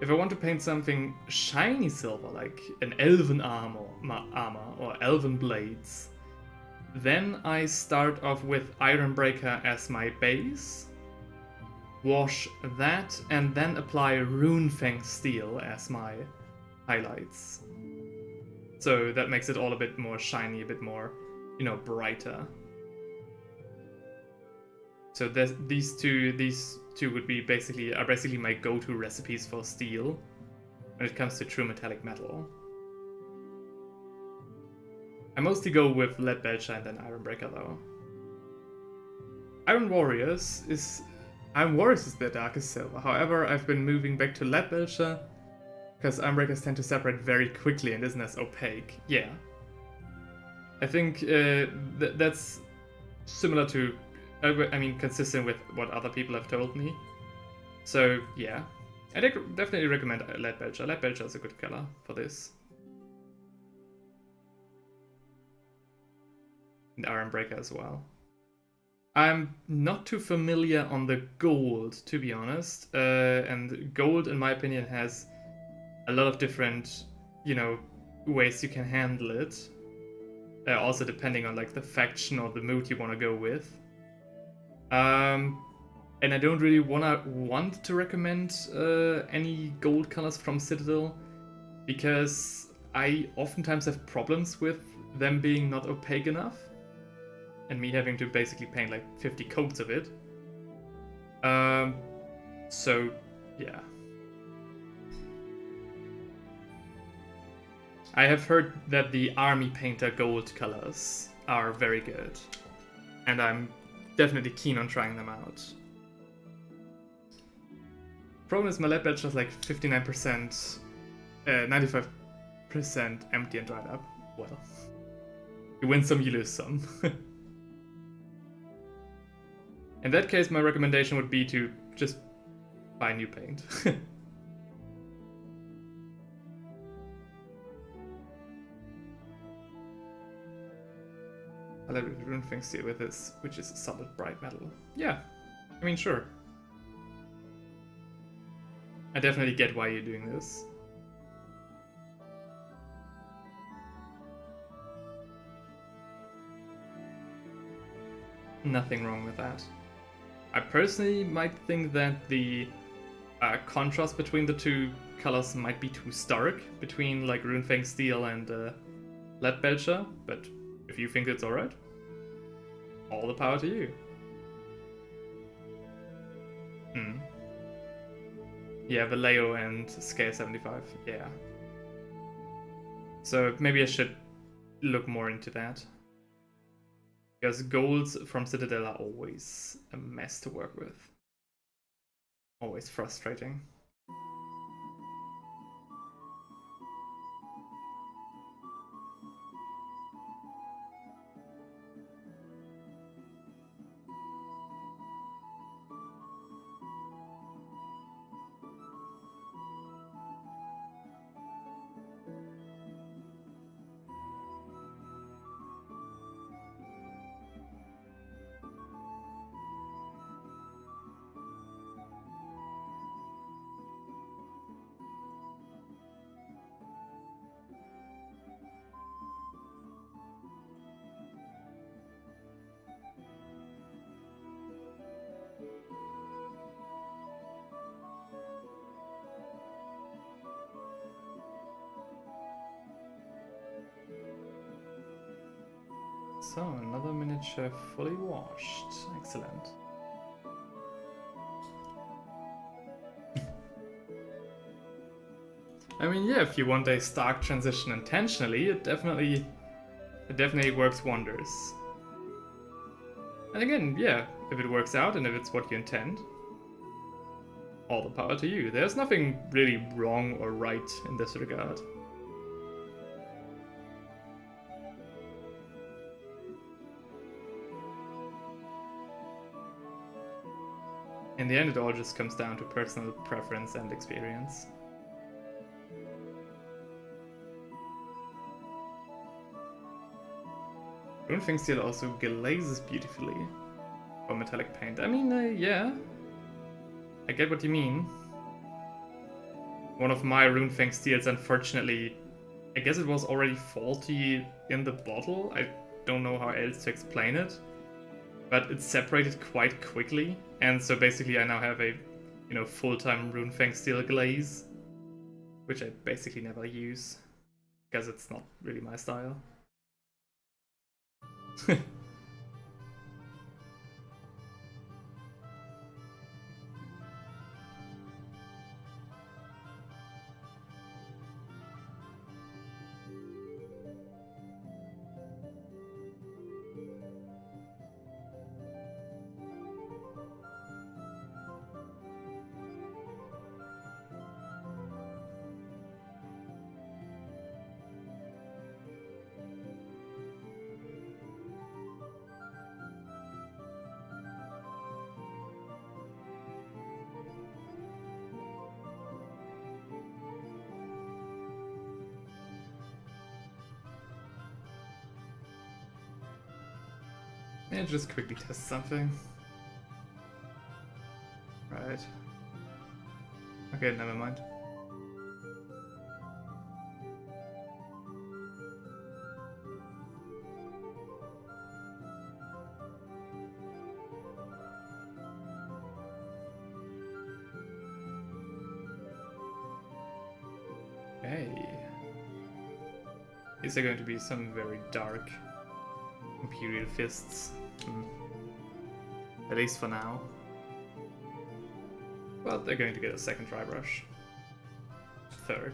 If I want to paint something shiny silver, like an elven armor or elven blades, then I start off with Iron Breaker as my base, wash that, and then apply Runefang Steel as my highlights. So that makes it all a bit more shiny, a bit more, brighter. So these two would be basically my go-to recipes for steel when it comes to true metallic metal. I mostly go with lead belcher and then Iron Breaker though. Iron Warriors is the darkest silver. However, I've been moving back to lead belcher because Iron Breakers tend to separate very quickly and isn't as opaque. Yeah. I think that's similar to, consistent with what other people have told me. So yeah, I definitely recommend lead belcher. Lead belcher is a good color for this. And Iron Breaker as well. I'm not too familiar on the gold, to be honest. And gold, in my opinion, has a lot of different, ways you can handle it. Also depending on like the faction or the mood you want to go with. And I don't really want to recommend any gold colors from Citadel, because I oftentimes have problems with them being not opaque enough, and me having to basically paint like 50 coats of it. So yeah. I have heard that the Army Painter gold colors are very good, and I'm definitely keen on trying them out. Problem is my lead belcher is like 59%, 95% empty and dried up. Well, you win some, you lose some. In that case, my recommendation would be to just buy new paint. I love Runefang Steel with this, which is a solid bright metal. Yeah, sure. I definitely get why you're doing this. Nothing wrong with that. I personally might think that the contrast between the two colors might be too stark, between like Runefang Steel and lead belcher, but if you think it's alright, all the power to you. Yeah, Vallejo and Scale 75, yeah. So maybe I should look more into that. Because golds from Citadel are always a mess to work with. Always frustrating. So, another miniature fully washed. Excellent. I mean, yeah, if you want a Stark transition intentionally, it definitely works wonders. And again, yeah, if it works out and if it's what you intend, all the power to you. There's nothing really wrong or right in this regard. In the end, it all just comes down to personal preference and experience. Runefang Steel also glazes beautifully for metallic paint. I mean, yeah. I get what you mean. One of my Runefang Steels, unfortunately, I guess it was already faulty in the bottle. I don't know how else to explain it. But it separated quite quickly, and so basically I now have a, full-time Runefang Steel glaze, which I basically never use, because it's not really my style. And just quickly test something. Right. Okay, never mind. Okay. These are going to be some very dark Imperial Fists. At least for now. But they're going to get a second dry brush. Third.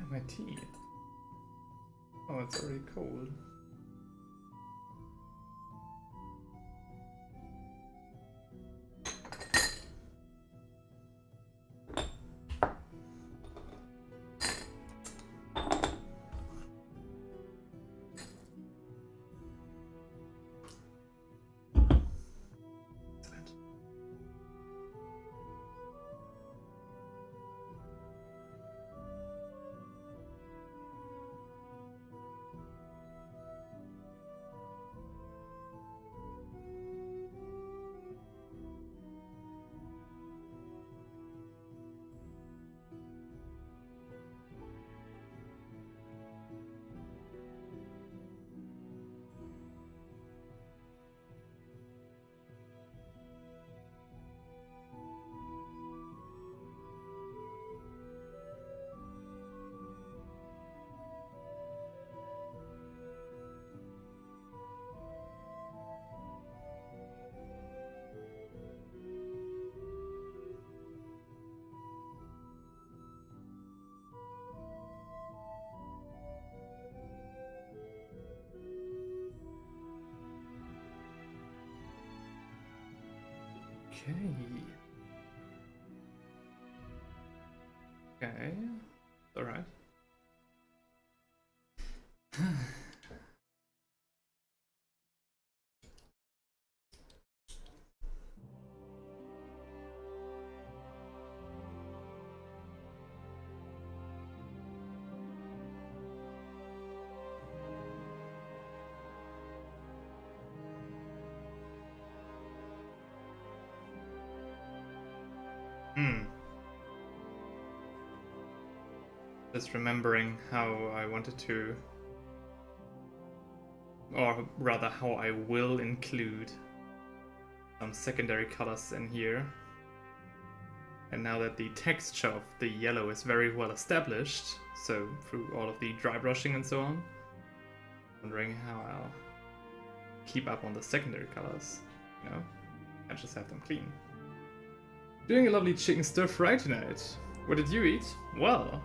My tea. Oh, it's already cold. Okay. Okay. Alright. Just remembering how I wanted to, or rather how I will include some secondary colors in here. And now that the texture of the yellow is very well established, so through all of the dry brushing and so on, wondering how I'll keep up on the secondary colors, you know? I just have them clean. Doing a lovely chicken stir fry tonight. What did you eat? Well,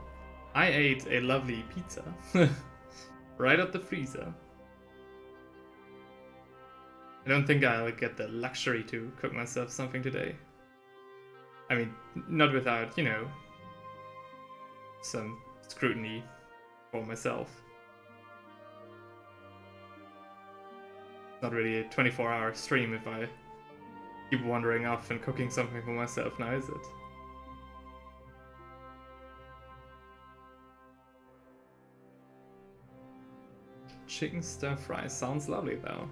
I ate a lovely pizza. Right out the freezer. I don't think I'll get the luxury to cook myself something today. I mean, not without, you know, some scrutiny for myself. Not really a 24-hour stream if I keep wandering off and cooking something for myself now, is it? Chicken stir fry sounds lovely though.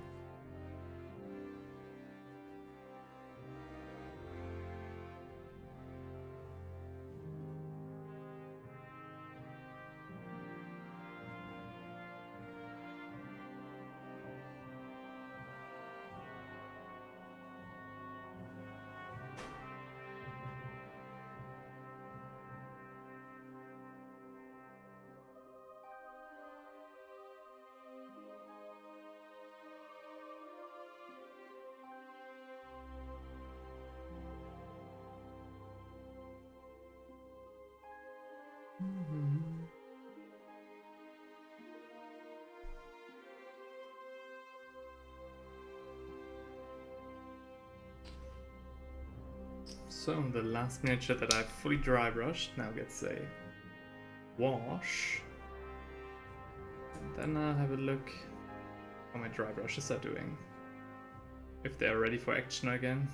So the last miniature that I've fully dry brushed now gets a wash. And then I'll have a look how my dry brushes are doing. If they're ready for action again.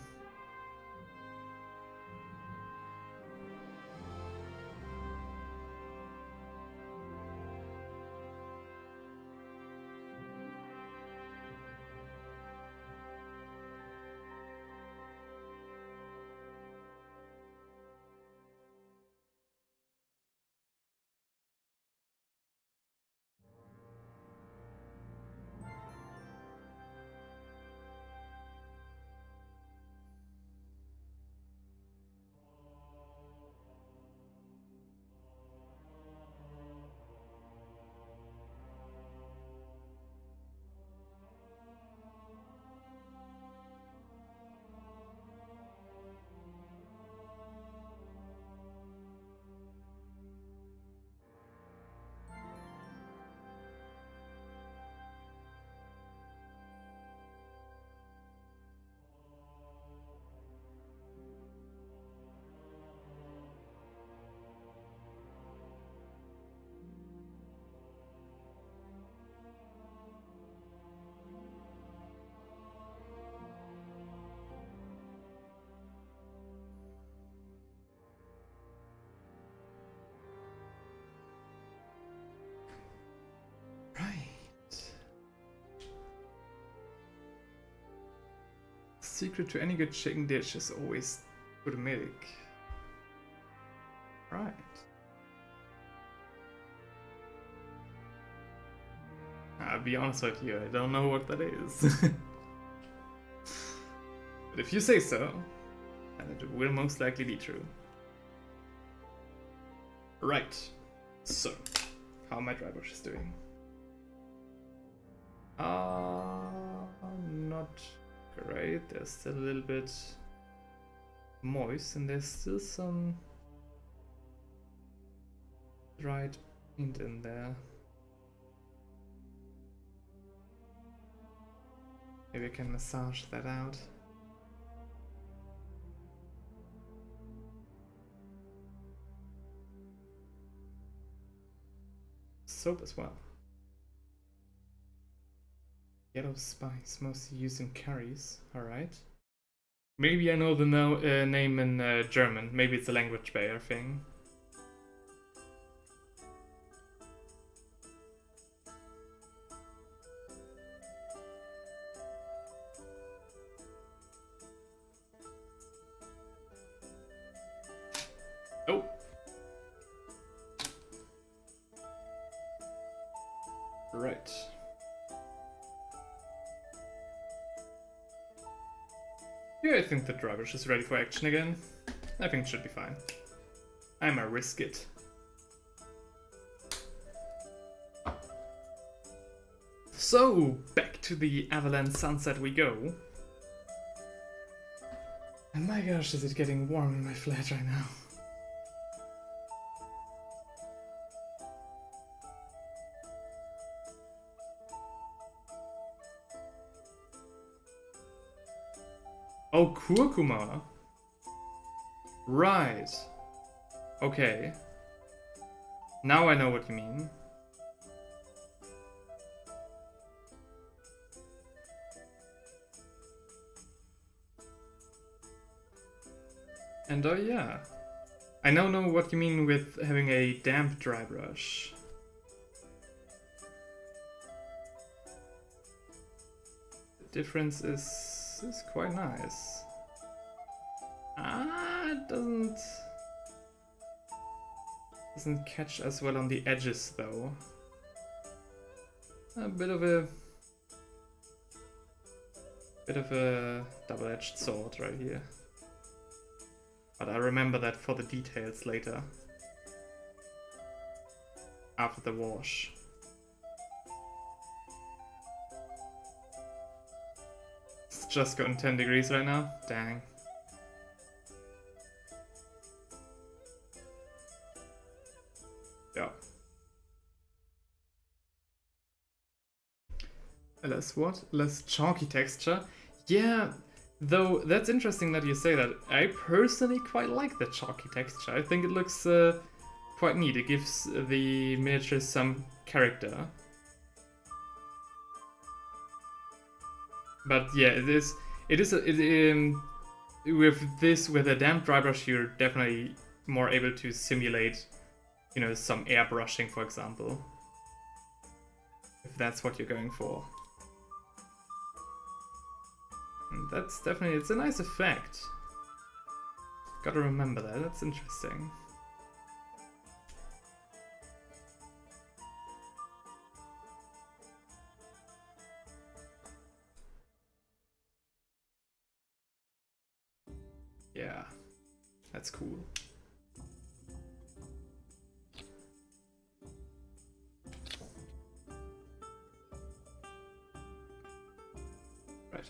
Secret to any good chicken dish is always good milk. Right. I'll be honest with you, I don't know what that is. But if you say so, then it will most likely be true. Right. So, how are my dry brushes doing? Not great. They're still a little bit moist, and there's still some dried paint in there. Maybe I can massage that out. Soap as well. Yellow spice, mostly used in curries. Alright. Maybe I know the name in German. Maybe it's a language barrier thing. Oh! Yeah, I think the drawbridge is ready for action again. I think it should be fine. I'ma risk it. So, back to the Avalanche Sunset we go. And my gosh, is it getting warm in my flat right now. Oh, Kurkuma. Right. Okay. Now I know what you mean. And oh yeah. I now know what you mean with having a damp dry brush. The difference is quite nice. It doesn't catch as well on the edges though. A bit of a double-edged sword right here. But I remember that for the details later. After the wash. It's just gotten 10 degrees right now. Dang. Yeah. Less chalky texture. Yeah, though that's interesting that you say that. I personally quite like the chalky texture. I think it looks quite neat. It gives the miniatures some character. But yeah, with a damp dry brush, you're definitely more able to simulate, you know, some airbrushing, for example. If that's what you're going for. And that's definitely, it's a nice effect. Gotta remember that, that's interesting. Yeah, that's cool. Right.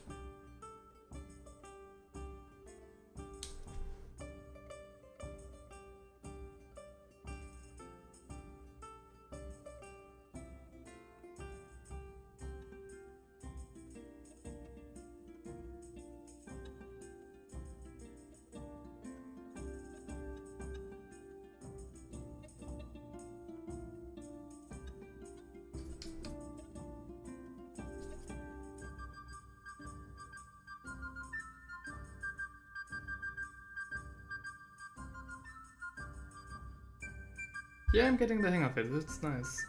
Yeah, I'm getting the hang of it, it's nice.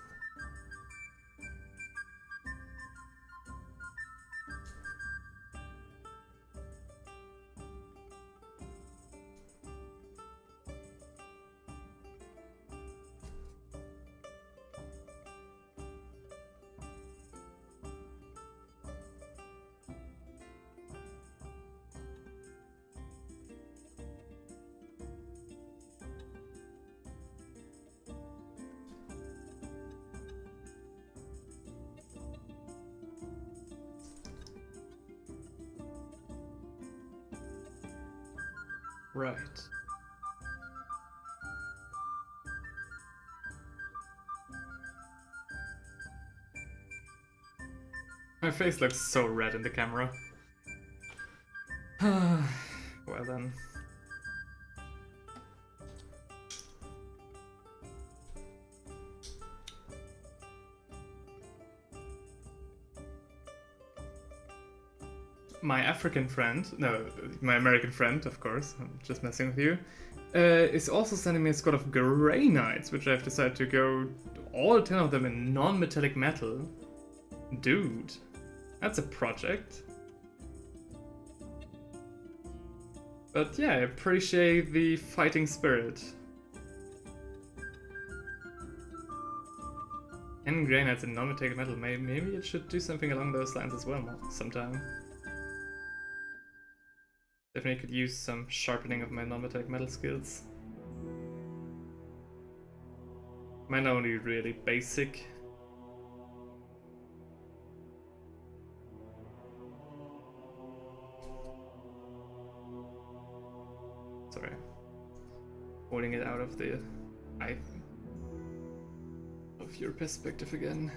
Right. My face looks so red in the camera. Well then. My African friend, no, my American friend, of course, I'm just messing with you, is also sending me a squad of Grey Knights, which I've decided to go all 10 of them in non-metallic metal. Dude, that's a project. But yeah, I appreciate the fighting spirit. And Grey Knights in non-metallic metal, maybe it should do something along those lines as well sometime. Definitely could use some sharpening of my non-metallic metal skills. Mine are only really basic. Sorry. Holding it out of the eye of your perspective again.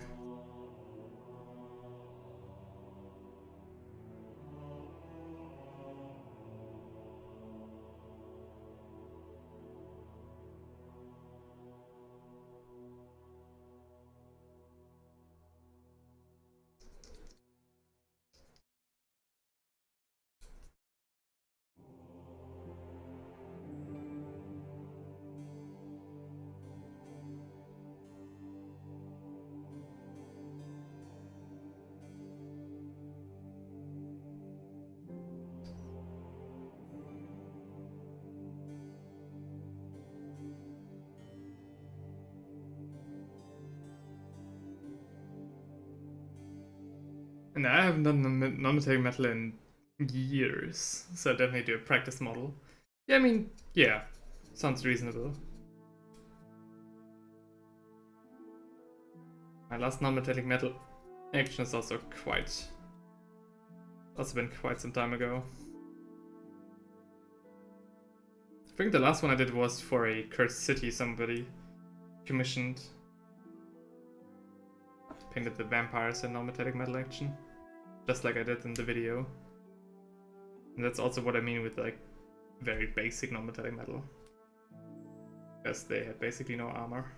And I haven't done non-metallic metal in years, so I definitely do a practice model. Yeah, I mean, yeah, sounds reasonable. My last non-metallic metal action is also been quite some time ago. I think the last one I did was for a cursed city somebody commissioned. Painted the vampires in non-metallic metal action, just like I did in the video. And that's also what I mean with like very basic non-metallic metal, because they had basically no armor.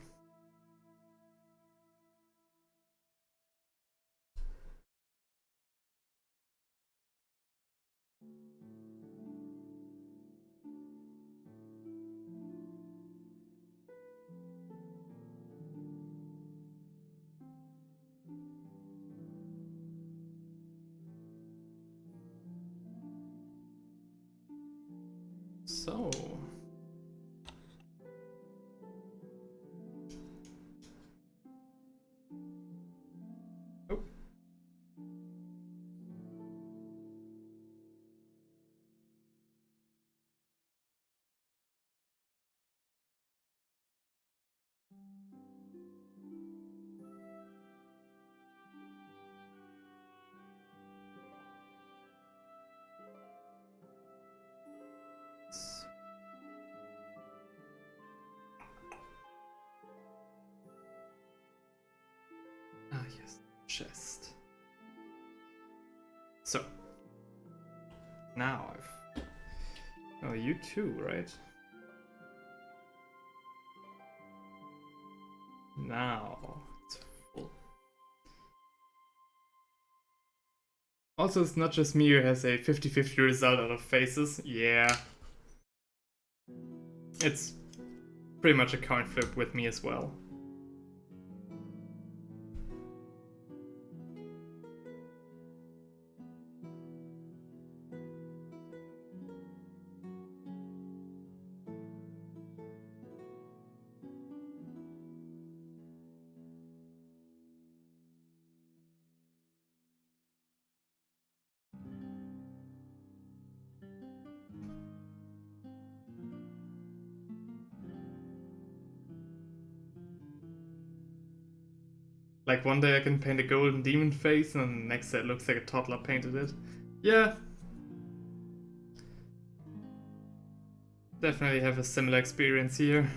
So oh. Ah yes, chest. So now I've... Oh, you too, right? Now it's full. Also, it's not just me who has a 50-50 result out of faces. Yeah. It's pretty much a coin flip with me as well. Like one day I can paint a golden demon face and the next day it looks like a toddler painted it. Yeah. Definitely have a similar experience here.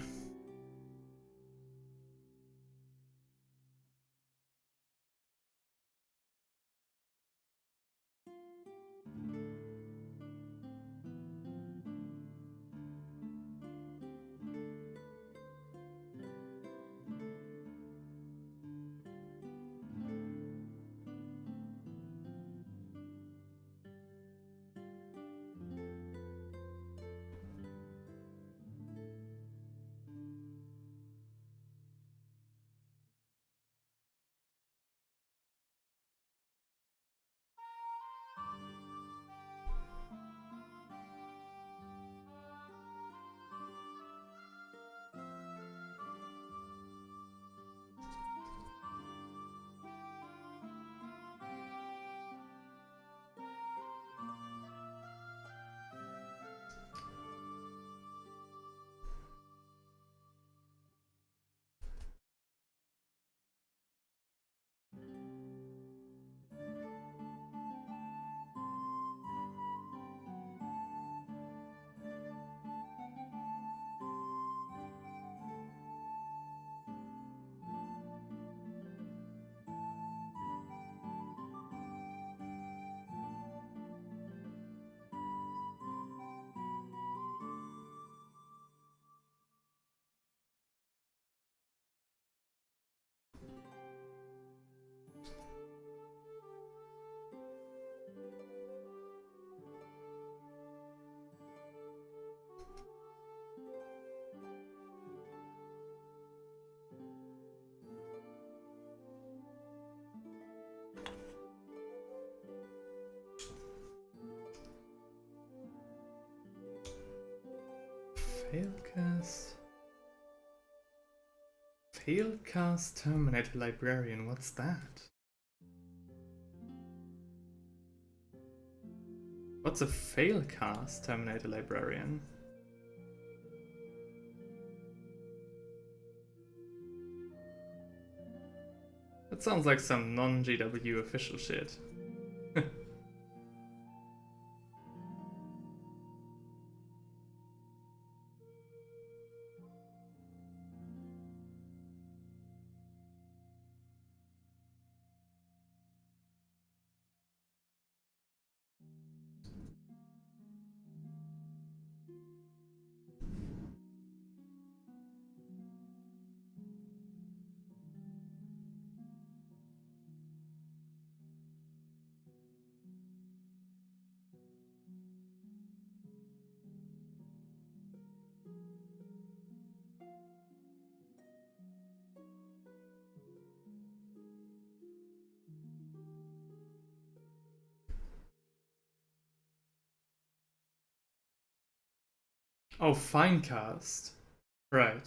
Failcast. Failcast Terminator Librarian, what's that? What's a Failcast Terminator Librarian? That sounds like some non-GW official shit. Oh, Finecast. Right.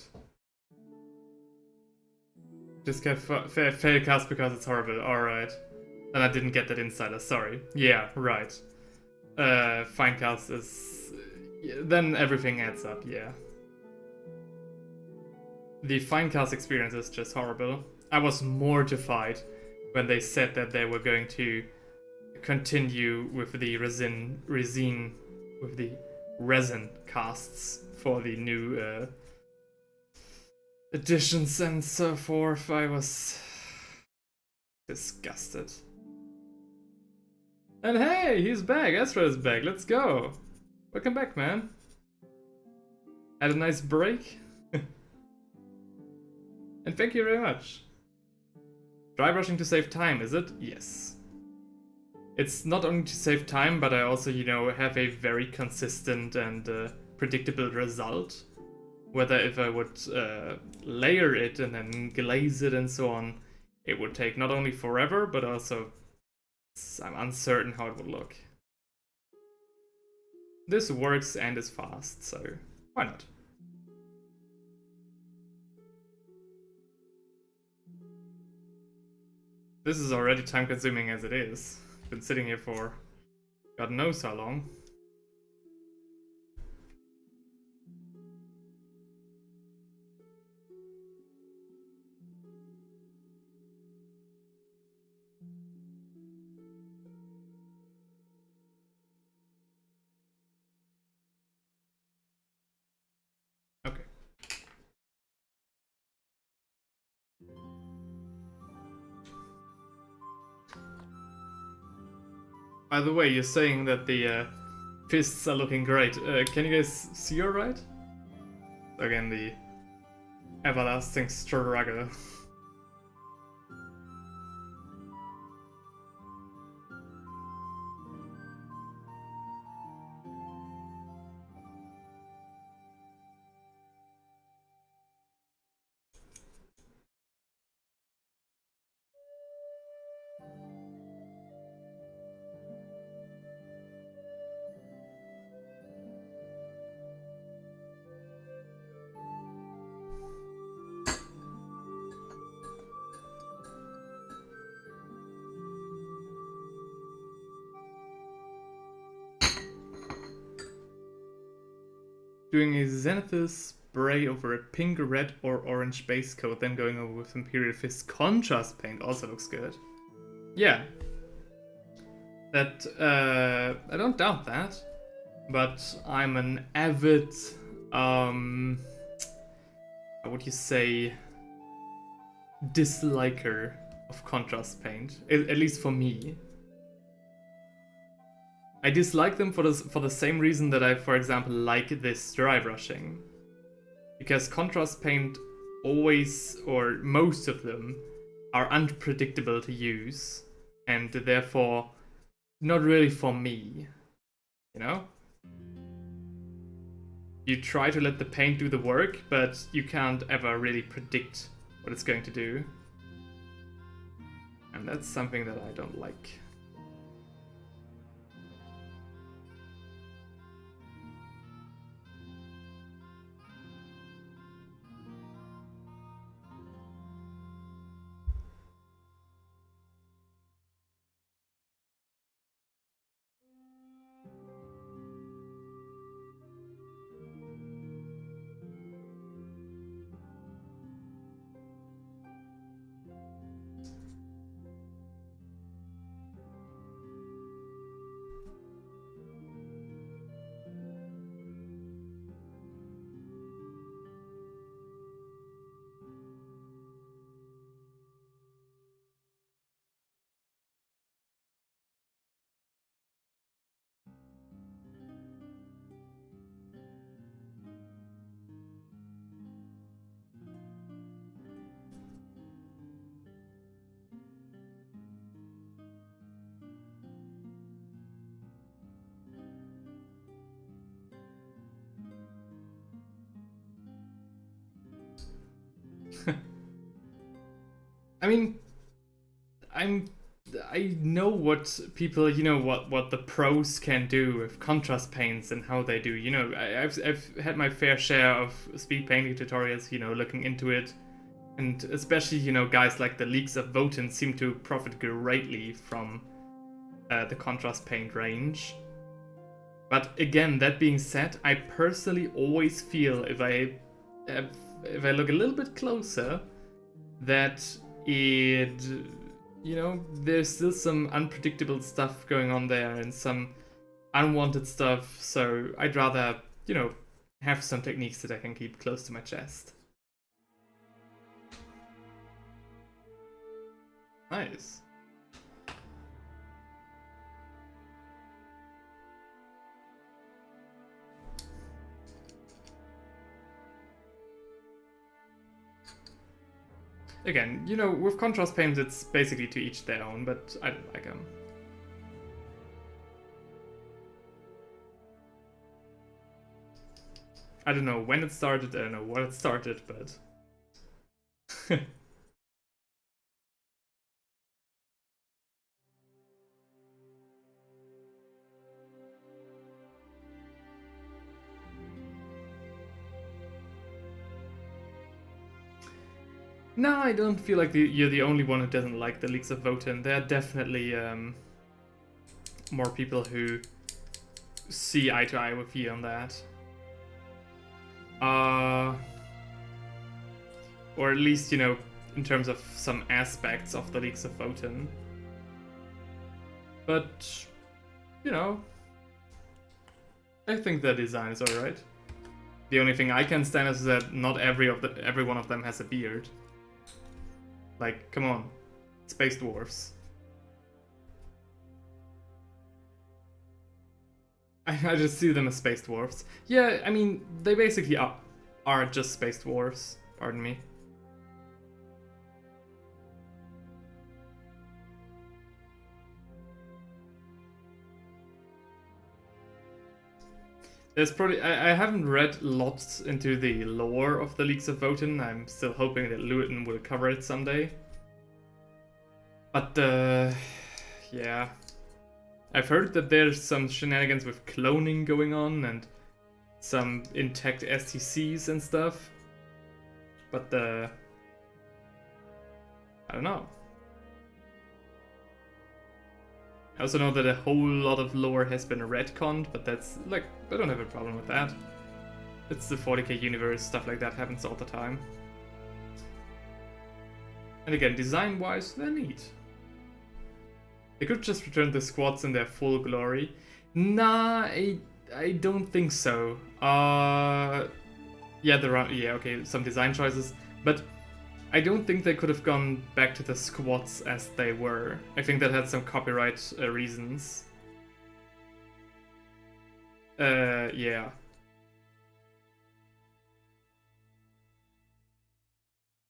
Just get Failcast because it's horrible. Alright. And I didn't get that insider, sorry. Yeah, right. Finecast is... Then everything adds up, yeah. The Finecast experience is just horrible. I was mortified when they said that they were going to continue with the resin casts for the new editions and so forth. I was disgusted. And hey, he's back. Ezra is back. Let's go. Welcome back, man. Had a nice break. And thank you very much. Dry brushing to save time, is it? Yes. It's not only to save time, but I also, you know, have a very consistent and predictable result. Whether if I would layer it and then glaze it and so on, it would take not only forever, but also I'm uncertain how it would look. This works and is fast, so why not? This is already time consuming as it is. Been sitting here for God knows how long. Okay. By the way, you're saying that the fists are looking great. Can you guys see alright? Again, the everlasting struggle. Doing a Zenithus spray over a pink, red, or orange base coat, then going over with Imperial Fist contrast paint also looks good. Yeah. That, I don't doubt that. But I'm an avid, how would you say, disliker of contrast paint. At least for me. I dislike them for the same reason that I, for example, like this dry brushing. Because contrast paint always, or most of them, are unpredictable to use. And therefore, not really for me, you know? You try to let the paint do the work, but you can't ever really predict what it's going to do. And that's something that I don't like. I mean, I know what people, what the pros can do with contrast paints and how they do. I've had my fair share of speed painting tutorials, looking into it. And especially, guys like the Leagues of Votan seem to profit greatly from the contrast paint range. But again, that being said, I personally always feel if I look a little bit closer, that there's still some unpredictable stuff going on there and some unwanted stuff. So I'd rather, have some techniques that I can keep close to my chest. Nice. Again, with contrast paints, it's basically to each their own, but I don't like them. I don't know when it started, I don't know what it started, but... No, I don't feel like you're the only one who doesn't like the Leagues of Votan. There are definitely more people who see eye to eye with you on that. Or at least, in terms of some aspects of the Leagues of Votan. But, I think the design is alright. The only thing I can stand is that not every one of them has a beard. Like, come on. Space dwarfs. I just see them as space dwarfs. Yeah, I mean, they basically are just space dwarfs. Pardon me. There's probably... I haven't read lots into the lore of the Leagues of Votan. I'm still hoping that Lewitton will cover it someday. But, yeah. I've heard that there's some shenanigans with cloning going on and some intact STCs and stuff. But, I don't know. I also know that a whole lot of lore has been retconned, but that's, like, I don't have a problem with that. It's the 40k universe, stuff like that happens all the time. And again, design-wise, they're neat. They could just return the squads in their full glory. Nah, I don't think so. Yeah, there are, okay, some design choices, but I don't think they could have gone back to the squads as they were. I think that had some copyright reasons. Yeah.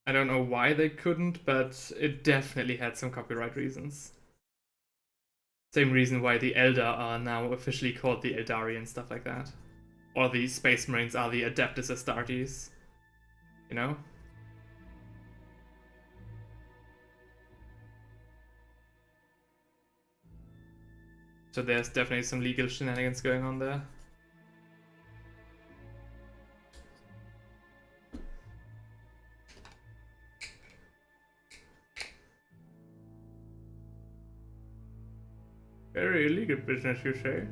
I don't know why they couldn't, but it definitely had some copyright reasons. Same reason why the Eldar are now officially called the Eldari and stuff like that. Or the Space Marines are the Adeptus Astartes. You know? So there's definitely some legal shenanigans going on there. Very illegal business, you say?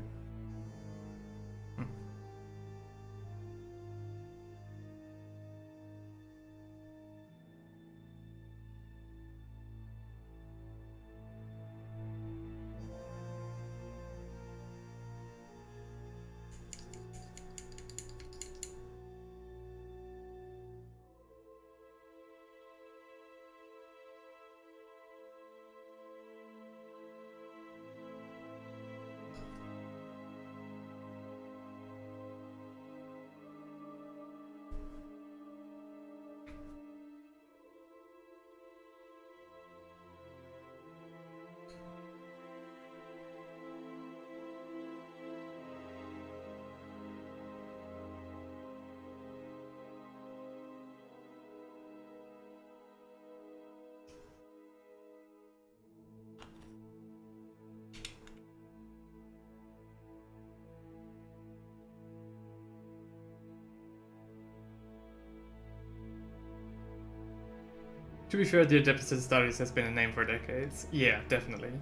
To be fair, the Adeptus Astartes has been a name for decades. Yeah, definitely.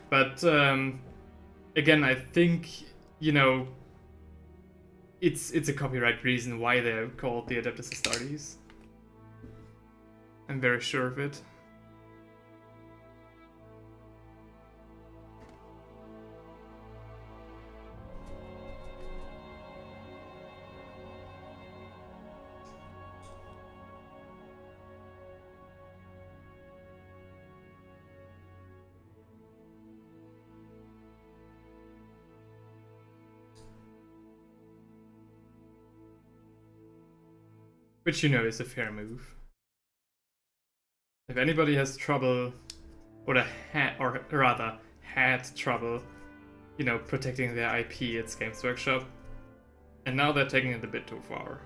But, again, I think, you know, it's a copyright reason why they're called the Adeptus Astartes. I'm very sure of it. Which, you know, is a fair move. If anybody has trouble, or rather had trouble, you know, protecting their IP, it's Games Workshop. And now they're taking it a bit too far.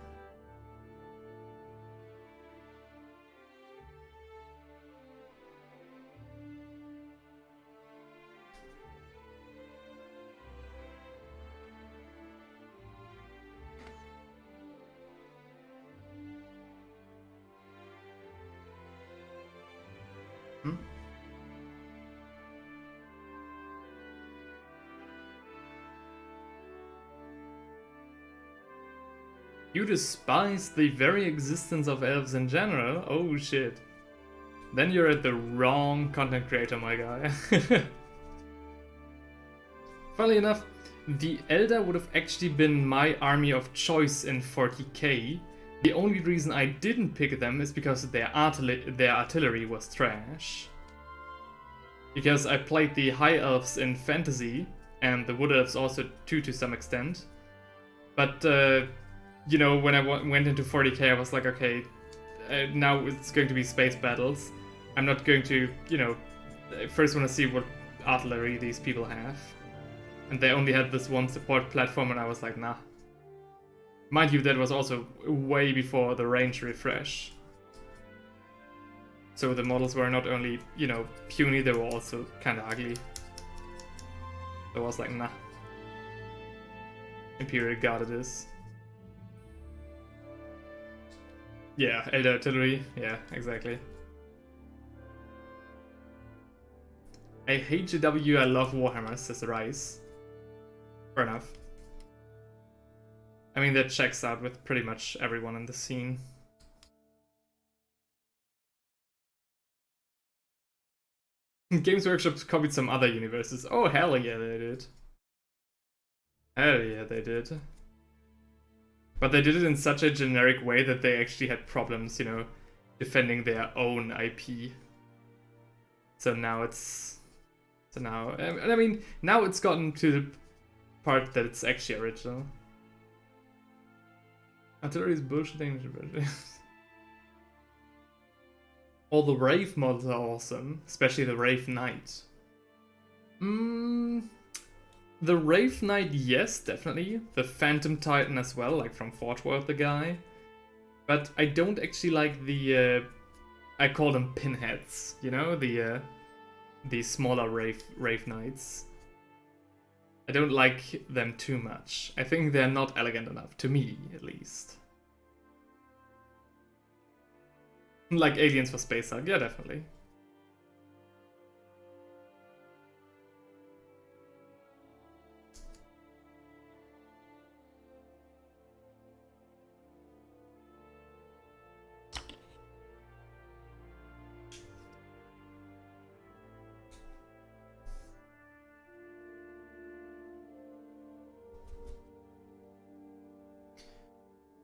You despise the very existence of elves in general? Oh shit. Then you're at the wrong content creator, my guy. Funnily enough, the Eldar would have actually been my army of choice in 40k. The only reason I didn't pick them is because their artillery was trash. Because I played the High Elves in Fantasy, and the Wood Elves also too to some extent. But, you know, when I went into 40k, I was like, okay, now it's going to be space battles. I'm not going to, you know, first want to see what artillery these people have. And they only had this one support platform, and I was like, nah. Mind you, that was also way before the range refresh. So the models were not only, you know, puny, they were also kinda ugly. So I was like, nah. Imperial Guard it is. Yeah, Eldar Artillery, yeah, exactly. I hate GW, I love Warhammer, says Rice. Fair enough. I mean, that checks out with pretty much everyone in the scene. Games Workshop copied some other universes. Oh, hell yeah, they did. Hell yeah, they did. But they did it in such a generic way that they actually had problems, you know, defending their own IP. So now it's... So now... I mean, now it's gotten to the part that it's actually original. Artillery is bullshitting. All the Wraith mods are awesome, especially the Wraith Knight. The Wraith Knight, yes, definitely. The Phantom Titan as well, like from Forge World, the guy. But I don't actually like the, I call them pinheads, you know? The smaller Wraith Knights. I don't like them too much. I think they're not elegant enough, to me, at least. Like aliens for Space Hug, yeah, definitely.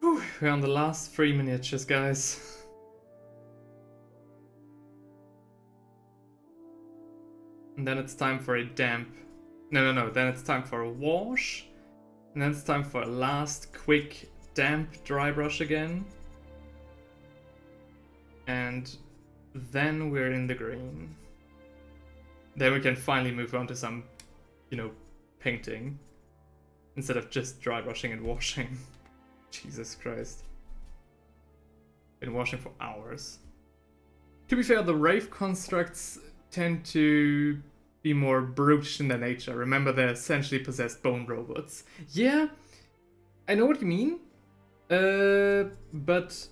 Whew, we're on the last 3 miniatures, guys. And then it's time for a damp... No. Then it's time for a wash. And then it's time for a last quick damp dry brush again. And then we're in the green. Then we can finally move on to some, you know, painting. Instead of just dry brushing and washing. Jesus Christ. Been washing for hours. To be fair, the Wraith constructs tend to be more brutish in their nature. Remember, they're essentially possessed bone robots. Yeah, I know what you mean. But,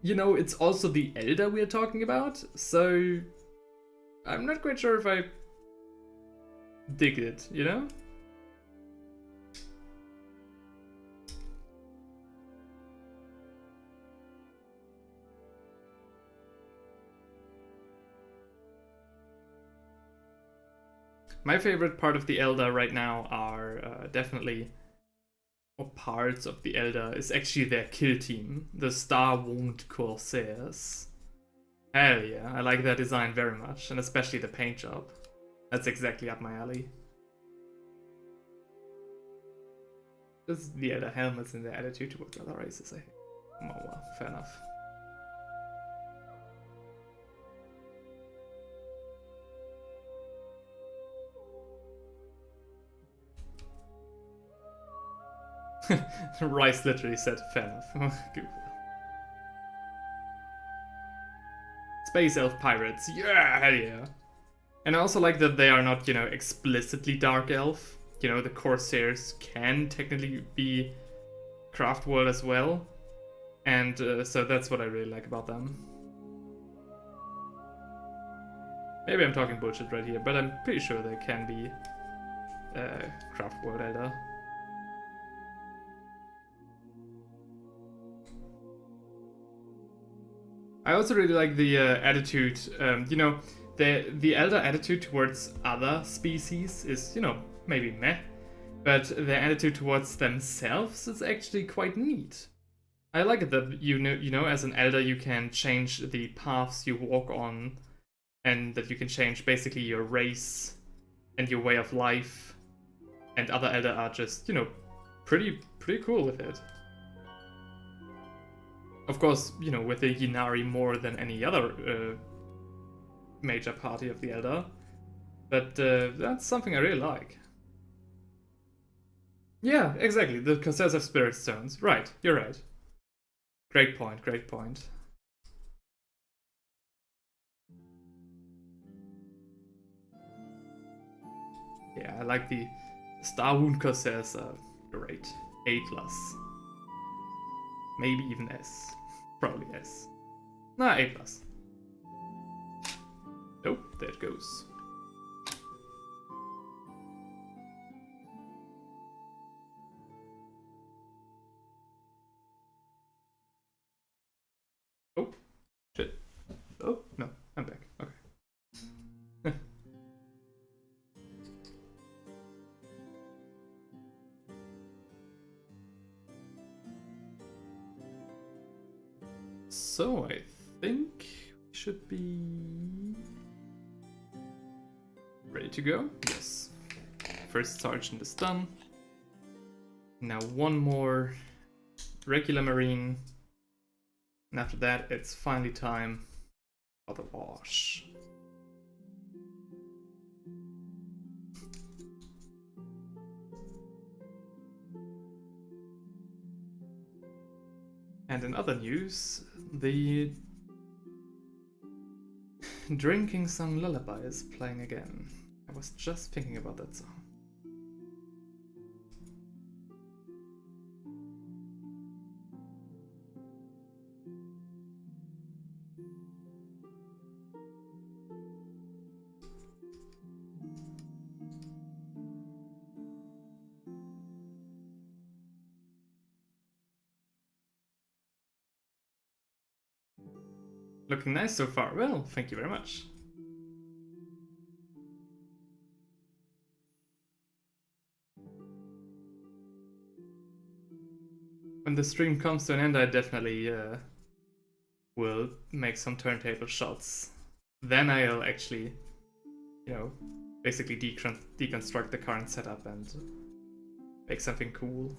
you know, it's also the Elder we're talking about, so I'm not quite sure if I dig it, you know? My favorite part of the Elder right now are definitely, or parts of the Elder, is actually their kill team, the Star Wound Corsairs. Hell yeah, I like their design very much, and especially the paint job. That's exactly up my alley. Just the Elder helmets and their attitude towards other races, I think. Oh well, fair enough. Rice literally said, fair enough. Space Elf Pirates, yeah, hell yeah. And I also like that they are not, you know, explicitly Dark Elf. You know, the Corsairs can technically be Craft World as well. And so that's what I really like about them. Maybe I'm talking bullshit right here, but I'm pretty sure they can be Craft World Elder. I also really like the attitude, you know, the Elder attitude towards other species is, you know, maybe meh, but their attitude towards themselves is actually quite neat. I like it that you know, as an Elder you can change the paths you walk on, and that you can change basically your race and your way of life, and other Elder are just, you know, pretty cool with it. Of course, you know, with the Ynnari more than any other major party of the Elder. But that's something I really like. Yeah, exactly. The Corsairs have Spirit Stones. Right, you're right. Great point, great point. Yeah, I like the Star Wound Corsairs. Great. A+. Maybe even S. Probably S. Nah, A+. Oh, there it goes. Oh, shit. Oh, no, I'm back. Okay. So, I think we should be ready to go. Yes. First Sergeant is done. Now one more regular Marine. And after that, it's finally time for the wash. And in other news, the drinking song Lullaby is playing again. I was just thinking about that song. Looking nice so far. Well, thank you very much. When the stream comes to an end, I definitely will make some turntable shots. Then I'll actually, you know, basically deconstruct the current setup and make something cool.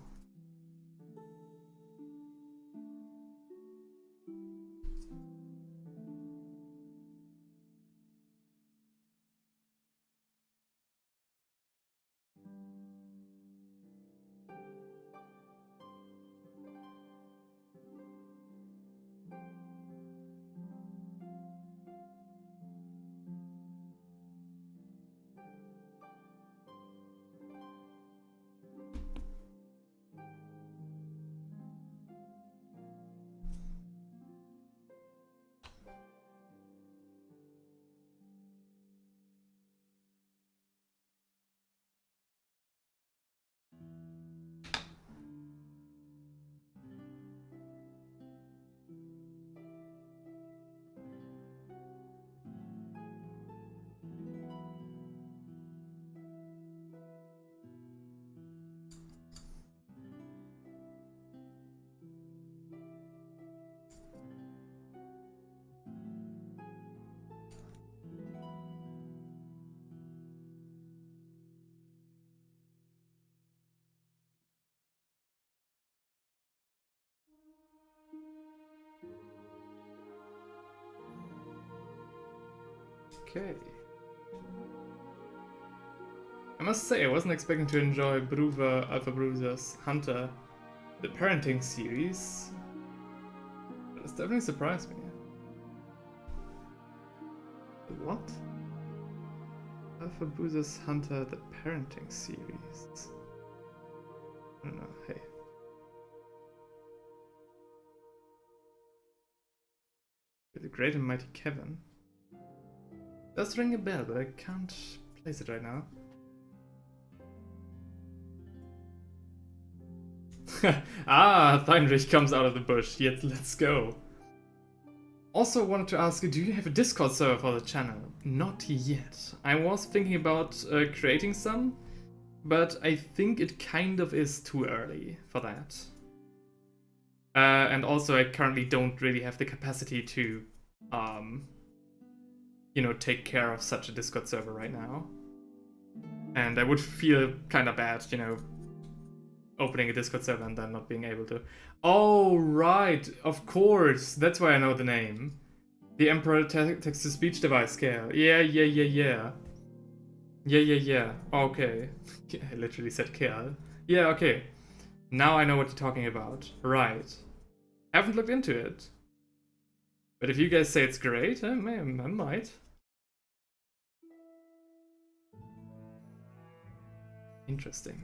Okay. I must say, I wasn't expecting to enjoy Alpha Bruiser's Hunter, the parenting series. But it's definitely surprised me. What? Alpha Bruiser's Hunter, the parenting series. I don't know, hey. The Great and Mighty Kevin. Does ring a bell, but I can't place it right now. Heinrich comes out of the bush. Yet, let's go. Also wanted to ask, do you have a Discord server for the channel? Not yet. I was thinking about creating some, but I think it kind of is too early for that. And also I currently don't really have the capacity to, you know, take care of such a Discord server right now. And I would feel kind of bad, you know, opening a Discord server and then not being able to. Oh, right, of course. That's why I know the name. The Emperor text-to-speech device, Kale. Yeah. Okay. I literally said Kale. Yeah, okay. Now I know what you're talking about. Right. Haven't looked into it. But if you guys say it's great, I might. Interesting.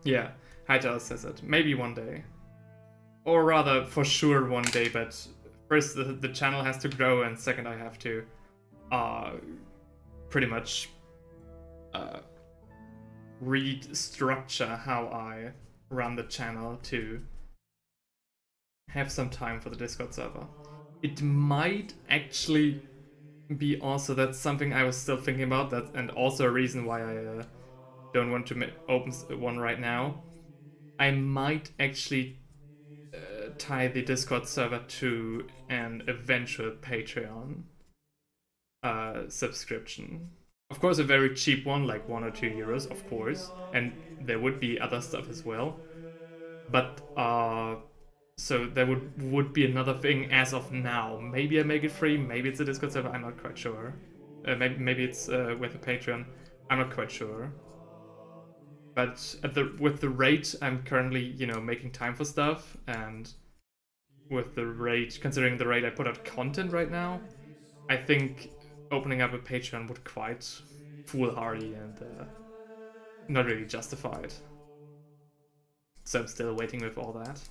Yeah, Hightail says it. Maybe one day. Or rather, for sure one day, but first the channel has to grow, and second I have to pretty much restructure how I run the channel to have some time for the Discord server. It might actually be also, that's something I was still thinking about, that, and also a reason why I don't want to open one right now. I might actually tie the Discord server to an eventual Patreon subscription. Of course, a very cheap one, like 1 or 2 euros, of course, and there would be other stuff as well. But so there would be another thing as of now. Maybe I make it free. Maybe it's a Discord server. I'm not quite sure. Maybe it's with a Patreon. I'm not quite sure. But with the rate I'm currently, you know, making time for stuff, and with the rate, considering the rate I put out content right now, I think opening up a Patreon would quite foolhardy and not really justified. So I'm still waiting with all that.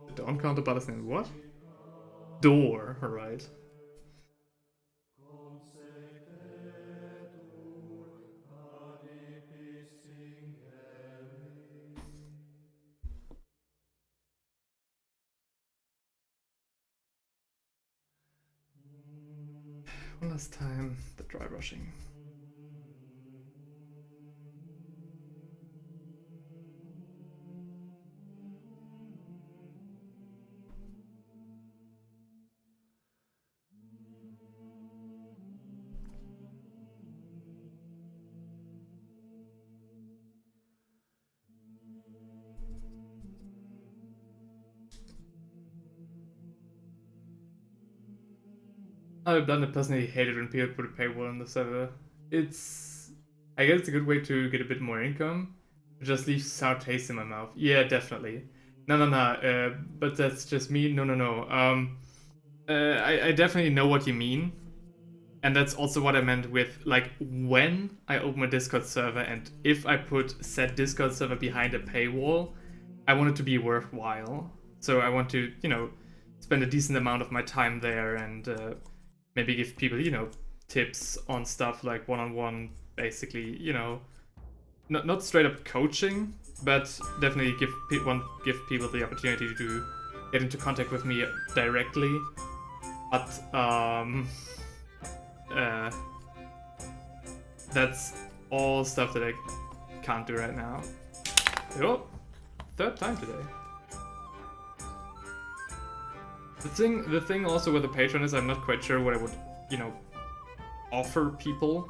The Dawn counter button in what? Door, alright. One last time, the dry brushing. I've done it personally hated when people put a paywall on the server. I guess it's a good way to get a bit more income. It just leaves sour taste in my mouth. Yeah, definitely. No. But that's just me. No. I definitely know what you mean. And that's also what I meant with, like, when I open a Discord server and if I put said Discord server behind a paywall, I want it to be worthwhile. So I want to, you know, spend a decent amount of my time there and maybe give people, you know, tips on stuff like one-on-one, basically, you know, not straight up coaching, but definitely give people the opportunity to get into contact with me directly. But that's all stuff that I can't do right now. Oh, third time today. The thing also with the Patreon is I'm not quite sure what I would, you know, offer people.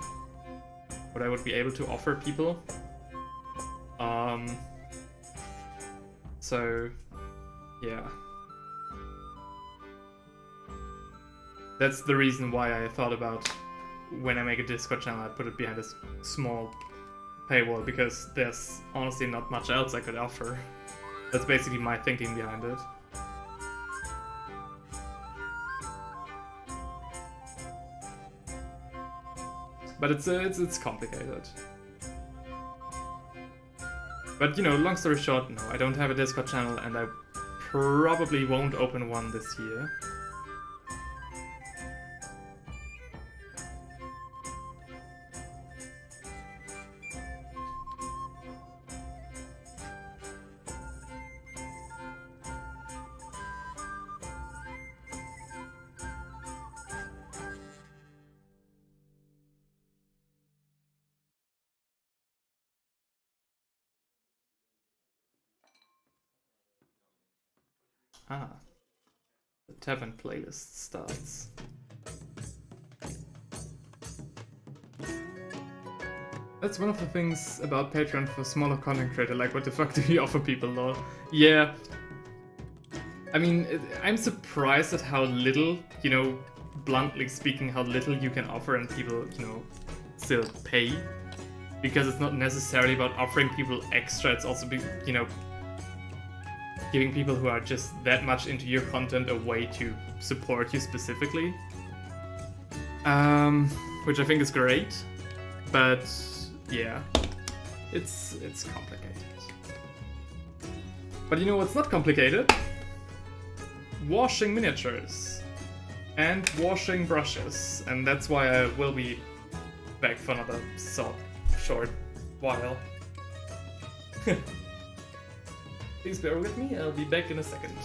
What I would be able to offer people. So, yeah. That's the reason why I thought about when I make a Discord channel, I put it behind a small paywall, because there's honestly not much else I could offer. That's basically my thinking behind it. But it's complicated. But, you know, long story short, no, I don't have a Discord channel and I probably won't open one this year. Ah, the tavern playlist starts. That's one of the things about Patreon for smaller content creator, like what the fuck do you offer people, lol? Yeah. I mean, I'm surprised at how little, you know, bluntly speaking, how little you can offer and people, you know, still pay. Because it's not necessarily about offering people extra, it's also, you know, giving people who are just that much into your content a way to support you specifically. Which I think is great, but yeah, it's complicated. But you know what's not complicated? Washing miniatures and washing brushes, and that's why I will be back for another short while. Please bear with me, I'll be back in a second.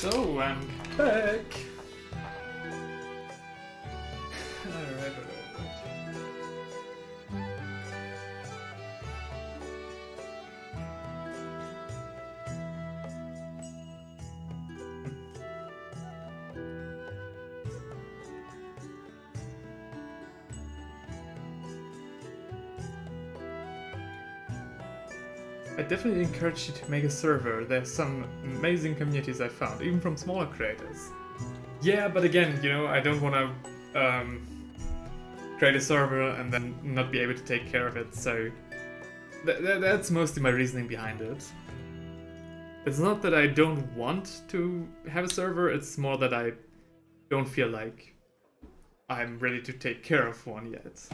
So I'm back. Alright. I definitely encourage you to make a server. There's some amazing communities I found, even from smaller creators. Yeah, but again, you know, I don't want to create a server and then not be able to take care of it, so that's mostly my reasoning behind it. It's not that I don't want to have a server, it's more that I don't feel like I'm ready to take care of one yet.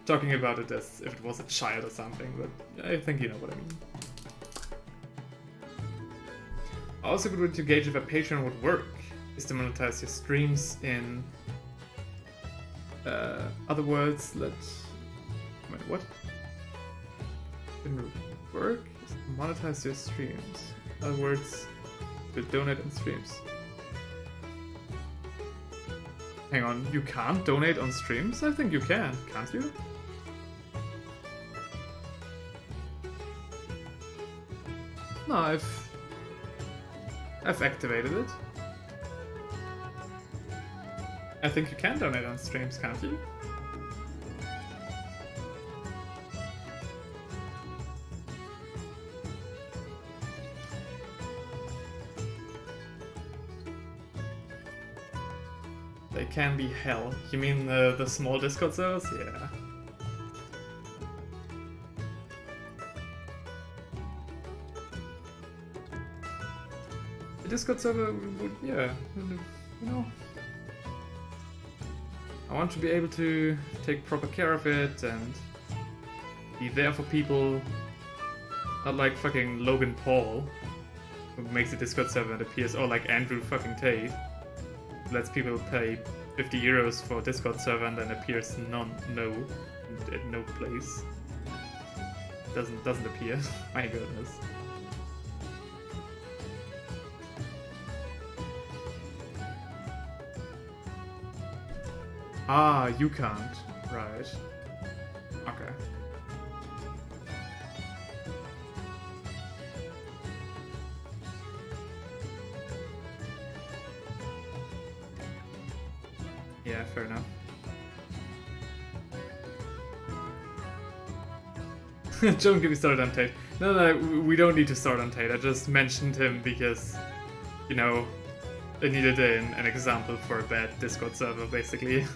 Talking about it as if it was a child or something, but I think you know what I mean. Also good way to gauge if a Patreon would work is to monetize your streams in other words, wait, what? Didn't work? Is to monetize your streams. In other words, to donate on streams. Hang on, you can't donate on streams? I think you can, can't you? No, I've activated it. I think you can donate on streams, can't you? They can be hell. You mean the small Discord servers? Yeah. The Discord server would, yeah, you know. I want to be able to take proper care of it and be there for people. Not like fucking Logan Paul, who makes a Discord server and appears, or like Andrew fucking Tate, who lets people pay 50 euros for a Discord server and then appears at no place. Doesn't appear. My goodness. Ah, you can't. Right. Okay. Yeah, fair enough. Don't get me started on Tate. No, we don't need to start on Tate. I just mentioned him because, you know, I needed an example for a bad Discord server, basically.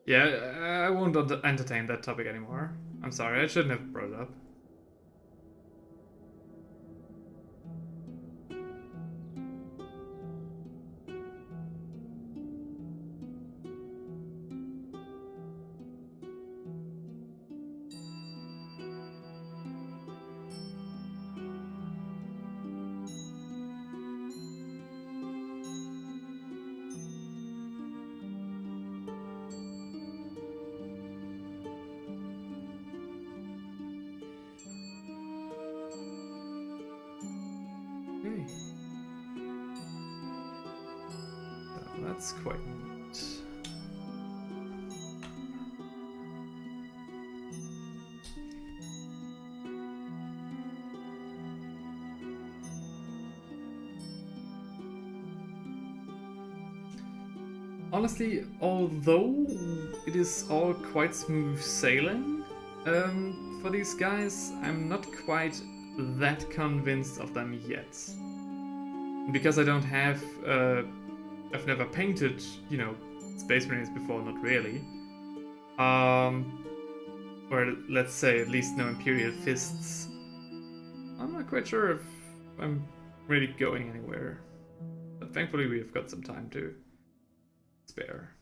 Yeah, I won't entertain that topic anymore. I'm sorry, I shouldn't have brought it up. Okay. So that's quite neat. Honestly, although it is all quite smooth sailing for these guys, I'm not quite that convinced of them yet. Because I don't have, I've never painted, you know, Space Marines before, not really. Or let's say at least no Imperial Fists. I'm not quite sure if I'm really going anywhere. But thankfully we've got some time to spare.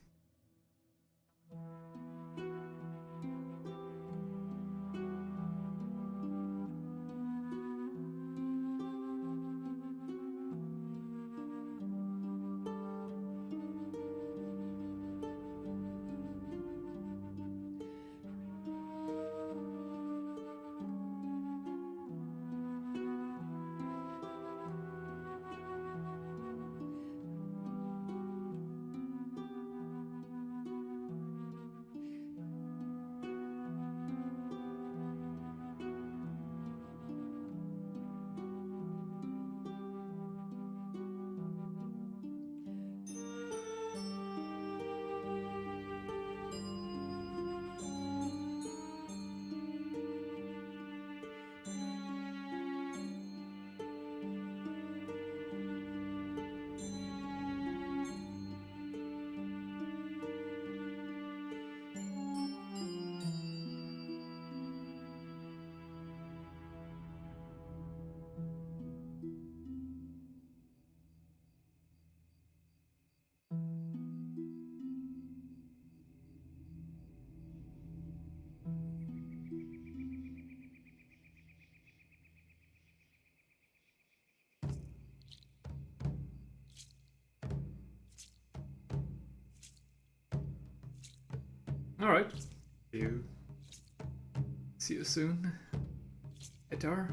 Alright. See you soon. Etar.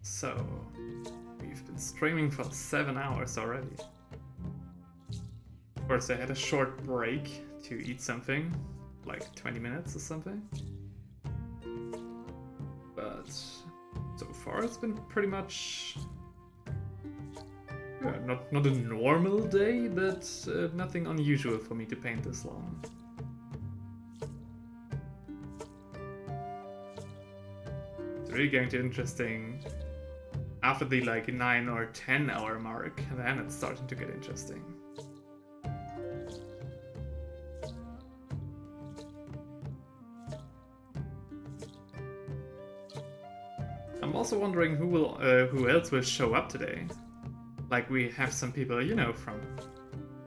So, we've been streaming for 7 hours already. Of course, I had a short break to eat something, like 20 minutes or something. But so far it's been pretty much not a normal day, but nothing unusual for me to paint this long. It's really going to be interesting after the like 9 or 10 hour mark, then it's starting to get interesting. I'm also wondering who else will show up today. Like, we have some people, you know, from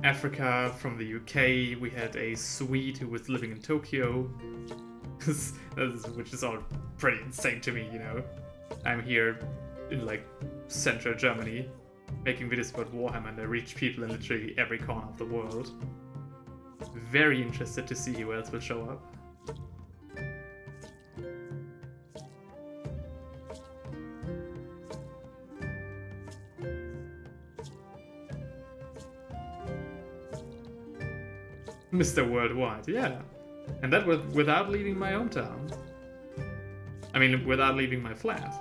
Africa, from the UK. We had a Swede who was living in Tokyo, which is all pretty insane to me, you know. I'm here in like central Germany making videos about Warhammer, and I reach people in literally every corner of the world. Very interested to see who else will show up. Mr. Worldwide, yeah. And that was without leaving my hometown. I mean, without leaving my flat.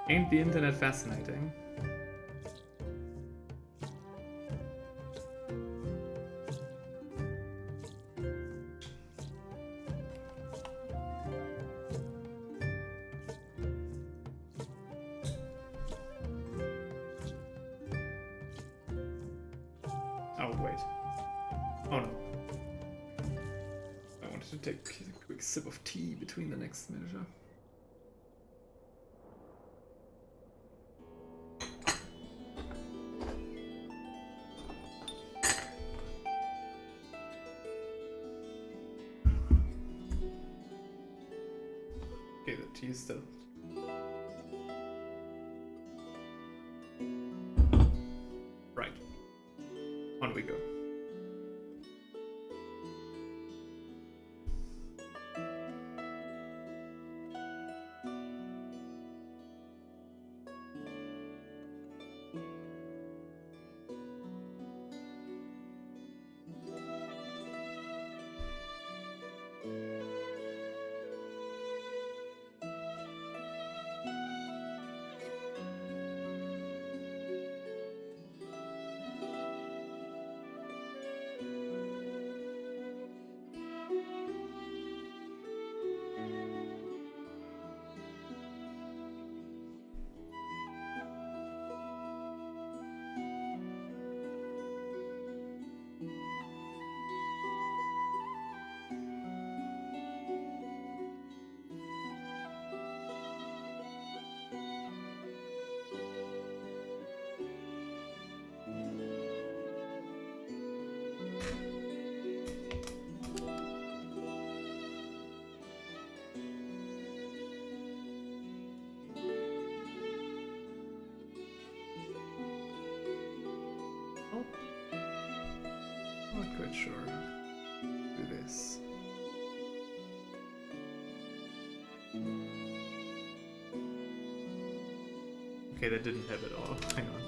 Ain't the internet fascinating? Oh, wait. Oh no. I wanted to take a quick sip of tea between the next miniature. Okay, the tea is still. Right. On we go. Not quite sure. Do this. Okay, that didn't have it all. Hang on.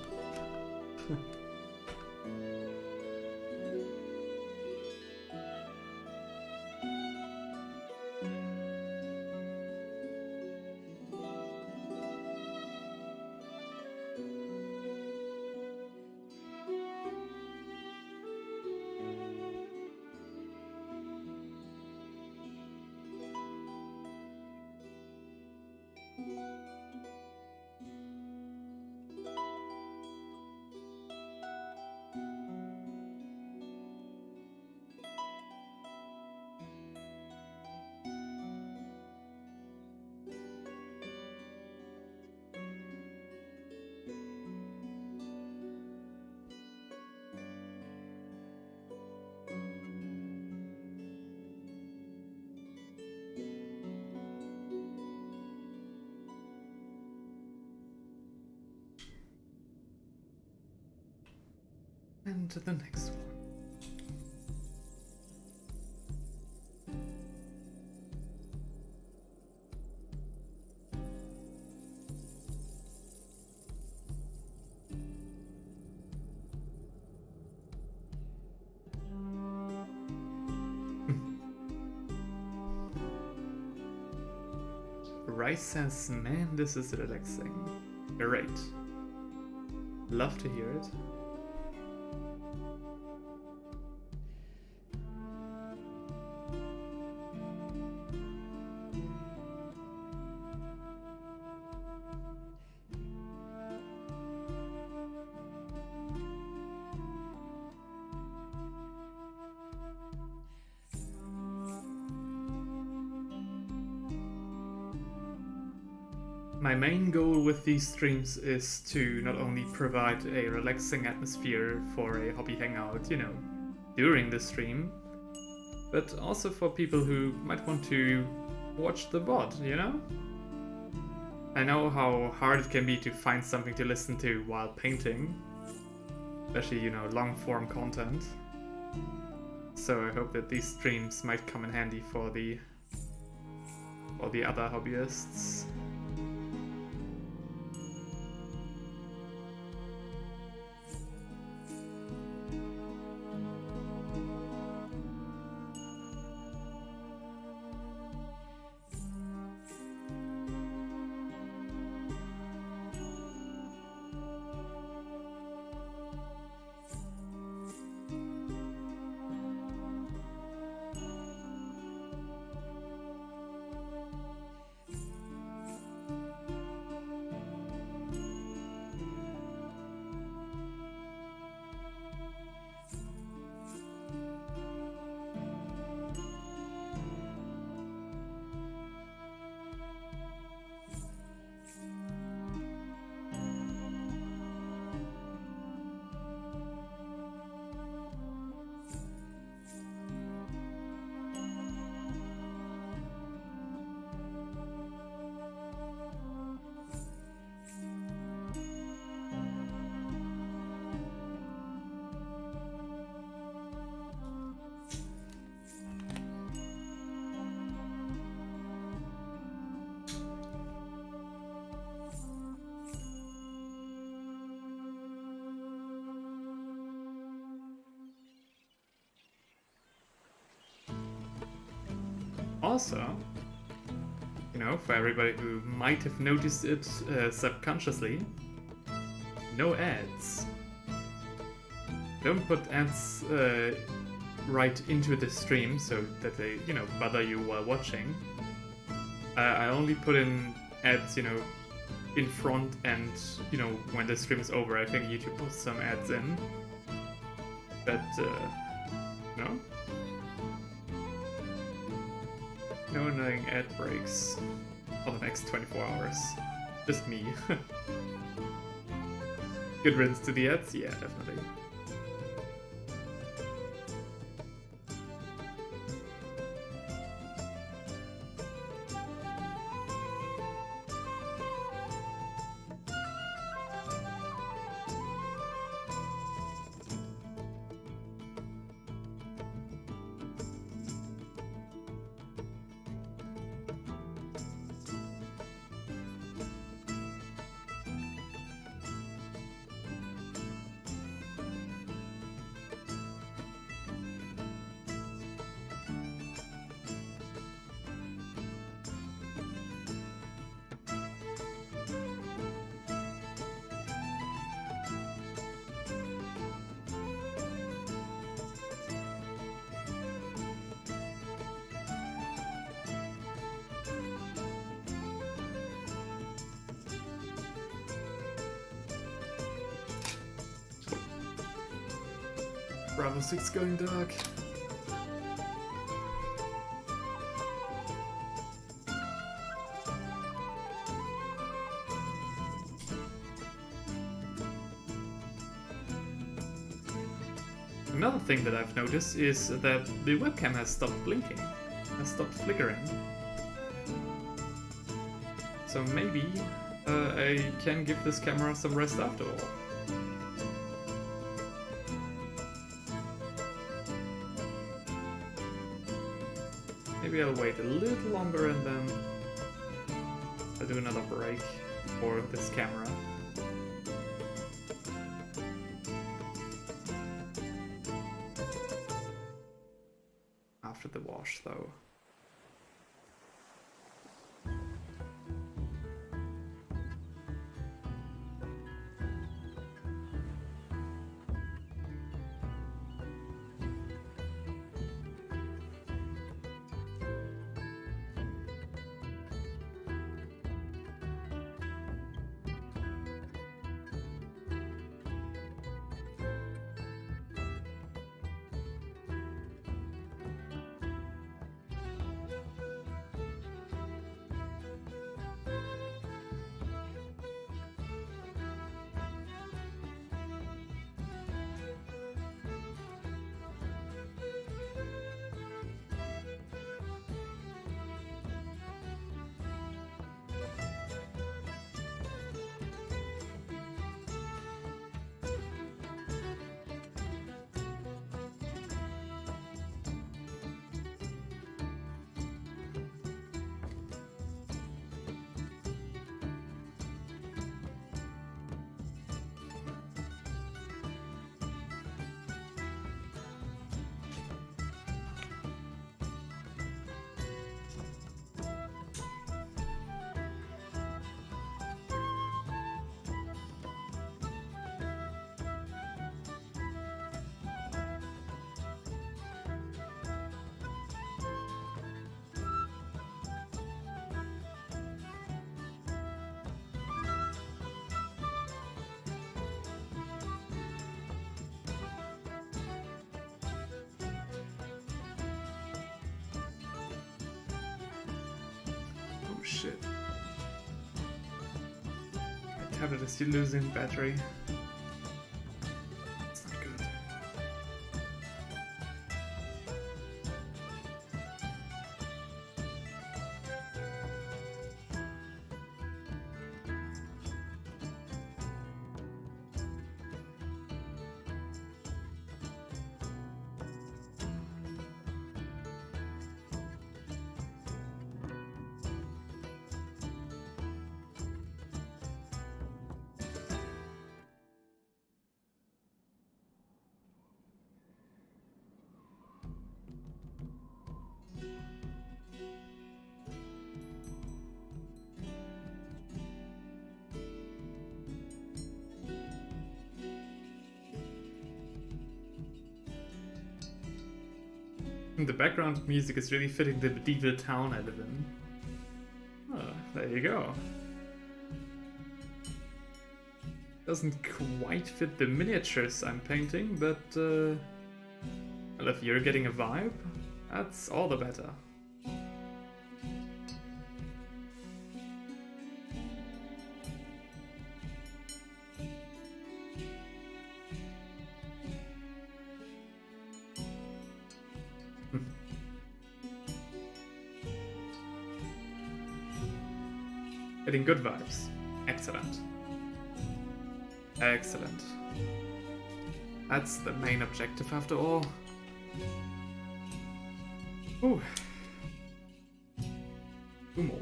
on to the next one. Rice says, man, this is relaxing. Great. Love to hear it. My main goal with these streams is to not only provide a relaxing atmosphere for a hobby hangout, you know, during the stream, but also for people who might want to watch the VOD, you know? I know how hard it can be to find something to listen to while painting, especially, you know, long-form content. So I hope that these streams might come in handy for the other hobbyists. Also, you know, for everybody who might have noticed it subconsciously, no ads. Don't put ads right into the stream so that they, you know, bother you while watching. I only put in ads, you know, in front and, you know, when the stream is over. I think YouTube puts some ads in. But, no? No annoying ad breaks for the next 24 hours. Just me. Good riddance to the ads? Yeah, definitely. Bravo 6 going dark. Another thing that I've noticed is that the webcam has stopped blinking, has stopped flickering. So maybe I can give this camera some rest after all. Maybe I'll wait a little longer and then I'll do another break for this camera. After the wash, though. Shit. My tablet is still losing battery. It's not good. The background music is really fitting the medieval town I live in. Oh, there you go. Doesn't quite fit the miniatures I'm painting, but well, if you're getting a vibe, that's all the better. Getting good vibes. Excellent. Excellent. That's the main objective after all. Ooh. 2 more.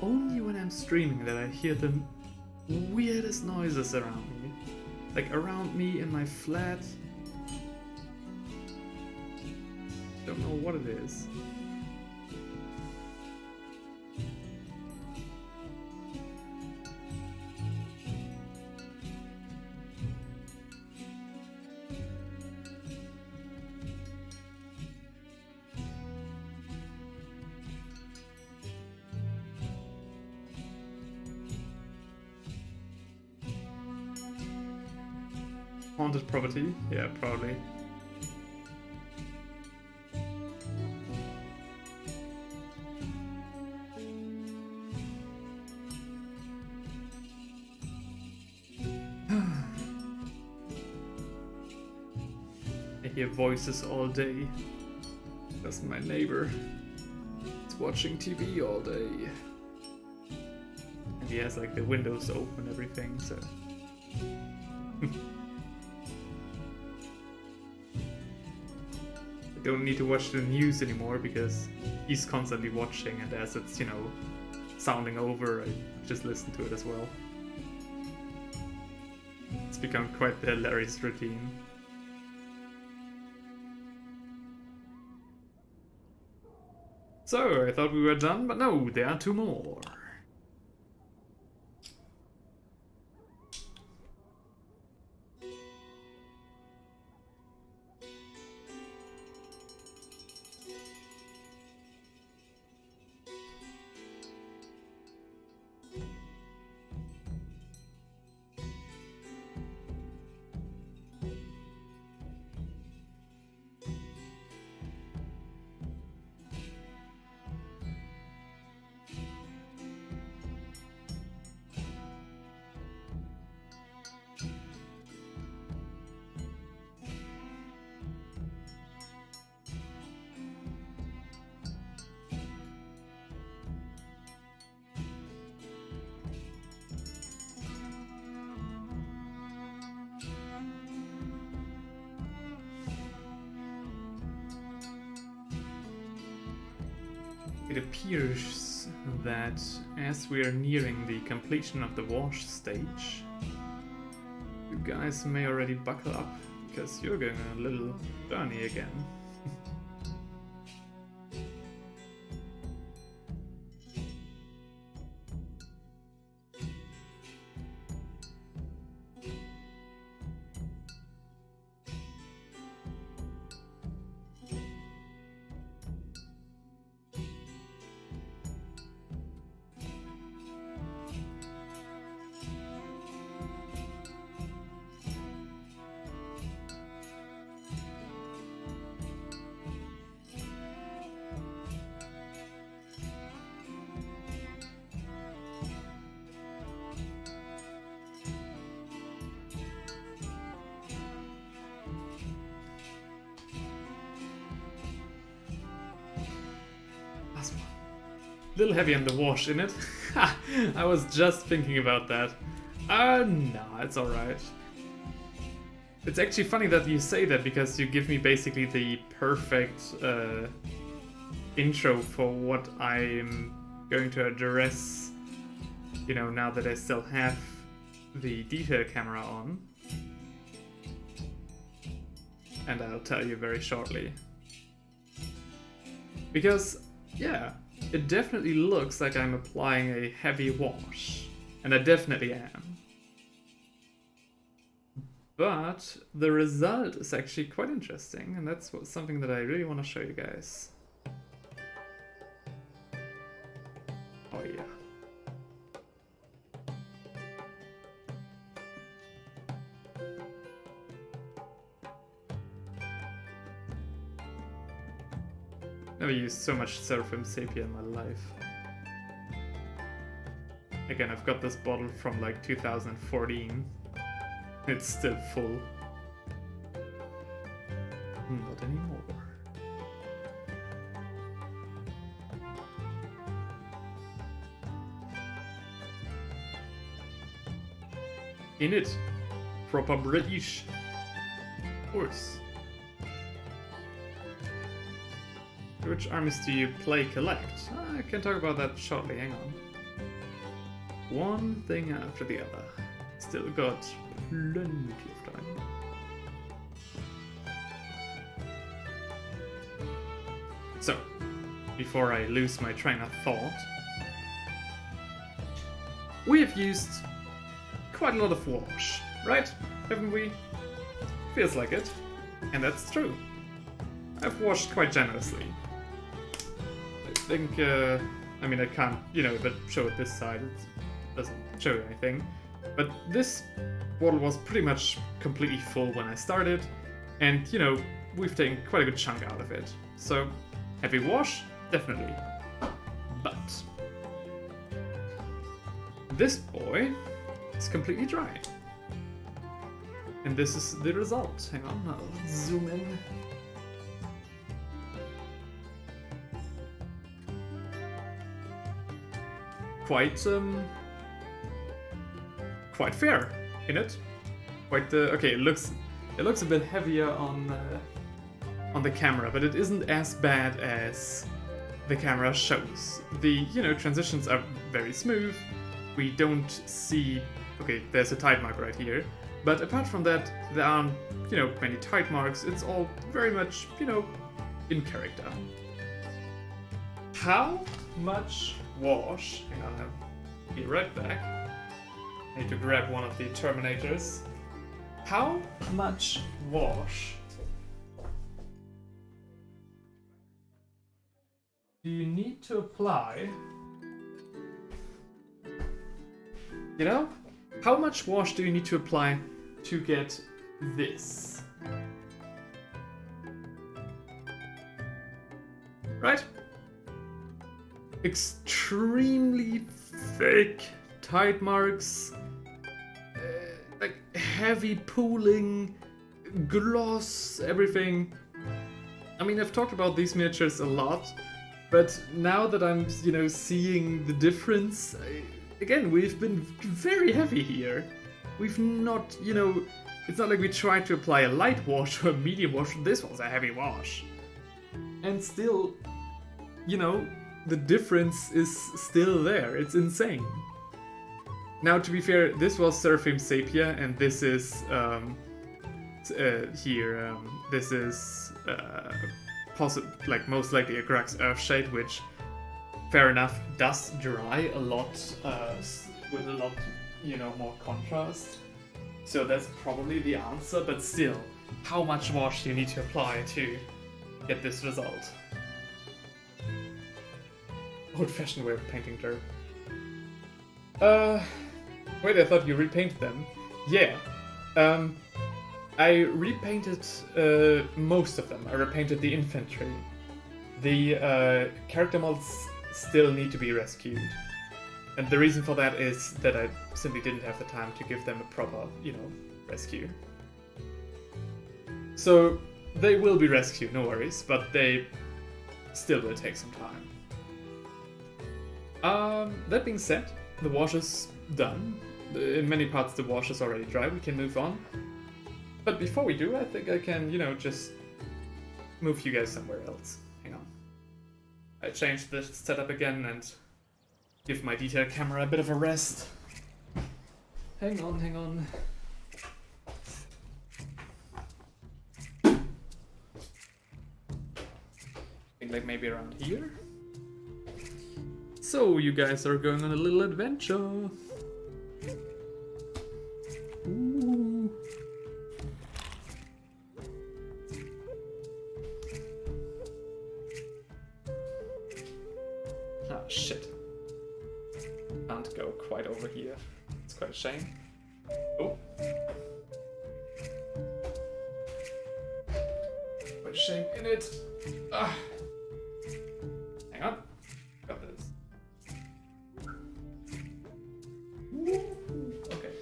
Only when I'm streaming that I hear the weirdest noises around me. Like around me in my flat. Don't know what it is. Haunted property? Yeah, probably. hear voices all day. That's my neighbor. He's watching TV all day. And he has like the windows open and everything, so... I don't need to watch the news anymore because he's constantly watching, and as it's, you know, sounding over, I just listen to it as well. It's become quite the hilarious routine. So, I thought we were done, but no, there are 2 more. It appears that as we are nearing the completion of the wash stage, you guys may already buckle up, because you're going on a little journey again. Little heavy on the wash in it. I was just thinking about that. No, it's alright. It's actually funny that you say that, because you give me basically the perfect intro for what I'm going to address, you know, now that I still have the detail camera on. And I'll tell you very shortly. Because, yeah, it definitely looks like I'm applying a heavy wash, and I definitely am. But the result is actually quite interesting, and that's something that I really want to show you guys. Oh yeah. Never used so much Seraphim Sepia in my life. Again, I've got this bottle from like 2014. It's still full. Not anymore. In it. Proper British. Of course. Which armies do you collect? I can talk about that shortly, hang on. One thing after the other. Still got plenty of time. So, before I lose my train of thought, we have used quite a lot of wash, right? Haven't we? Feels like it. And that's true. I've washed quite generously. I think, I mean, I can't, you know, but show it this side, it doesn't show you anything. But this bottle was pretty much completely full when I started, and, you know, we've taken quite a good chunk out of it. So, heavy wash? Definitely. But this boy is completely dry. And this is the result. Hang on, I'll zoom in. Quite fair in it. Quite okay. It looks a bit heavier on the camera, but it isn't as bad as the camera shows. The transitions are very smooth. We don't see. Okay, there's a tide mark right here, but apart from that, there aren't many tide marks. It's all very much in character. How much wash? Hang on, I'll be right back. I need to grab one of the Terminators. How much wash do you need to apply? How much wash do you need to apply to get this? Right? Extremely thick tide marks, like heavy pooling, gloss, everything. I mean, I've talked about these miniatures a lot, but now that I'm, seeing the difference, again, we've been very heavy here. We've not, it's not like we tried to apply a light wash or a medium wash. This was a heavy wash. And still, the difference is still there. It's insane. Now, to be fair, this was Seraphim Sepia, and this is this is most likely a Grax Earthshade, which, fair enough, does dry a lot with a lot more contrast. So that's probably the answer. But still, how much wash do you need to apply to get this result? Old-fashioned way of painting dirt. Wait, I thought you repainted them. Yeah. I repainted most of them. I repainted the infantry. The character models still need to be rescued. And the reason for that is that I simply didn't have the time to give them a proper, rescue. So they will be rescued, no worries, but they still will take some time. That being said, the wash is done. In many parts the wash is already dry, we can move on. But before we do, I think I can, just move you guys somewhere else. Hang on. I changed the setup again and give my detail camera a bit of a rest. Hang on. I think like maybe around here? So you guys are going on a little adventure. Ooh. Ah, shit. Can't go quite over here. It's quite a shame. Oh. Quite a shame in it. Ah. Hang on. Got this. Okay.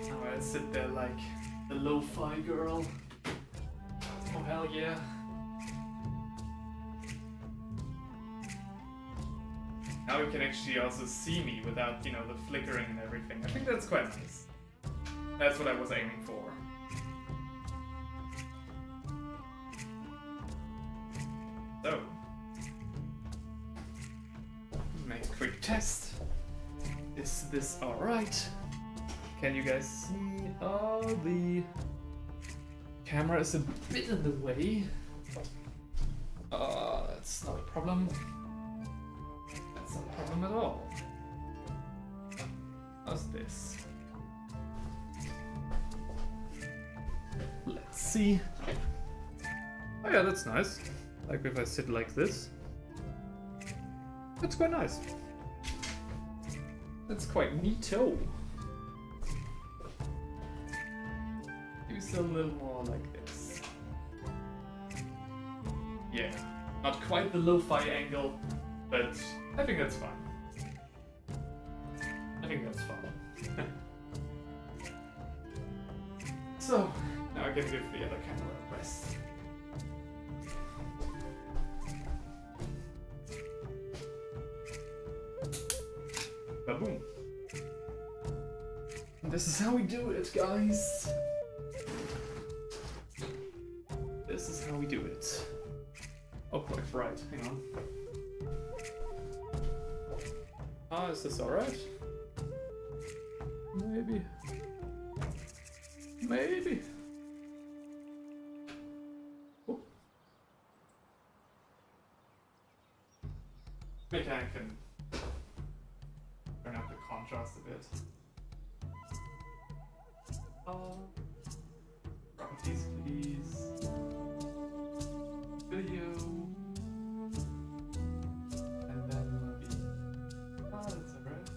Now I sit there like the lo-fi girl. Oh hell yeah. Now you can actually also see me without, the flickering and everything. I think that's quite nice. That's what I was aiming for. So, make a quick test. Is this alright? Can you guys see? Oh, the camera is a bit in the way. That's not a problem. That's not a problem at all. How's this? Let's see. Oh yeah, that's nice. Like if I sit like this. That's quite nice. That's quite neato. just a little more like this. Yeah, not quite the lo-fi angle, but I think that's fine. I think that's fine. So, now I can give the other camera a rest. Ba-boom. This is how we do it, guys. This is how we do it. Oh, quite bright. Hang on. Ah, is this alright? Maybe. Maybe. Oh. Maybe I can turn up the contrast a bit. Properties, please. Video. And then maybe. Ah, that's alright.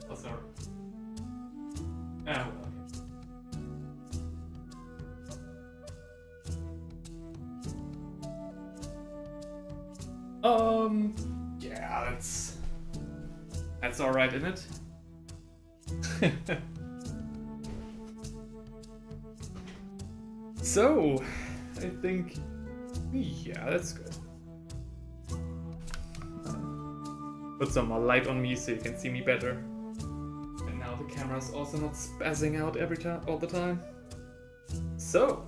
Oh, sorry. Ah, well, okay. Yeah, that's alright, isn't it? So, I think, yeah, that's good. Put some more light on me so you can see me better. And now the camera's also not spazzing out all the time. So,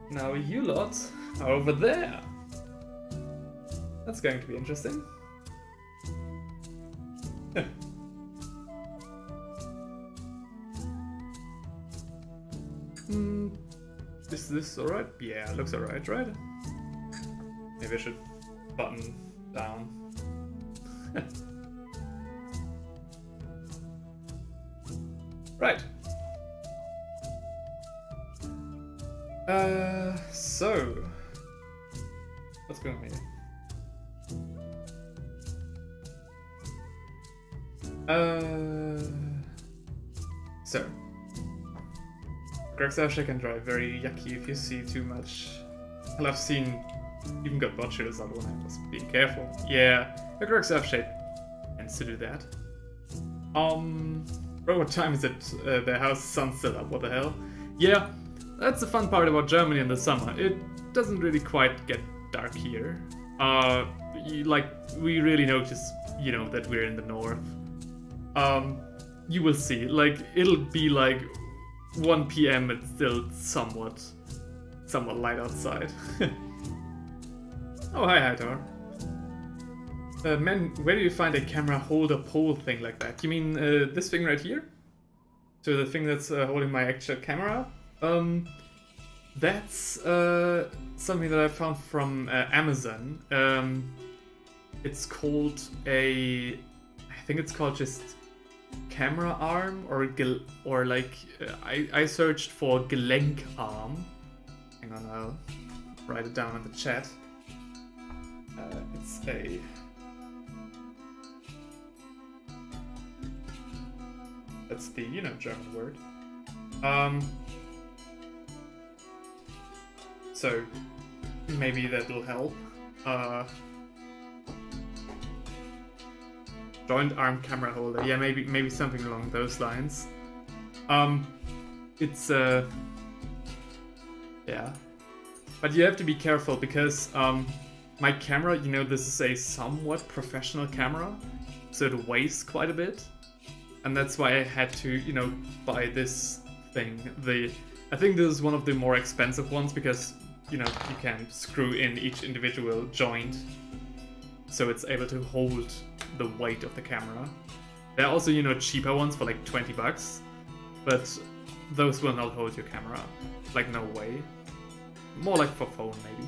now you lot are over there. That's going to be interesting. Is this alright? Yeah, looks alright, right? Maybe I should button down. Right. So what's going on here? So Grexasha can drive very yucky if you see too much. Well, I've seen even got botchers out when I was being careful. Yeah, the Grexasha tends to do that. Bro, what time is it? The house sun's still up, what the hell? Yeah, that's the fun part about Germany in the summer. It doesn't really quite get dark here. We really notice, you know, that we're in the north. You will see, like, it'll be like 1 PM, it's still somewhat light outside. Oh, hi, Hightower. Man, where do you find a camera holder pole thing like that? You mean this thing right here? So the thing that's holding my actual camera? That's something that I found from Amazon. It's called I think it's called just camera arm or like I searched for Gelenk arm. Hang on, I'll write it down in the chat. It's a that's the German word. So maybe that'll help. Joint arm camera holder. Yeah, maybe something along those lines. It's yeah, but you have to be careful because my camera, this is a somewhat professional camera, so it weighs quite a bit, and that's why I had to buy this thing. I think this is one of the more expensive ones because you can screw in each individual joint, so it's able to hold the weight of the camera. There are also cheaper ones for like $20, but those will not hold your camera. Like, no way. More like for phone maybe.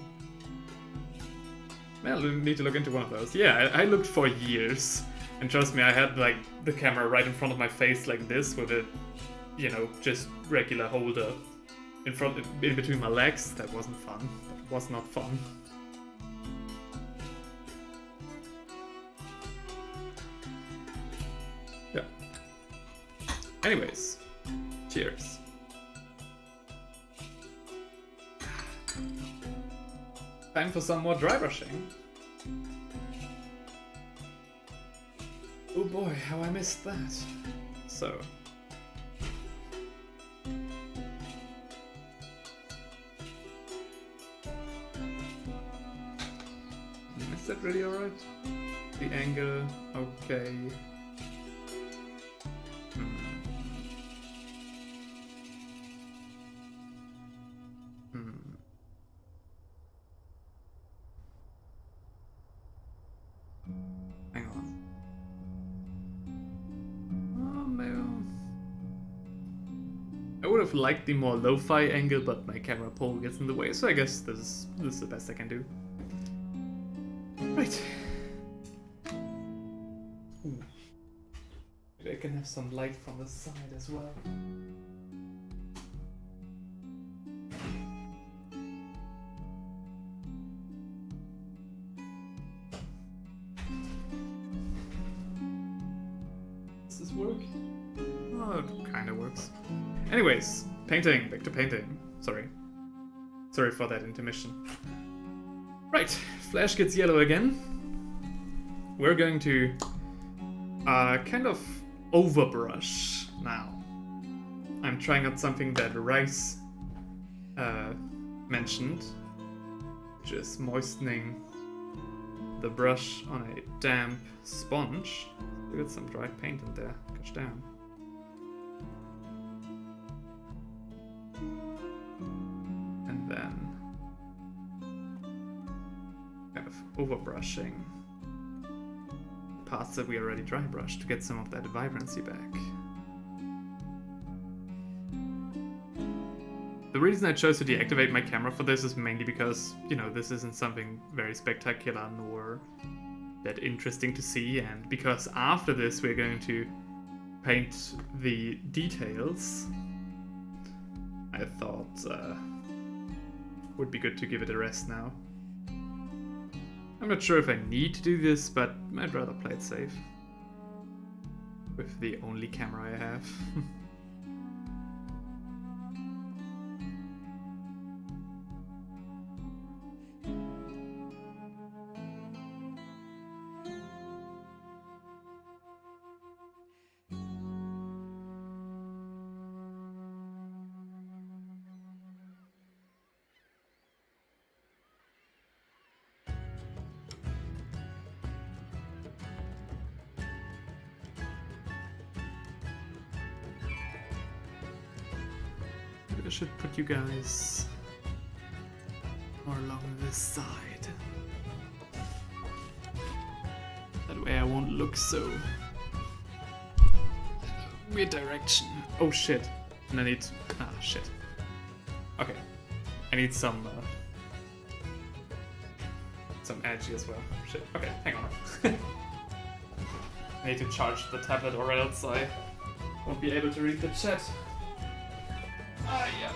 Man, I need to look into one of those. Yeah, I looked for years, and trust me, I had like the camera right in front of my face like this with a just regular holder in between my legs. That wasn't fun. That was not fun. Anyways, cheers. Time for some more dry brushing. Oh boy, how I missed that. So. Is that really alright? The angle, okay. Hang on. Oh, maybe. I would have liked the more lo-fi angle, but my camera pole gets in the way, so I guess this is the best I can do. Right. Ooh. Maybe I can have some light from the side as well. Does this work? Oh, it kinda works. Anyways, painting. Back to painting. Sorry for that intermission. Right, flash gets yellow again. We're going to kind of overbrush now. I'm trying out something that Rice mentioned, which is moistening the brush on a damp sponge. We got some dry paint in there. Gosh damn. And then kind of overbrushing parts that we already dry brushed to get some of that vibrancy back. The reason I chose to deactivate my camera for this is mainly because, you know, this isn't something very spectacular nor that interesting to see, and because after this we're going to paint the details, I thought would be good to give it a rest now. I'm not sure if I need to do this, but I'd rather play it safe with the only camera I have. I should put you guys more along this side. That way I won't look so weird direction. Oh shit. And I need... ah, shit. Okay. I need some edge as well. Shit. Okay, hang on. I need to charge the tablet or else I won't be able to read the chat. Ah, yeah.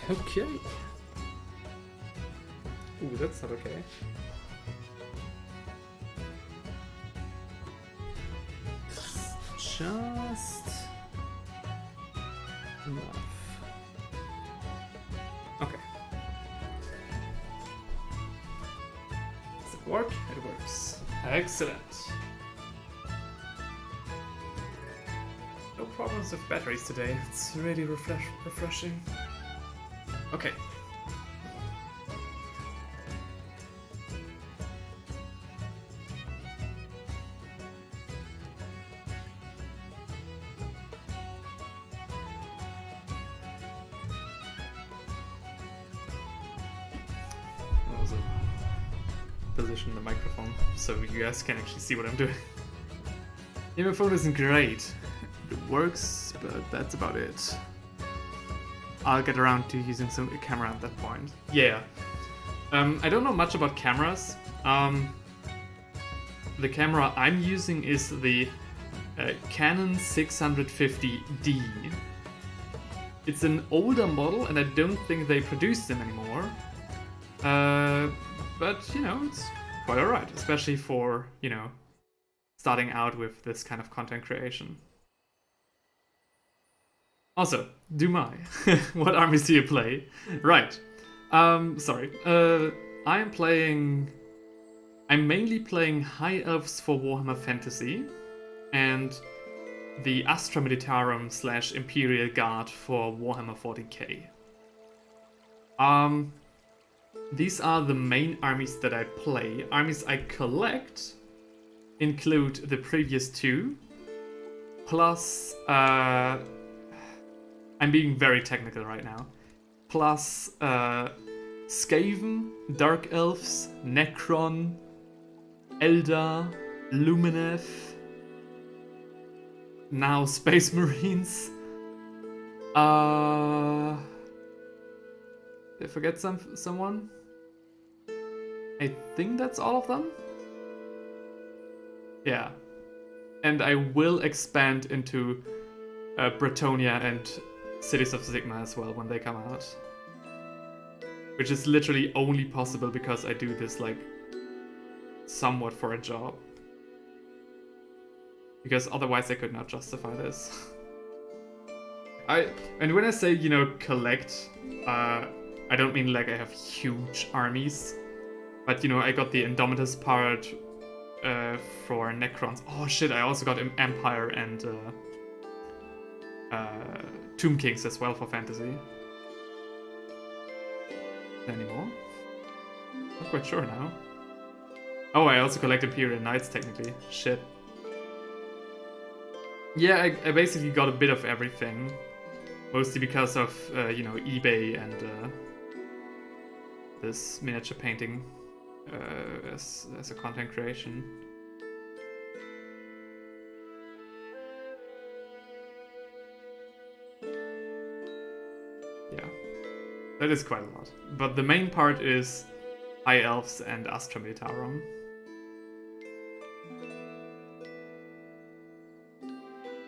Okay. Ooh, that's not okay. Just enough. Okay. Does it work? It works. Excellent. No problems with batteries today. It's really refreshing. Okay. Position the microphone so you guys can actually see what I'm doing. Yeah, my phone isn't great. It works, but that's about it. I'll get around to using some camera at that point. Yeah. I don't know much about cameras. The camera I'm using is the Canon 650D. It's an older model, and I don't think they produce them anymore. But, you know, it's quite alright, especially for, you know, starting out with this kind of content creation. Also, Dumai, what armies do you play? Right. Sorry. I'm mainly playing High Elves for Warhammer Fantasy, and the Astra Militarum / Imperial Guard for Warhammer 40k. These are the main armies that I play. Armies I collect include the previous two, plus I'm being very technical right now. Plus Skaven, Dark Elves, Necron, Eldar, Lumineth, now Space Marines. Did I forget someone? I think that's all of them. Yeah. And I will expand into Bretonia and Cities of Sigma as well when they come out. Which is literally only possible because I do this, like, somewhat for a job. Because otherwise I could not justify this. And when I say, you know, collect, I don't mean like I have huge armies. But, you know, I got the Indomitus part for Necrons. Oh shit, I also got Empire and Tomb Kings as well for fantasy. Anymore? Not quite sure now. Oh, I also collect Imperial Knights technically. Shit. Yeah, I basically got a bit of everything. Mostly because of, you know, eBay and this miniature painting as a content creation. Yeah, that is quite a lot. But the main part is High Elves and Astra Militarum.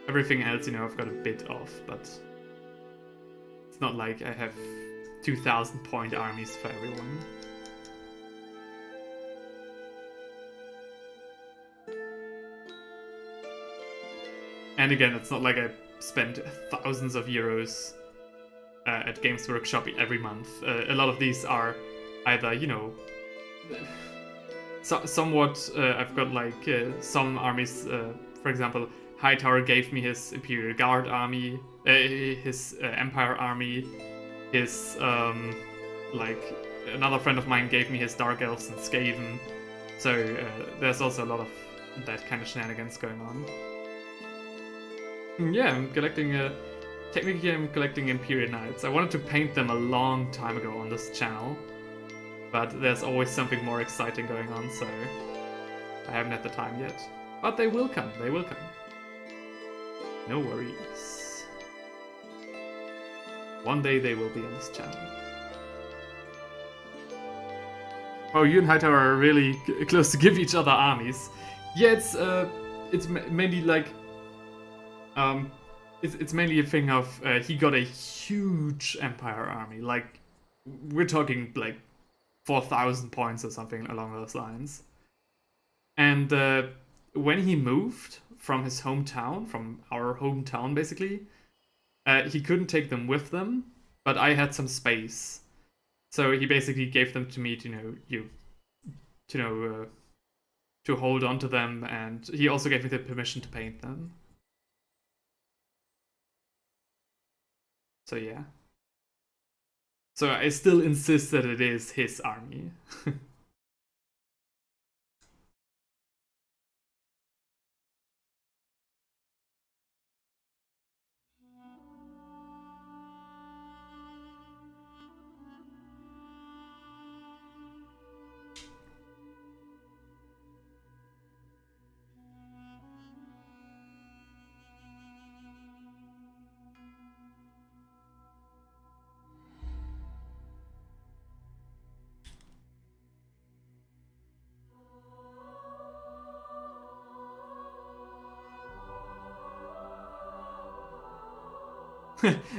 Everything else, you know, I've got a bit of, but it's not like I have 2,000 point armies for everyone. And again, it's not like I spend thousands of euros at Games Workshop every month. A lot of these are either, you know, somewhat, I've got like some armies, for example, Hightower gave me his Imperial Guard army, his Empire army, his, like, another friend of mine gave me his Dark Elves and Skaven. So there's also a lot of that kind of shenanigans going on. Yeah, I'm collecting, technically I'm collecting Imperial Knights. I wanted to paint them a long time ago on this channel, but there's always something more exciting going on, so I haven't had the time yet. But they will come, they will come. No worries. One day they will be on this channel. Oh, you and Hightower are really close to give each other armies. Yeah, it's mainly like, it's mainly a thing of he got a huge Empire army. Like, we're talking like 4,000 points or something along those lines. And when he moved from his hometown, from our hometown basically, he couldn't take them with them, but I had some space. So he basically gave them to me to hold on to them, and he also gave me the permission to paint them. So yeah. So I still insist that it is his army.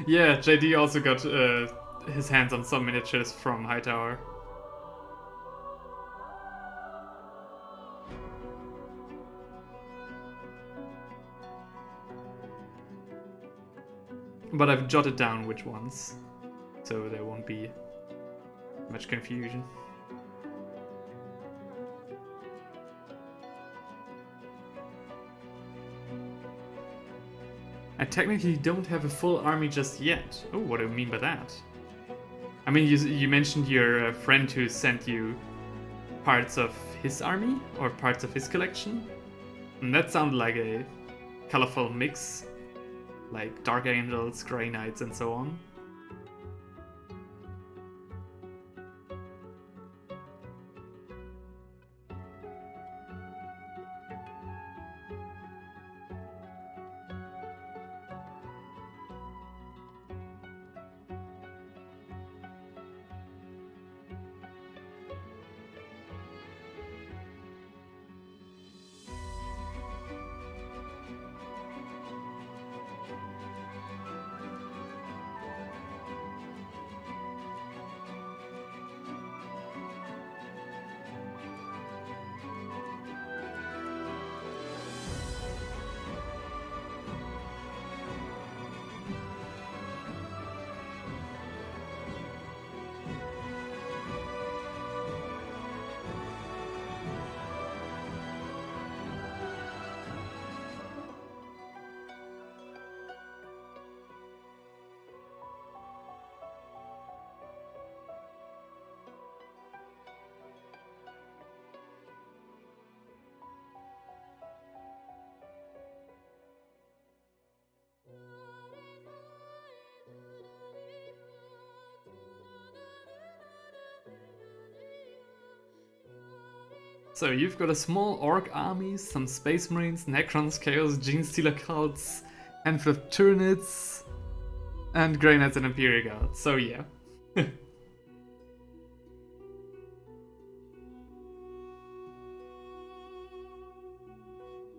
Yeah, JD also got his hands on some miniatures from Hightower. But I've jotted down which ones, so there won't be much confusion. I technically don't have a full army just yet. Oh, what do you mean by that? I mean, you mentioned your friend who sent you parts of his army or parts of his collection. And that sounded like a colorful mix, like Dark Angels, Grey Knights, and so on. So you've got a small orc army, some space marines, necrons, chaos, gene stealer cults, handful of Tyranids, and Grey Knights and Imperial Guards. So yeah.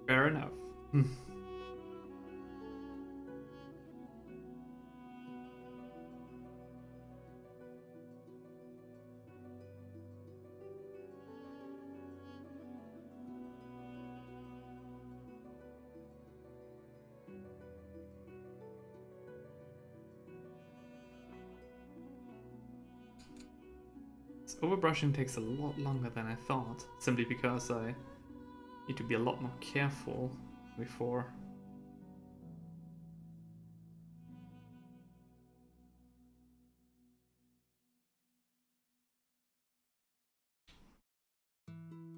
Fair enough. Overbrushing takes a lot longer than I thought, simply because I need to be a lot more careful before.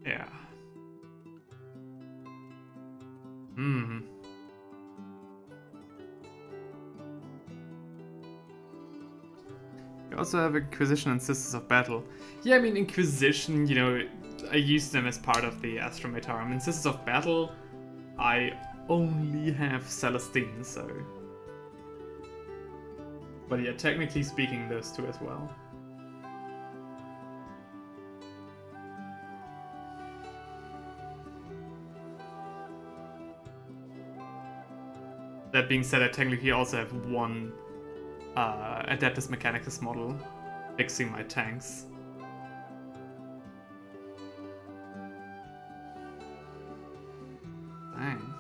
Yeah. You also have Inquisition and Sisters of Battle. Yeah, I mean, Inquisition, you know, I use them as part of the Astrometar. In Sisters of Battle, I only have Celestine, so... But yeah, technically speaking, those two as well. That being said, I technically also have one Adeptus Mechanicus model fixing my tanks. Dang.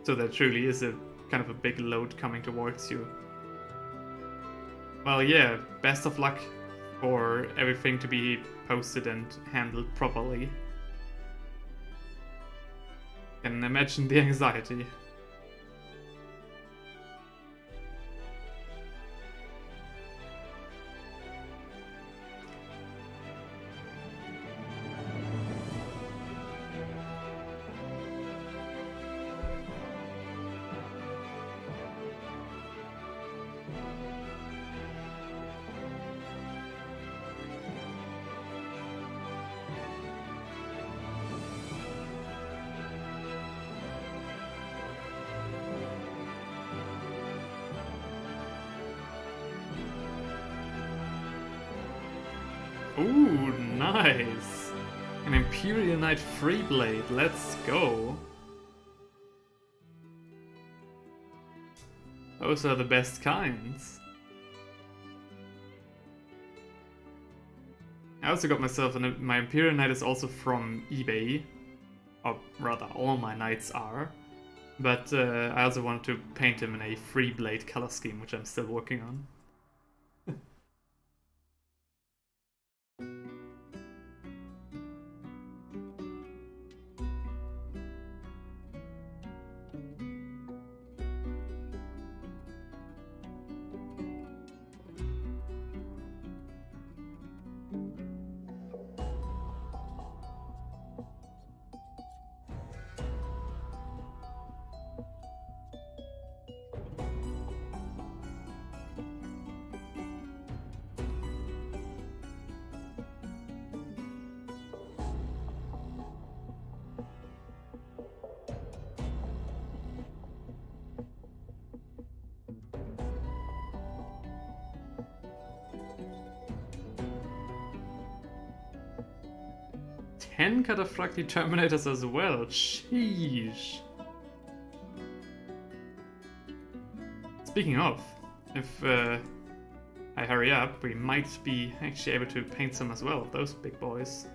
So that truly is a kind of a big load coming towards you. Well, yeah, best of luck for everything to be posted and handled properly. Can imagine the anxiety. Ooh, nice! An Imperial Knight Freeblade, let's go! Those are the best kinds. I also got myself, my Imperial Knight is also from eBay, or rather all my knights are, but I also wanted to paint him in a free blade color scheme, which I'm still working on. 10 Cataphracti Terminators as well, sheesh. Speaking of, if I hurry up, we might be actually able to paint some as well, those big boys.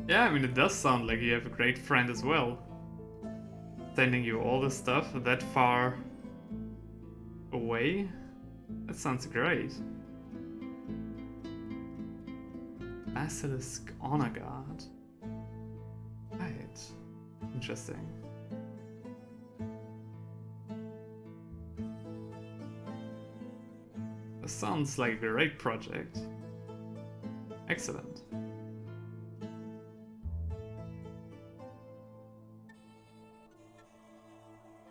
Yeah, I mean, it does sound like you have a great friend as well. Sending you all this stuff that far away? That sounds great. Basilisk Honor Guard. Right. Interesting. This sounds like a great project. Excellent.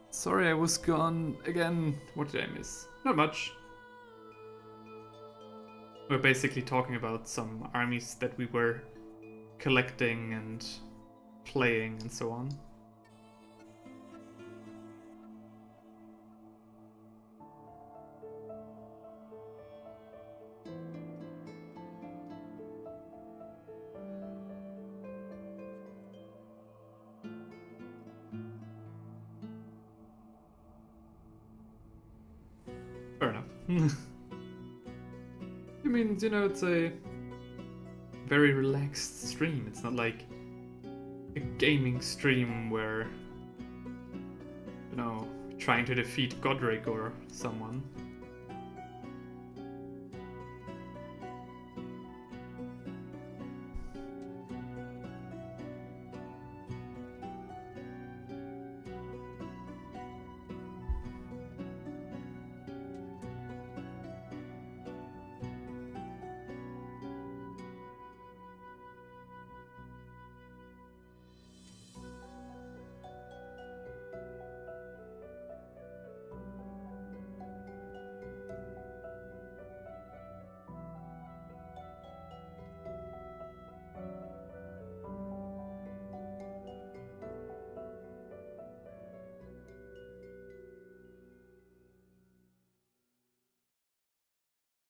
Sorry, I was gone again. What did I miss? Not much. We're basically talking about some armies that we were collecting and playing and so on. Fair enough. I mean, you know, it's a very relaxed stream. It's not like a gaming stream where you know, trying to defeat Godric or someone.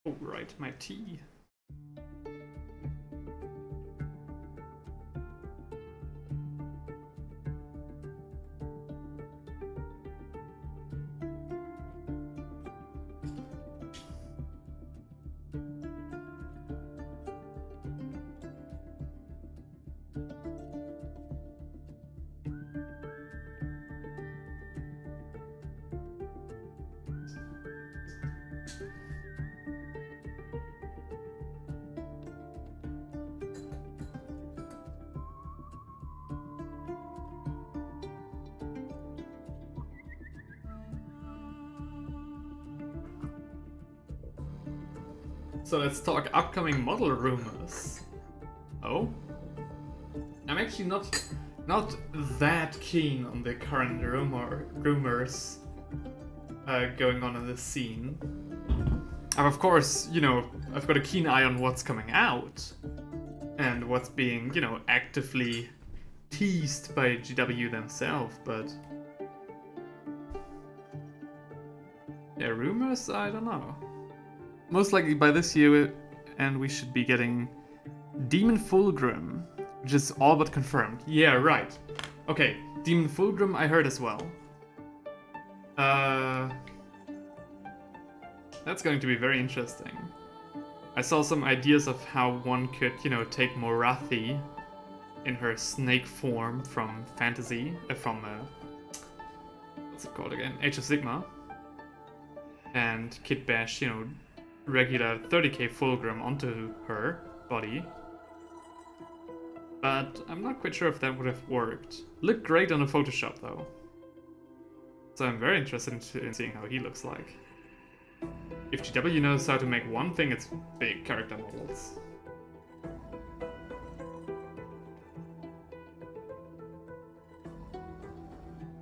Oh, right, my tea. So let's talk upcoming model rumors. Oh? I'm actually not that keen on the current rumors going on in the scene. Of course, you know, I've got a keen eye on what's coming out and what's being, you know, actively teased by GW themselves, but yeah, rumors, I don't know. Most likely by this year, and we should be getting Demon Fulgrim, which is all but confirmed. Yeah, right. Okay, Demon Fulgrim I heard as well. That's going to be very interesting. I saw some ideas of how one could, you know, take Morathi in her snake form from fantasy, what's it called again? Age of Sigmar. And Kit Bash, you know, regular 30k Fulgrim onto her body. But I'm not quite sure if that would have worked. Looked great on the Photoshop though. So I'm very interested in seeing how he looks like. If GW knows how to make one thing, it's big character models.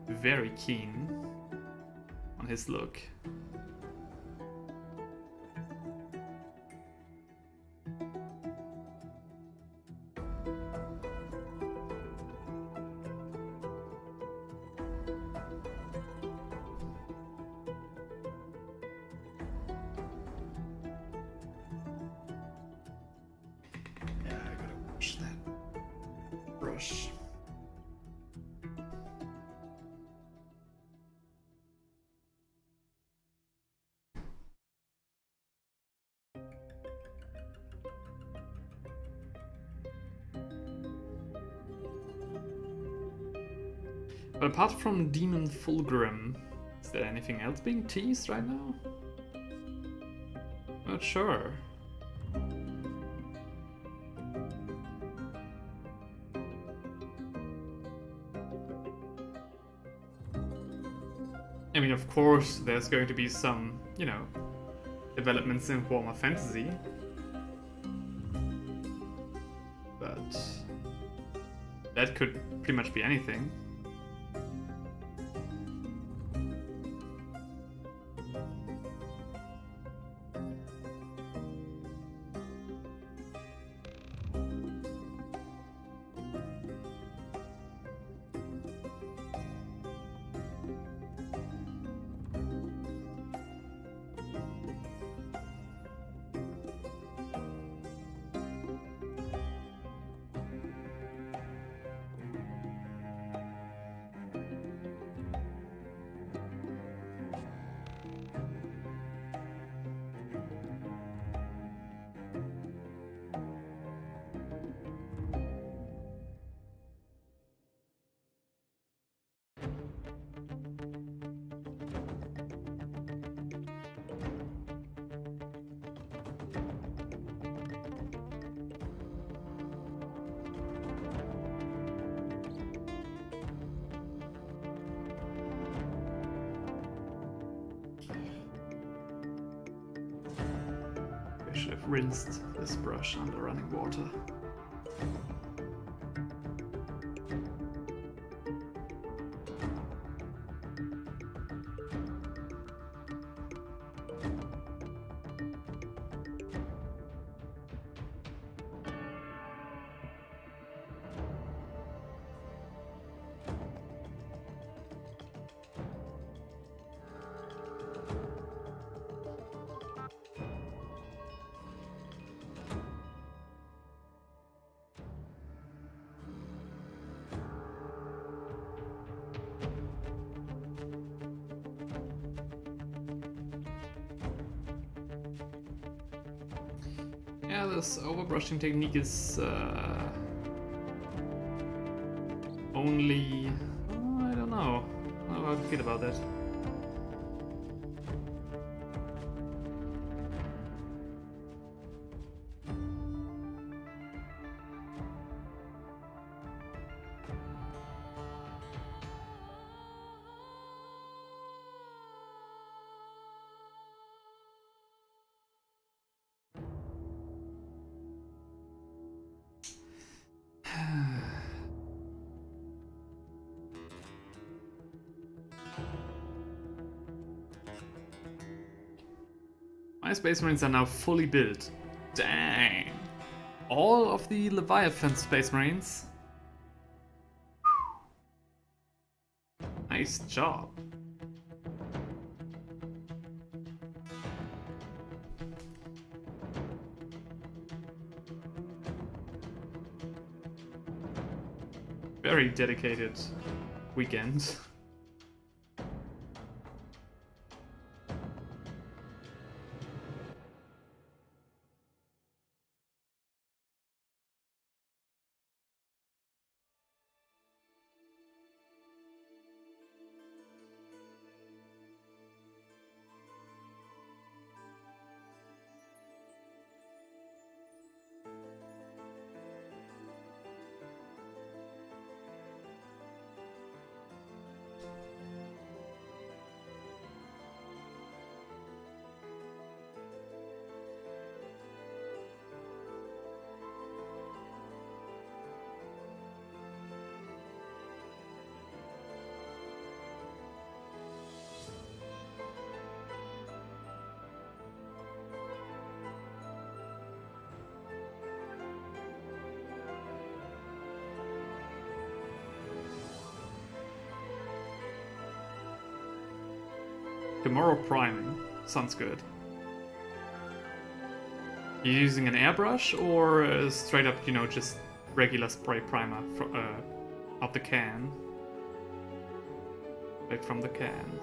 Very keen on his look. Brush. But apart from Demon Fulgrim, is there anything else being teased right now? Not sure. I mean, of course, there's going to be some, you know, developments in Warhammer Fantasy. But that could pretty much be anything. have rinsed this brush under running water. Yeah, this overbrushing technique is only... oh, I don't know. I don't know how to feel about that. My Space Marines are now fully built. Dang! All of the Leviathan Space Marines. Nice job. Very dedicated weekend. Tomorrow priming. Sounds good. You using an airbrush or straight up, you know, just regular spray primer out the can? Right from the can.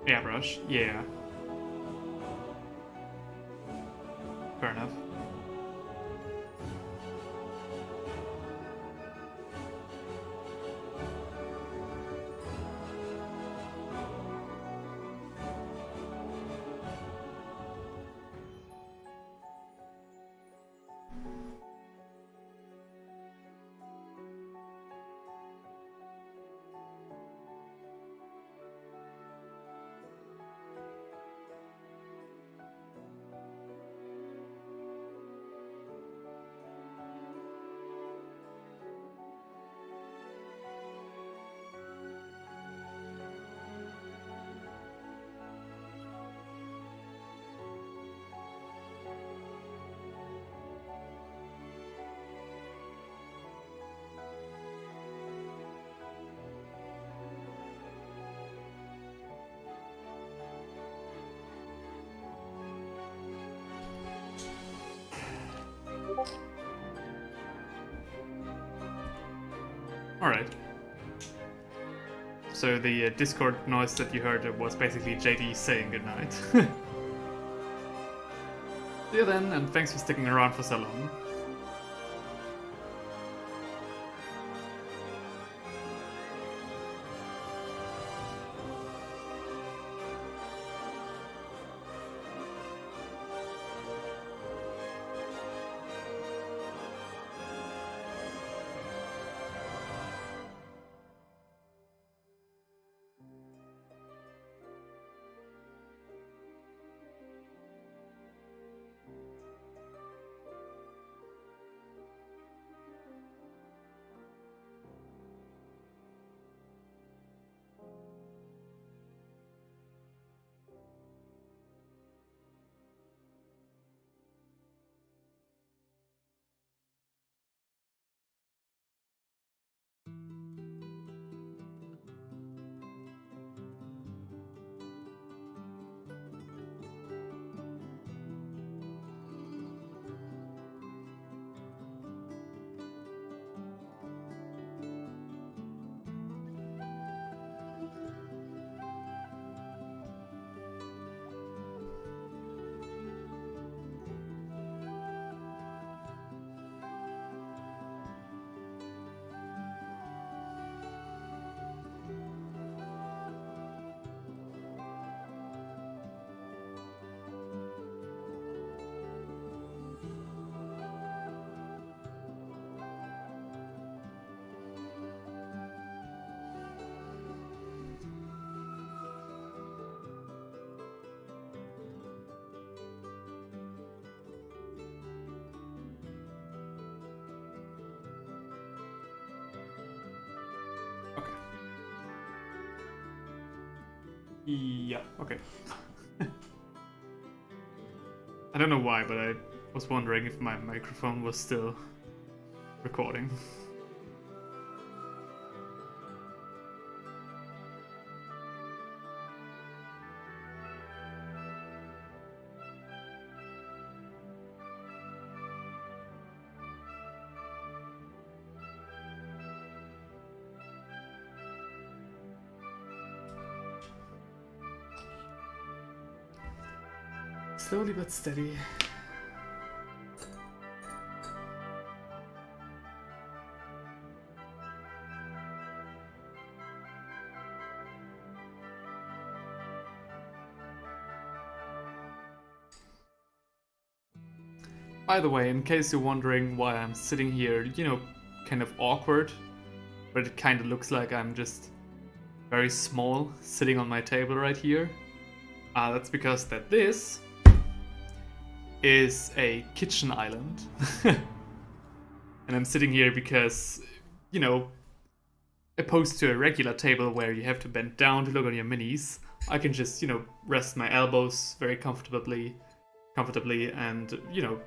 Airbrush, yeah. Fair enough. Alright. So the Discord noise that you heard was basically JD saying goodnight. See you then, and thanks for sticking around for so long. Yeah, okay. I don't know why, but I was wondering if my microphone was still recording. Slowly but steady. By the way, in case you're wondering why I'm sitting here, you know, kind of awkward, but it kind of looks like I'm just very small sitting on my table right here, that's because this is a kitchen island. And I'm sitting here because, you know, opposed to a regular table where you have to bend down to look on your minis, I can just, you know, rest my elbows very comfortably and, you know,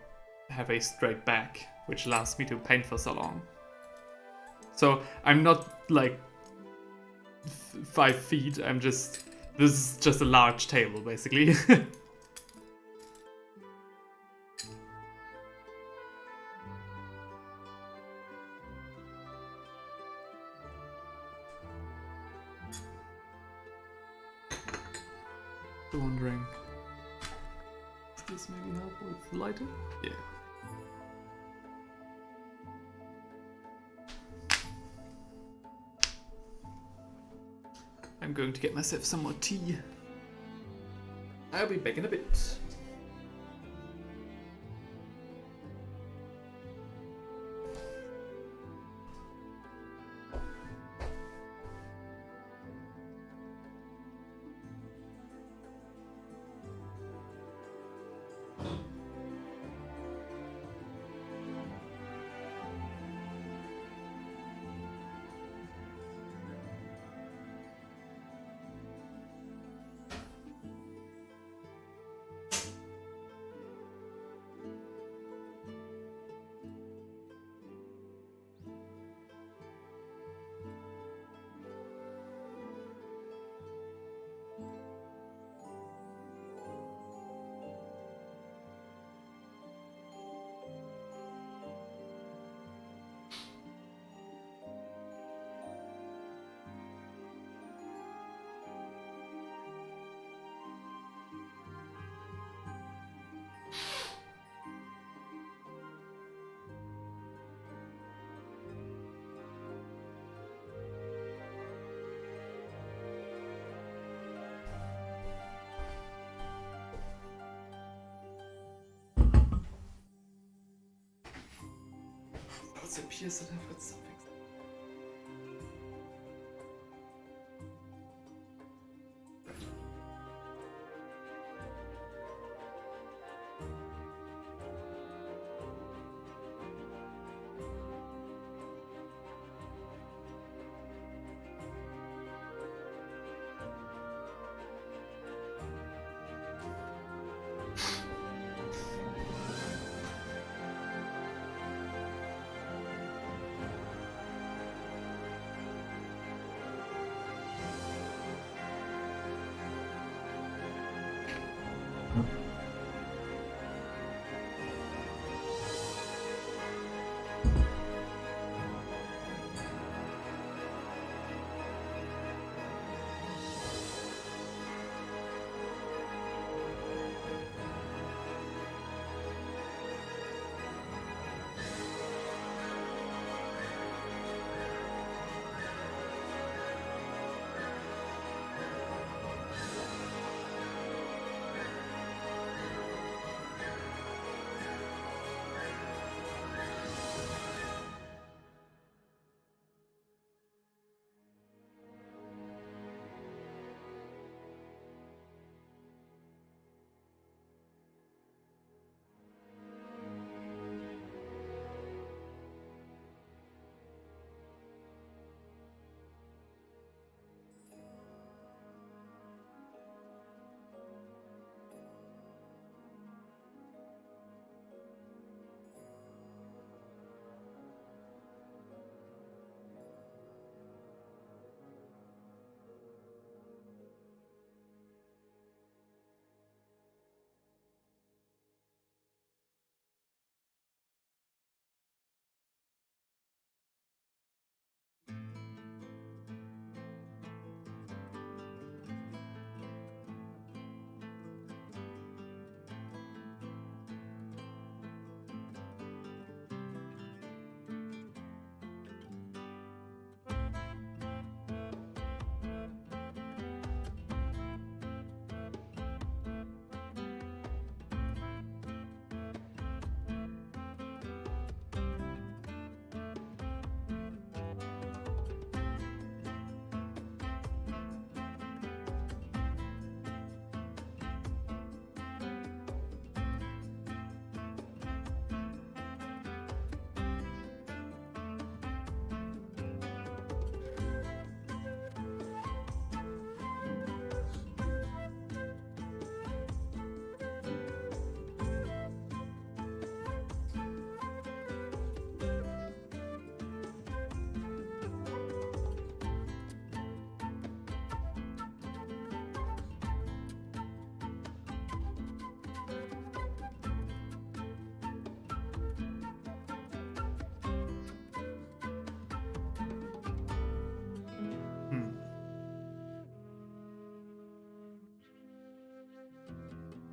have a straight back, which allows me to paint for so long. So I'm not like 5 feet, this is just a large table basically. Wondering, does this maybe help with lighting? Yeah. I'm going to get myself some more tea. I'll be back in a bit. it appears that I've got something.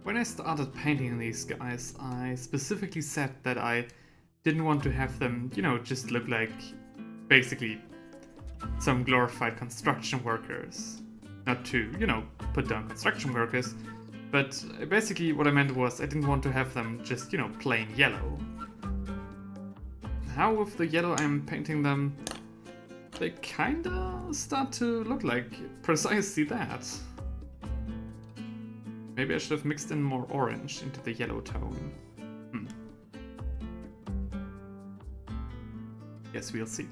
When I started painting these guys, I specifically said that I didn't want to have them, just look like basically some glorified construction workers. Not to, put down construction workers, but basically what I meant was I didn't want to have them just, plain yellow. Now with the yellow I'm painting them, they kinda start to look like precisely that. Maybe I should have mixed in more orange into the yellow tone. Guess we'll see.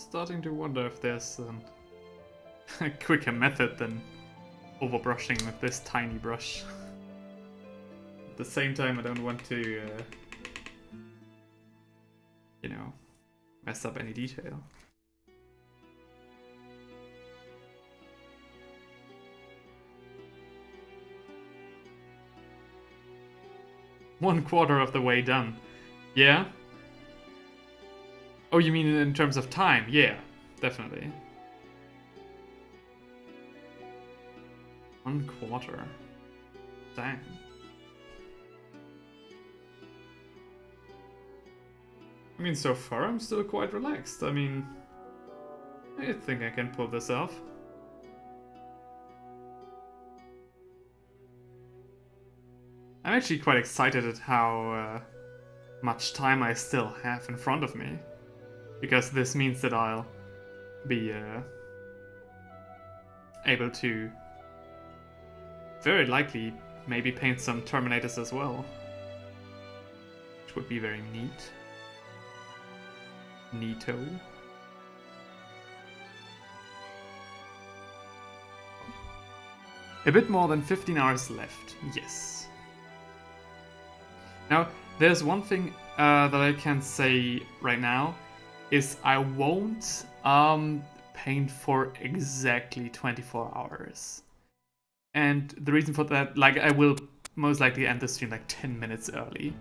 starting to wonder if there's a quicker method than overbrushing with this tiny brush. At the same time, I don't want to, you know, mess up any detail. One quarter of the way done. Yeah? Oh, you mean in terms of time? Yeah, definitely. 1/4. Dang. I mean, so far I'm still quite relaxed. I mean, I think I can pull this off. I'm actually quite excited at how much time I still have in front of me, because this means that I'll be able to very likely maybe paint some Terminators as well, which would be very neat. Neato. A bit more than 15 hours left, yes. Now, there's one thing that I can say right now, is I won't paint for exactly 24 hours. And the reason for that, like, I will most likely end the stream like 10 minutes early.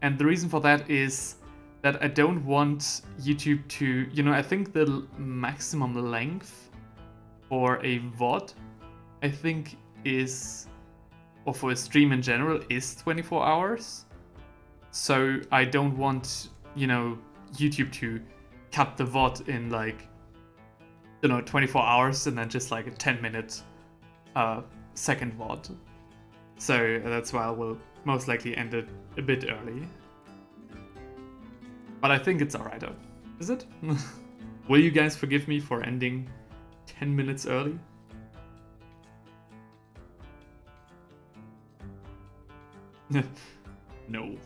And the reason for that is that I don't want YouTube to, you know, I think the maximum length for a VOD, I think is, or for a stream in general, is 24 hours. So I don't want, you know, YouTube to cut the VOD in like, you know, 24 hours and then just like a 10-minute second VOD. So that's why I will most likely end it a bit early. But I think it's alright, is it? Will you guys forgive me for ending 10 minutes early? No.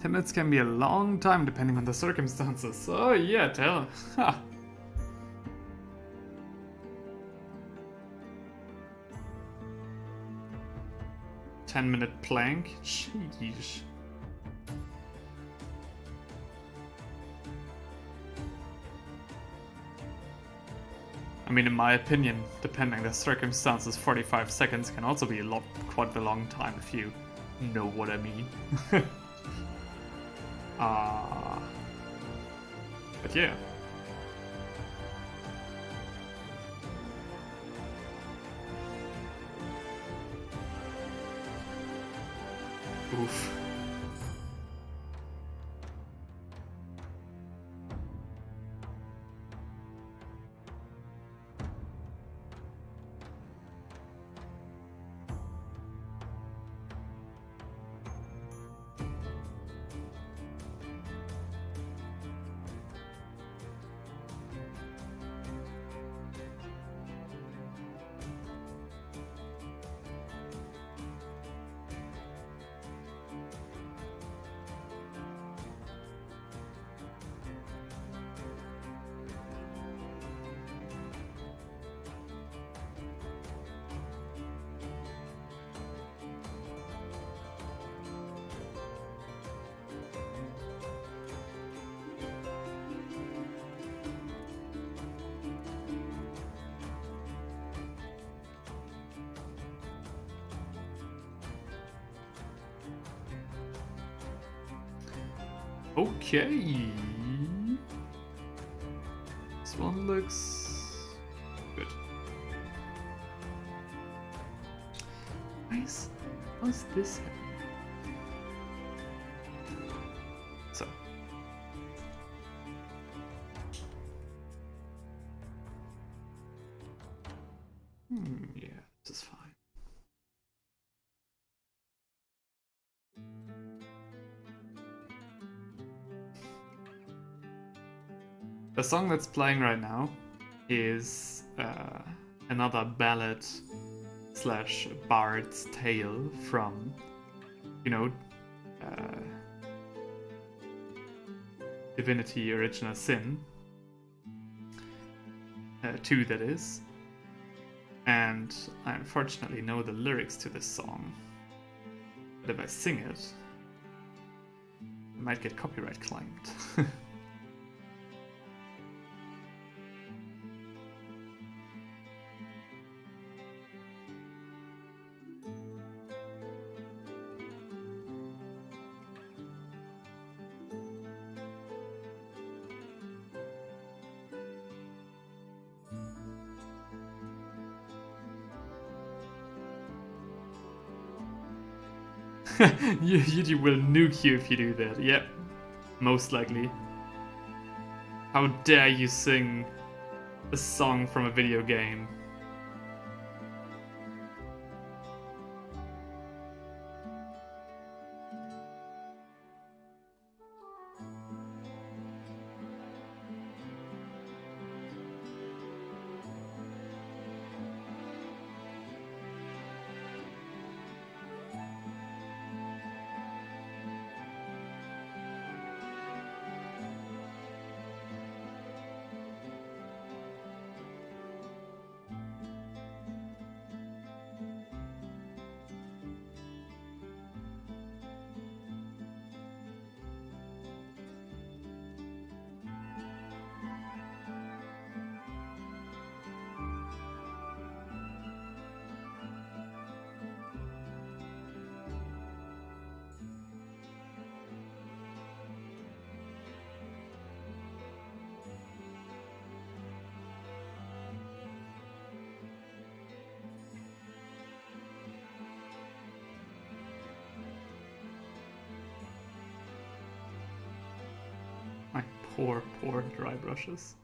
Minutes can be a long time depending on the circumstances. Oh yeah, tell. Ha. 10-minute plank? Sheesh. I mean, in my opinion, depending on the circumstances, 45 seconds can also be quite a long time if you know what I mean. But yeah. Oof. Okay. This one looks good. Nice. What's this? So. This is fine. The song that's playing right now is another ballad slash bard's tale from, you know, Divinity Original Sin 2, that is. And I unfortunately know the lyrics to this song, but if I sing it, I might get copyright claimed. YouTube will nuke you if you do that. Yep, most likely. How dare you sing a song from a video game? My poor, poor dry brushes.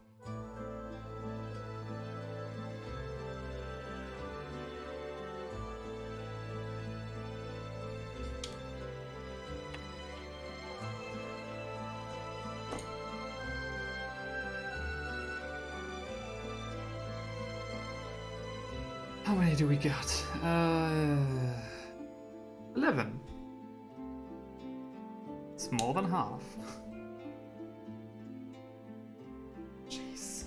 How many do we got? 11. It's more than half. Jeez.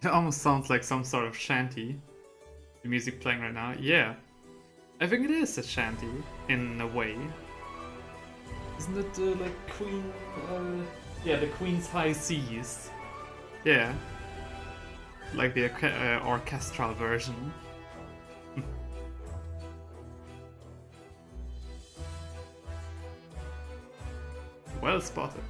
It almost sounds like some sort of shanty. The music playing right now. Yeah. I think it is a shanty, in a way. Isn't it like Queen... yeah, the Queen's High Seas. Yeah. Like the orchestral version. Well spotted.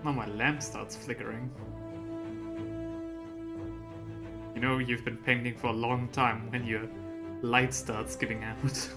Now my lamp starts flickering. You know you've been painting for a long time when your light starts giving out.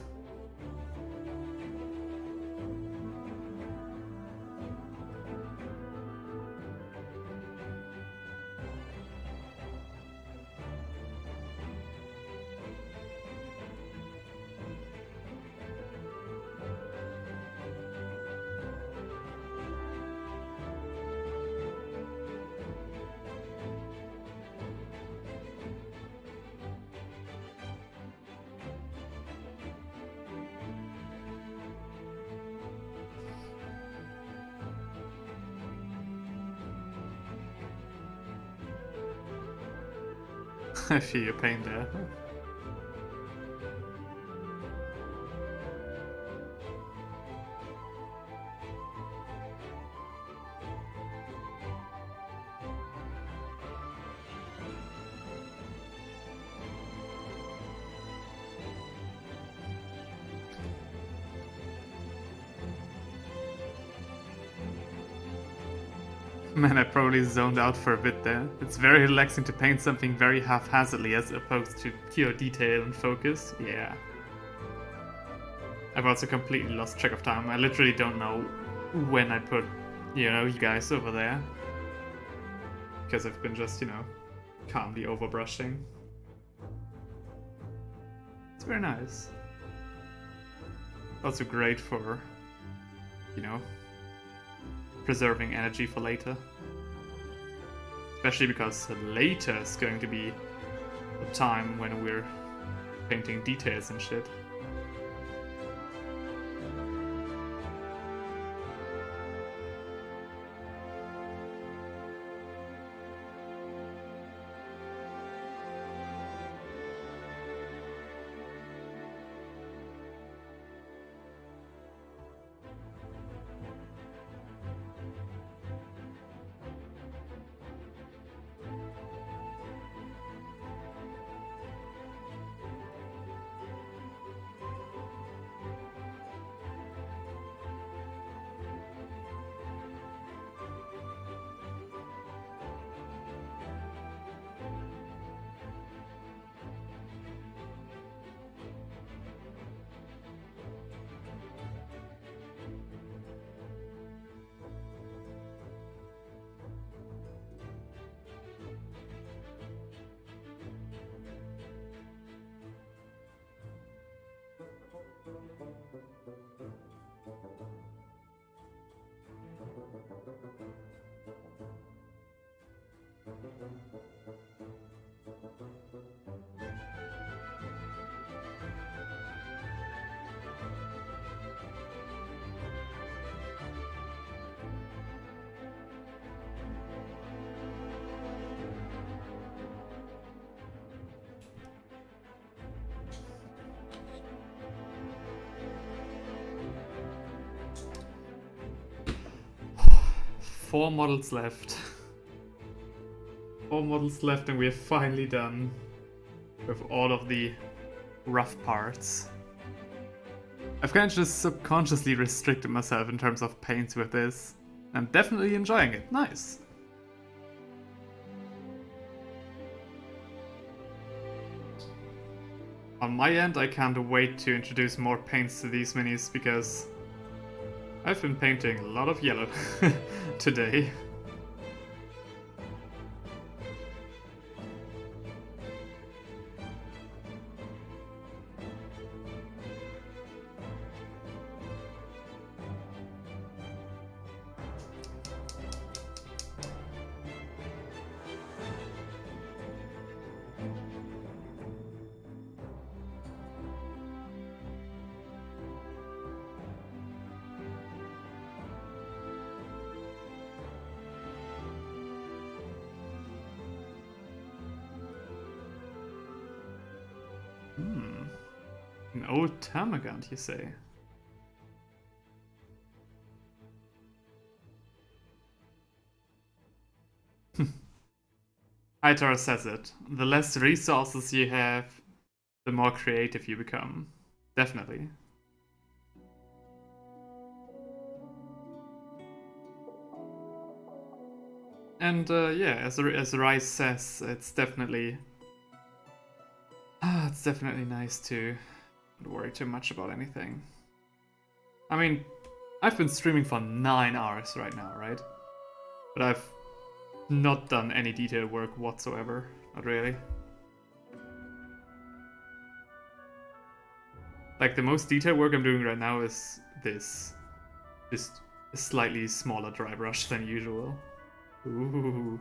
I feel your pain there. Man, I probably zoned out for a bit there. It's very relaxing to paint something very haphazardly as opposed to pure detail and focus. Yeah. I've also completely lost track of time. I literally don't know when I put, you know, you guys over there. Because I've been just, you know, calmly overbrushing. It's very nice. Also great for, you know, preserving energy for later. Especially because later is going to be a time when we're painting details and shit. Four models left. 4 models left and we are finally done with all of the rough parts. I've kind of just subconsciously restricted myself in terms of paints with this. I'm definitely enjoying it. Nice. On my end, I can't wait to introduce more paints to these minis because I've been painting a lot of yellow today. An old termagant, you say? Hightower says it. The less resources you have, the more creative you become. Definitely. And yeah, as Rice says, it's definitely nice to not worry too much about anything. I mean, I've been streaming for 9 hours right now, right? But I've not done any detail work whatsoever. Not really. Like, the most detail work I'm doing right now is this. Just a slightly smaller dry brush than usual. Ooh.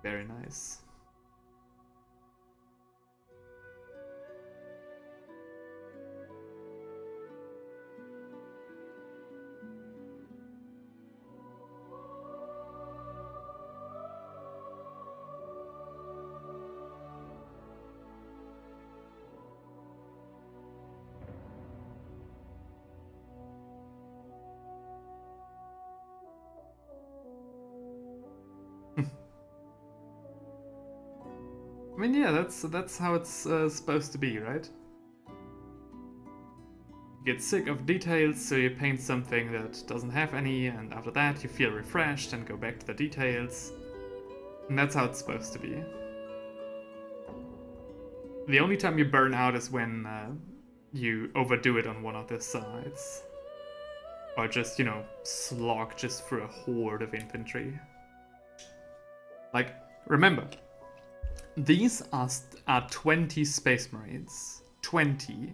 Very nice. I mean, yeah, that's how it's supposed to be, right? You get sick of details, so you paint something that doesn't have any, and after that you feel refreshed and go back to the details. And that's how it's supposed to be. The only time you burn out is when you overdo it on one of the sides. Or just, you know, slog just through a horde of infantry. Like, remember, these are 20 Space Marines. 20.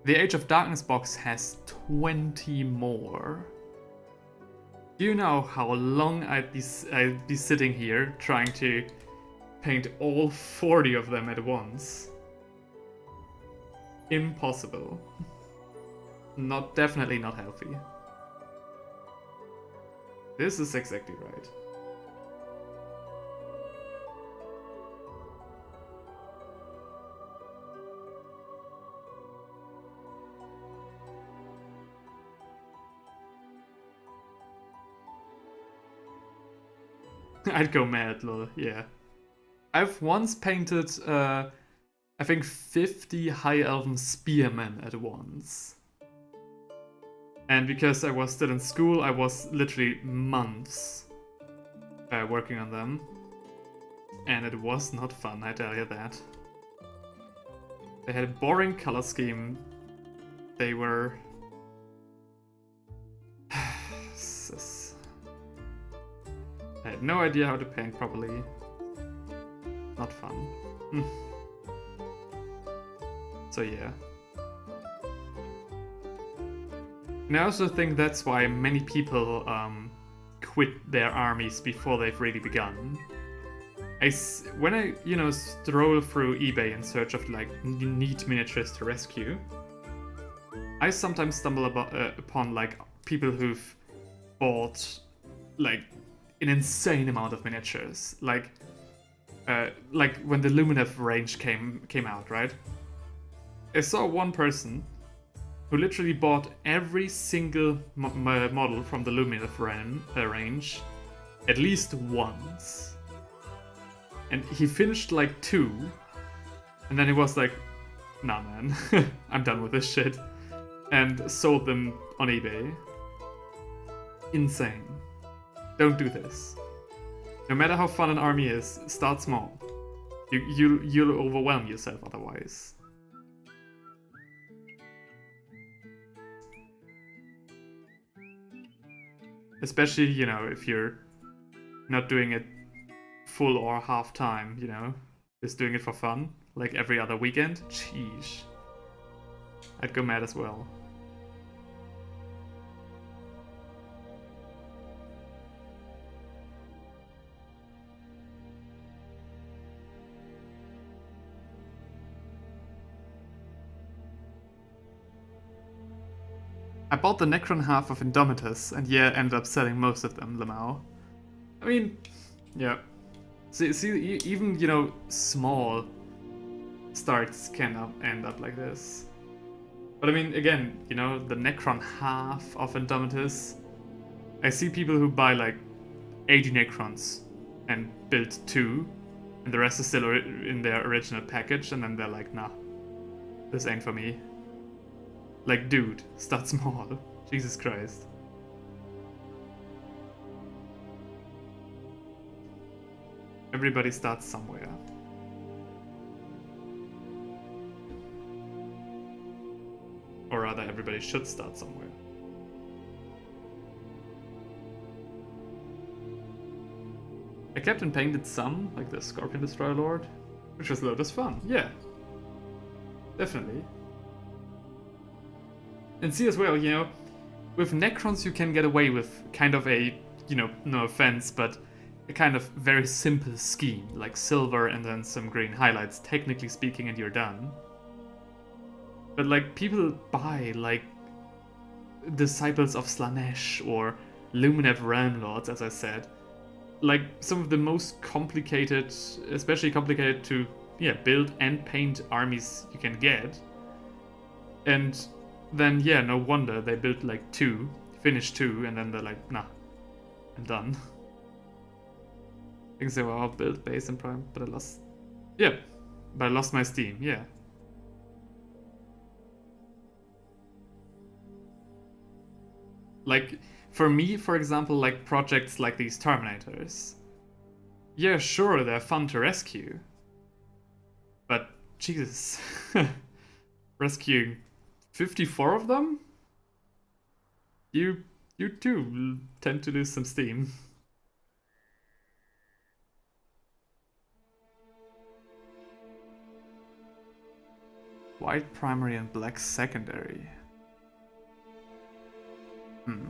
The Age of Darkness box has 20 more. Do you know how long I'd be sitting here trying to paint all 40 of them at once? Impossible. Definitely not healthy. This is exactly right. I'd go mad, lol, yeah. I've once painted, I think 50 High Elven Spearmen at once. And because I was still in school, I was literally months working on them. And it was not fun, I tell you that. They had a boring color scheme. They were... I had no idea how to paint properly. Not fun. So yeah. And I also think that's why many people quit their armies before they've really begun. When I, you know, stroll through eBay in search of like neat miniatures to rescue, I sometimes stumble upon like people who've bought like an insane amount of miniatures, like when the Luminative range came out, right? I saw one person who literally bought every single model from the Luminative range at least once. And he finished like 2, and then he was like, nah man, I'm done with this shit. And sold them on eBay. Insane. Don't do this. No matter how fun an army is, start small. You'll overwhelm yourself otherwise. Especially, you know, if you're not doing it full or half time, you know, just doing it for fun, like every other weekend. Sheesh. I'd go mad as well. I bought the Necron half of Indomitus, and yeah, ended up selling most of them, Lamau. I mean, yeah. See, even, you know, small starts can end up like this. But I mean, again, you know, the Necron half of Indomitus, I see people who buy like 80 Necrons and build 2, and the rest is still in their original package, and then they're like, nah, this ain't for me. Like, dude, start small. Jesus Christ. Everybody starts somewhere. Or rather, everybody should start somewhere. I kept and painted some, like the Scorpion Destroyer Lord, which was loads of fun, yeah. Definitely. And see as well, you know, with Necrons you can get away with kind of a, you know, no offense, but a kind of very simple scheme, like silver and then some green highlights, technically speaking, and you're done. But like, people buy like Disciples of Slanesh or Luminative Realm Lords, as I said, like some of the most complicated, especially complicated to, yeah, build and paint armies you can get. And then, yeah, no wonder they built like 2, finished 2, and then they're like, nah, I'm done. I think they were all built base and prime, but I lost... Yeah, but I lost my steam, yeah. Like, for me, for example, like projects like these Terminators. Yeah, sure, they're fun to rescue. But, Jesus. Rescuing 54 of them? You too tend to lose some steam. White primary and black secondary. Hmm.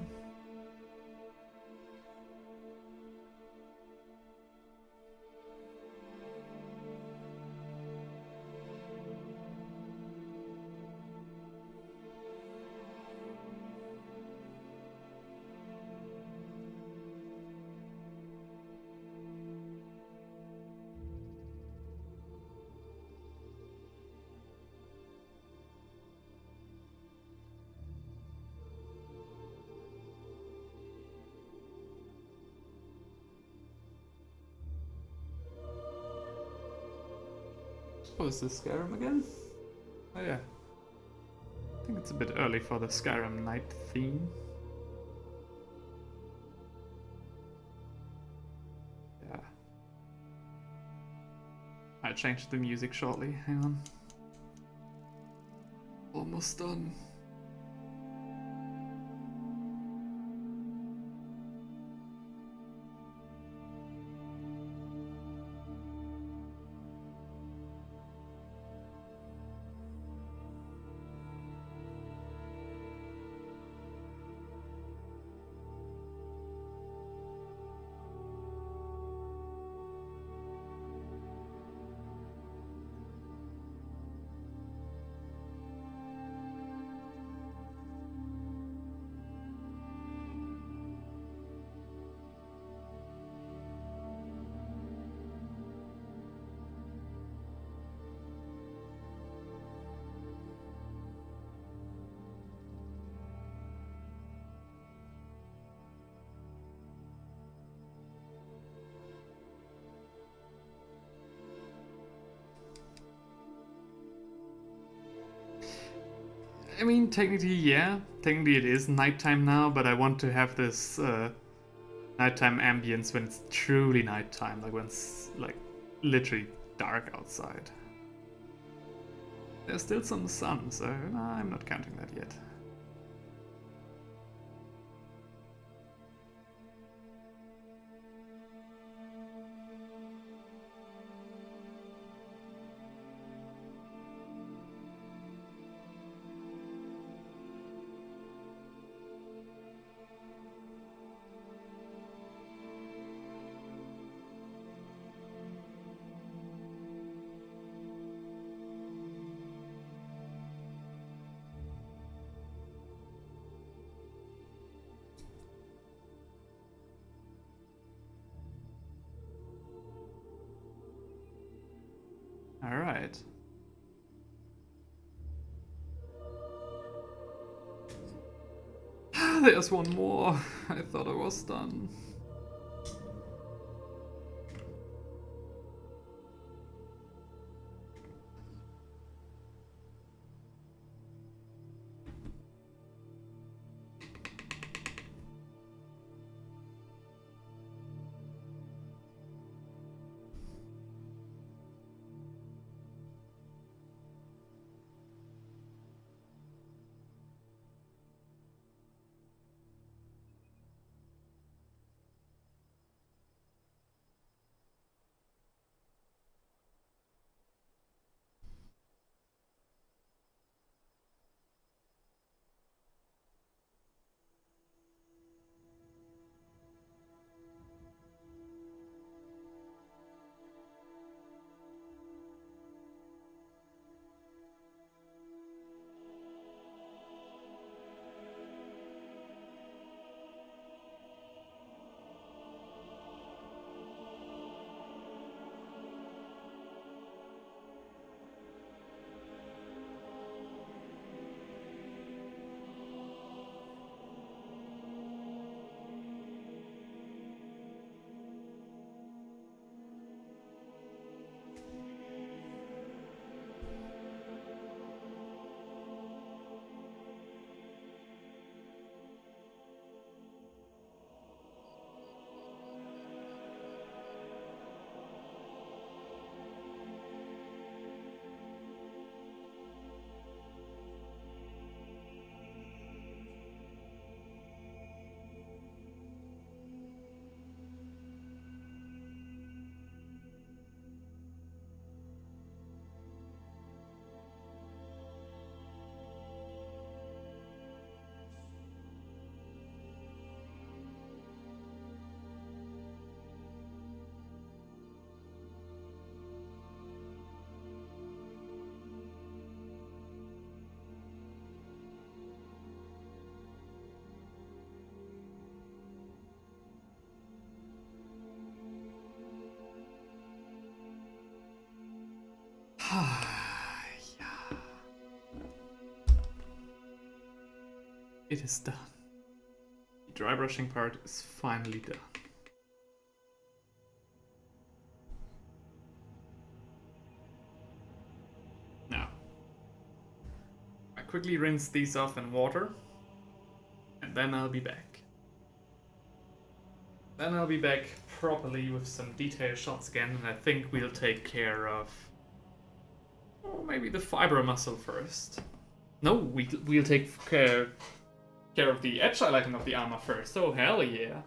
What is this, Skyrim again? Oh yeah. I think it's a bit early for the Skyrim night theme. Yeah. I changed the music shortly, hang on. Almost done. I mean, technically, yeah. Technically it is nighttime now, but I want to have this nighttime ambience when it's truly nighttime, like when it's like literally dark outside. There's still some sun, so I'm not counting that yet. Alright. There's one more. I thought I was done. it is done. The dry brushing part is finally done. Now, I quickly rinse these off in water, and then I'll be back. Then I'll be back properly with some detailed shots again, and I think we'll take care of... oh, maybe the fiber muscle first. No, we'll take care of the edge highlighting of the armor first. Oh, hell yeah.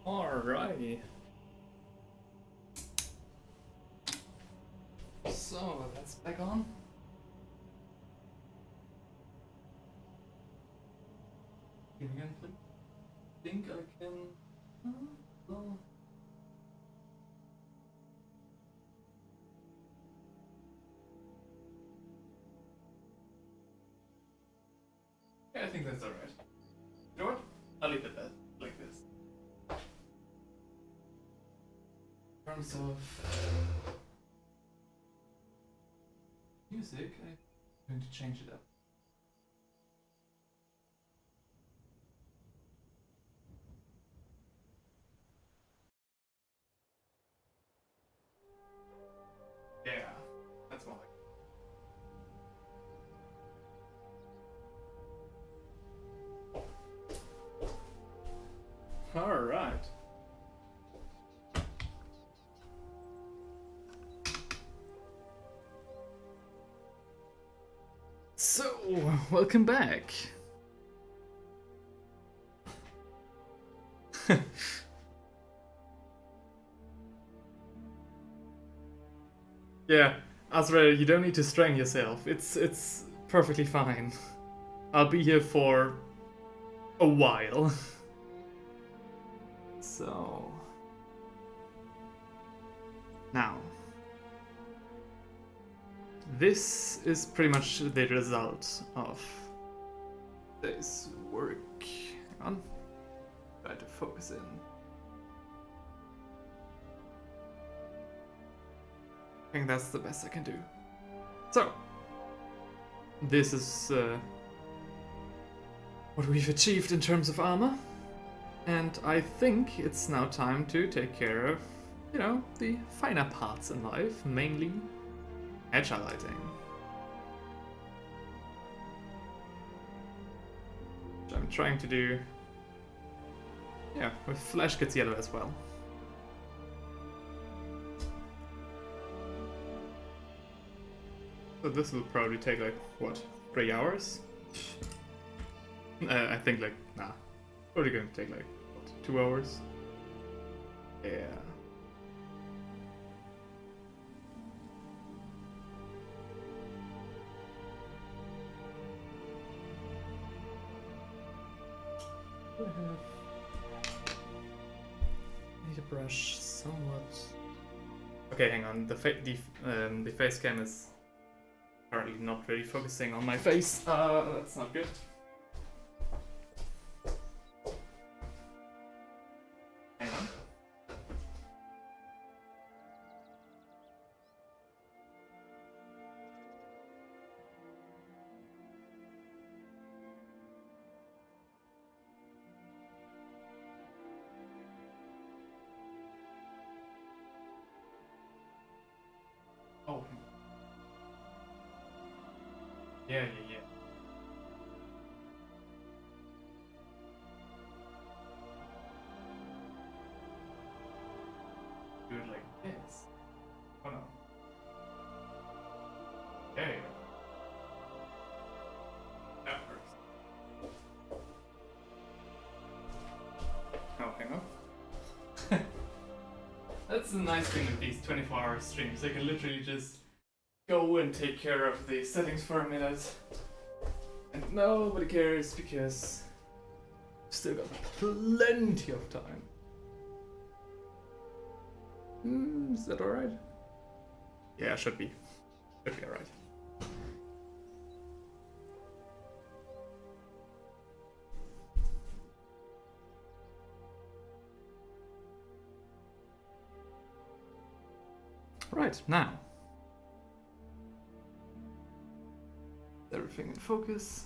Alrighty. So, that's back on. Again, please. Think I can... oh. Yeah, I think that's alright. You know what? I'll leave it like this. In terms of music, I'm going to change it up. Yeah, that's more like it. Alright. So, welcome back. Yeah, Azrael, you don't need to strain yourself. It's perfectly fine. I'll be here for a while. So now this is pretty much the result of this work. Hang on. Try to focus in. I think that's the best I can do. So, this is what we've achieved in terms of armor. And I think it's now time to take care of, you know, the finer parts in life, mainly edge highlighting. Which I'm trying to do, yeah, with flesh gets yellow as well. So this will probably take like, what, 3 hours? I think like, nah, probably going to take like, what, 2 hours? Yeah. Need to brush somewhat. Okay, hang on. The face cam is currently not really focusing on my face. That's not good. Hang on. Oh. Yeah. Do it like this. Oh no. Okay. That works. Oh, hang on. That's the nice thing with these 24-hour streams. I can literally just go and take care of the settings for a minute. And nobody cares because I've still got plenty of time. Is that alright? Yeah, should be. Should be alright. Right, now. Everything in focus.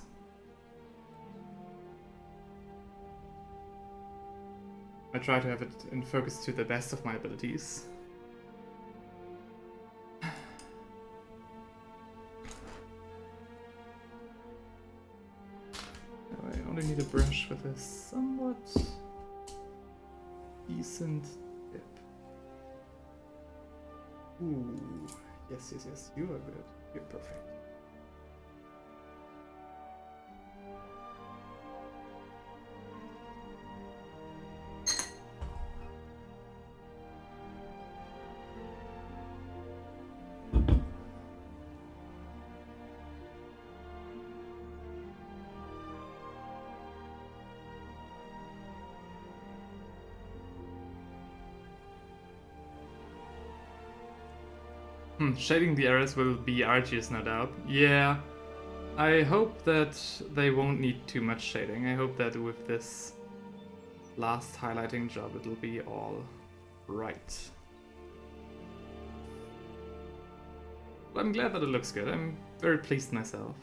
I try to have it in focus to the best of my abilities. I only need a brush with a somewhat decent dip. Ooh, yes, you are good. You're perfect. Shading the areas will be arduous, no doubt. Yeah, I hope that they won't need too much shading. I hope that with this last highlighting job it'll be all right. But I'm glad that it looks good. I'm very pleased myself.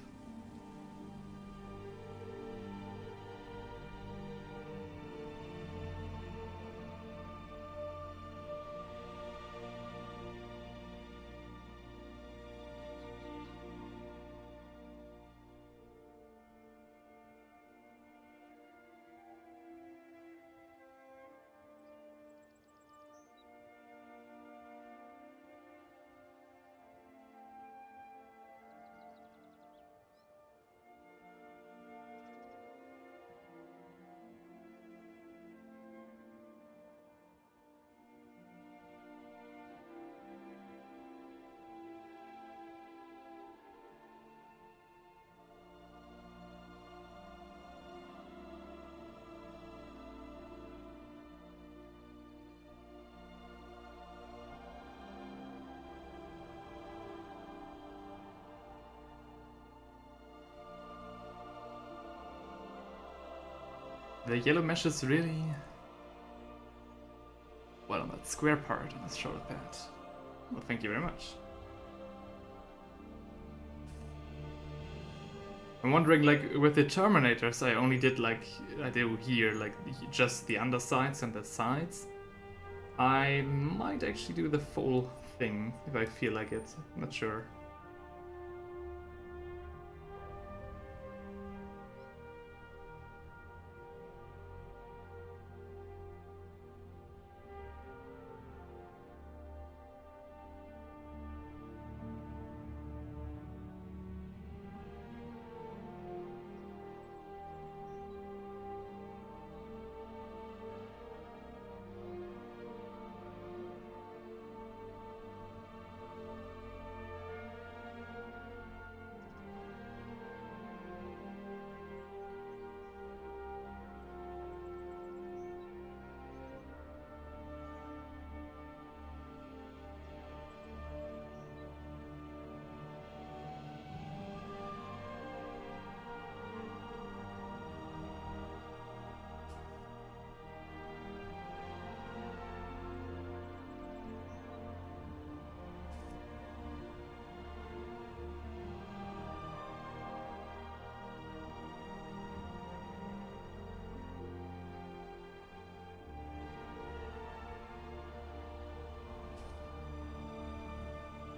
The yellow mesh is really... well, on that square part on this shoulder pad. Well, thank you very much. I'm wondering, like, with the Terminators, I only did, like, I do here, like, just the undersides and the sides. I might actually do the full thing if I feel like it. I'm not sure.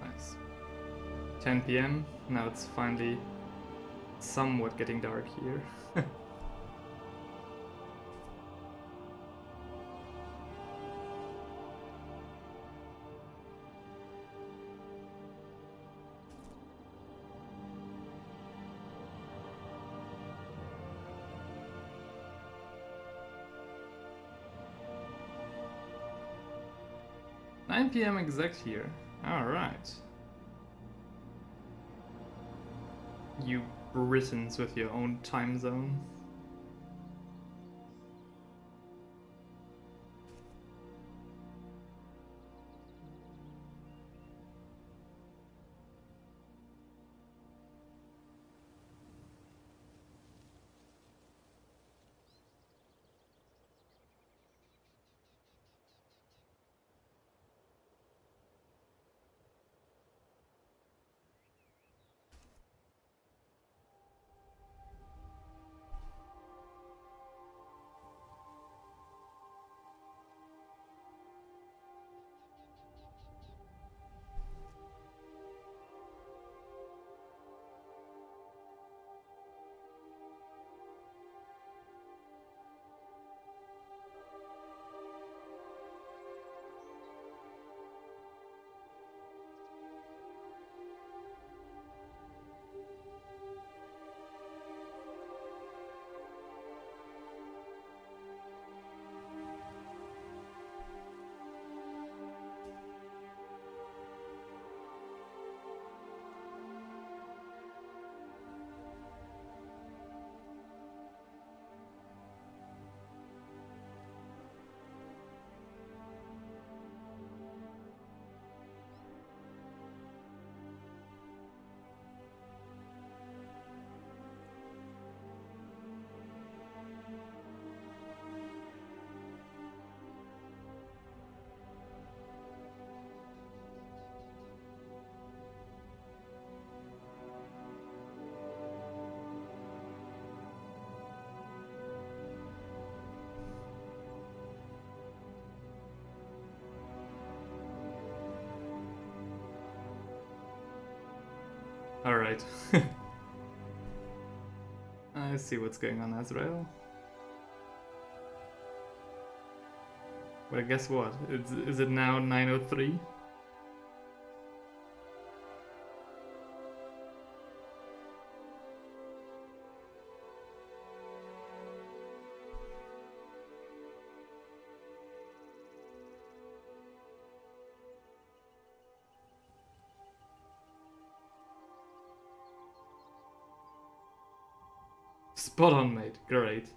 Nice. 10 p.m. Now it's finally somewhat getting dark here. 9 p.m. exact here. Alright. You Britons with your own time zone. Alright. I see what's going on, Azrael. Well, guess what? Is it now 9:03? Spot on, mate. Great.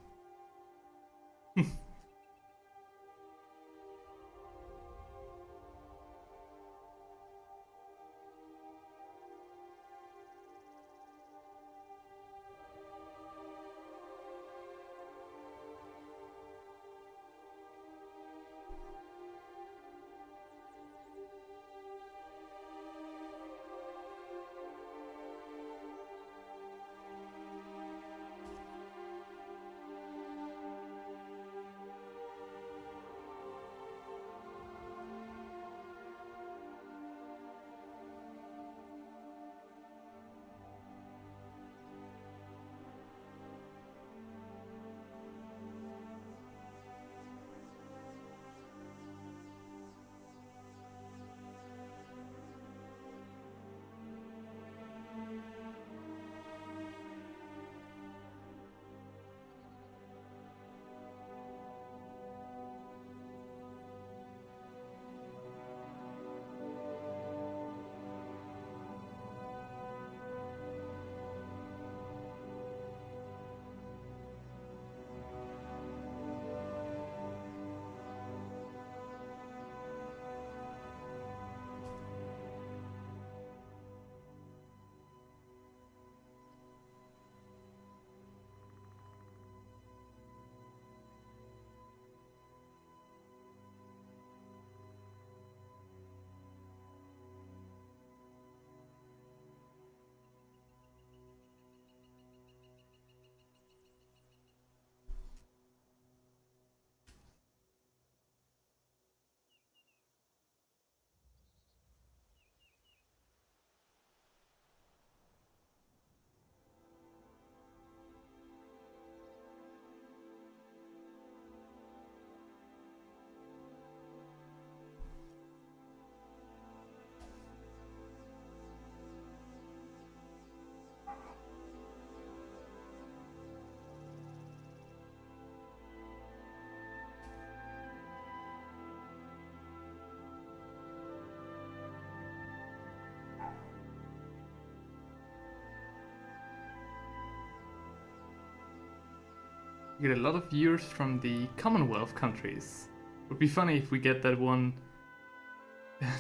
We get a lot of viewers from the Commonwealth countries. Would be funny if we get that one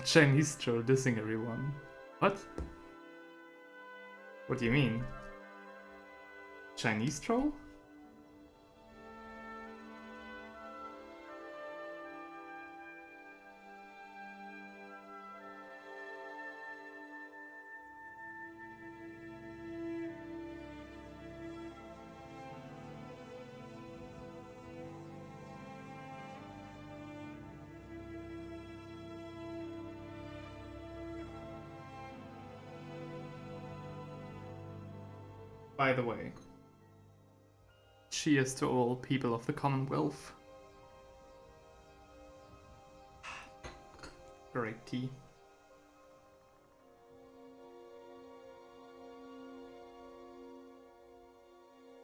Chinese troll dissing everyone. What? What do you mean? Chinese troll? By the way, cheers to all people of the Commonwealth. Great tea.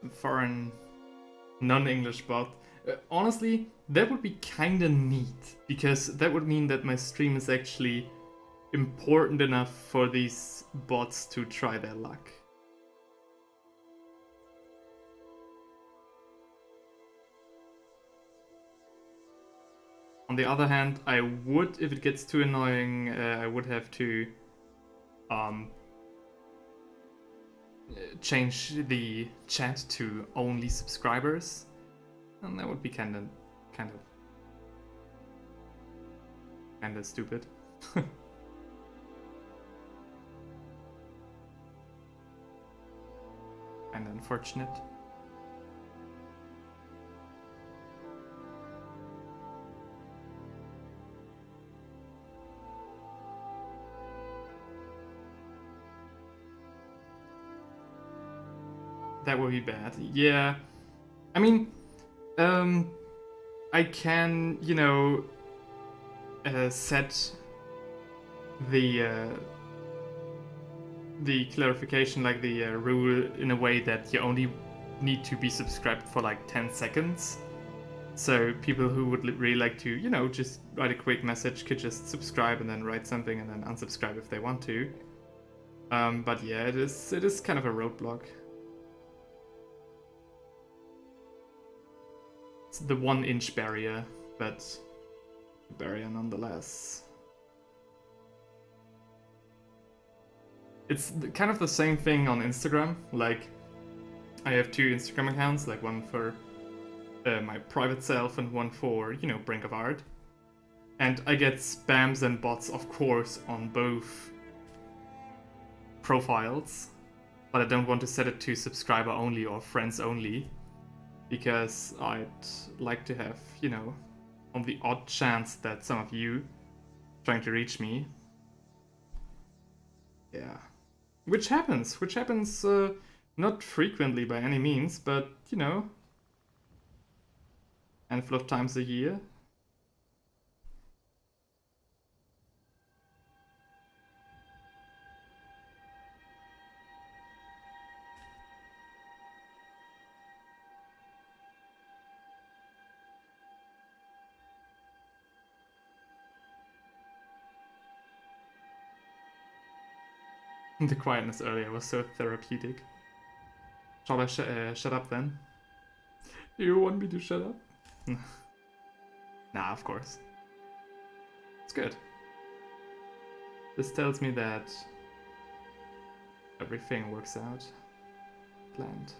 Foreign non-English bot. Honestly, that would be kinda neat, because that would mean that my stream is actually important enough for these bots to try their luck. On the other hand, I would, if it gets too annoying, I would have to change the chat to only subscribers, and that would be kinda stupid. And unfortunate. That would be bad. Yeah. I mean, I can, you know, set the clarification, like the rule, in a way that you only need to be subscribed for like 10 seconds. So people who would really like to, you know, just write a quick message could just subscribe and then write something and then unsubscribe if they want to. But yeah, it is kind of a roadblock. It's the 1-inch barrier, but a barrier nonetheless. It's kind of the same thing on Instagram. Like, I have 2 Instagram accounts, like one for my private self and one for, you know, Brink of Art. And I get spams and bots, of course, on both profiles, but I don't want to set it to subscriber only or friends only, because I'd like to have, you know, on the odd chance that some of you trying to reach me. Yeah. Which happens not frequently by any means, but, you know, handful of times a year. The quietness earlier was so therapeutic. Shall I shut up then? Do you want me to shut up? Nah, of course. It's good. This tells me that everything works out planned.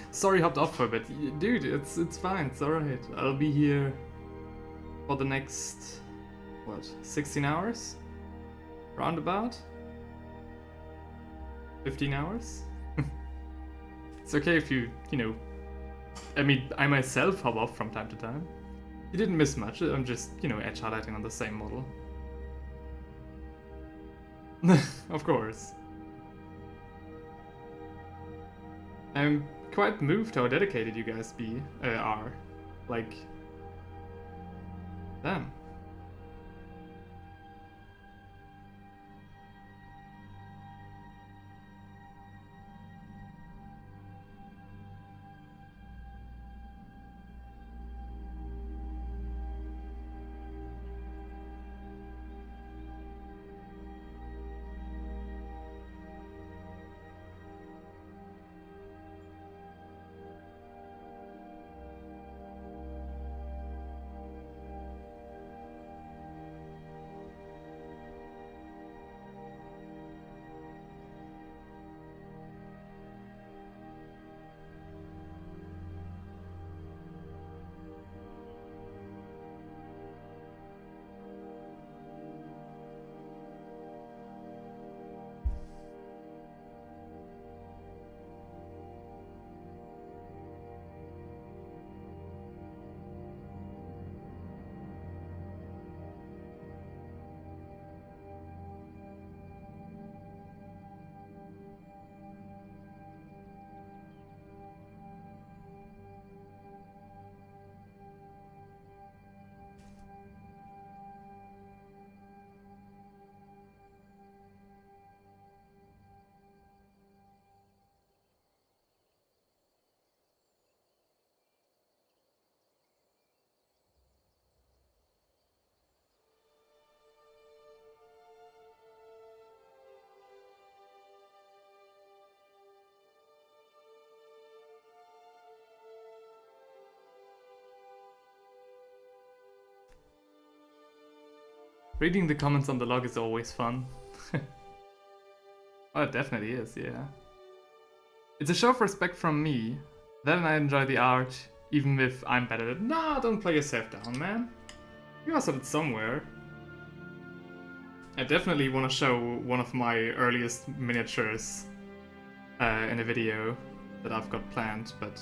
Sorry, hopped off for a bit. Dude, it's fine, it's alright. I'll be here for the next, what, 16 hours? roundabout 15 hours. It's okay if you know, I mean, I myself hop off from time to time. You didn't miss much, I'm just, you know, edge highlighting on the same model. Of course. I'm quite moved how dedicated you guys are. Like, damn. Reading the comments on the log is always fun. Oh, it definitely is, yeah. It's a show of respect from me. Then I enjoy the art, even if I'm bad at it. Nah, don't play yourself down, man. You must have it somewhere. I definitely want to show one of my earliest miniatures in a video that I've got planned, but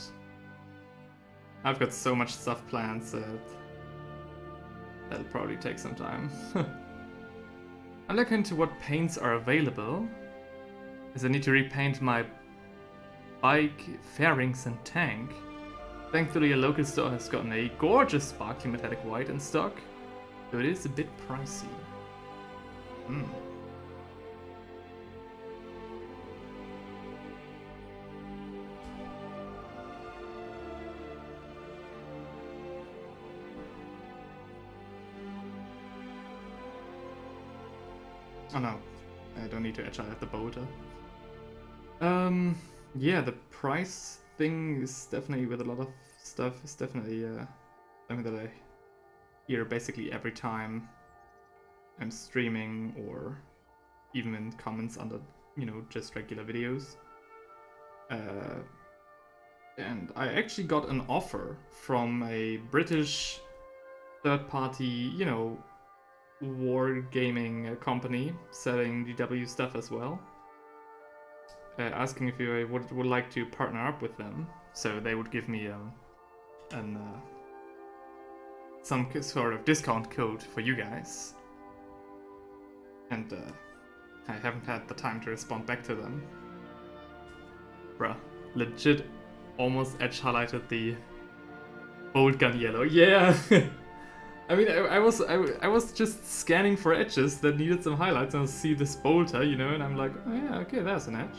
I've got so much stuff planned that that'll probably take some time. I look into what paints are available, as I need to repaint my bike, fairings and tank. Thankfully a local store has gotten a gorgeous sparkly metallic white in stock, though it is a bit pricey. Oh no, I don't need to edge highlight the bolter. Yeah, the price thing is definitely, with a lot of stuff, is definitely something that I hear basically every time I'm streaming, or even in comments under, you know, just regular videos. And I actually got an offer from a British third-party, you know, wargaming company selling GW stuff as well, asking if I would like to partner up with them, so they would give me some sort of discount code for you guys. And I haven't had the time to respond back to them. Bruh, legit almost edge highlighted the bolt gun yellow. Yeah. I mean, I was just scanning for edges that needed some highlights, and I see this bolter, you know, and I'm like, oh yeah, okay, there's an edge.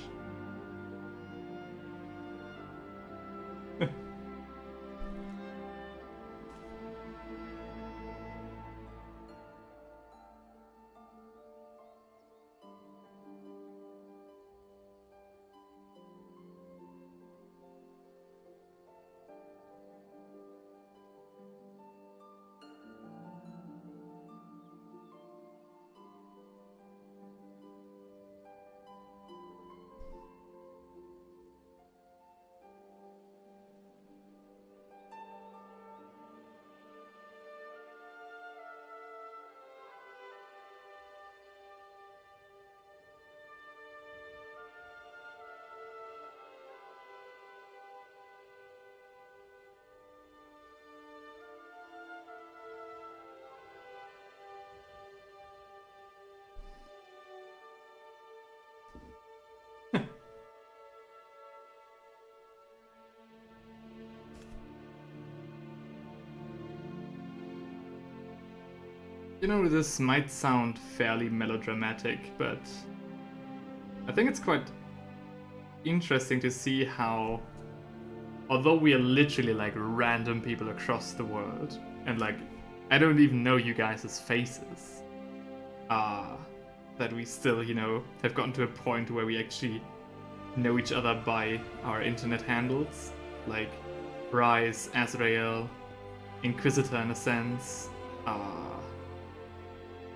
You know, this might sound fairly melodramatic, but I think it's quite interesting to see how, although we are literally like random people across the world, and like I don't even know you guys' faces, that we still, you know, have gotten to a point where we actually know each other by our internet handles, like Rise, Azrael, Inquisitor in a sense,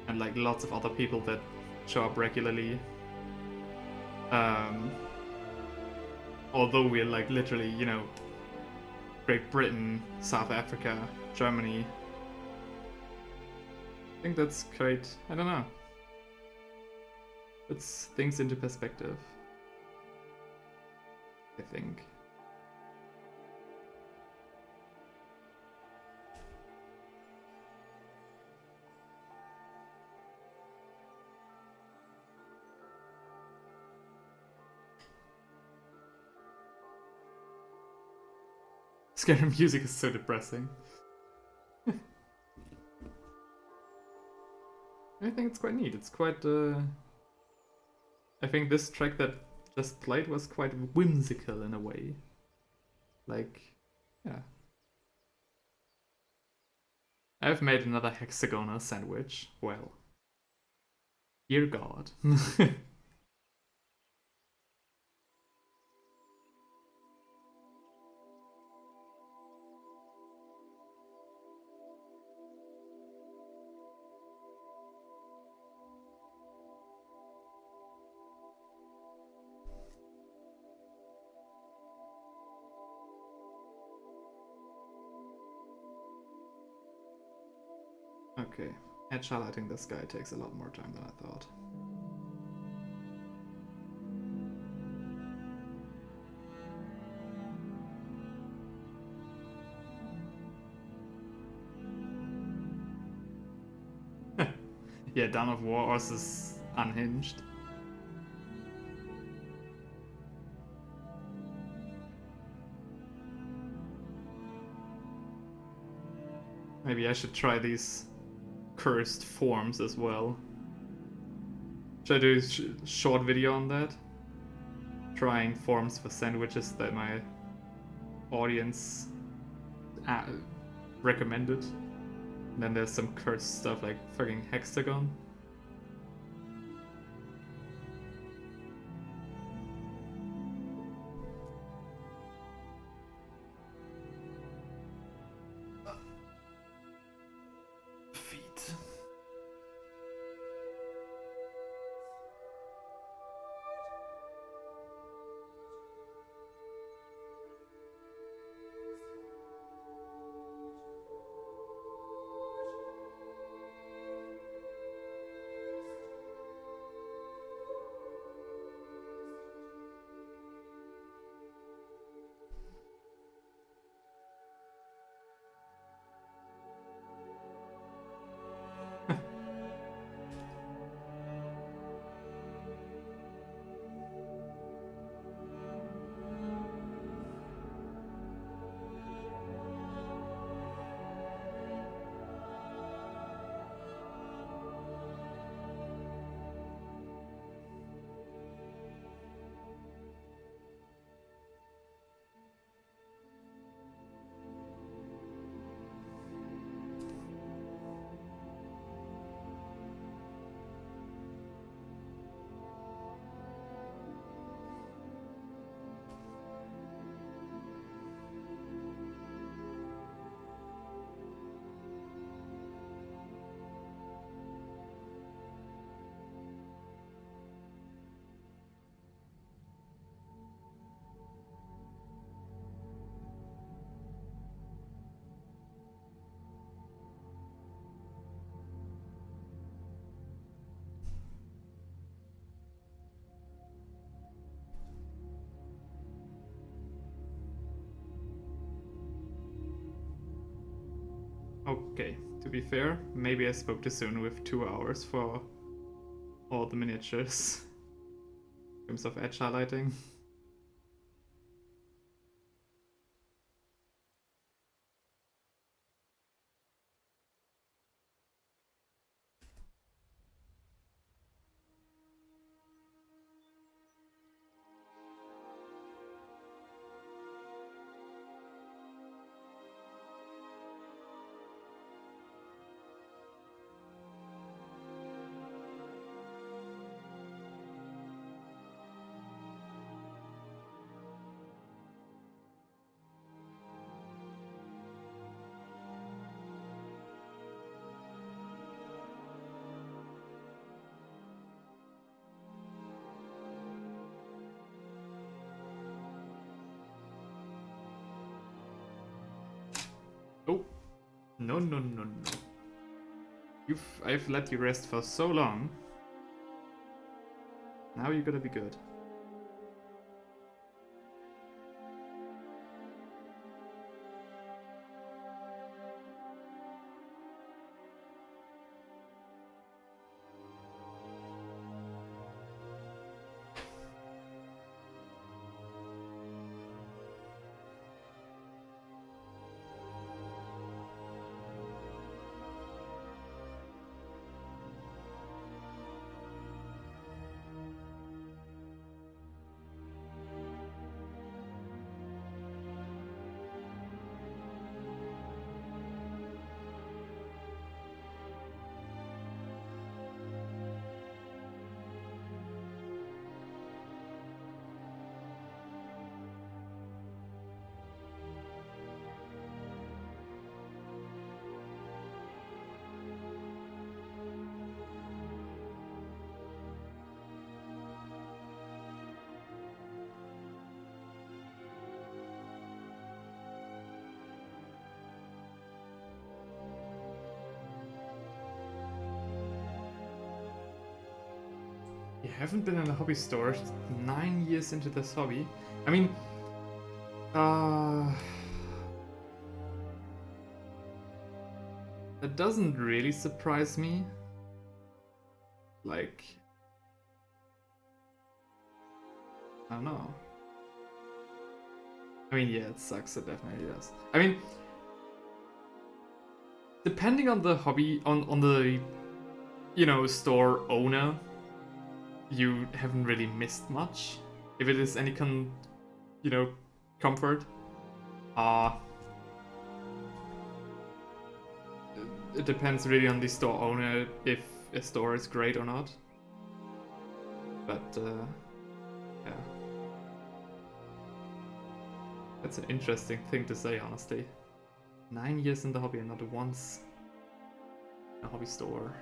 and like lots of other people that show up regularly. Although we're like literally, you know, Great Britain, South Africa, Germany. I think that's quite, I don't know. Puts things into perspective, I think. Scary music is so depressing. I think it's quite neat. It's quite, I think this track that just played was quite whimsical in a way. Like, yeah. I've made another hexagonal sandwich. Well, dear God. Okay, edge highlighting this guy takes a lot more time than I thought. Yeah, Dawn of War is unhinged. Maybe I should try these cursed forms as well. Should I do a short video on that? Trying forms for sandwiches that my audience recommended. And then there's some cursed stuff like fucking hexagon. Feet. Okay, to be fair, maybe I spoke too soon with 2 hours for all the miniatures in terms of edge highlighting. Oh, no, no, no, no. I've let you rest for so long. Now you gotta be good. You haven't been in a hobby store 9 years into this hobby. I mean, that doesn't really surprise me. Like, I don't know. I mean, yeah, it sucks, it definitely does. I mean, depending on the hobby, on the, you know, store owner, you haven't really missed much. If it is any comfort. It depends really on the store owner if a store is great or not. But, yeah. That's an interesting thing to say, honestly. 9 years in the hobby and not once in a hobby store.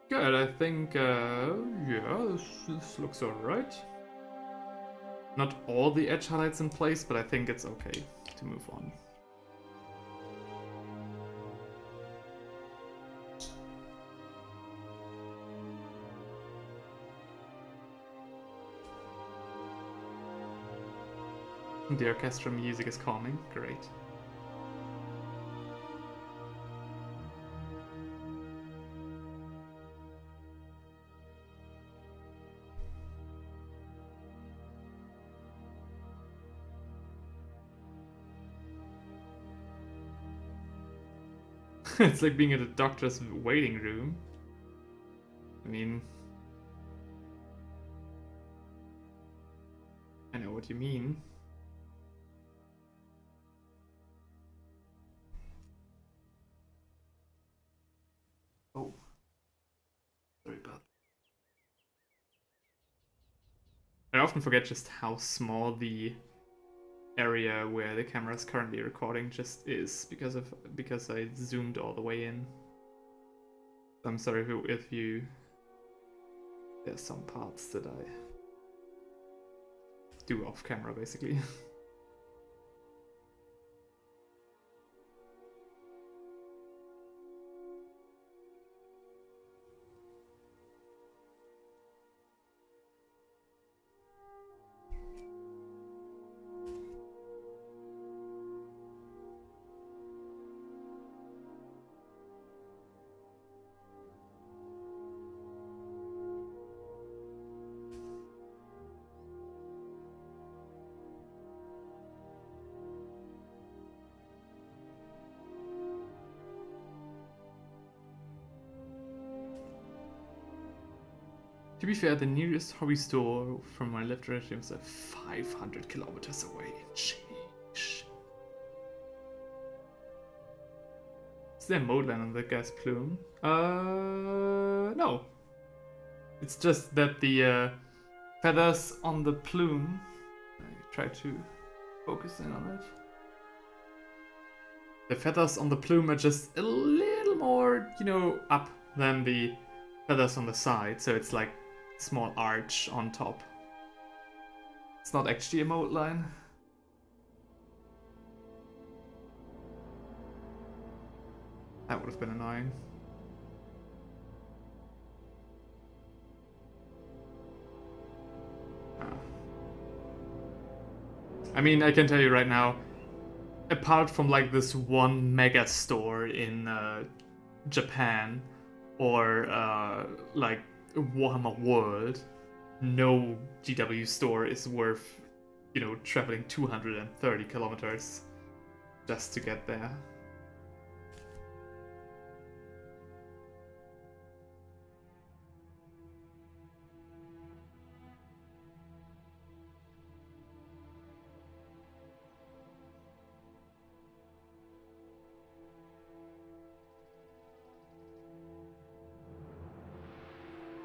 Good, I think, yeah, this looks alright. Not all the edge highlights in place, but I think it's okay to move on. The orchestra music is calming, great. It's like being at a doctor's waiting room. I mean, I know what you mean. Oh, sorry about that. I often forget just how small the area where the camera is currently recording just is because I zoomed all the way in. I'm sorry if you there's some parts that I do off camera basically. To be fair, the nearest hobby store from my left direction was 500 kilometers away. Sheesh. Is there a mode line on the gas plume? No. It's just that the feathers on the plume. I try to focus in on it. The feathers on the plume are just a little more, up than the feathers on the side. So it's like small arch on top. It's not actually a mode line. That would have been annoying. I mean, I can tell you right now, apart from like this one mega store in Japan or like Warhammer World, no GW store is worth, you know, traveling 230 kilometers just to get there.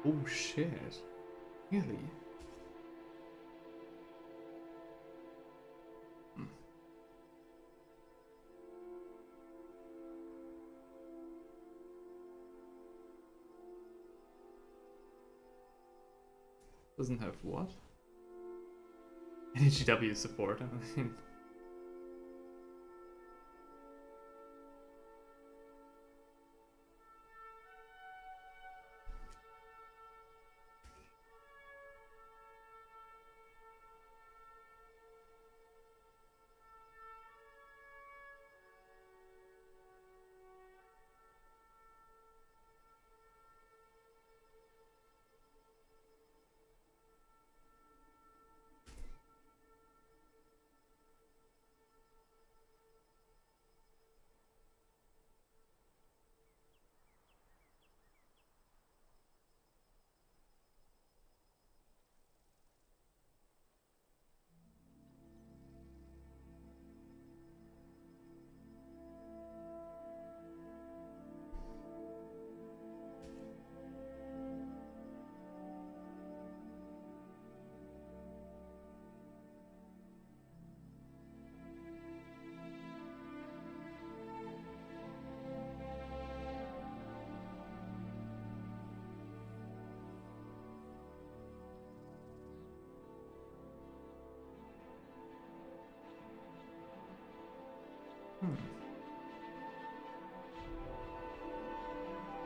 Oh shit. Really? Doesn't have what? Any GW support, I mean.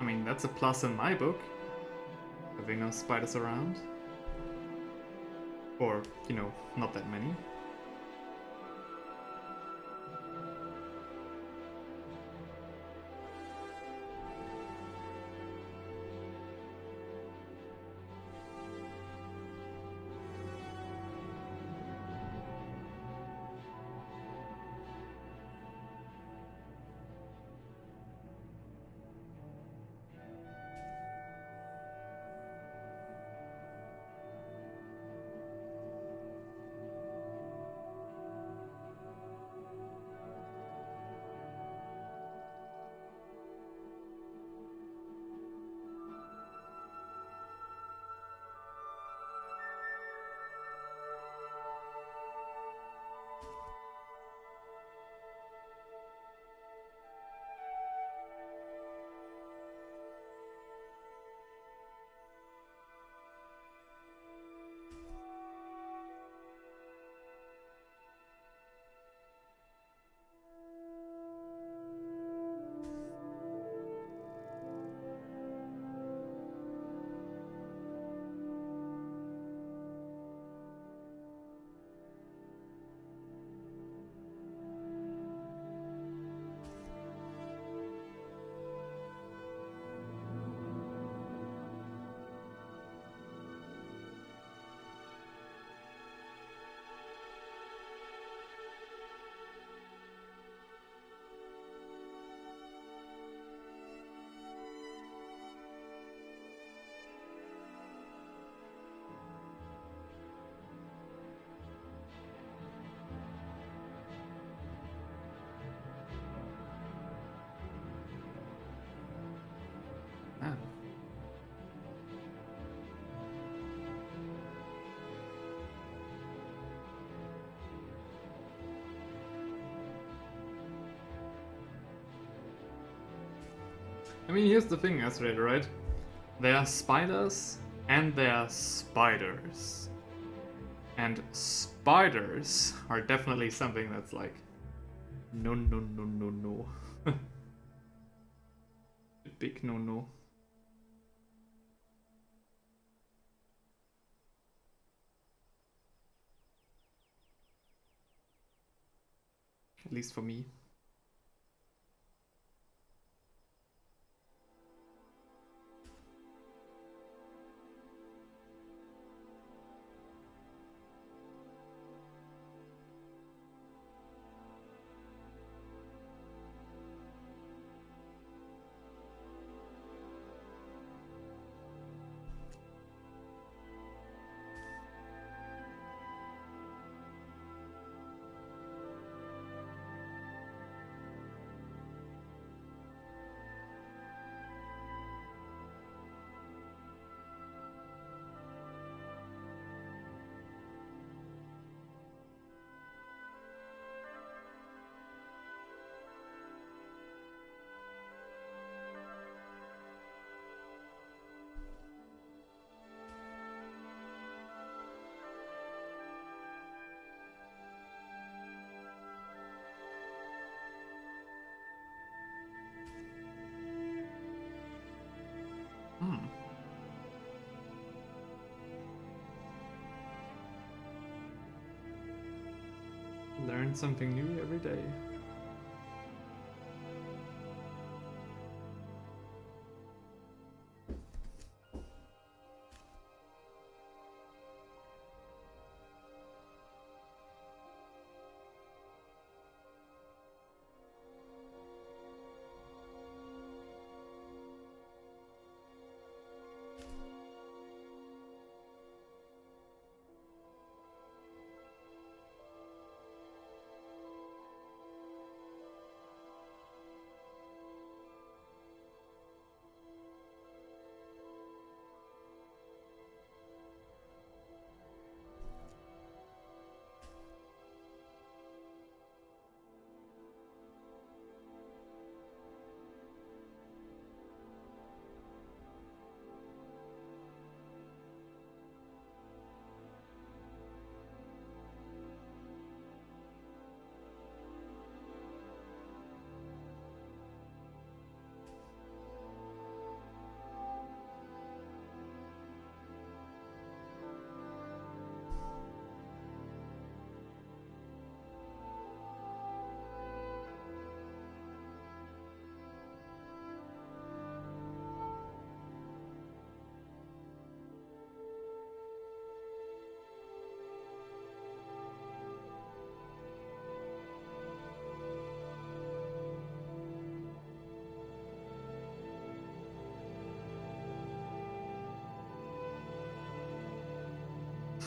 I mean, that's a plus in my book. Having no spiders around. Or, you know, not that many. Ah. I mean, here's the thing, Azrael, right? There are spiders and there are spiders. And spiders are definitely something that's like, no, no, no, no, no. Big no, no. At least for me. Learn something new every day.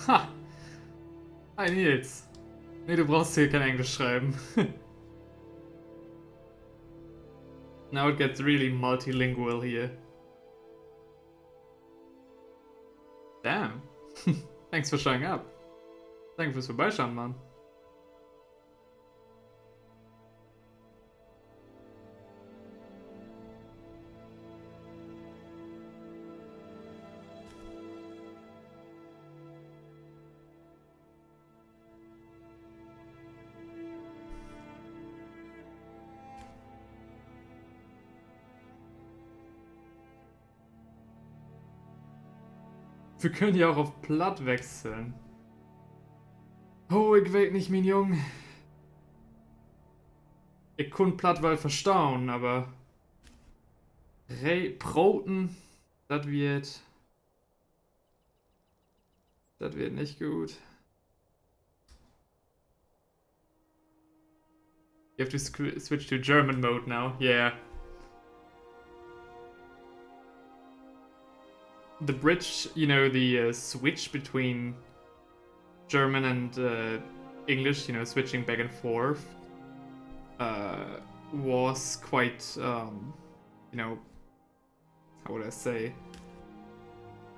Ha! Hi Nils. Nee, du brauchst hier kein Englisch schreiben. Now it gets really multilingual here. Damn. Thanks for showing up. Danke fürs Vorbeischauen, Mann. Wir können ja auch auf Platt wechseln. Oh, ik weet niet, mijn jong. Ik kon Platt wel verstaan, aber... Proten, das wird... Das wird nicht gut. You have to switch to German mode now, yeah. The bridge, you know, the switch between German and English, you know, switching back and forth, was quite, you know, how would I say?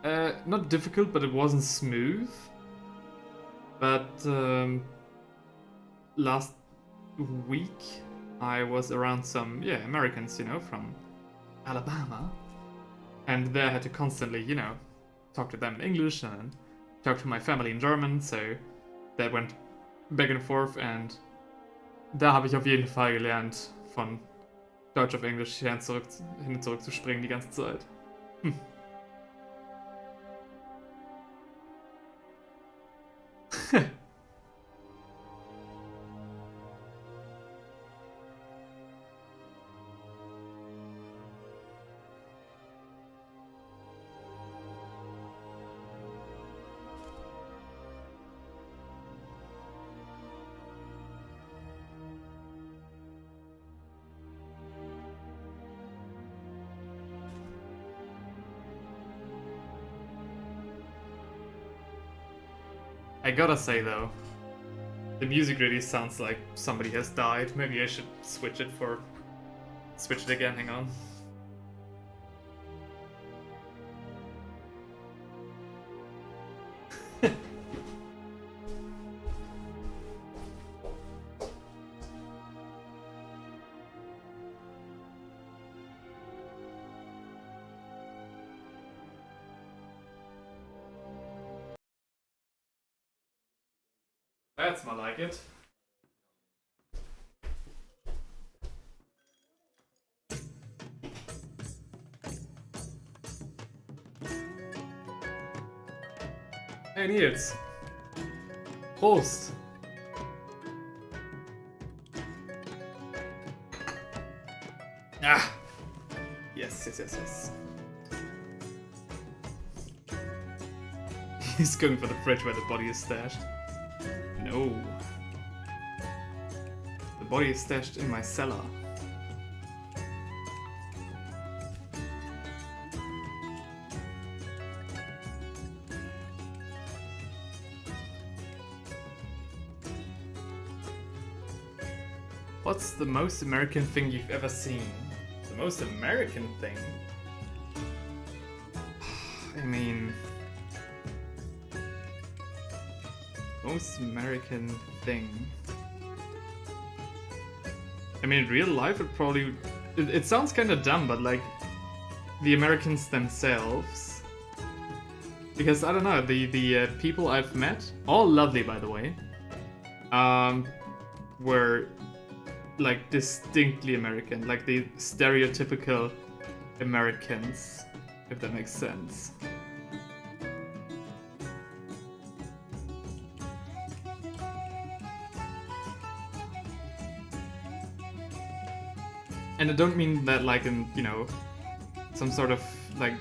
Not difficult, but it wasn't smooth. But last week I was around some, Americans, you know, from Alabama. And there I had to constantly, you know, talk to them in English and talk to my family in German, so that went back and forth, and da habe ich auf jeden Fall gelernt, von Deutsch auf Englisch hin und zurück zu springen die ganze Zeit. I gotta say though, the music really sounds like somebody has died. Maybe I should switch it again, hang on. That's more like it. Hey Nils. Prost. Ah. Yes. He's going for the fridge where the body is stashed. No. The body is stashed in my cellar. What's the most American thing you've ever seen? The most American thing? I mean... most American thing. I mean, in real life it probably... It sounds kind of dumb, but like... the Americans themselves... Because, I don't know, the people I've met, all lovely by the way, were like distinctly American, like the stereotypical Americans, if that makes sense. And I don't mean that like in, you know, some sort of like,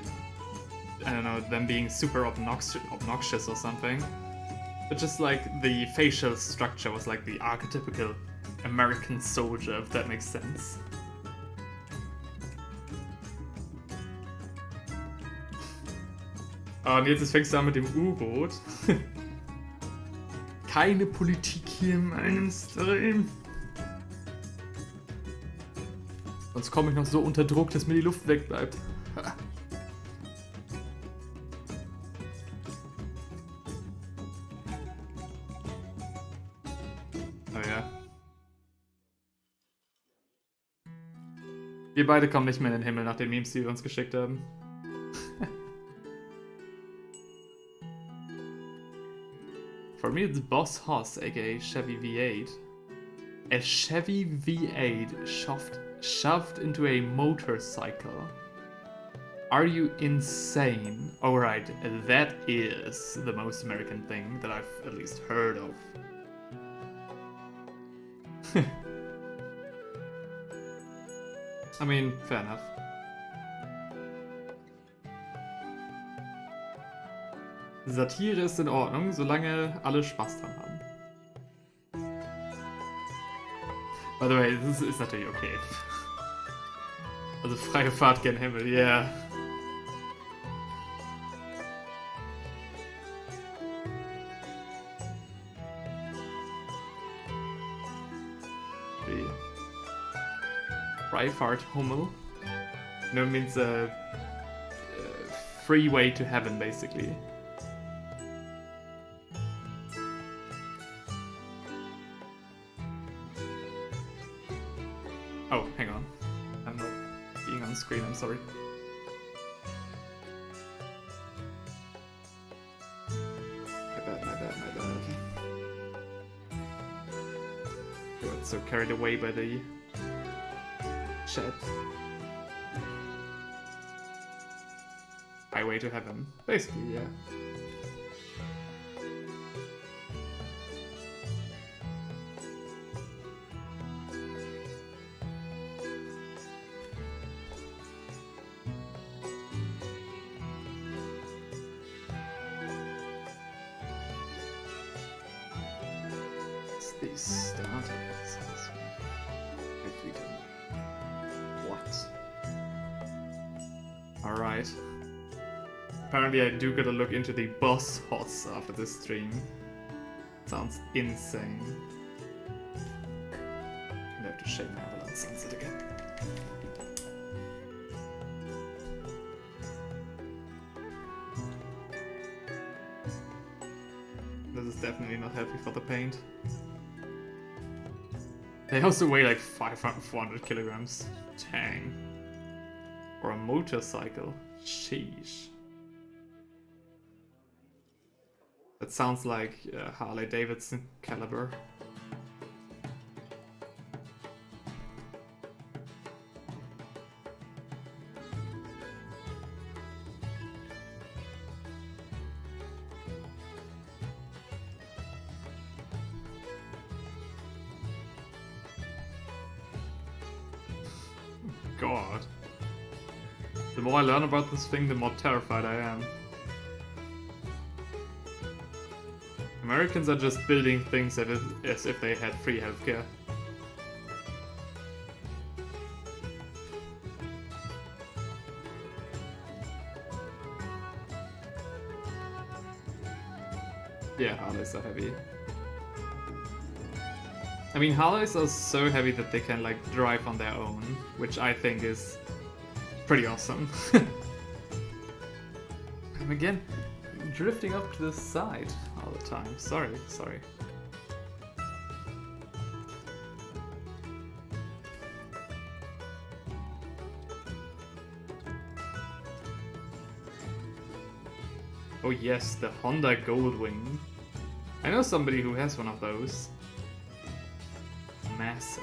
I don't know, them being super obnoxious or something. But just like the facial structure was like the archetypical American soldier, if that makes sense. Und jetzt fängst du an mit dem U-Boot. Keine Politik hier in meinem Stream. Sonst komme ich noch so unter Druck, dass mir die Luft wegbleibt. Oh ja. Wir beide kommen nicht mehr in den Himmel nach den Memes, die wir uns geschickt haben. For me it's Boss Hoss, aka Chevy V8. A Chevy V8 shoved into a motorcycle. Are you insane? Alright, that is the most American thing that I've at least heard of. I mean, fair enough. Satire ist in Ordnung, solange alle Spaß dran haben. By the way, das ist natürlich okay. Also freie Fahrt gen Himmel, yeah. Freifahrt Hummel. No, means a free way to heaven, basically. Oh, hang on. I'm not being on screen, I'm sorry. get so carried away by the chat. Highway to heaven, basically, yeah. These starters. If we can. What? Alright. Apparently I do gotta look into the boss HOTS after this stream. Sounds insane. I have to shake my Avalon Sunset again. This is definitely not healthy for the paint. They also weigh like 400 kilograms. Dang. Or a motorcycle. Sheesh. That sounds like Harley Davidson caliber. God. The more I learn about this thing, the more terrified I am. Americans are just building things as if they had free healthcare. Yeah, Harleys are heavy. I mean, Harleys are so heavy that they can like drive on their own, which I think is pretty awesome. I'm again drifting up to the side all the time. Sorry. Oh yes, the Honda Goldwing. I know somebody who has one of those. Massive.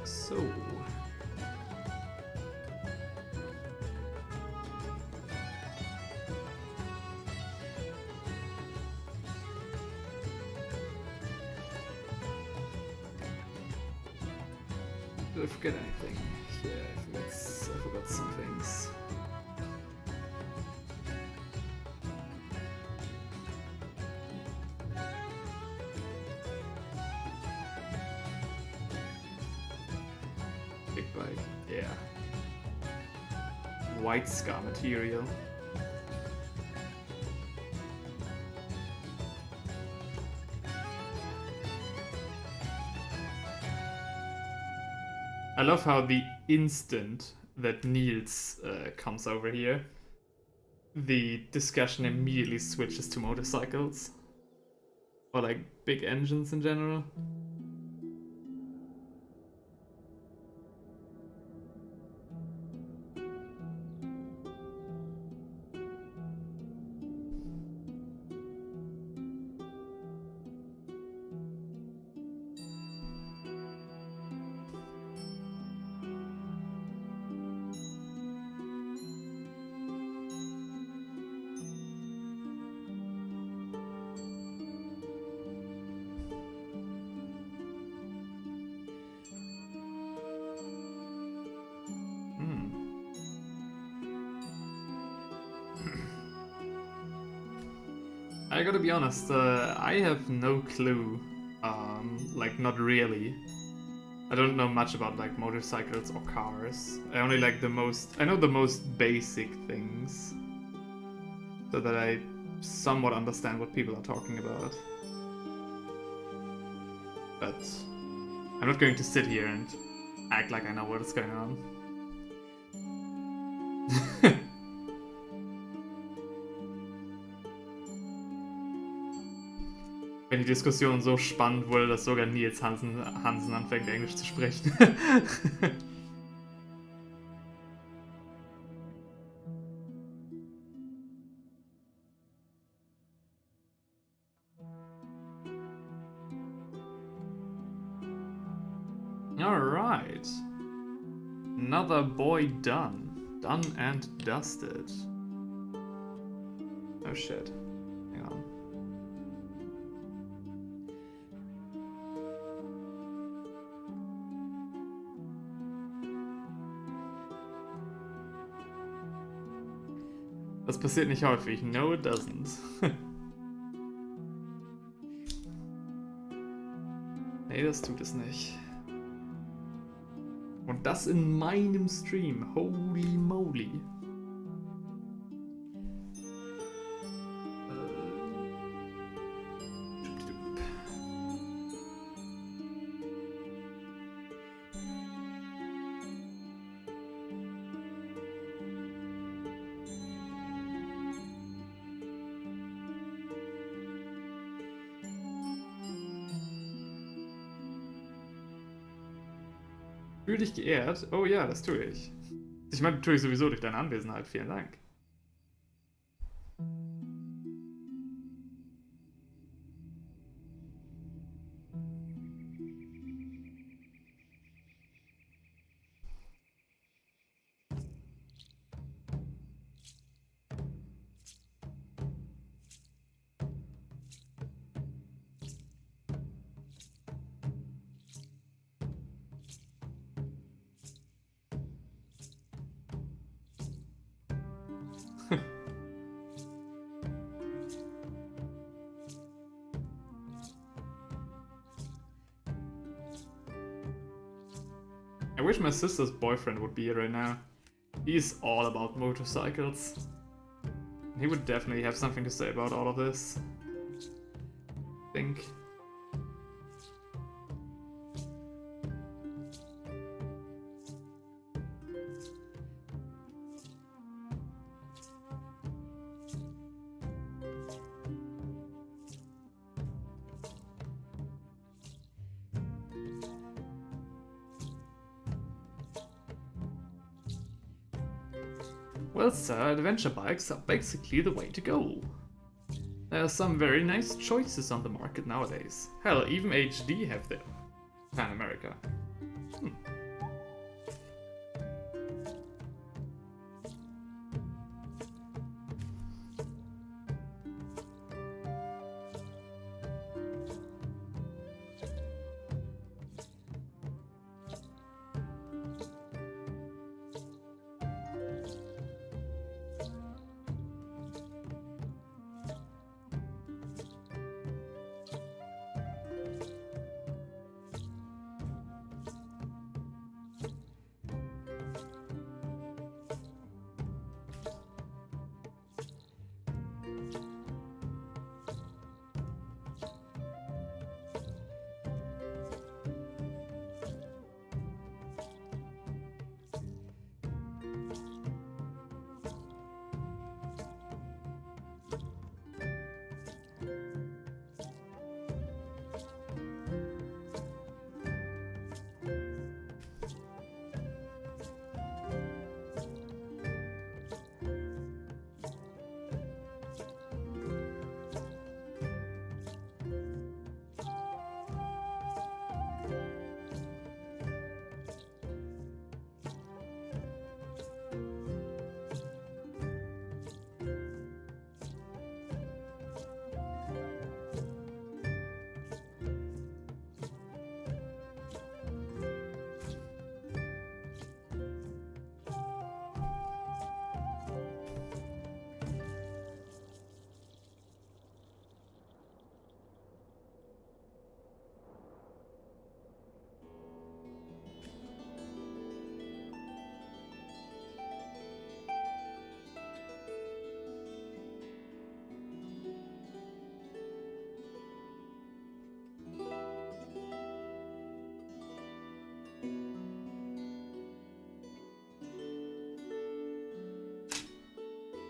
So did I forget anything? Yeah, I forgot some things. Big bike, yeah. White scar material. I love how the instant that Niels comes over here, the discussion immediately switches to motorcycles. Or like big engines in general. I gotta be honest, I have no clue, like not really. I don't know much about like motorcycles or cars. I only like I know the most basic things, so that I somewhat understand what people are talking about. But I'm not going to sit here and act like I know what is going on. Wenn die Diskussion so spannend wurde, dass sogar Nils Hansen anfängt, Englisch zu sprechen. Alright. Another boy done. Done and dusted. Oh shit. Hang on. Das passiert nicht häufig. No, it doesn't. Nee, das tut es nicht. Und das in meinem Stream. Holy moly. Fühl dich geehrt? Oh ja, das tue ich. Ich meine, tue ich sowieso durch deine Anwesenheit. Vielen Dank. I wish my sister's boyfriend would be here right now. He's all about motorcycles. He would definitely have something to say about all of this. I think. Well, sir, adventure bikes are basically the way to go. There are some very nice choices on the market nowadays. Hell, even HD have them. Pan America.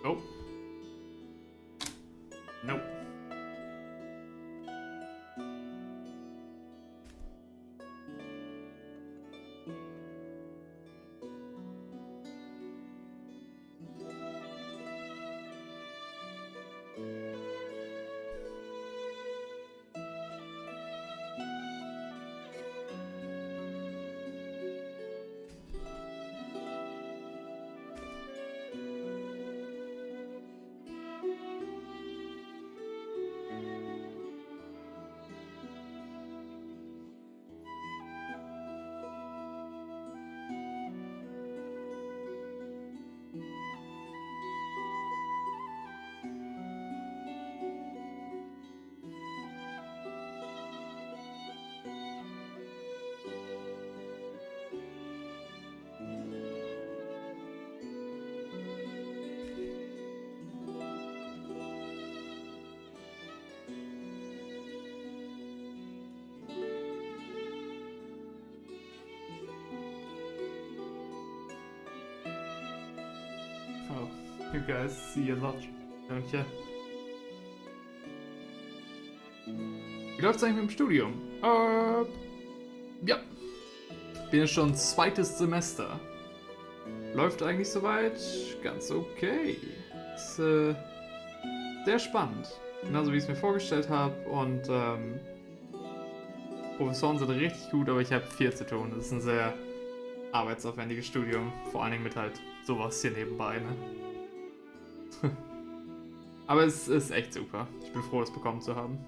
Oh. Nope. Oh, you guys see a lot, don't you? Wie läuft's eigentlich mit dem Studium? Ja. Bin ja schon zweites Semester. Läuft eigentlich soweit ganz okay. Ist sehr spannend. Genauso wie ich es mir vorgestellt habe. Und Professoren sind richtig gut, aber ich habe viel zu tun. Das ist ein sehr arbeitsaufwendiges Studium. Vor allen Dingen mit halt sowas hier nebenbei, ne? Aber es ist echt super. Ich bin froh, es bekommen zu haben.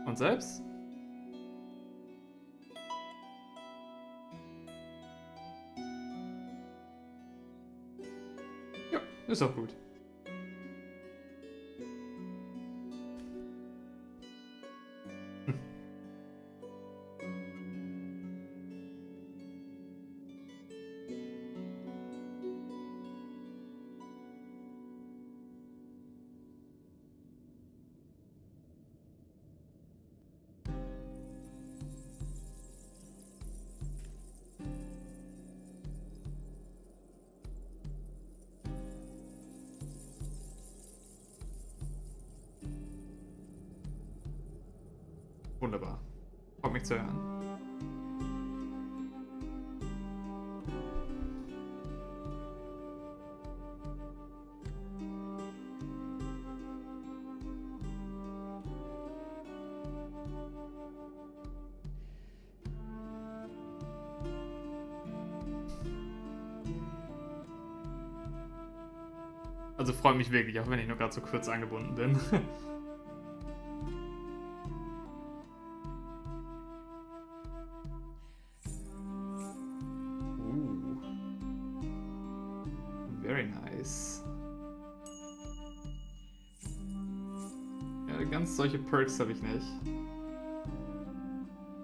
Und selbst? Ja, ist auch gut. Wunderbar. Freut mich zu hören. Also freue mich wirklich, auch wenn ich nur gerade so kurz angebunden bin. Very nice. Ja, ganz solche Perks habe ich nicht.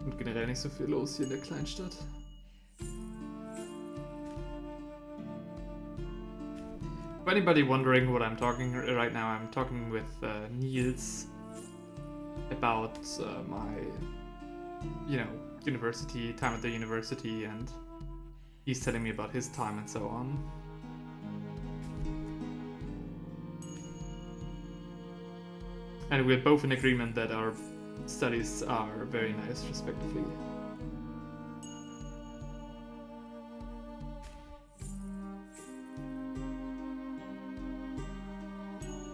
Und generell nicht so viel los hier in der Kleinstadt. For anybody wondering what I'm talking right now, I'm talking with Niels about my, university, time at the university, and he's telling me about his time and so on. And we're both in agreement that our studies are very nice, respectively.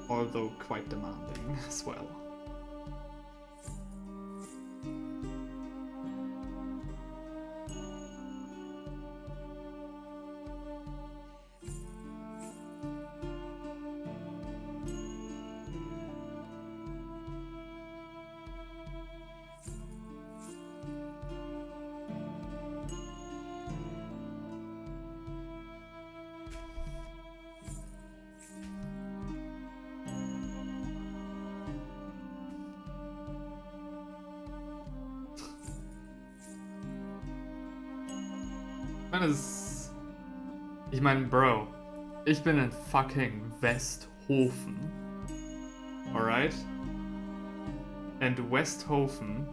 Although quite demanding as well. Ich meine, Bro, ich bin in fucking Westhofen. Alright? And Westhofen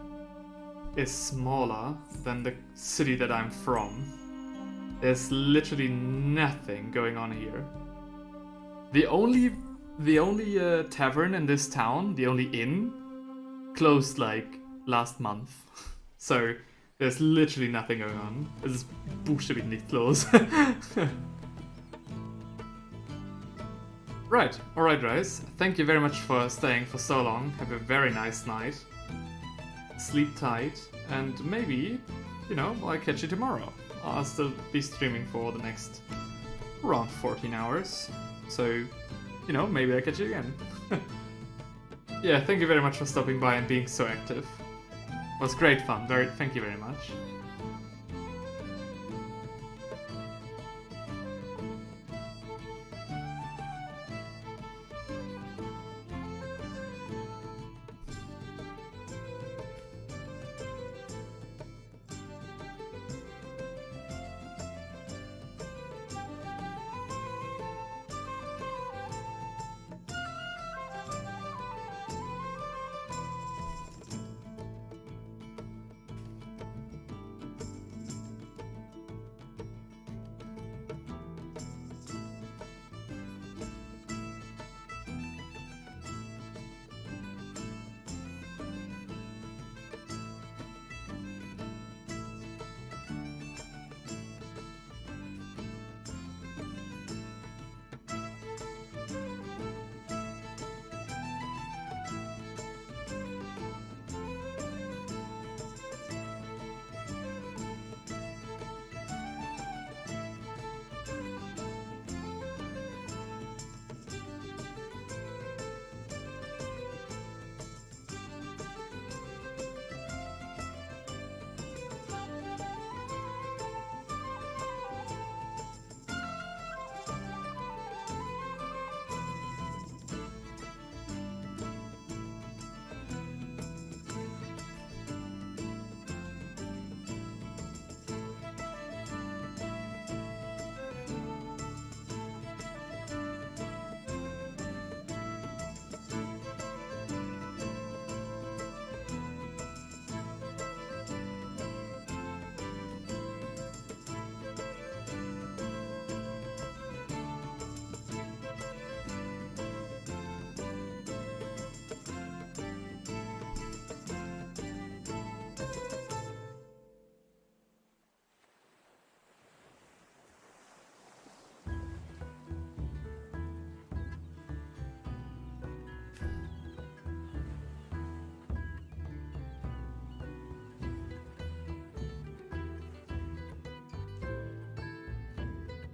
is smaller than the city that I'm from. There's literally nothing going on here. The only tavern in this town, the only inn, closed like last month. So there's literally nothing going on. Es ist buchstäblich nichts los. Right, alright guys. Thank you very much for staying for so long. Have a very nice night. Sleep tight, and maybe, you know, I'll catch you tomorrow. I'll still be streaming for the next around 14 hours. So, you know, maybe I'll catch you again. Yeah, thank you very much for stopping by and being so active. It was great fun. Thank you very much.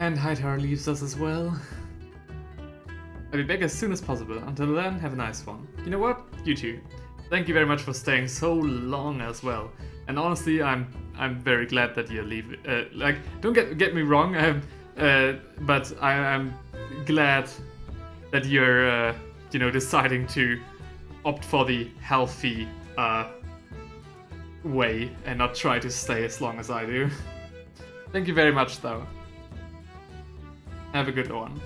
And Hightower leaves us as well. I'll be back as soon as possible. Until then, have a nice one. You know what? You too. Thank you very much for staying so long as well. And honestly, I'm very glad that you leave. Like, don't get me wrong. But I'm glad that you're you know, deciding to opt for the healthy way and not try to stay as long as I do. Thank you very much, though. Have a good one.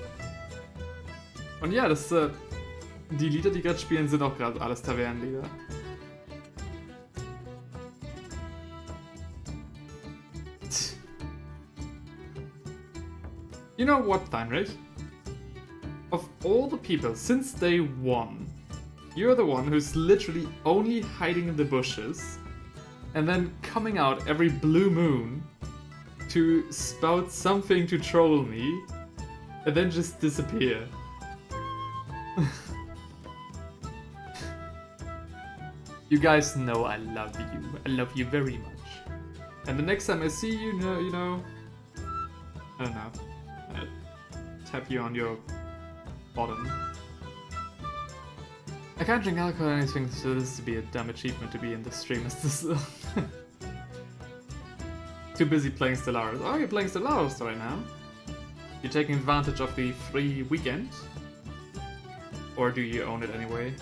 Und ja, die Lieder, die gerade spielen, sind auch gerade alles Tavernenlieder. You know what, Heinrich? Of all the people since day one, you're the one who's literally only hiding in the bushes and then coming out every blue moon to spout something to troll me and then just disappear. You guys know I love you. I love you very much. And the next time I see you, you know, I don't know, tap you on your bottom. I can't drink alcohol or anything, so this would be a dumb achievement to be in the stream as this. Too busy playing Stellaris. Oh, you're playing Stellaris right now? You're taking advantage of the free weekend? Or do you own it anyway?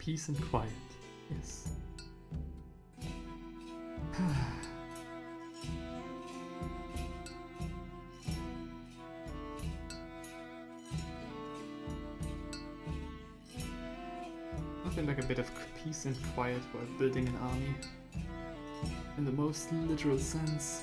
peace and quiet. Yes. Nothing like a bit of peace and quiet while building an army. In the most literal sense.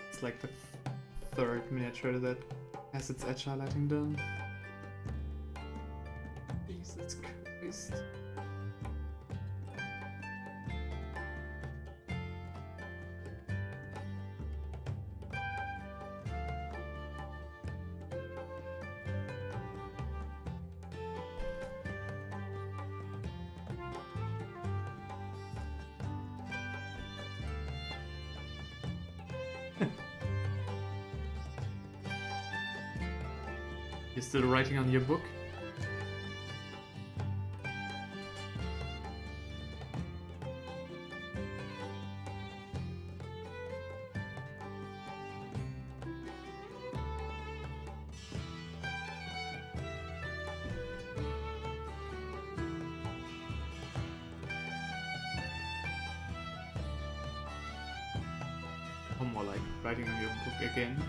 It's like the third miniature that has its edge highlighting done. Jesus Christ. You're still writing on your book? Or more like writing on your book again?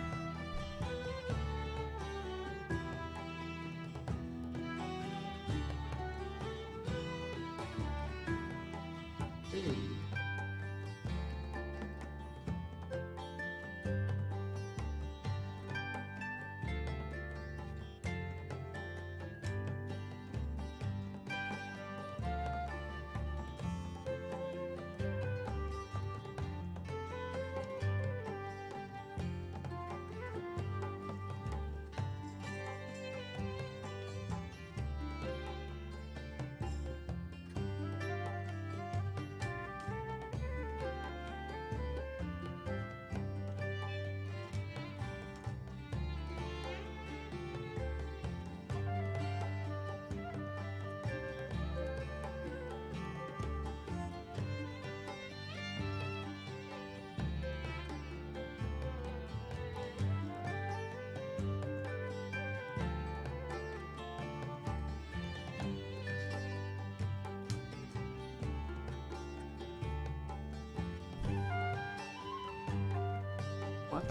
What?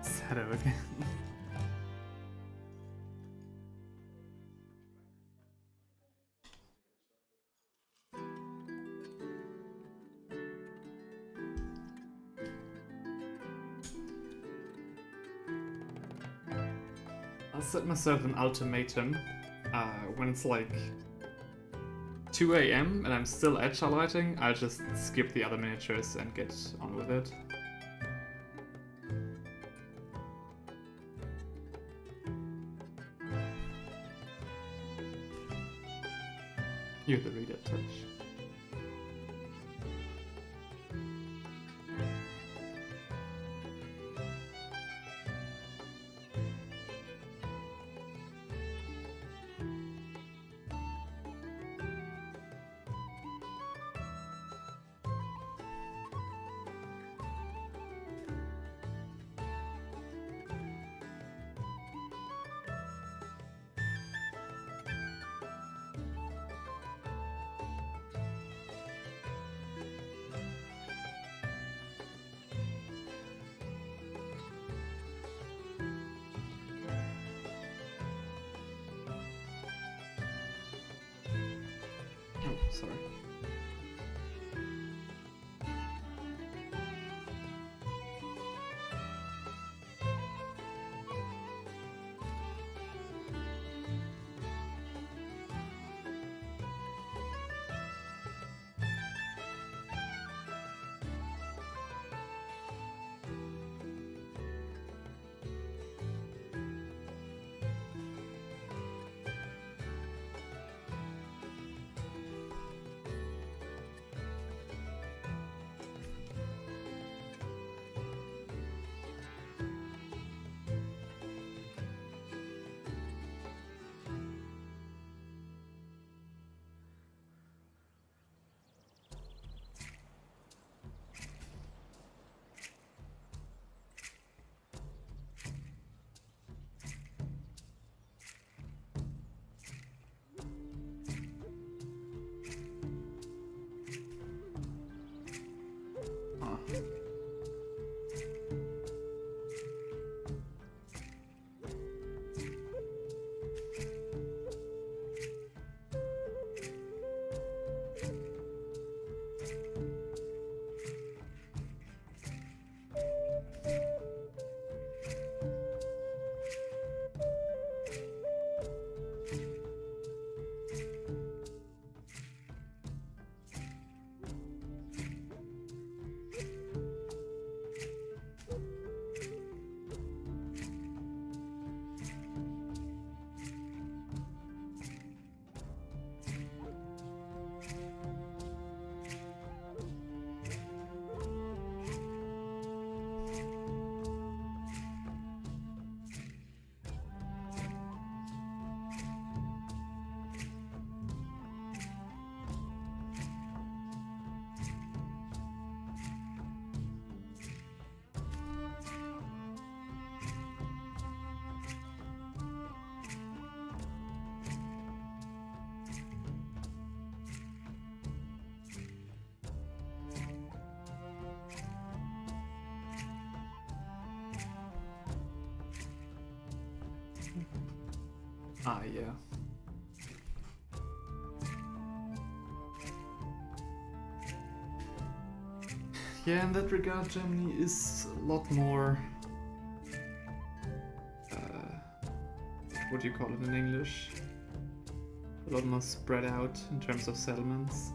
Shadow again. I'll set myself an ultimatum when it's like 2 AM and I'm still edge highlighting. I'll just skip the other miniatures and get on with it. You're the reader touch. sorry. Ah, yeah. Yeah, in that regard, Germany is a lot more... what do you call it in English? A lot more spread out in terms of settlements.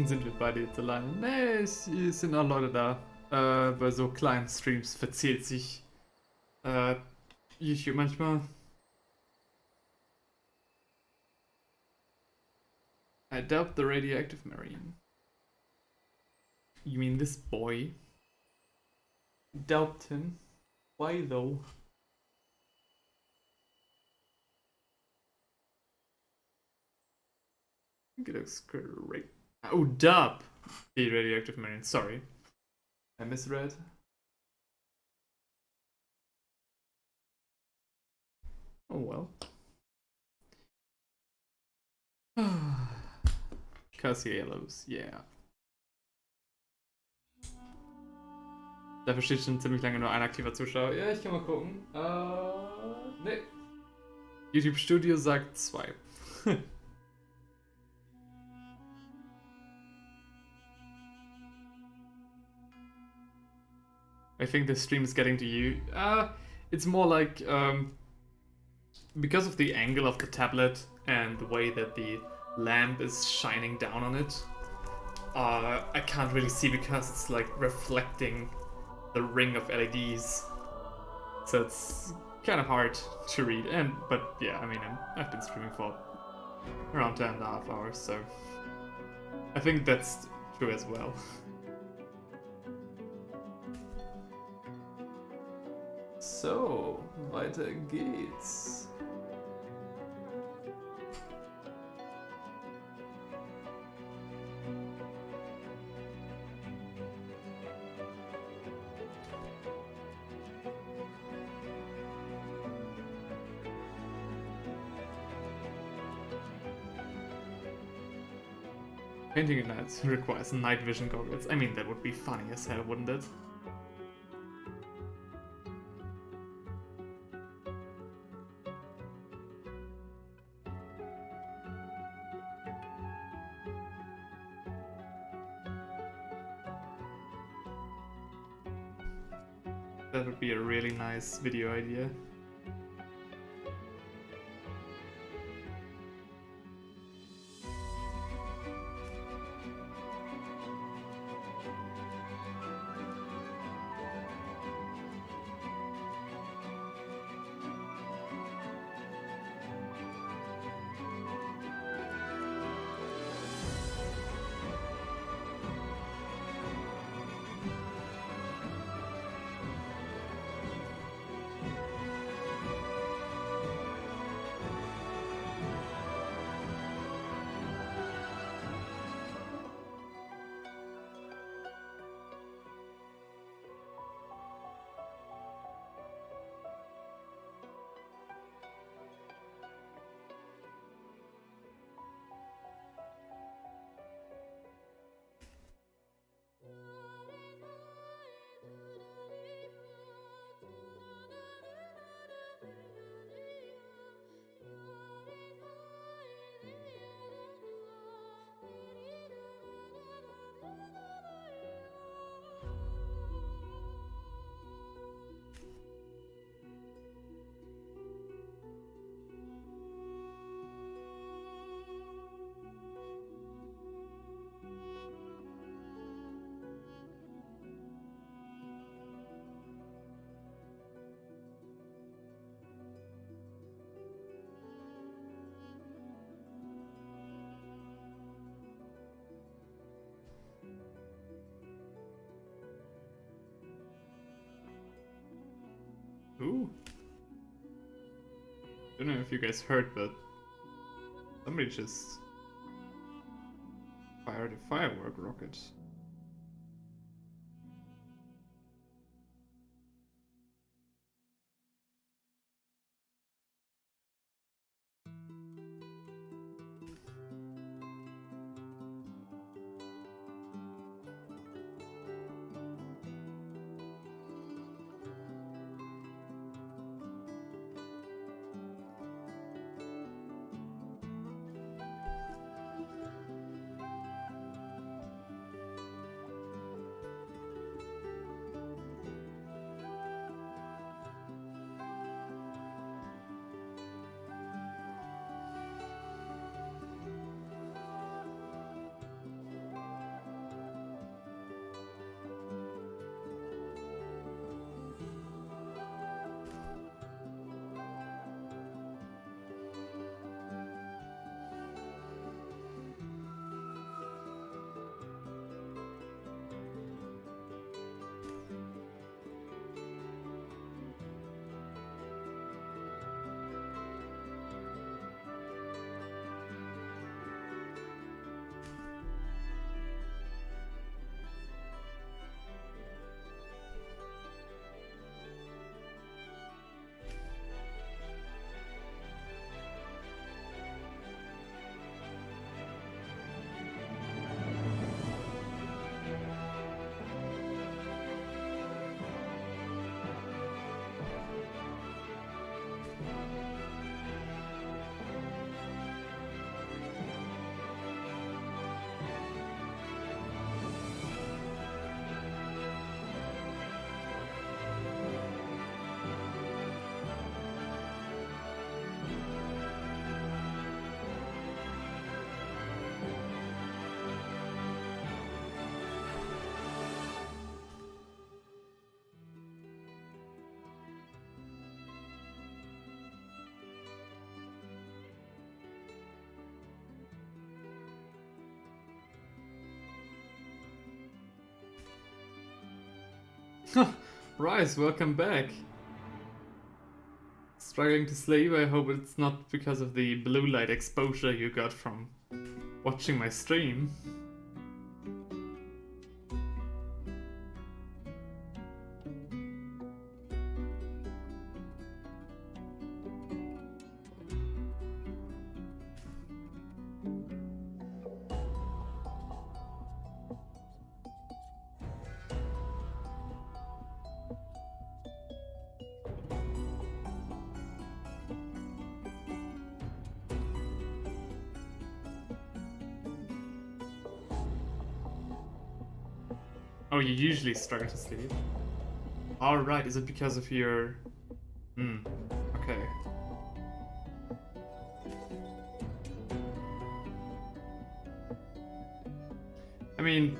Sind wir beide jetzt alleine? Nee, es sind auch Leute da. Bei so kleinen Streams verzählt sich YouTube manchmal. I doubt the radioactive marine. You mean this boy? Doubt him? Why though? I think it looks great. Oh, dub! The radioactive marine, sorry. I misread. Oh well. Yellows, yeah. Dafür steht schon ziemlich lange nur ein aktiver Zuschauer. Ja, ich kann mal gucken. Nee. YouTube Studio sagt 2. I think the stream is getting to you. It's more like because of the angle of the tablet and the way that the lamp is shining down on it, I can't really see because it's like reflecting the ring of LEDs, so it's kind of hard to read. But yeah, I mean, I've been streaming for around 10.5 hours, so I think that's true as well. So, weiter geht's. Painting at night requires night vision goggles. I mean, that would be funny as hell, wouldn't it? That would be a really nice video idea. Ooh. Don't know if you guys heard, but somebody just fired a firework rocket. Rise, welcome back. Struggling to sleep? I hope it's not because of the blue light exposure you got from watching my stream. Oh, you usually struggle to sleep. Alright, is it because of your... okay. I mean,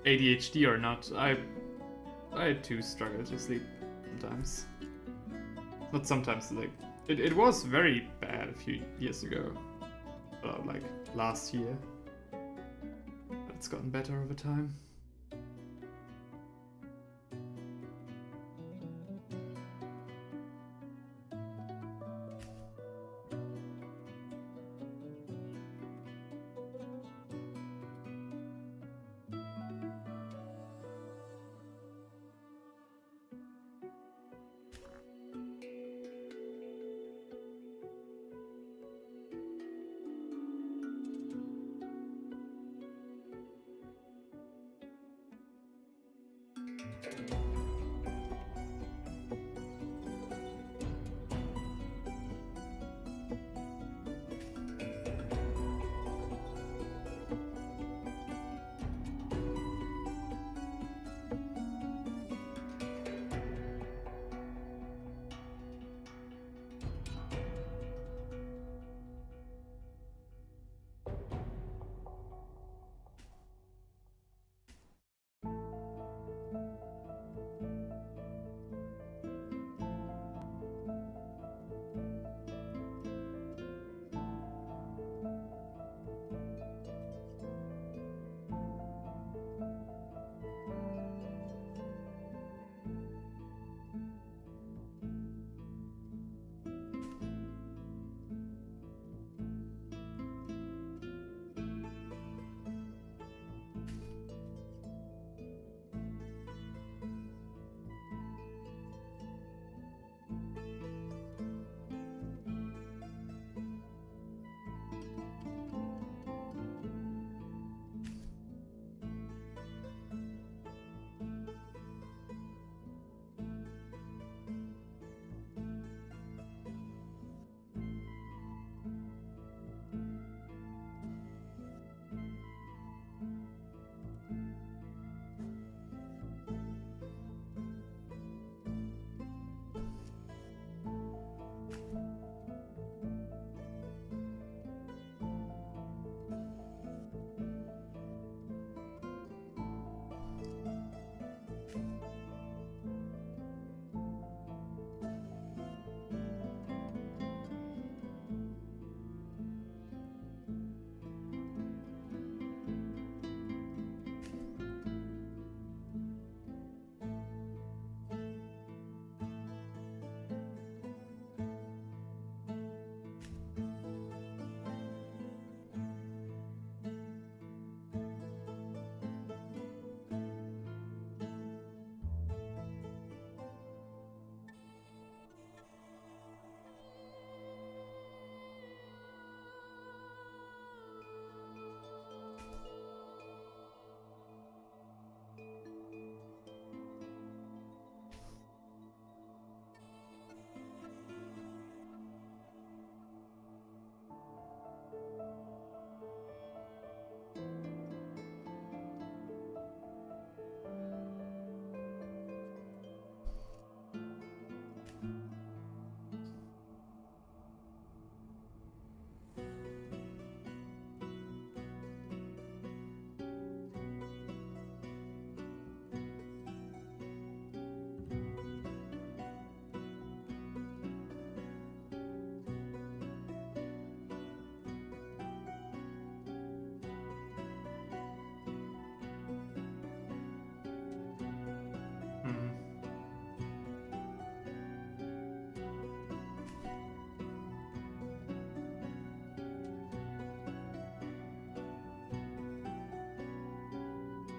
ADHD or not, I too struggle to sleep sometimes. Not sometimes, like... It was very bad a few years ago. Well, like, last year. But it's gotten better over time.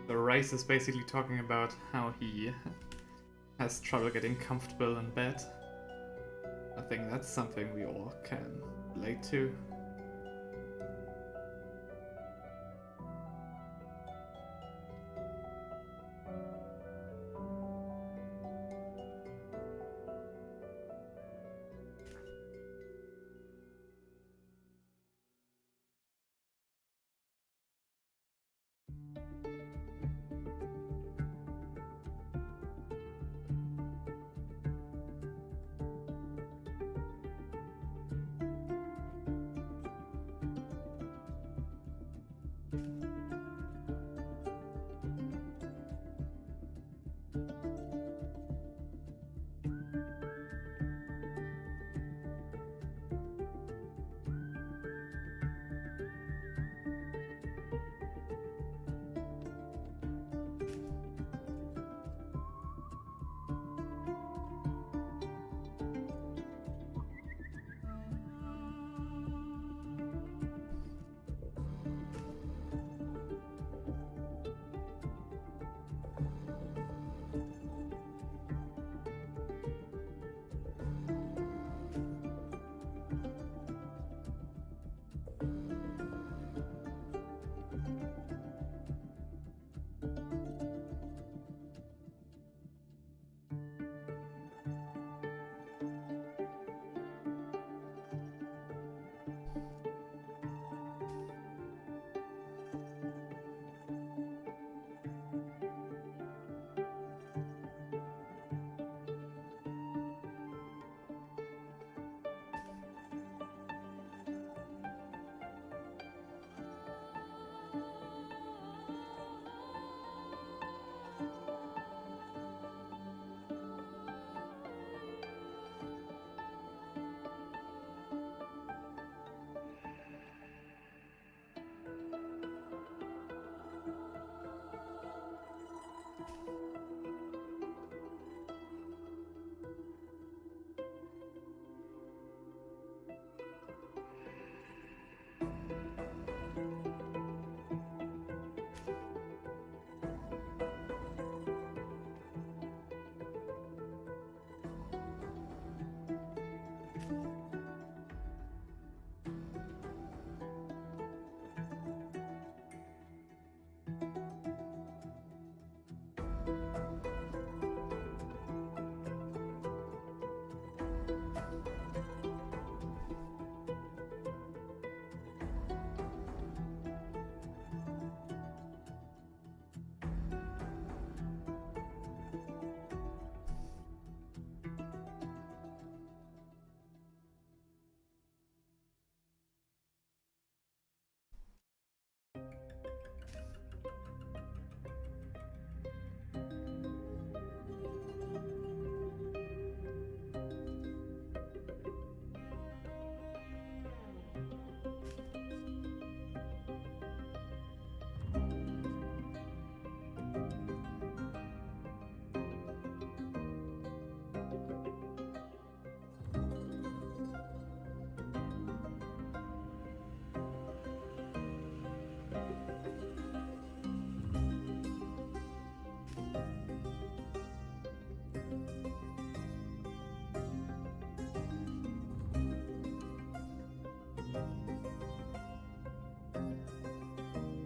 The race is basically talking about how he has trouble getting comfortable in bed. I think that's something we all can relate to.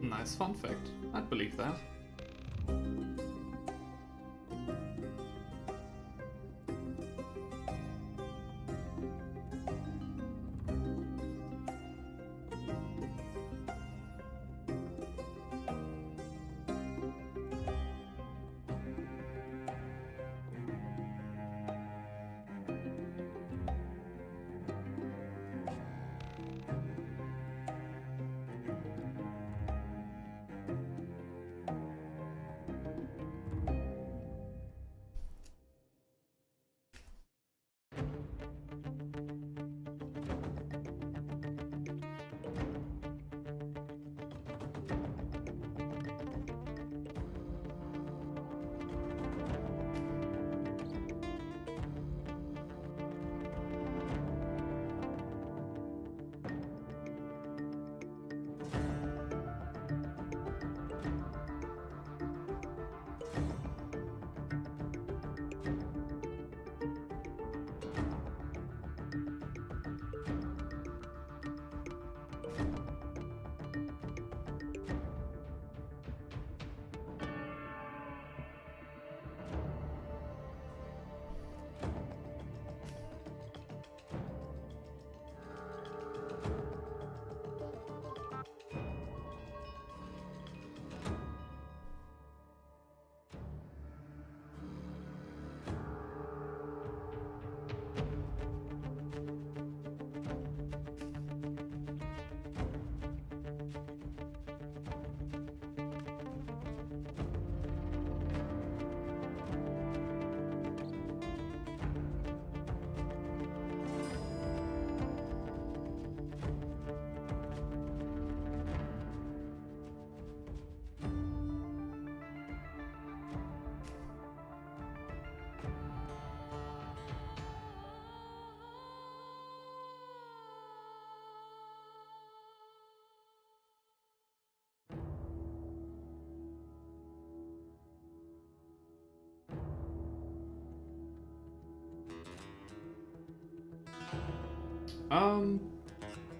Nice fun fact. I'd believe that.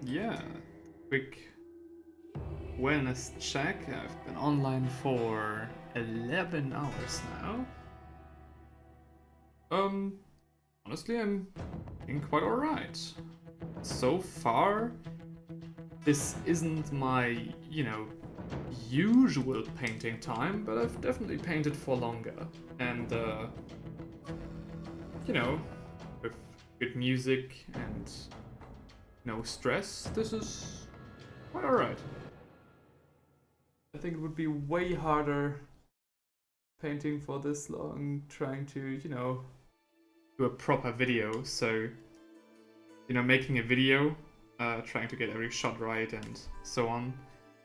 Yeah, quick wellness check. I've been online for 11 hours now. Honestly, I'm doing quite alright. So far, this isn't my, usual painting time, but I've definitely painted for longer. And, with good music and no stress, this is quite alright. I think it would be way harder painting for this long, trying to, do a proper video. So, making a video, trying to get every shot right and so on,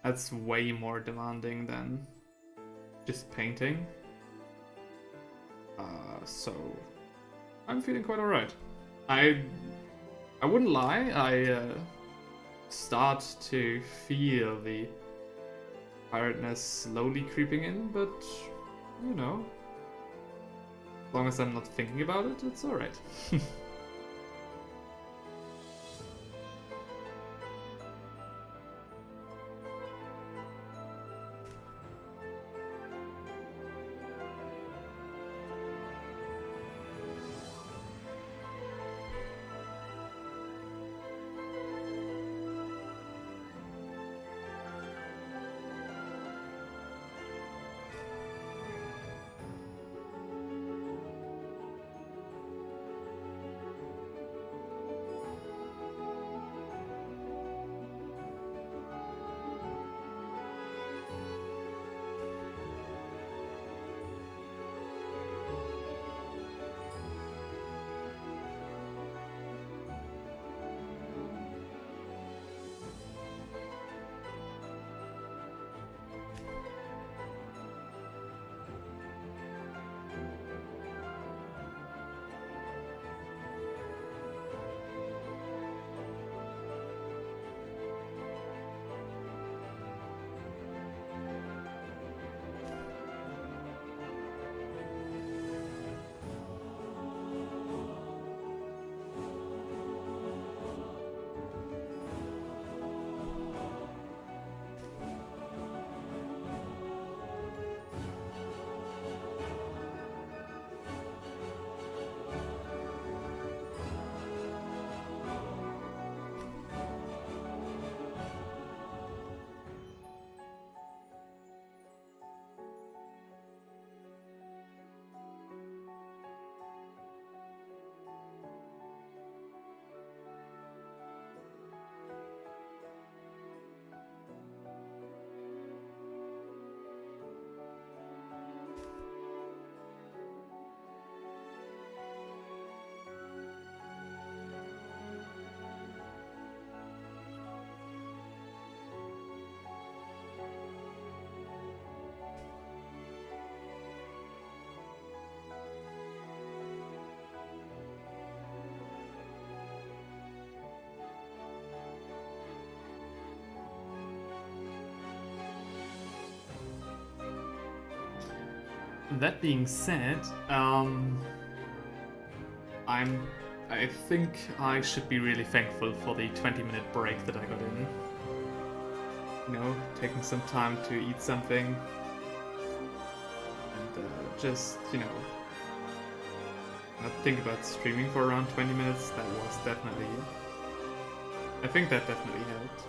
that's way more demanding than just painting. So I'm feeling quite alright. I wouldn't lie, I start to feel the tiredness slowly creeping in, but as long as I'm not thinking about it, it's alright. That being said, I think I should be really thankful for the 20-minute break that I got in. Taking some time to eat something and just, not think about streaming for around 20 minutes. That was definitely, I think that definitely helped.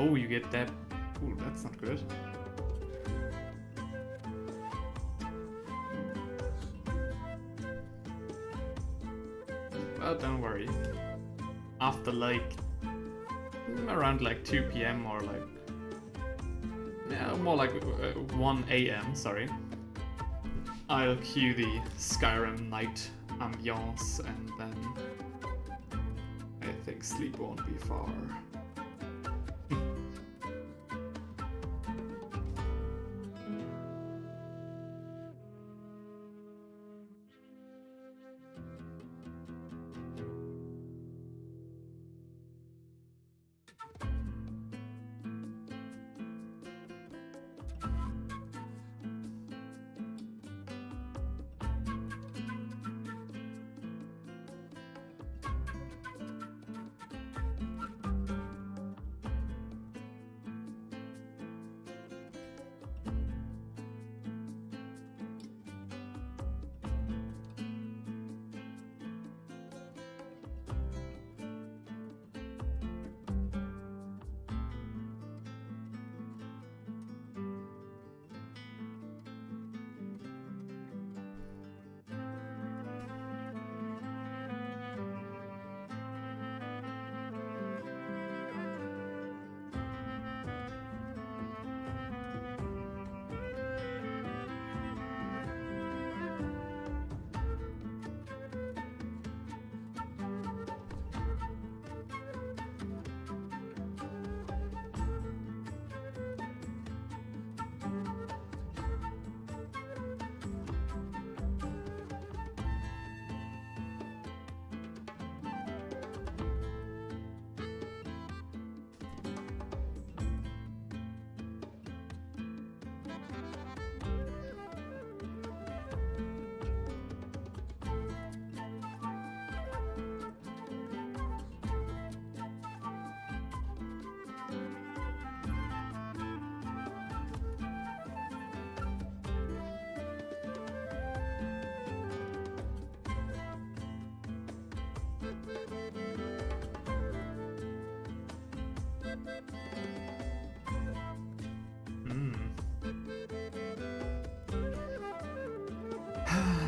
Oh, you get that. Ooh, that's not good. Well, don't worry. After like around like 2 p.m. or like more like 1 a.m. Sorry, I'll cue the Skyrim night ambiance, and then I think sleep won't be far.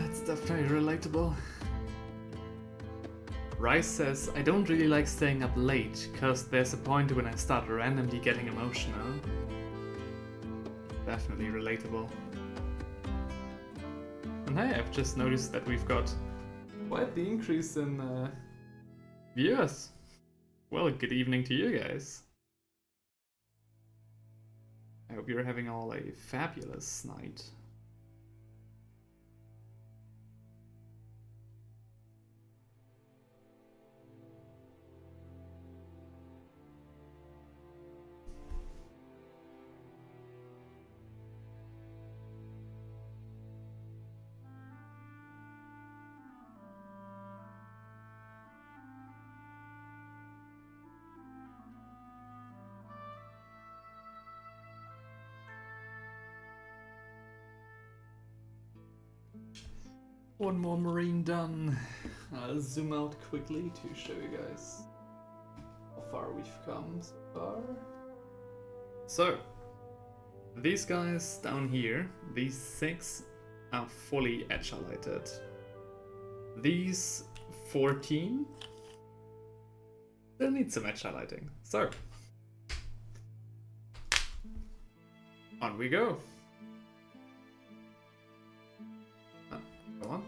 It's definitely relatable. Rice says, I don't really like staying up late, cause there's a point when I start randomly getting emotional. Definitely relatable. And hey, I've just noticed that we've got quite the increase in viewers. Well, good evening to you guys. I hope you're having all a fabulous night. One more marine done. I'll zoom out quickly to show you guys how far we've come so far. So, these guys down here, these 6 are fully edge highlighted. These 14 still need some edge highlighting. So, on we go. Go on.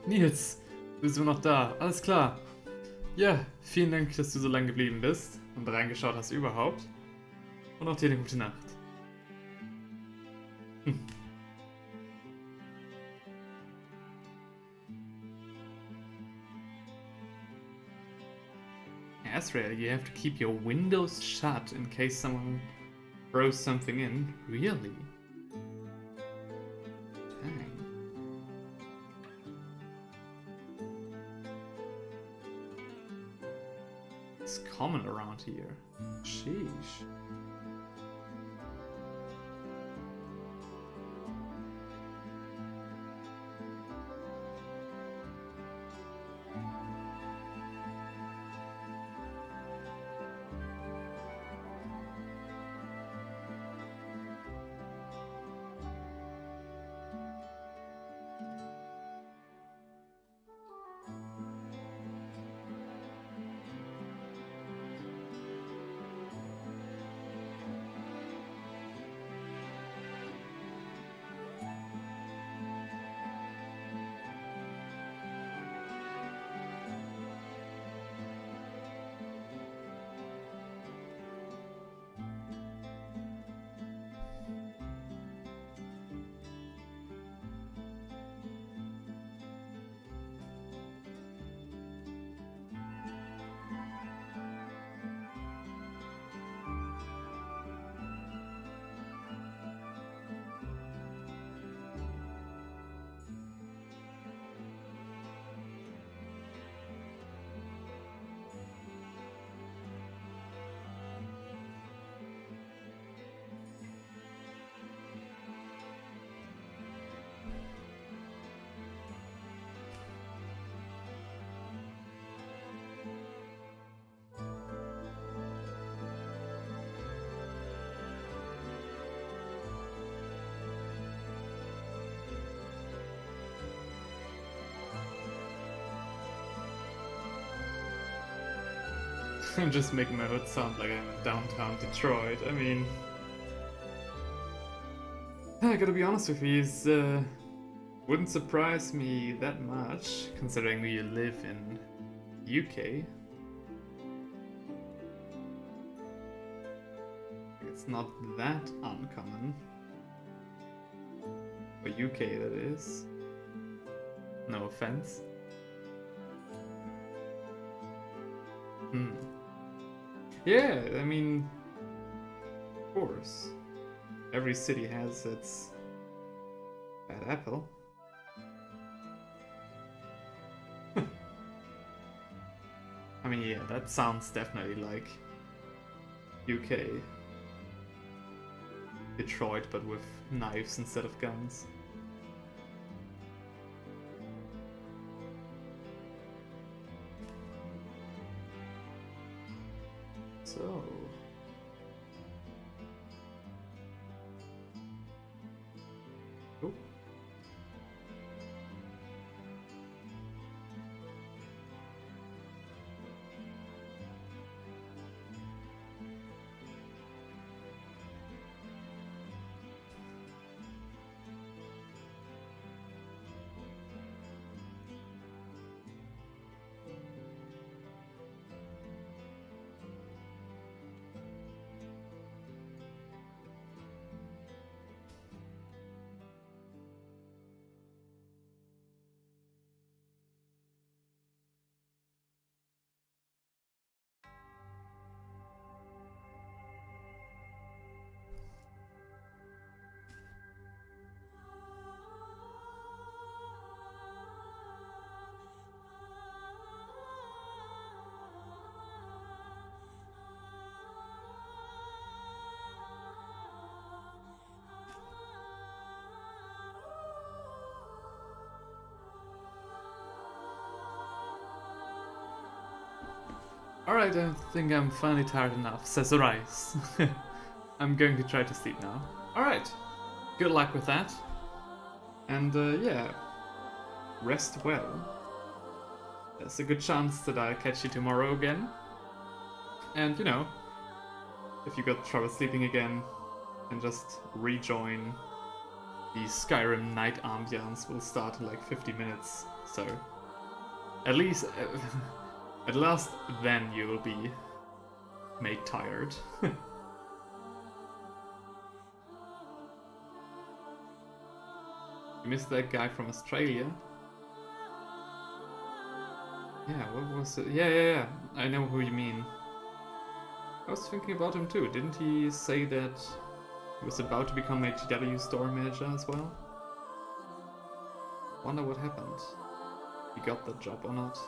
Nils, du bist immer noch da. Alles klar. Ja, vielen Dank, dass du so lange geblieben bist und reingeschaut hast überhaupt. Und auch dir eine gute Nacht. Azrael, you have to keep your windows shut in case someone throws something in. Really? Dang. It's common around here. Sheesh. I'm just making my hood sound like I'm in downtown Detroit. I mean, I gotta be honest with you, it wouldn't surprise me that much, considering you live in UK. It's not that uncommon. For UK, that is. No offense. Yeah, I mean, of course. Every city has its bad apple. I mean, yeah, that sounds definitely like UK. Detroit, but with knives instead of guns. So... Oh. Alright, I think I'm finally tired enough, says the rice. I'm going to try to sleep now. Alright, good luck with that. And yeah, rest well. There's a good chance that I'll catch you tomorrow again. And you know, if you got trouble sleeping again, then just rejoin. The Skyrim night ambiance will start in like 50 minutes, So at least, at last, then you will be made tired. You missed that guy from Australia? Yeah, what was it? Yeah. I know who you mean. I was thinking about him too. Didn't he say that he was about to become a GW store manager as well? Wonder what happened. He got that job or not.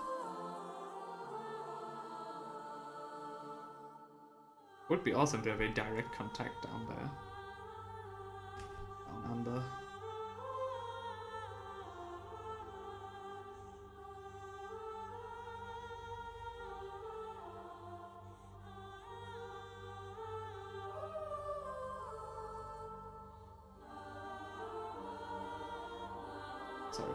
Would be awesome to have a direct contact down there. Down under. Sorry.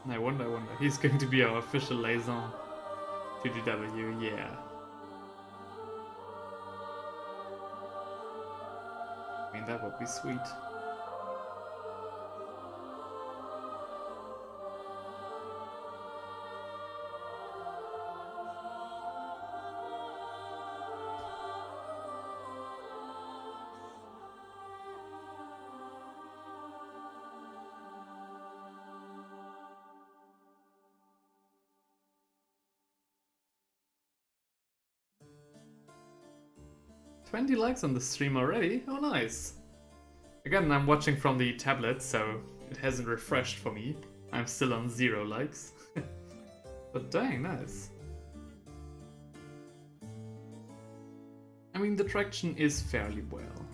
I wonder. He's going to be our official liaison to GW, yeah. I mean, that would be sweet. $20 likes on the stream already? Oh, nice. Again, I'm watching from the tablet, so it hasn't refreshed for me. I'm still on 0 likes. But dang, nice. I mean, the traction is fairly well.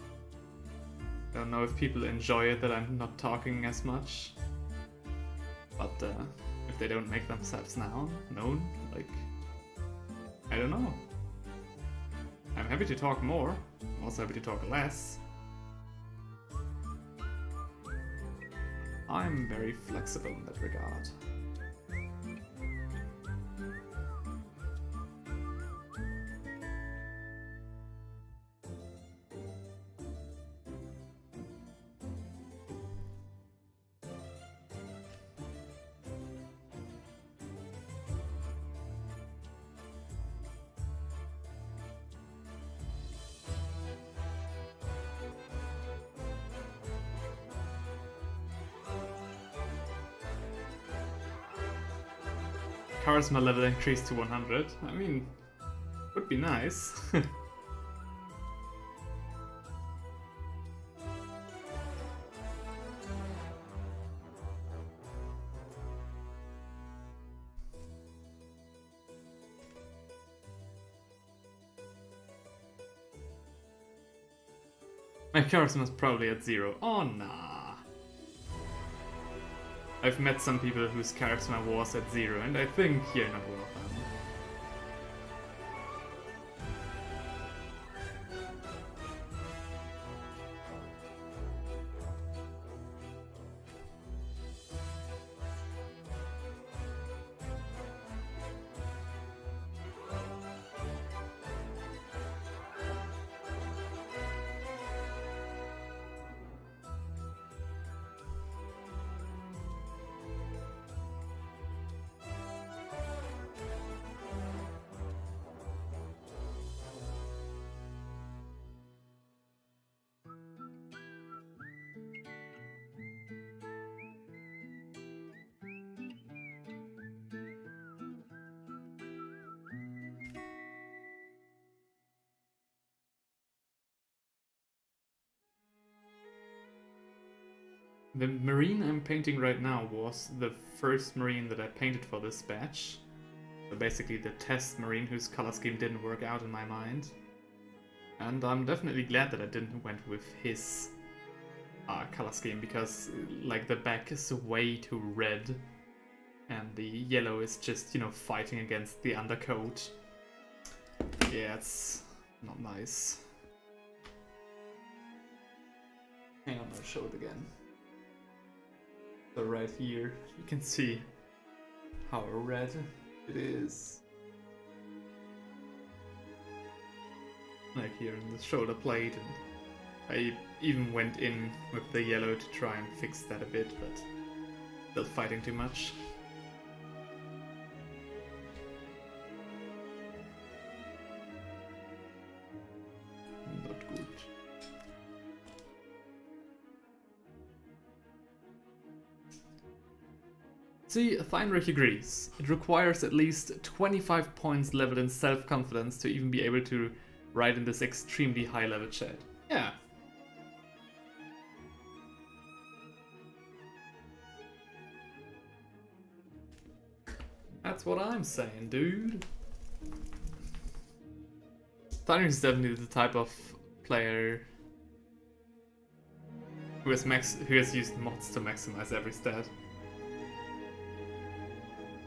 I don't know if people enjoy it that I'm not talking as much. But if they don't make themselves known, like, I don't know. I'm happy to talk more. I'm also happy to talk less. I'm very flexible in that regard. Charisma level increased to 100. I mean, would be nice. My charisma is probably at 0. Oh, nah. I've met some people whose charisma was at 0, and I think you're not one of them. The marine I'm painting right now was the first marine that I painted for this batch. So basically the test marine whose color scheme didn't work out in my mind. And I'm definitely glad that I didn't went with his color scheme, because like the back is way too red and the yellow is just, you know, fighting against the undercoat. Yeah, it's not nice. Hang on, I'll show it again. So right here, you can see how red it is. like here in the shoulder plate, and I even went in with the yellow to try and fix that a bit, but still fighting too much. Not good. See, Heinrich agrees. It requires at least 25 points leveled in self-confidence to even be able to ride in this extremely high-level shed. Yeah. That's what I'm saying, dude. Heinrich is definitely the type of player who has used mods to maximize every stat.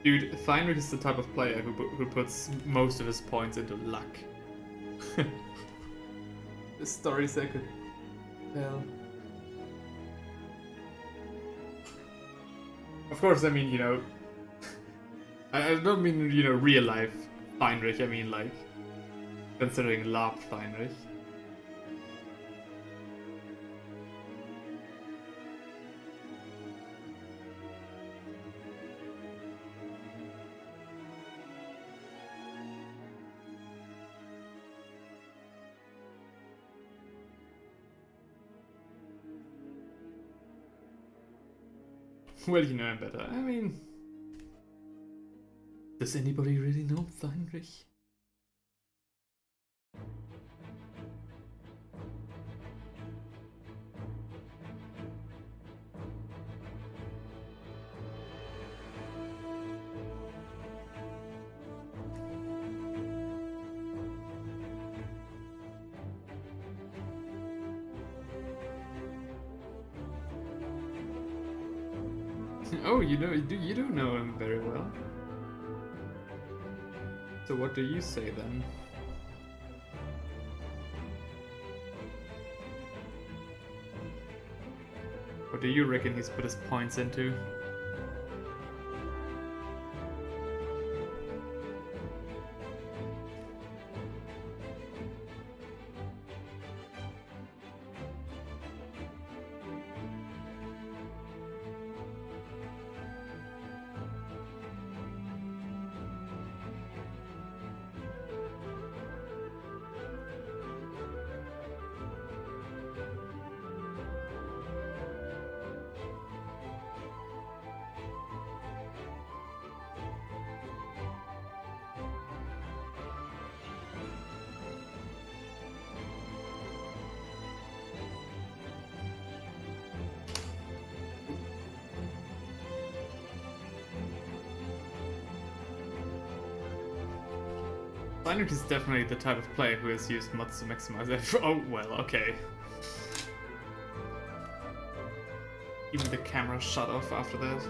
Dude, Heinrich is the type of player who puts most of his points into luck. The stories I could tell. Of course, I mean, you know, I don't mean, you know, real life Heinrich, I mean, like, considering LARP Heinrich. Well, you know him better. I mean, does anybody really know Heinrich? Oh, you do know him very well. So what do you say then? What do you reckon he's put his points into? Heinrich is definitely the type of player who has used mods to maximize it. Oh, well, okay. Even the camera shut off after that.